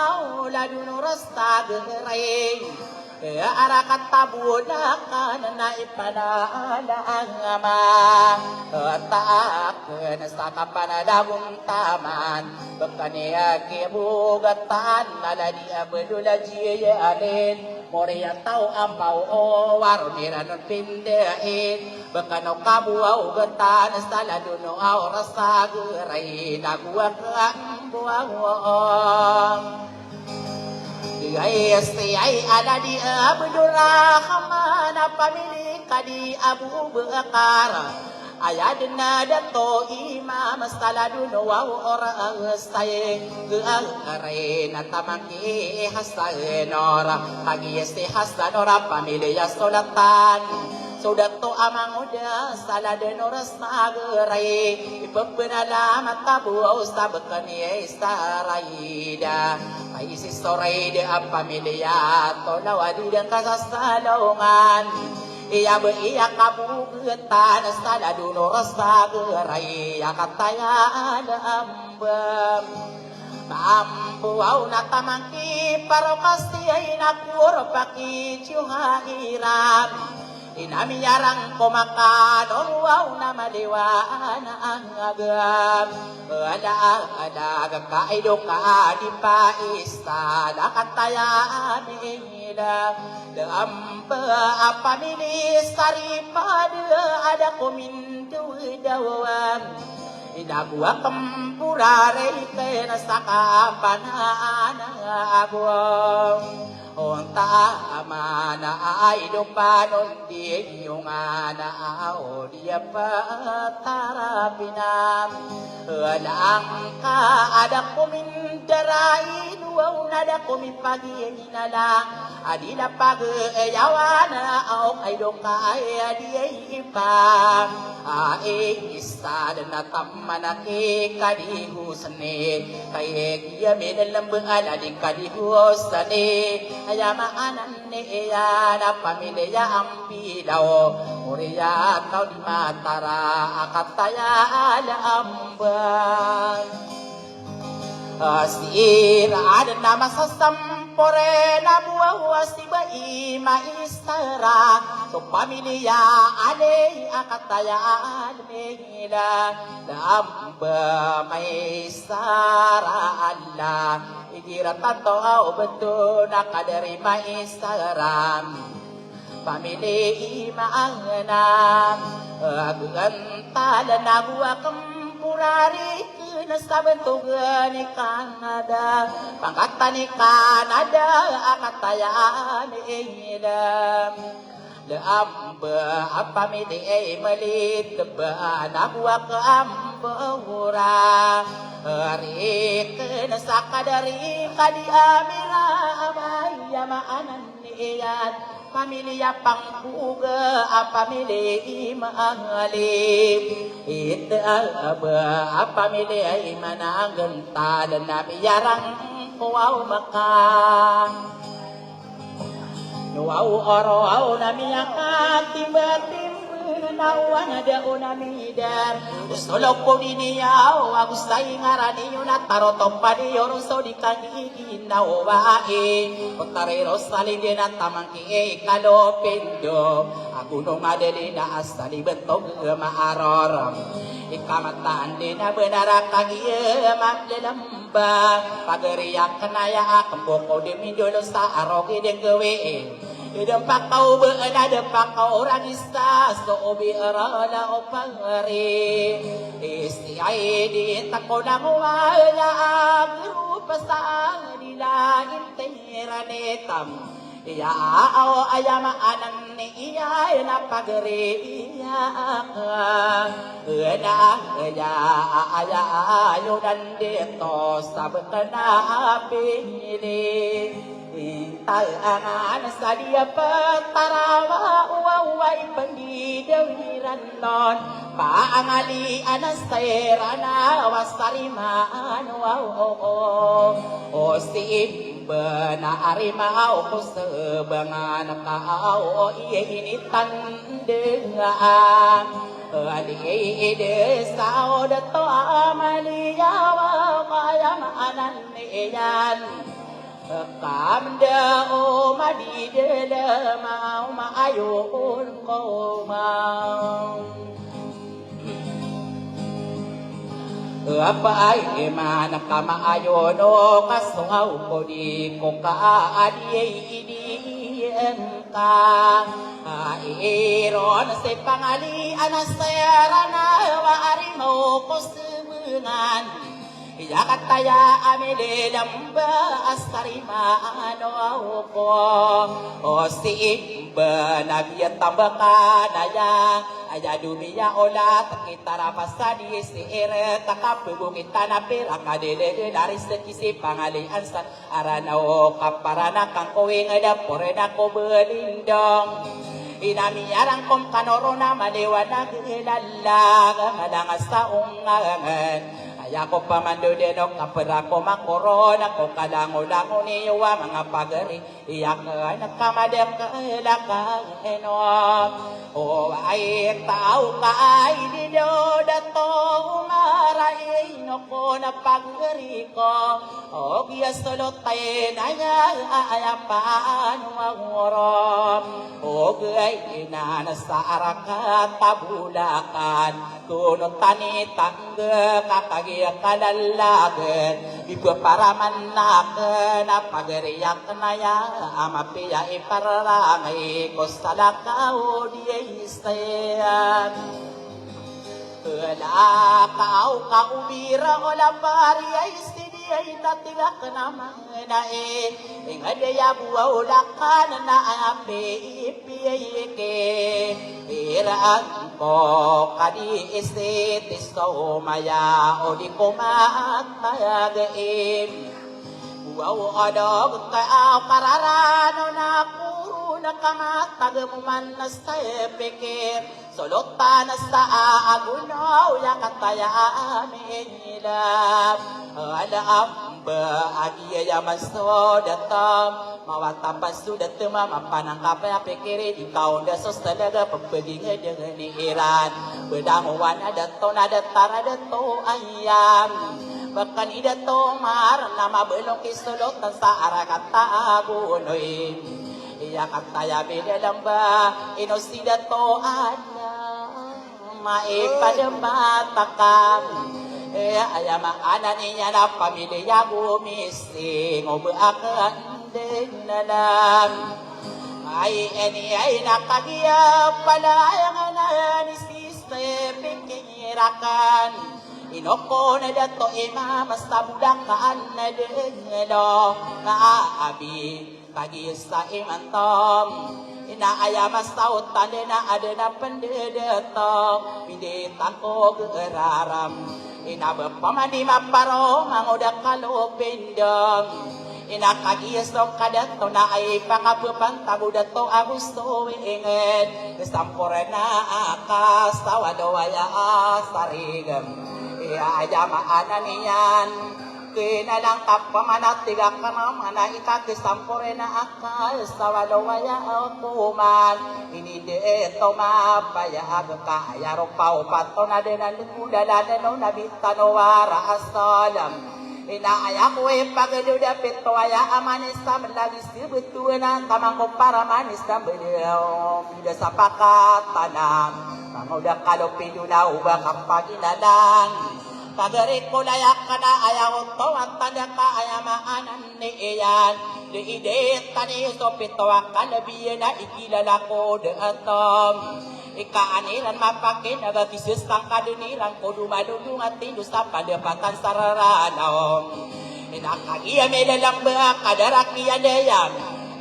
Aula dunuras tagereng Kaya arakat tabulakan na ipanala ang ama Taak sa kapanadagong taman Bakaniya kibugatan Naladi abadula jiya alin Moria tau ampaw o waruniran nun pindahin Bakano kabuaw gatan Saladuno aw rasageray Naguwag ang buwawang Ay ay ada di Abdurrahman pamili kadi Abu Bakar ayad na dato imam saladun wa orang stay geare na tamaki hasanora pagi este hasanora pamili ya solatan Sodato amang udah saladen oras nagerai ipepenala matabu ustabakan ye istaraida ai sistoraide apa milia to nawadi dan kasasalongan iya be iya kabu getan saladun oras nagerai akataya ada ambam Mampu au natamangki parokasti ay nakur paki ciuha iram Inamiyarang kumakadong wow na maliwaan ang agam. Ada kaido ka di pa isa nakatayaan nila. Dampa apamili saripad ada kumindu dawam. Inagwa kampurare kena saka panaan agwam. Onta amana ay dupanon di yung anao dia patarapinam Alang ka ada kumindarain wow nada kumipaginala adila pag yawana au ay dokay adi pa isa na tamanaki kadihusane kay yamin lambangan adi kadihusane ayamaanan niya na pamilya ang pilaw Muriya tao di matara akataya alambang Siraan na masasampore na buwa si bai maistara So pamilya alay akataya nila Lamba maistara Allah Igira tanto au betul nak kadari maistaram Pamili maanganam Agantala na buwa kampurari Nasabentugan ni Kanada Pangkatan ni Kanada Akatayaan ilam Leamba apamili ay malit Ba nagwa ka ambura Hari kenasakadari Kadi amira Amaya maanan niyan Pamilya pangkuga apamili maalim Ita apamili ay managanta Dan namiyarang kuwaw maka Nuwaw oro namiyaka Timbatim nawan ada unamidar Ustolok po diniyaw Agustay ngarani yun at tarotong paniyor So di kagigin na uwain Kontarero saligin at tamangki Ikalopindo Agunong madali na asali bentog maaror Ikamataan din na benar kagiya Maglelamba Pagariyak kanaya Kemboko di mindolo sa arogi din gawin Idang pakau beana pakau ragista so obi arala opangari isti ai di takona wala agru pasang nila interanetam ya au ayama anan ni iya na pagari iya ena ya aya ayo dan deto sabetana pili Talangan sa dia petarawa uwaway pandidawiran non Paangalian sa erana wasarimaan O simba na arimaw ko sa bangan kao iinitan dengaan Aliide sao dato amaliyawa kaya maanan niyan Kamda o madidala mau maayon ko mau Apa ay man kamaayon o kasungaw ko di ko kaadiyay idiyan ka Iron sa pangalian sa yarana waari mo ko sumungan Yakataya amile lamba asarimaan ko O simba nabiyat tambakan aya Aya dumiya ola takitara pasadi si ere Takapugo kita napira kadele dari sekisi pangalian sa Aranaw kaparana kang kawing ada porena ko belindong Inamiyarang kong kanoro na maliwanag ilalag Madangas sa ungangan Ayako pamandu denok kaperako makorona ko kadango-dango niwa mga pagari iyak nakamadem kailaka enom o ay tao ka ay dido dato umaray no ko na pagari ko o giya solotay na ayapaan wangorom o gay inanasa arakat tabulakan kuno tani tangga kakagi kalalagan ibu para manakan apagariyak na ya amapiya ipararangay ko sa lakaw diya istayan wala kau ubira o lapari ay ay tatigak naman na ingade buaw lakan na api ipiyike iraan ko kadi istitis ko maya o di ko matayagain buaw adog ka pararano na puro nakamatagamuman na sa epike solotan sa agunaw yakatayaan nila amba agiya maso datam mawatapas sudah temam panang kapa pikir ikaw dasos talaga pagpaging dengan Iran bedanguan ada to ada tar ada to ayam bahkan ida to mar nama belong kisulot sa arakata agunoy iya kataya beda lamba inosida to ada maipadematakam ayama ananinya na pamilya gumising obakan din nalang ay eni ay nakagiya pala yang nanisiste pikirakan inoko na dato imamas tabudakan na dengelo naabi pagi sa imantom inaayamas tautan na ada na pendedeto pinditan ko geraram inabapamani maparo mangoda kalopindom inakagiyas do kadato na ay pakapupan tabudato agusto inged kesampore na akas tawadowaya asarigam ayama ananiyan kinalang kapamanat tiga kanaman na ikakisampore na akal sa walawaya akuman ini deto mapayag kayaro paupato na dinalikudalan no nabitano wara asalam inaaya ko pagaduda pito aya amanis tam lagi sibutuan tamang ko para manis tam beliau tidak sapakat tanam pangoda kalopido na ubah kapaginalang pagari ko layak ka na ayaw to at tanda ka ayamaanan ni iyan di ide tani so pito akalabiyan na ikilala ko de atom ikaaniran mapakin nagakisis tang kaduniran ko dumadudung at tindu sa padapatan sararanaw inakagiya melalang ba kadarak niya deyam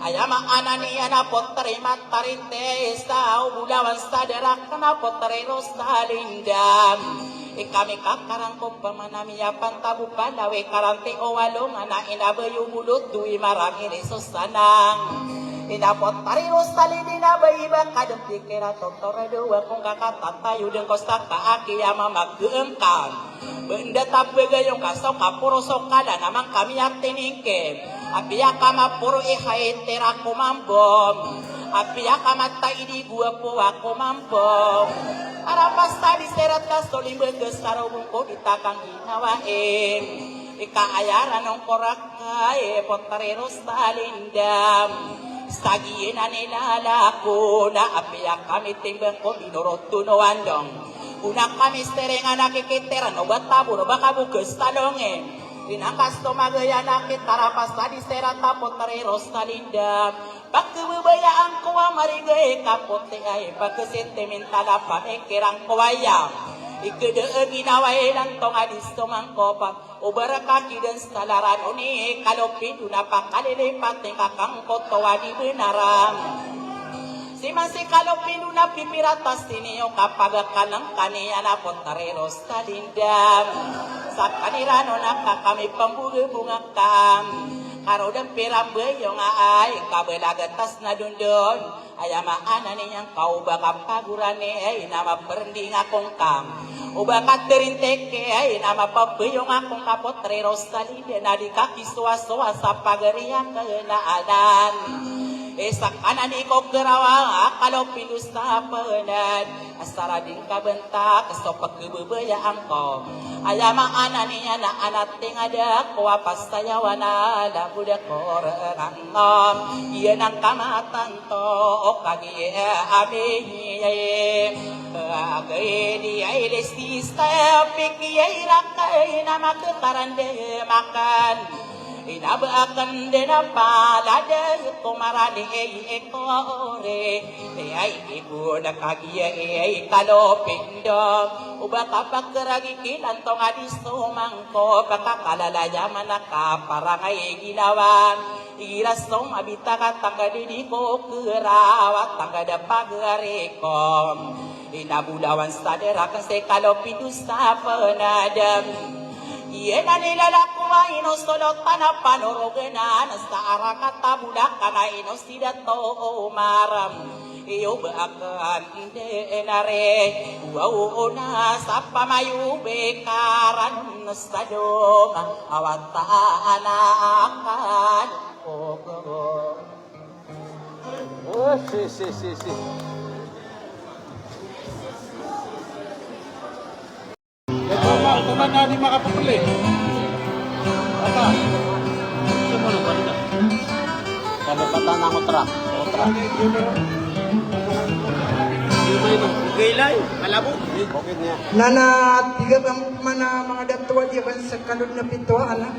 ayamaanan niya na potrimat tarinte sa ubulawan sa darak na potrero sa lindam kami kakarang ko pamanamiya pantabu palawe karante o walong na inabayo bulot duwi marami resos sanang inapot tariro salidi na baiba kadang pikira totore doa kung kakatatayo din ko sa kaakiyama mag-geengkan benda tapagayong kasaw kapurosok kada namang kami at tiningke apiya kamapuro ihaitera kumambom apiya kamatay gua po ako mambom arapas tadi serat kasoli begesarobong ko ditakang ginawain ikaayaran ng korakay potareros talindam sagiin na nilalako na apiyak kami timbang ko binorotunuan dong una kami serengan nakikitiran o batabo no baka bukas talongin inakas tumagaya nakit tarapas tadi serat potareros talindam pagkababayaan ko ang marigay kapote ay pagkasentimental na pamikirang kawaya ikadaan ginaway lang tong adis tumangkopa o barakaki dan salaran uni kalopin na pakalilipat ng kakangkot tawa di benaram si masi kalopin na pipiratas tiniyo kapag kanang kaniya na pontareros talindam sa kanirano na kakami pambugabungakam karo dempiram beyong ay kabelagatas na dundon ayama anani yang kau bakal pagurane ay nama perending akong kam ubakat terinteke ay nama pabeyong akong kapotre Rosalie na di kaki suwa-suwa sa pagariang kenaanan esak anani ko gerawa kalau pilus tapenan asara ding kabentak sopak kebebaya angko ayama anani na anak ada ko apa saya wana da budak korangom iya nang kamatan to kagi abi kagi di ai desti stapik iya rakai nama ketarande makan inabakan dena palada kumarani ekore ay ibu na kagiya ay kalopindo ubaka pakragi kinantong adis sumangko pakakalala manaka parangay ginawan irasong abita katangga didi ko kerawat tangga da pagarekom inabulawan sadera kasi kalopindo sa penadam Iya nila lakuwa inosolot panapanorogenan sa arakata budak kana inosidato maram iyo baakan denare wow na sa pamayu bekaran stadom awata anakan Oh, si. Teman na di makapuli. Apa? Sumulong ko nito Kami patana ko tra. gaylay malabo Okay niya. Nana tiga bang mana mga datuwa dia kan sa kalod na pintuan ha.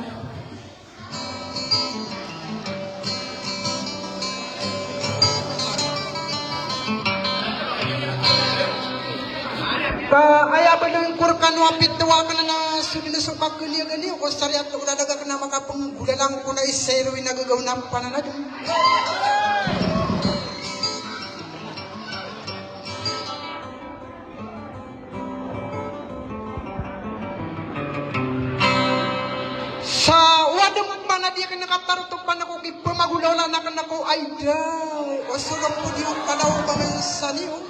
Aya ba ng kurkan wapit tuwa ka na suli na supak gali o sariat ulah daga ka na makapanggulang ko na isero nagagaw na pananad. Sa wadam mana dia kena katarutupan ako ipamagulala na kanako ay day o sulong po diyo panaw pamansa niyo.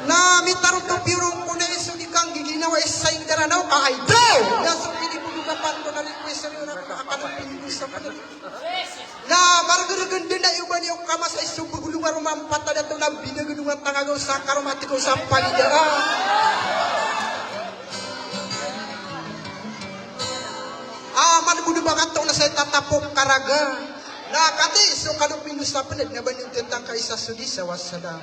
Na mitarong to pirong ko na iso di kang giginawa isay daranaw ka ay day nasa pinipulugapan ko na request niyo na akanong pinipus sa panali. Na margaraganda na yung man yung kama sa isang pagulungan rumampata na ito na binagulungan tangagaw sa karomatiko sa palidaan. Manubuno ba katong na sa tatapok karaga? Na kati, so kanong pinus na panad na ba yung tentang kaisa sudi sa wasadan?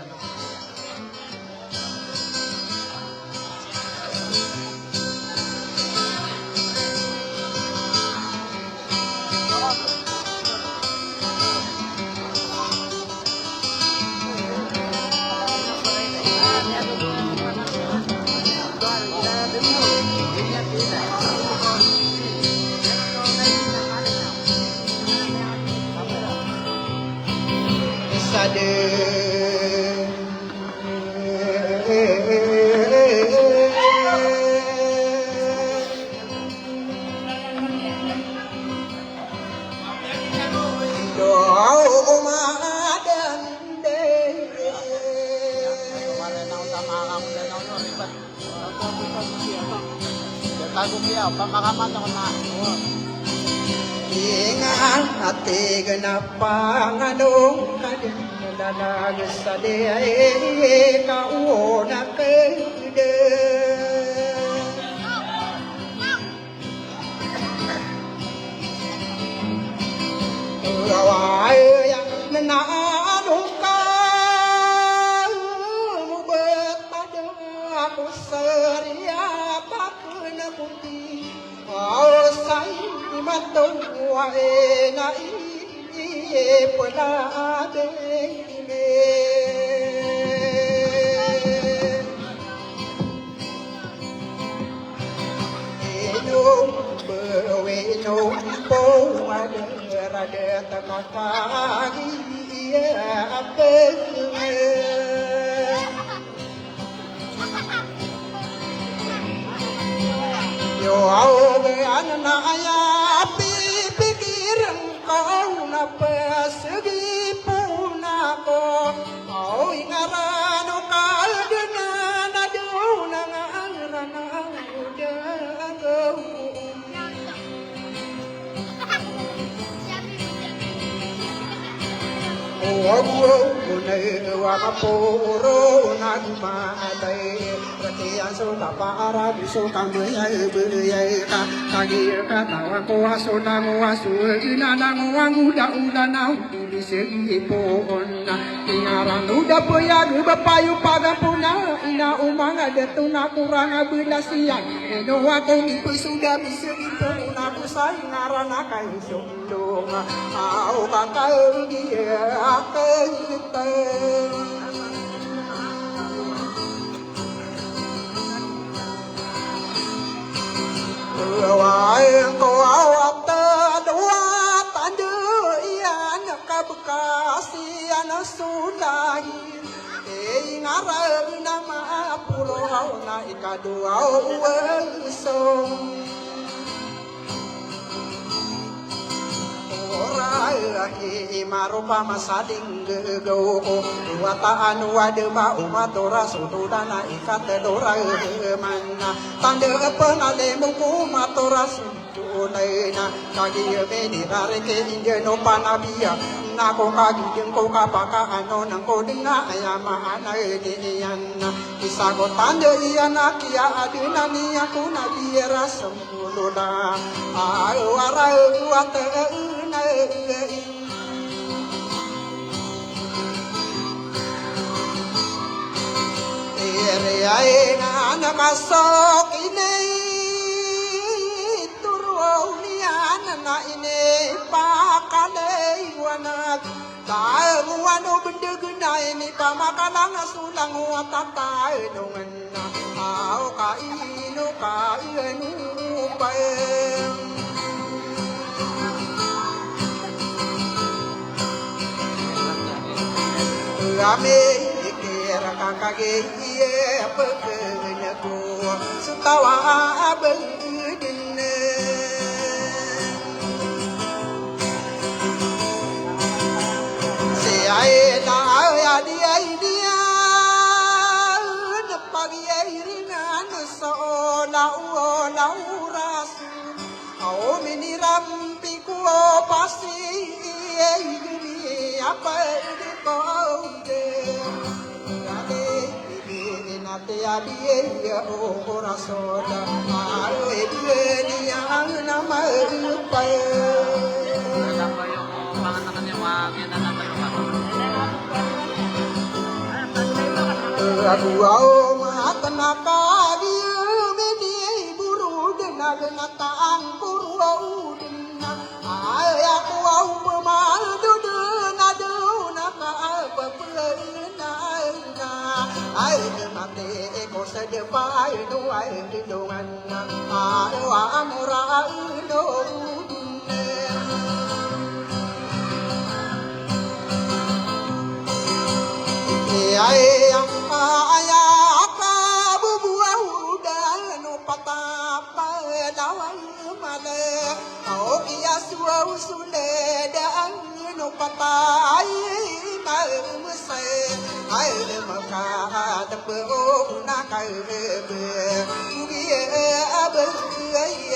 Pamakaman ako na. Ingat hati genapang anong kadalalag sa diay kauna kede. Gawai yang nananong ka mubet pada aku seriap aku na putih. Say matong wae na iye pala dengime enong bewe enong po ada takatagi apa Yo au beana ya pikir engkau napa segi punako au ingarano kaldena naduna ngarana udah Wapuro nagmadai Ratiyan suka para bisuka mayay buyay ka Kagir ka tawa ko aso na mo aso Ina na mo ang uda na Uli sigipon na Ingaran uda po yan Bapayo pagapuna Ina umanga deto na kurang abilasiyan Eno akong ipisuda bisipon na kusay Ingaran na kayo sundong Au kakao dia ko awat dua tanda ian kabekasi ana sulahi ngarang nama pulau na ikadua wesong Marupa masading gego wataan wadema umatora sudana ikat dora mana tanda penale muku matora suduna kagi beni dareke indeno panabia nako kagi jengko kapaka ano nangko denga ayama anai diana isago tanda iana kia adina ni aku nabiera semuluna awara wate Ay anak asok ini turun nian na ini pakale wanak tahu wano benda guna ini pamakalang sulang watata dongan au kainu payeng Ame kakage pekenya ko setawa abengin si ai na ya dia nepagi ringan so lau rasul au mini rampi ko pasti ini apa di kau Tia dia ora soda ae dia yang nama upai aku au matna ka dia meni buru dena gena taang buru dena ae aku au pemal duduna duna ka apa pena ai mate ko sedepai do ai dongan awa amura do ai aya ka bubuah udan no patapa dawang male au kia suau sule dan no patai mase ai maka tepe na kai be ugie abe ye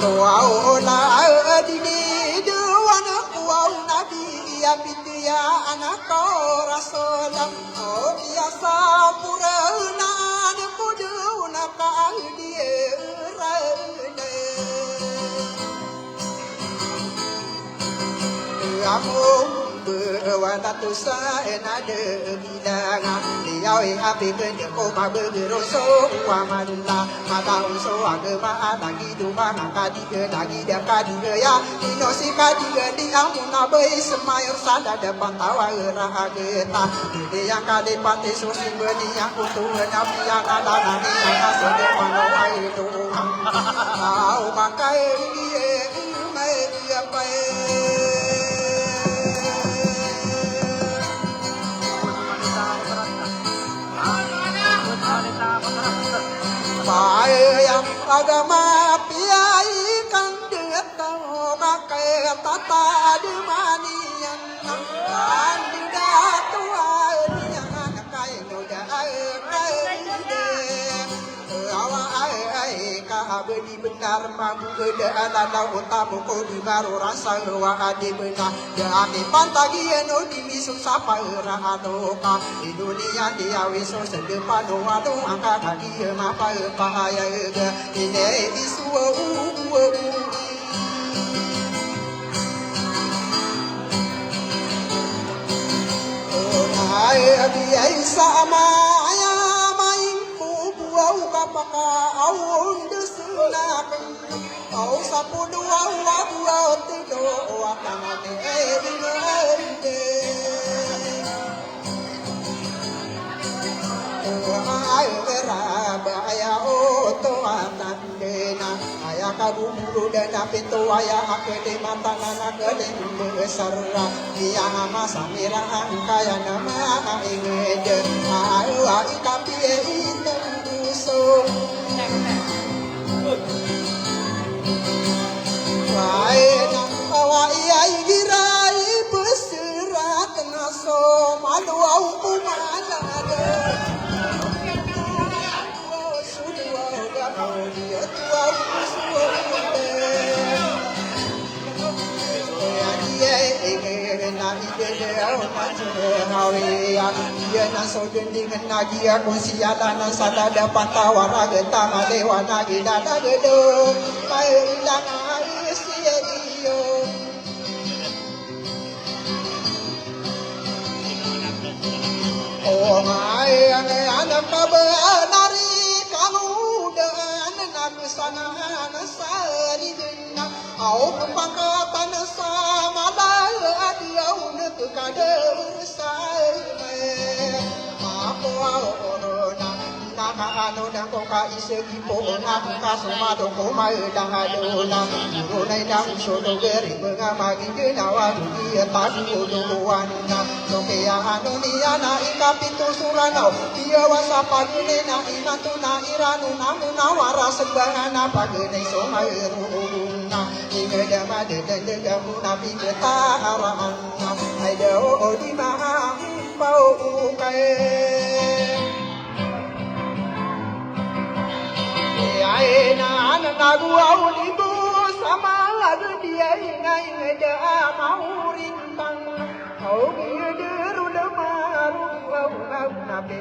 to au la dini duana ku au nabi ya pitia anak rasul oh biasa purana de kuduna ka die aku berwana tusa enade bidanga liau api kende ko mabegero so wamanda mata so agama lagi duma ngadi ke lagi dia kadi ya inosi kadi di amuna bai semayor sada depan tawa rahageta dia yang kali pati so simbeni yang kutu nabi yang ada nani yang asode panoi itu au makai mai dia pai agama piai kan dia tahu makai tata di manian andi datu airnya kai noda Abdi benar mampu keadaan utamu kudu baru rasa wa adi benar Dami pantagi eno di misuk sapa era adoka di dunia dia wiso sedepan wadu angka kaki mapa pahaya ga ini isu Hai abi sama ya main buau kapaka awun Au sapu dua tido wakamane ebinende Ai vera baya oto atandena aya kabumuru dana pintu aya akede matana kede besarra dia ama samira angkaya nama ingede ai ai kapie induso Waena awai girai berserat naso malu au kumanade Sudwa ga dia tua suode Ya dia na ide au hawi ya na so dinding na dia kusiala na sadada patawara getama dewa na gidada gedo mai ilang Oh my, anak kabenari kamu dan anak sana nasari dina, au pangkatan sama dah dia unek kader saya, aku orona. Anu dan koka isegi po na kasuma do ko mai dang adona ro nai dang so do geri benga magi genawa dia tadi do wana do ke ya anu ni ana ikapitu surano dia wasa pagune na inatu na iranu namu na wara sebangana pagune so mai runa inge dama de de gamu na bi ta haran ai do di ma pau kai Aina nagu au libu sama dia ingai ngeda mau rintang au gideru lemaru au au nabe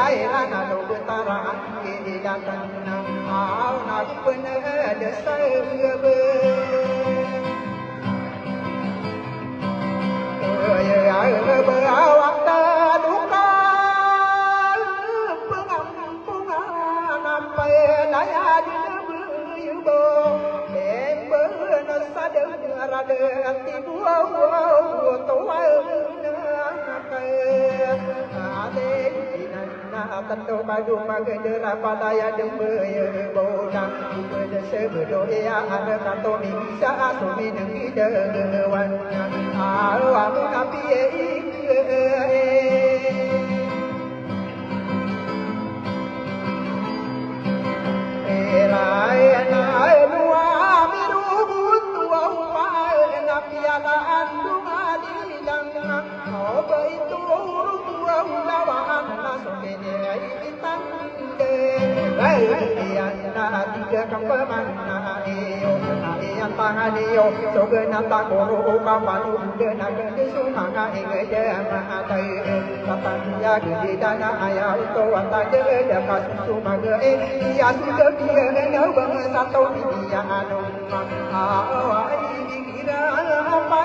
aina nagu betara ke datang au nagu bener desebe ya berawak duka Naya di nebu bo, ember nasa dengar ada hati buah tua nakai. Ade di nana tentu madu magedera pada ya dembe boda, berde sebedo ya ada kanto ni bisa asumi nengi dewan. Awamu nabi tiga kampemana iyo yang tangan iyo sogena takoro kapanu dena gede sumanga ingeje mahatai kata dia gede dana ayah itu wata jeda kasu maga dia sudah dia neu bang satu dia anu awai dikira apa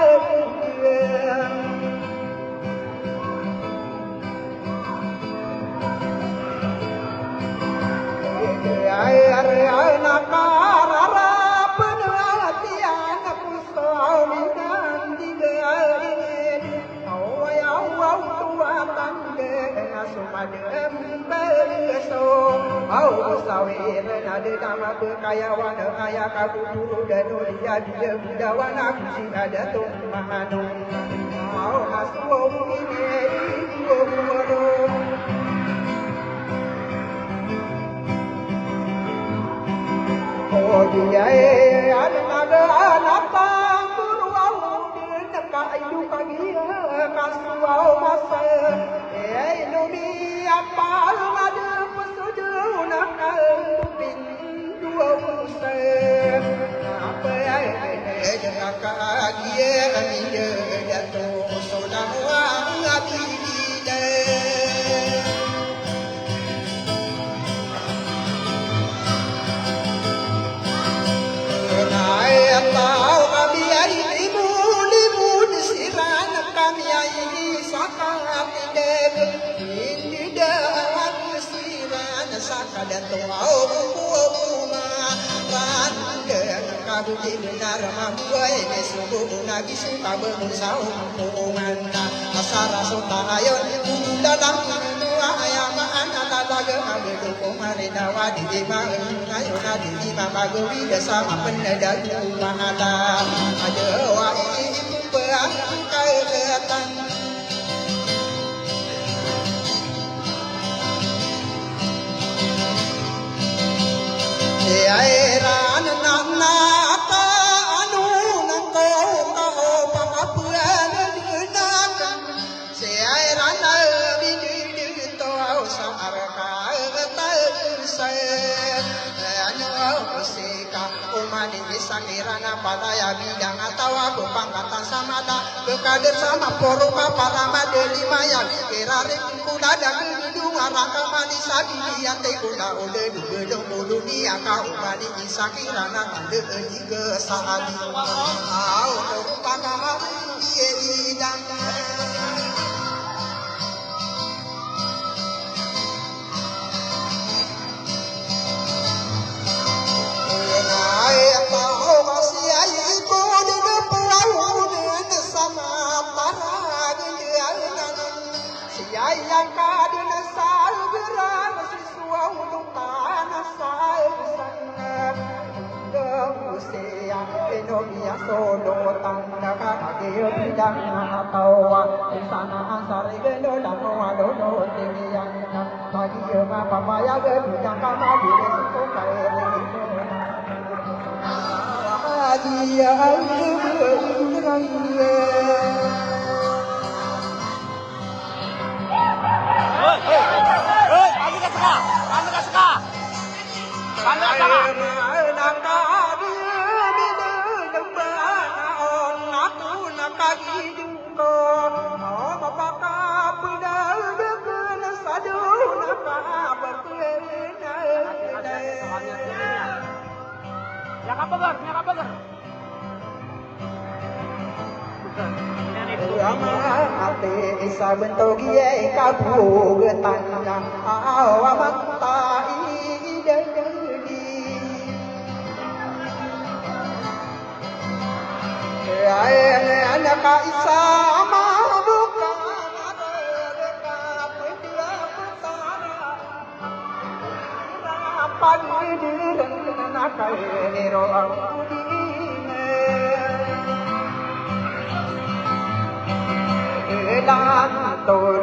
Kekayawan ayah kaku dulu dan dia dia budawan aku sih ada tuh mahanu mau masuk ini ya anaga anapang buruau nakaidu kagia kasuau masa nomi apa ada pesudu nakapin dua usa apa jangan kagia dia jatuh saudara abida dan tuau man dan kabu di benar mambuai besubu nagi suka bemusau kuman asara sota ayon dalam dua ayam anak daga ambil kumarina wadi di bangun ayo nadi di babagowi bersama pendadak mahada aja wai berangkai ketan airan nana anu nangko kau pangapuan denakan si airan bini to saraka terusai anu sika umani sangirana padaya bidang atau aku pangkatan samada kekader sama porupa para madeli mayang kirari kuda dan raka mani sabi dia te kuda ode dudung ulu dia kau mani sakirana ande di kesadi au pangah ye idang yang kadin sal geran siswa untuk tanah sal sana usia enomia solo tanda kakak bidang atau di sana sari gendo dan wadono tinggian bagi apa paya bidang kama di resiko kaya dia ate isa bentuk ye kabu getana awamat tai dedi anak isa mabuka apa di nak ero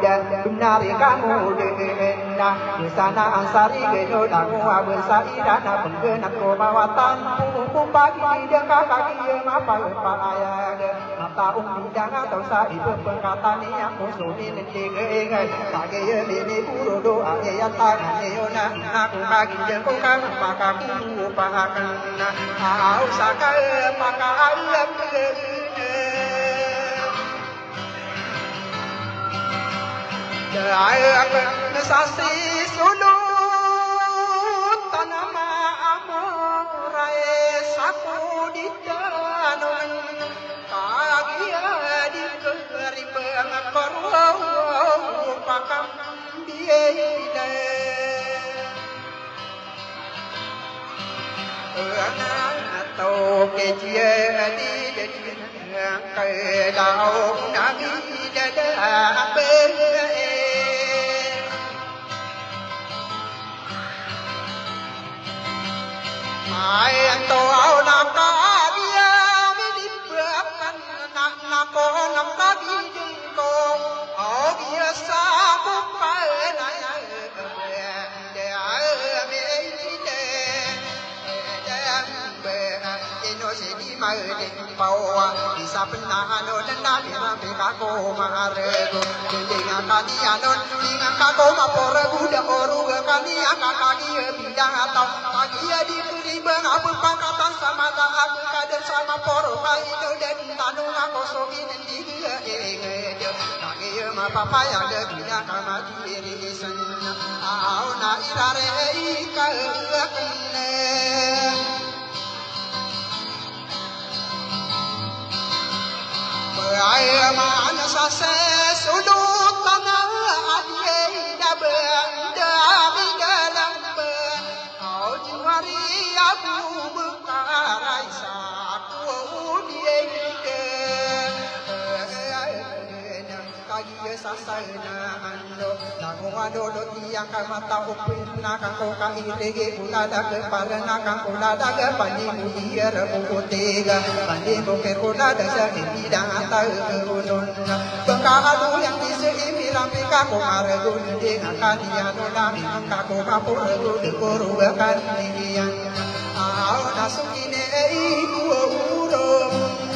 dan benar kamu dengar di sana ansari geno damu bersari dana penggenap kebawatan hukum bagi dia kaki apa ayah mata bidang atau sai pengkatan yang musuhin digengai bagi ini buru doa ya tangan yona aku bagi jengkau kan maka ku pahakan au sakai maka ayam Sasi sulut tanama amurai saku di danon kagia di keri pengakoru pakam biaya atau kecil di kedau nabi dada Mayan to au naka dia midipkan nak nako naka bidiko au biasa bukan ayah ding pawa bisa penano dan di rampe kako marego dengan kani anon dengan kako mapore budak oru kani akaki bidang atau kaki di kelibang apa pangkatan sama tak kader sama poro itu dan tanu aku sogi di kaki ma papa yang dia kama diri sen au na irare ikakne Ay mana sase sudut tanah adye dabenda bidalam be au jiwari aku bekarai saku die kagi sasana ando nago ado do tiang kamata upin nakang ka irege ulada ke parana kang ulada ke pani mudier putega pani boker ulada sa bidang ata ulun bengkadu yang diseimi rampi kako marego de akadian ulami kako kapur de koru akadian au nasukine iku urung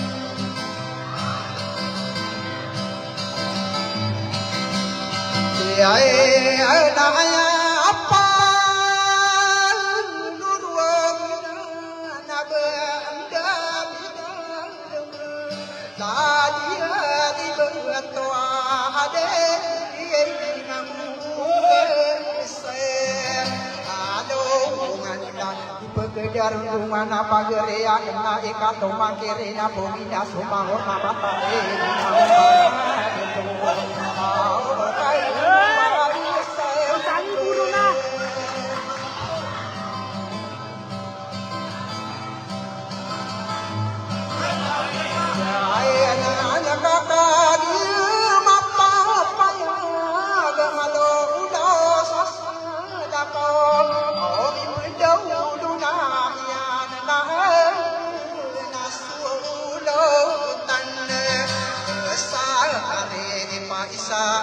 ay na apa nurwam na benda dia di bento ade ngamu se ado nganda pekedar rumah apa gerea kena ikato mangkere na pomina sumahor mata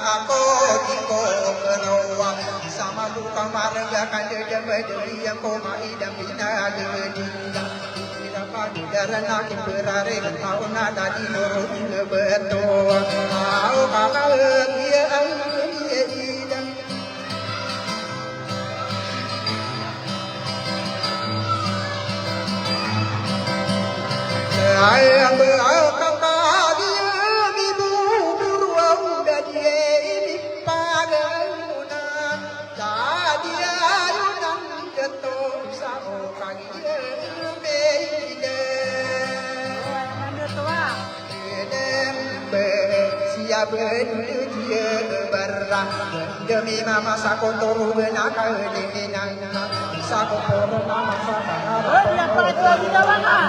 aku diko kenawa sama luka marga kande demi yang koma idam bina gedi tidak padu daran aku berare kau nada di nuru betul au kakak dia idam ayam kakak dia berang demi mama sako toru benaka dengan sako toru mama sako dia pakai dia mana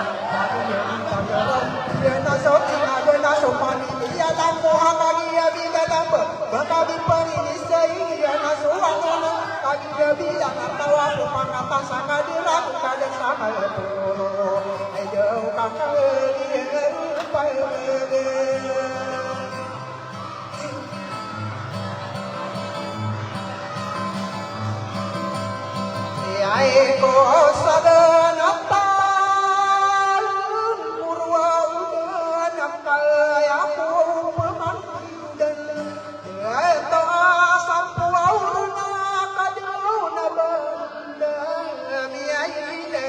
dia nasok dia nasok pani dia tanpo hagi dia bila tanpo baka bipani ni sei dia nasok ana kaki dia bila tahu aku pangata sanga dia aku kada sama toru ayo kakak dia rupai Aiko sada napal purwa udan napal aku pemandan eta sampu aurna kaduna banda miaile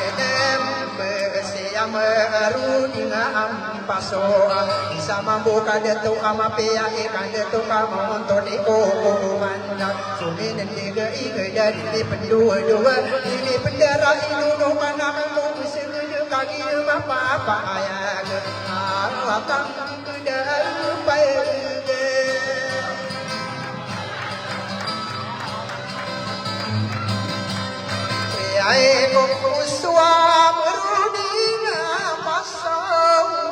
edem besiam arudinga paso isa mambuka detu ama pea ikan detu kama untuk niko mana suminen tiga ikai dari di pendua ini pendera inu mana kamu sini kaki apa apa ayah akan kedai baik ai ko suam rudinga pasau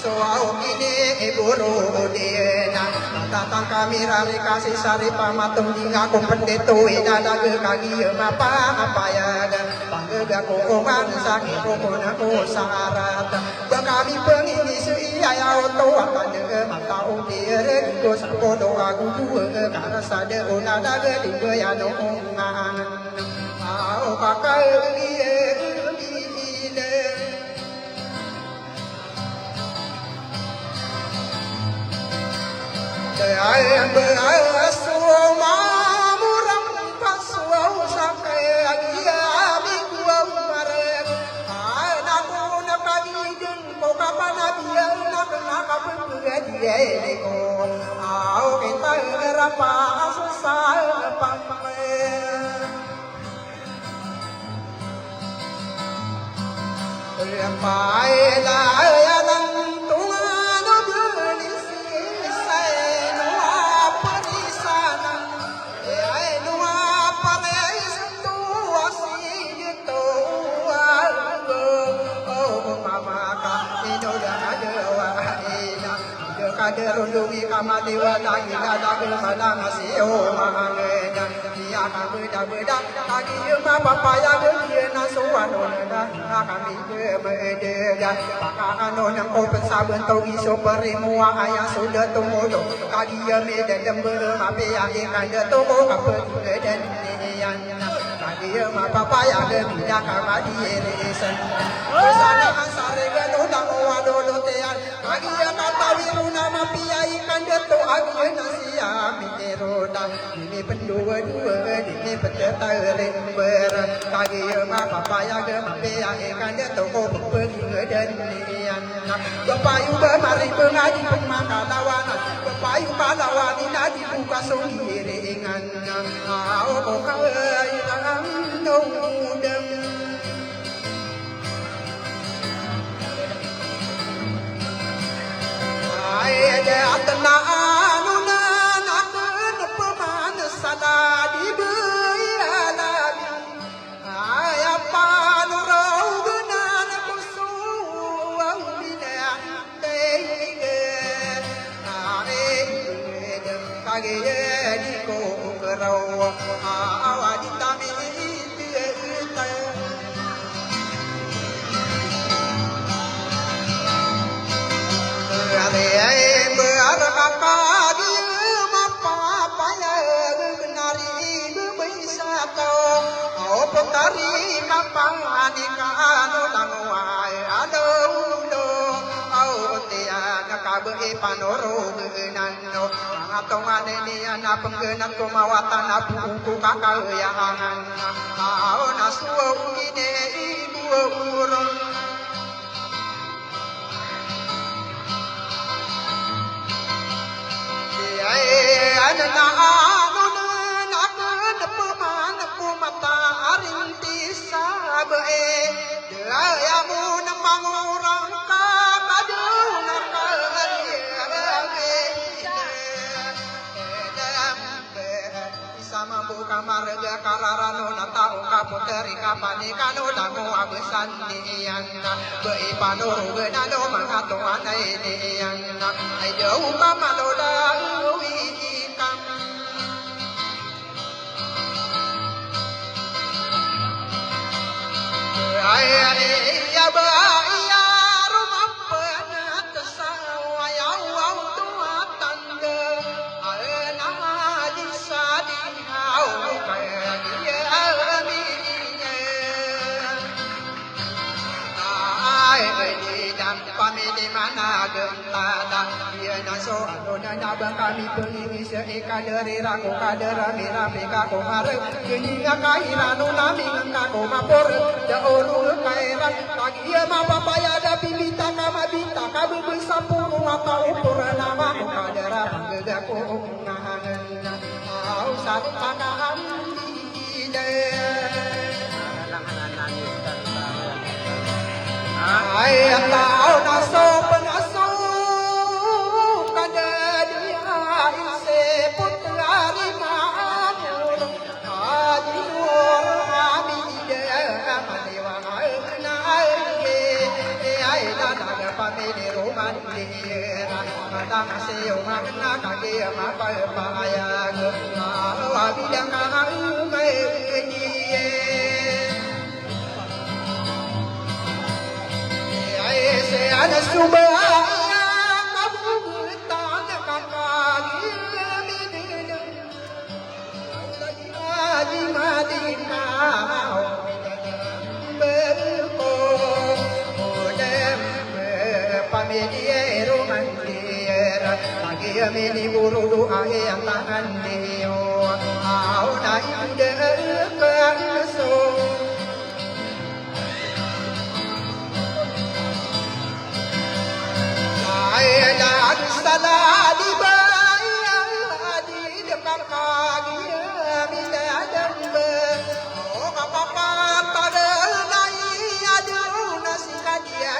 so au kini buru dena tatang kami rari kasih sari pamatung hingga ku pendetu dada ke kaki apa ya bangga kokoman sakit kokona ko sarat kami pengini seia ya oto akan mata udire ko sako doa ku karena sada ona daga di ya nongan au pakai Ayah berasuh mamurang pasuau sampai dia minggu marek. Anakku nak pagi jeng kau kapan dia nak kapan dia ko. Au kita berapa susah pamer. Lempai lah ya dan Tuhan berisi saya nuah perisana nuah parai sentuh asih tua oh mama kami dah ada wahina kader undungi kama dewa lagi ada kepada masih oh mangenya dia akan beda lagi ma papa ya dia nasuan ona kami beda pakangan yang kau pensaben tau iso perimuah ayah sudah tumudo kagi ya medan lember mape ya ikan dia toko kapet dan nian kagi ya ma papa ya dia kama dia resen kesana asare gado dang wadolo tean kagi ya kata wiruna mapi ya ikan dia to agi nasia miteroda ini pendua ini peteta lember kagi ya ma papa ya mape ya ikan dia toko pergi dan nian bapayu mari pengaji pemakatawan bapayu palawani nadi buka songiringan au kawai lang nodem ayah atna anuna nakun peman sadadi beyalan ayah panurau benan kusuang binan dege kage di ko kerau awadi tami tieta ade berakadi mapa ya nari bisa kau au petari kapang anikano tangwai ado do au tiang kabe panoro genano atong ane ni ana penggenan kumawatan apuku kakau yang au nasuo ine ibu urung ana na anu na peman kumata arintis sabe daya mu namangurang ka kaduna ka sama buka marga kararano na tao ka puteri ka panikano dango abesan niyan be panoro benado mangato anay niyan ay jauh ka maloda uwi ikam ay ya ba ya rumah penat sawa ya au tua tanda ay nama disadi au kaya dia aminya ay di dan pamili mana gentada dia naso adona nabang kami pengingi seika dari raku kadera mira pika ko harap kini kahirano nami ngako mapor da olu kairan kagi ma papaya da bibita kama bita kabu besapu mata upura nama ko kadera bangga ko ngahangan au satu panahan ide ay tao naso penaso kada dia ise putrari maamur ajur ami de manewa na ay dada pamene roman dira Madang Seo Magna Kaya Mapaya Wabidang Ada subah kabutan kakali di Madinah berko odem pamediero mandir lagi meni buru ahe tangan dio au na inde kanso ayat saladi di depan kaki bidadam oh apa pada nai aduh nasi kadia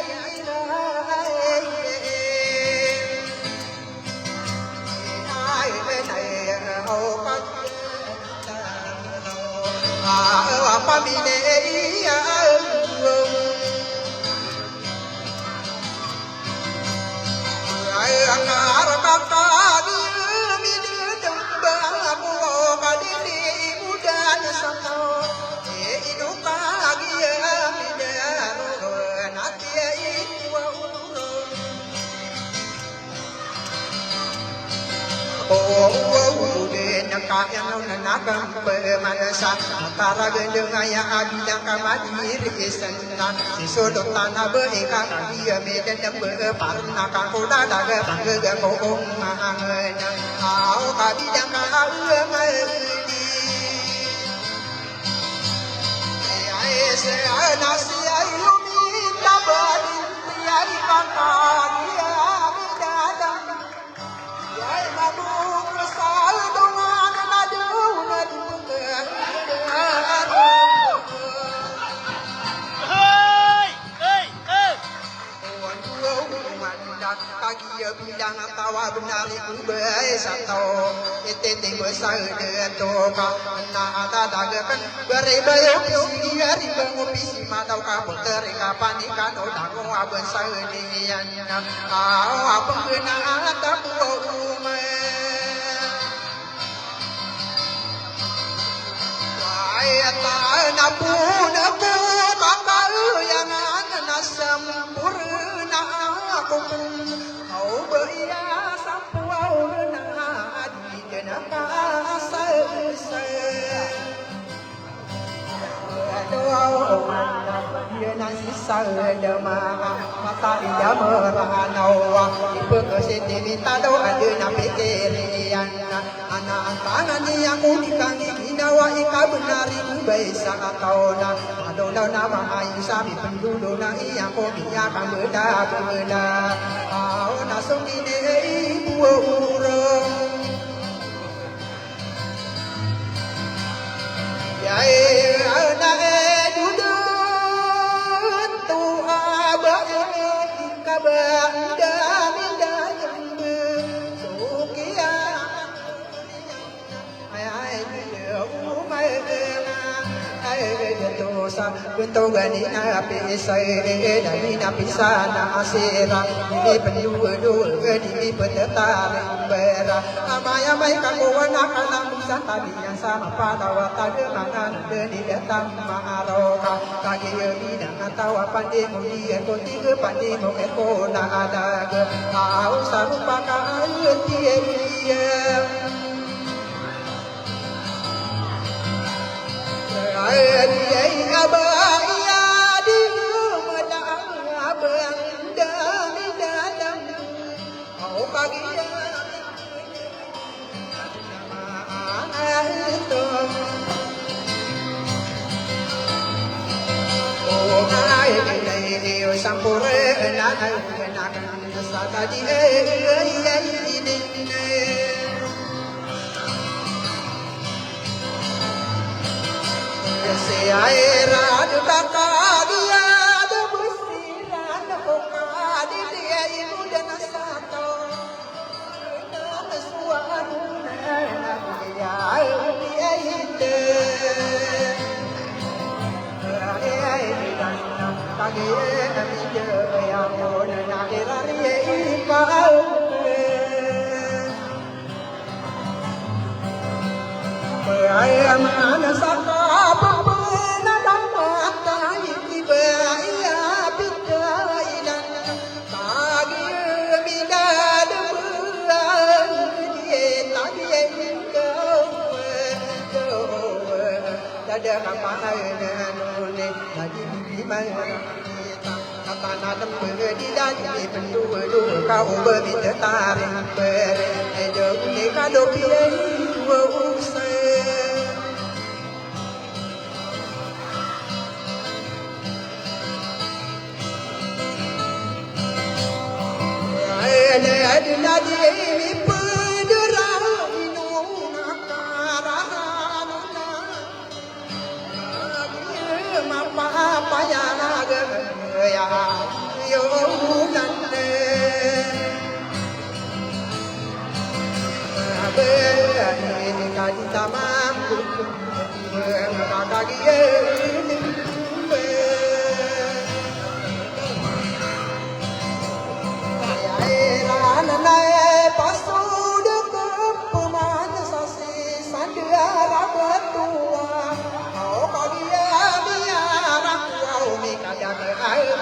apa bine Kaya nakam bermanasa antara gendeng ayah abidang kamadi risenan sisodot tanah berika dia medan berparna kakoda daga bangga kokong mangena au kabidang kamadi ay nasi ayu minta badin tiari kakak bidang tawa benari kubai sato etete besar de toka na ada dagakan berebayo dia di pengopi si matau ka puteri kapani kan odago aben saedian au apa kena ata kuume ayata napu makal yang nasam purna aku beria sapuau na di denaka doa dia nasi sadama mata dia meranau ibu kesini minta doa dia nak pikirian anak tangan dia aku dikangi inawa ika benari kubaisa atau na adona nama ayu sami penduduk na iya ko biya kan beda au nasung ini ibu urang ya na dudun tu abah kabanda minda sukia ay dosa untuk gani napi saya dari napi sana asira ini penjual ini penetara bera amaya mai kawan akan bisa tadi yang sama pada waktu dengan dari datang maroka kaki bidang atau pandai mulia tiga pandai mengeko na ada kau sarupa kau tiada ay abaya di medang abang dami dalam au pagi itu oh ay ay sampure na sata di ini se aera dutaka dia de busiran hoka di dia ibu dan sato suanu na dia dia ide ai dan kage ami je yang na irari pau mana saka pepena mata iba ya bidainan tagi bidad bulan dia tagi engkau dada kapaina nune tadi di mana kata nadam di dadi pendua kau berbeda tarik beredo ni kado pilih usai ada nadi ini pedera minum nakarana apa ya naga ya yo nande ini kadi tamam kaki ini Nanai pasuda ke pemanasa si sandiara betua kau kagia biara kau mikada ke air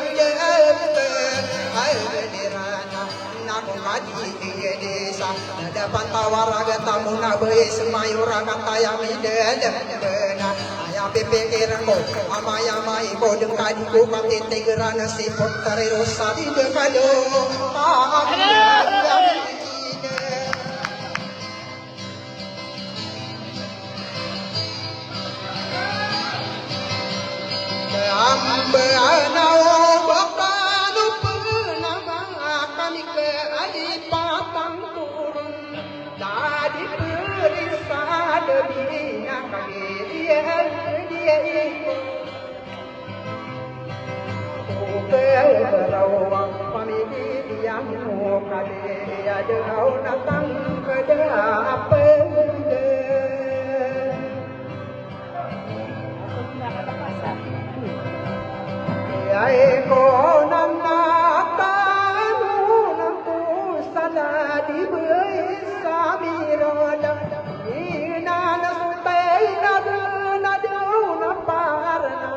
derana nak kaji ke desa ada pantawaraga tamu nabe semayura kata yang midel bena ayam pepekiranku amaya mai bodeng kadiku pati tegerana si potare rosa di dekado Amba anau bakanu penama kami ke adi patang turun tadi perisa debinya kami dia ikut berawang kami diam kade ada natang kade apa Eko nanakanu nantu sana di beisa miroda ina nasutai nadu naparna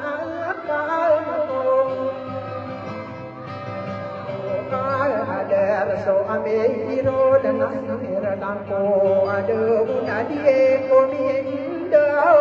ada so amiro dan asmira dangko ada bunadi eko mindau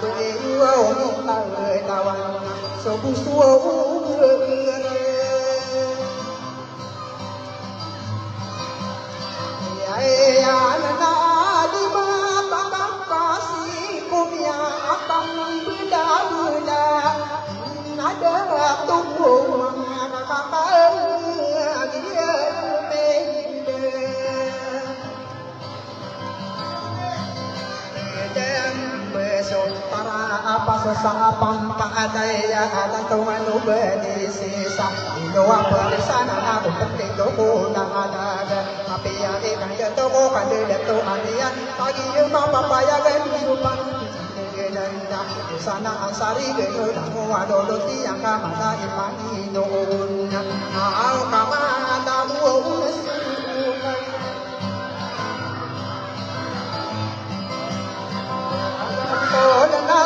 bơi yêu ta ơi ta vang số bu số ai ya na di ma ta ta kasi kumya atang bida bida nada tunggu mana kata dia Para apa sesapan paadaya ada tuan ubedi sisa Indo apa di sana aku penting doko na ada tapi ya ikan ya toko kan dia tu ania pagi ma papa ya kan supan gedenda di sana ansari geno damu ado loti yang kamada imani dona au kamada mu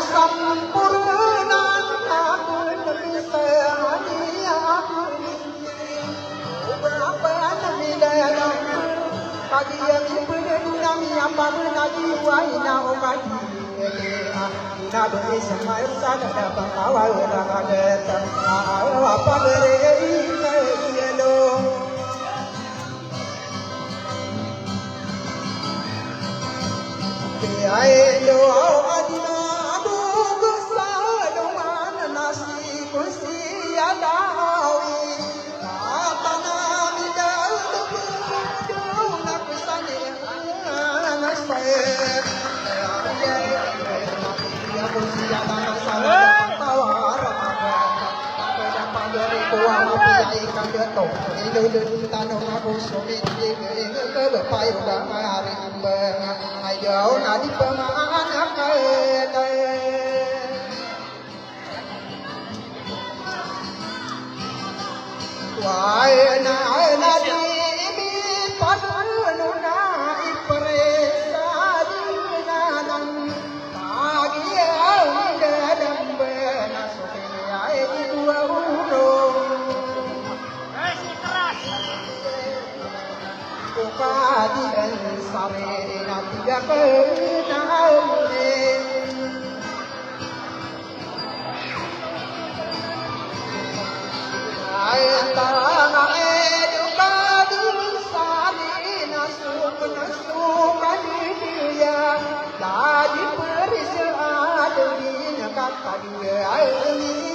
Sampurna aku demi sehari aku berapa nabi dalam pagi yang benar nami apa nabi wahina okadi ina beri semai sana dapat awal ada apa beri yelo ai do adina kursi adawi atana midal tu nak sani nasai ya kursi adawi sana tawar pada pagi kuah api ikan jatuh itu tanah aku suami dia ke berpai udah hari beng ayo nadi pemangan akan Why na di mi padunu na ipresa na nan pagi ang dadambe na suki ay dua uno Ukadi dan sare na tiga kenaune Antara edukasi salina sukan dia tadi perisa adanya kata dia ini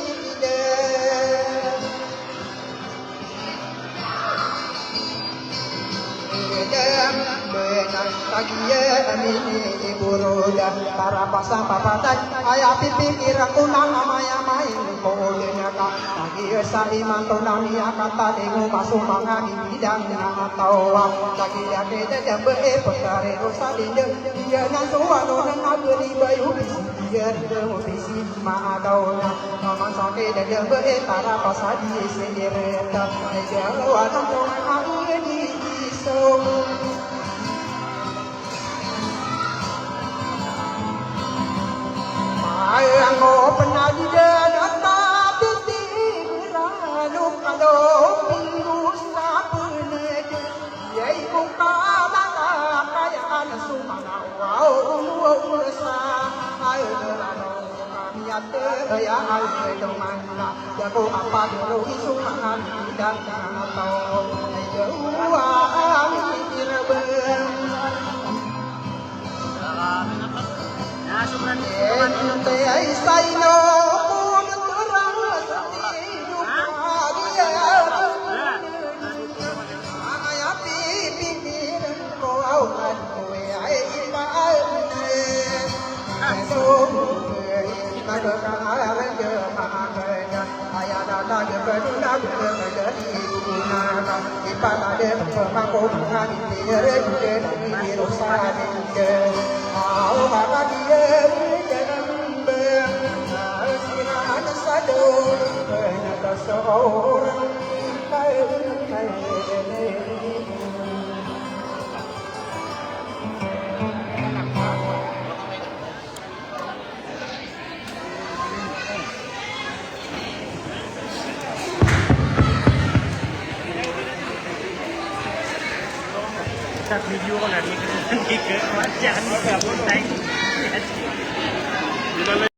benar tagiye amini iburuda para pasang papatan ayah pikir aku namanya main kolenya ka tagiye sari manto nami akata dengu masuk mangani bidang atau tagiye kede dembe perkare rosalinde dia nasuano nan agri bayu dia demu bisi ma adauna mama sake de dembe para pasadi sendireta dia lawan tong agri so Ayang pernah di dalam titi lalu kalau virus apa nege ya ibu kamala kayaan sumana wow ursa ayo lalu kami ate ya ayo domana jago apa dulu isu mangan dan atau ayo kami kirben Ente ay saino pun terasa hidup bahagia Amaya pipi piren ko awan kowe ay ibaane Sumber nagkakaran ke mahagaya Ayana nagkakaduna gagadi gunakan Ipanade pemangko mengani dire di rosanin ke Mau maka dia dalam berasiran sadu Ternyata seorang Video kan ada di ke wajah ni ke pun Ilan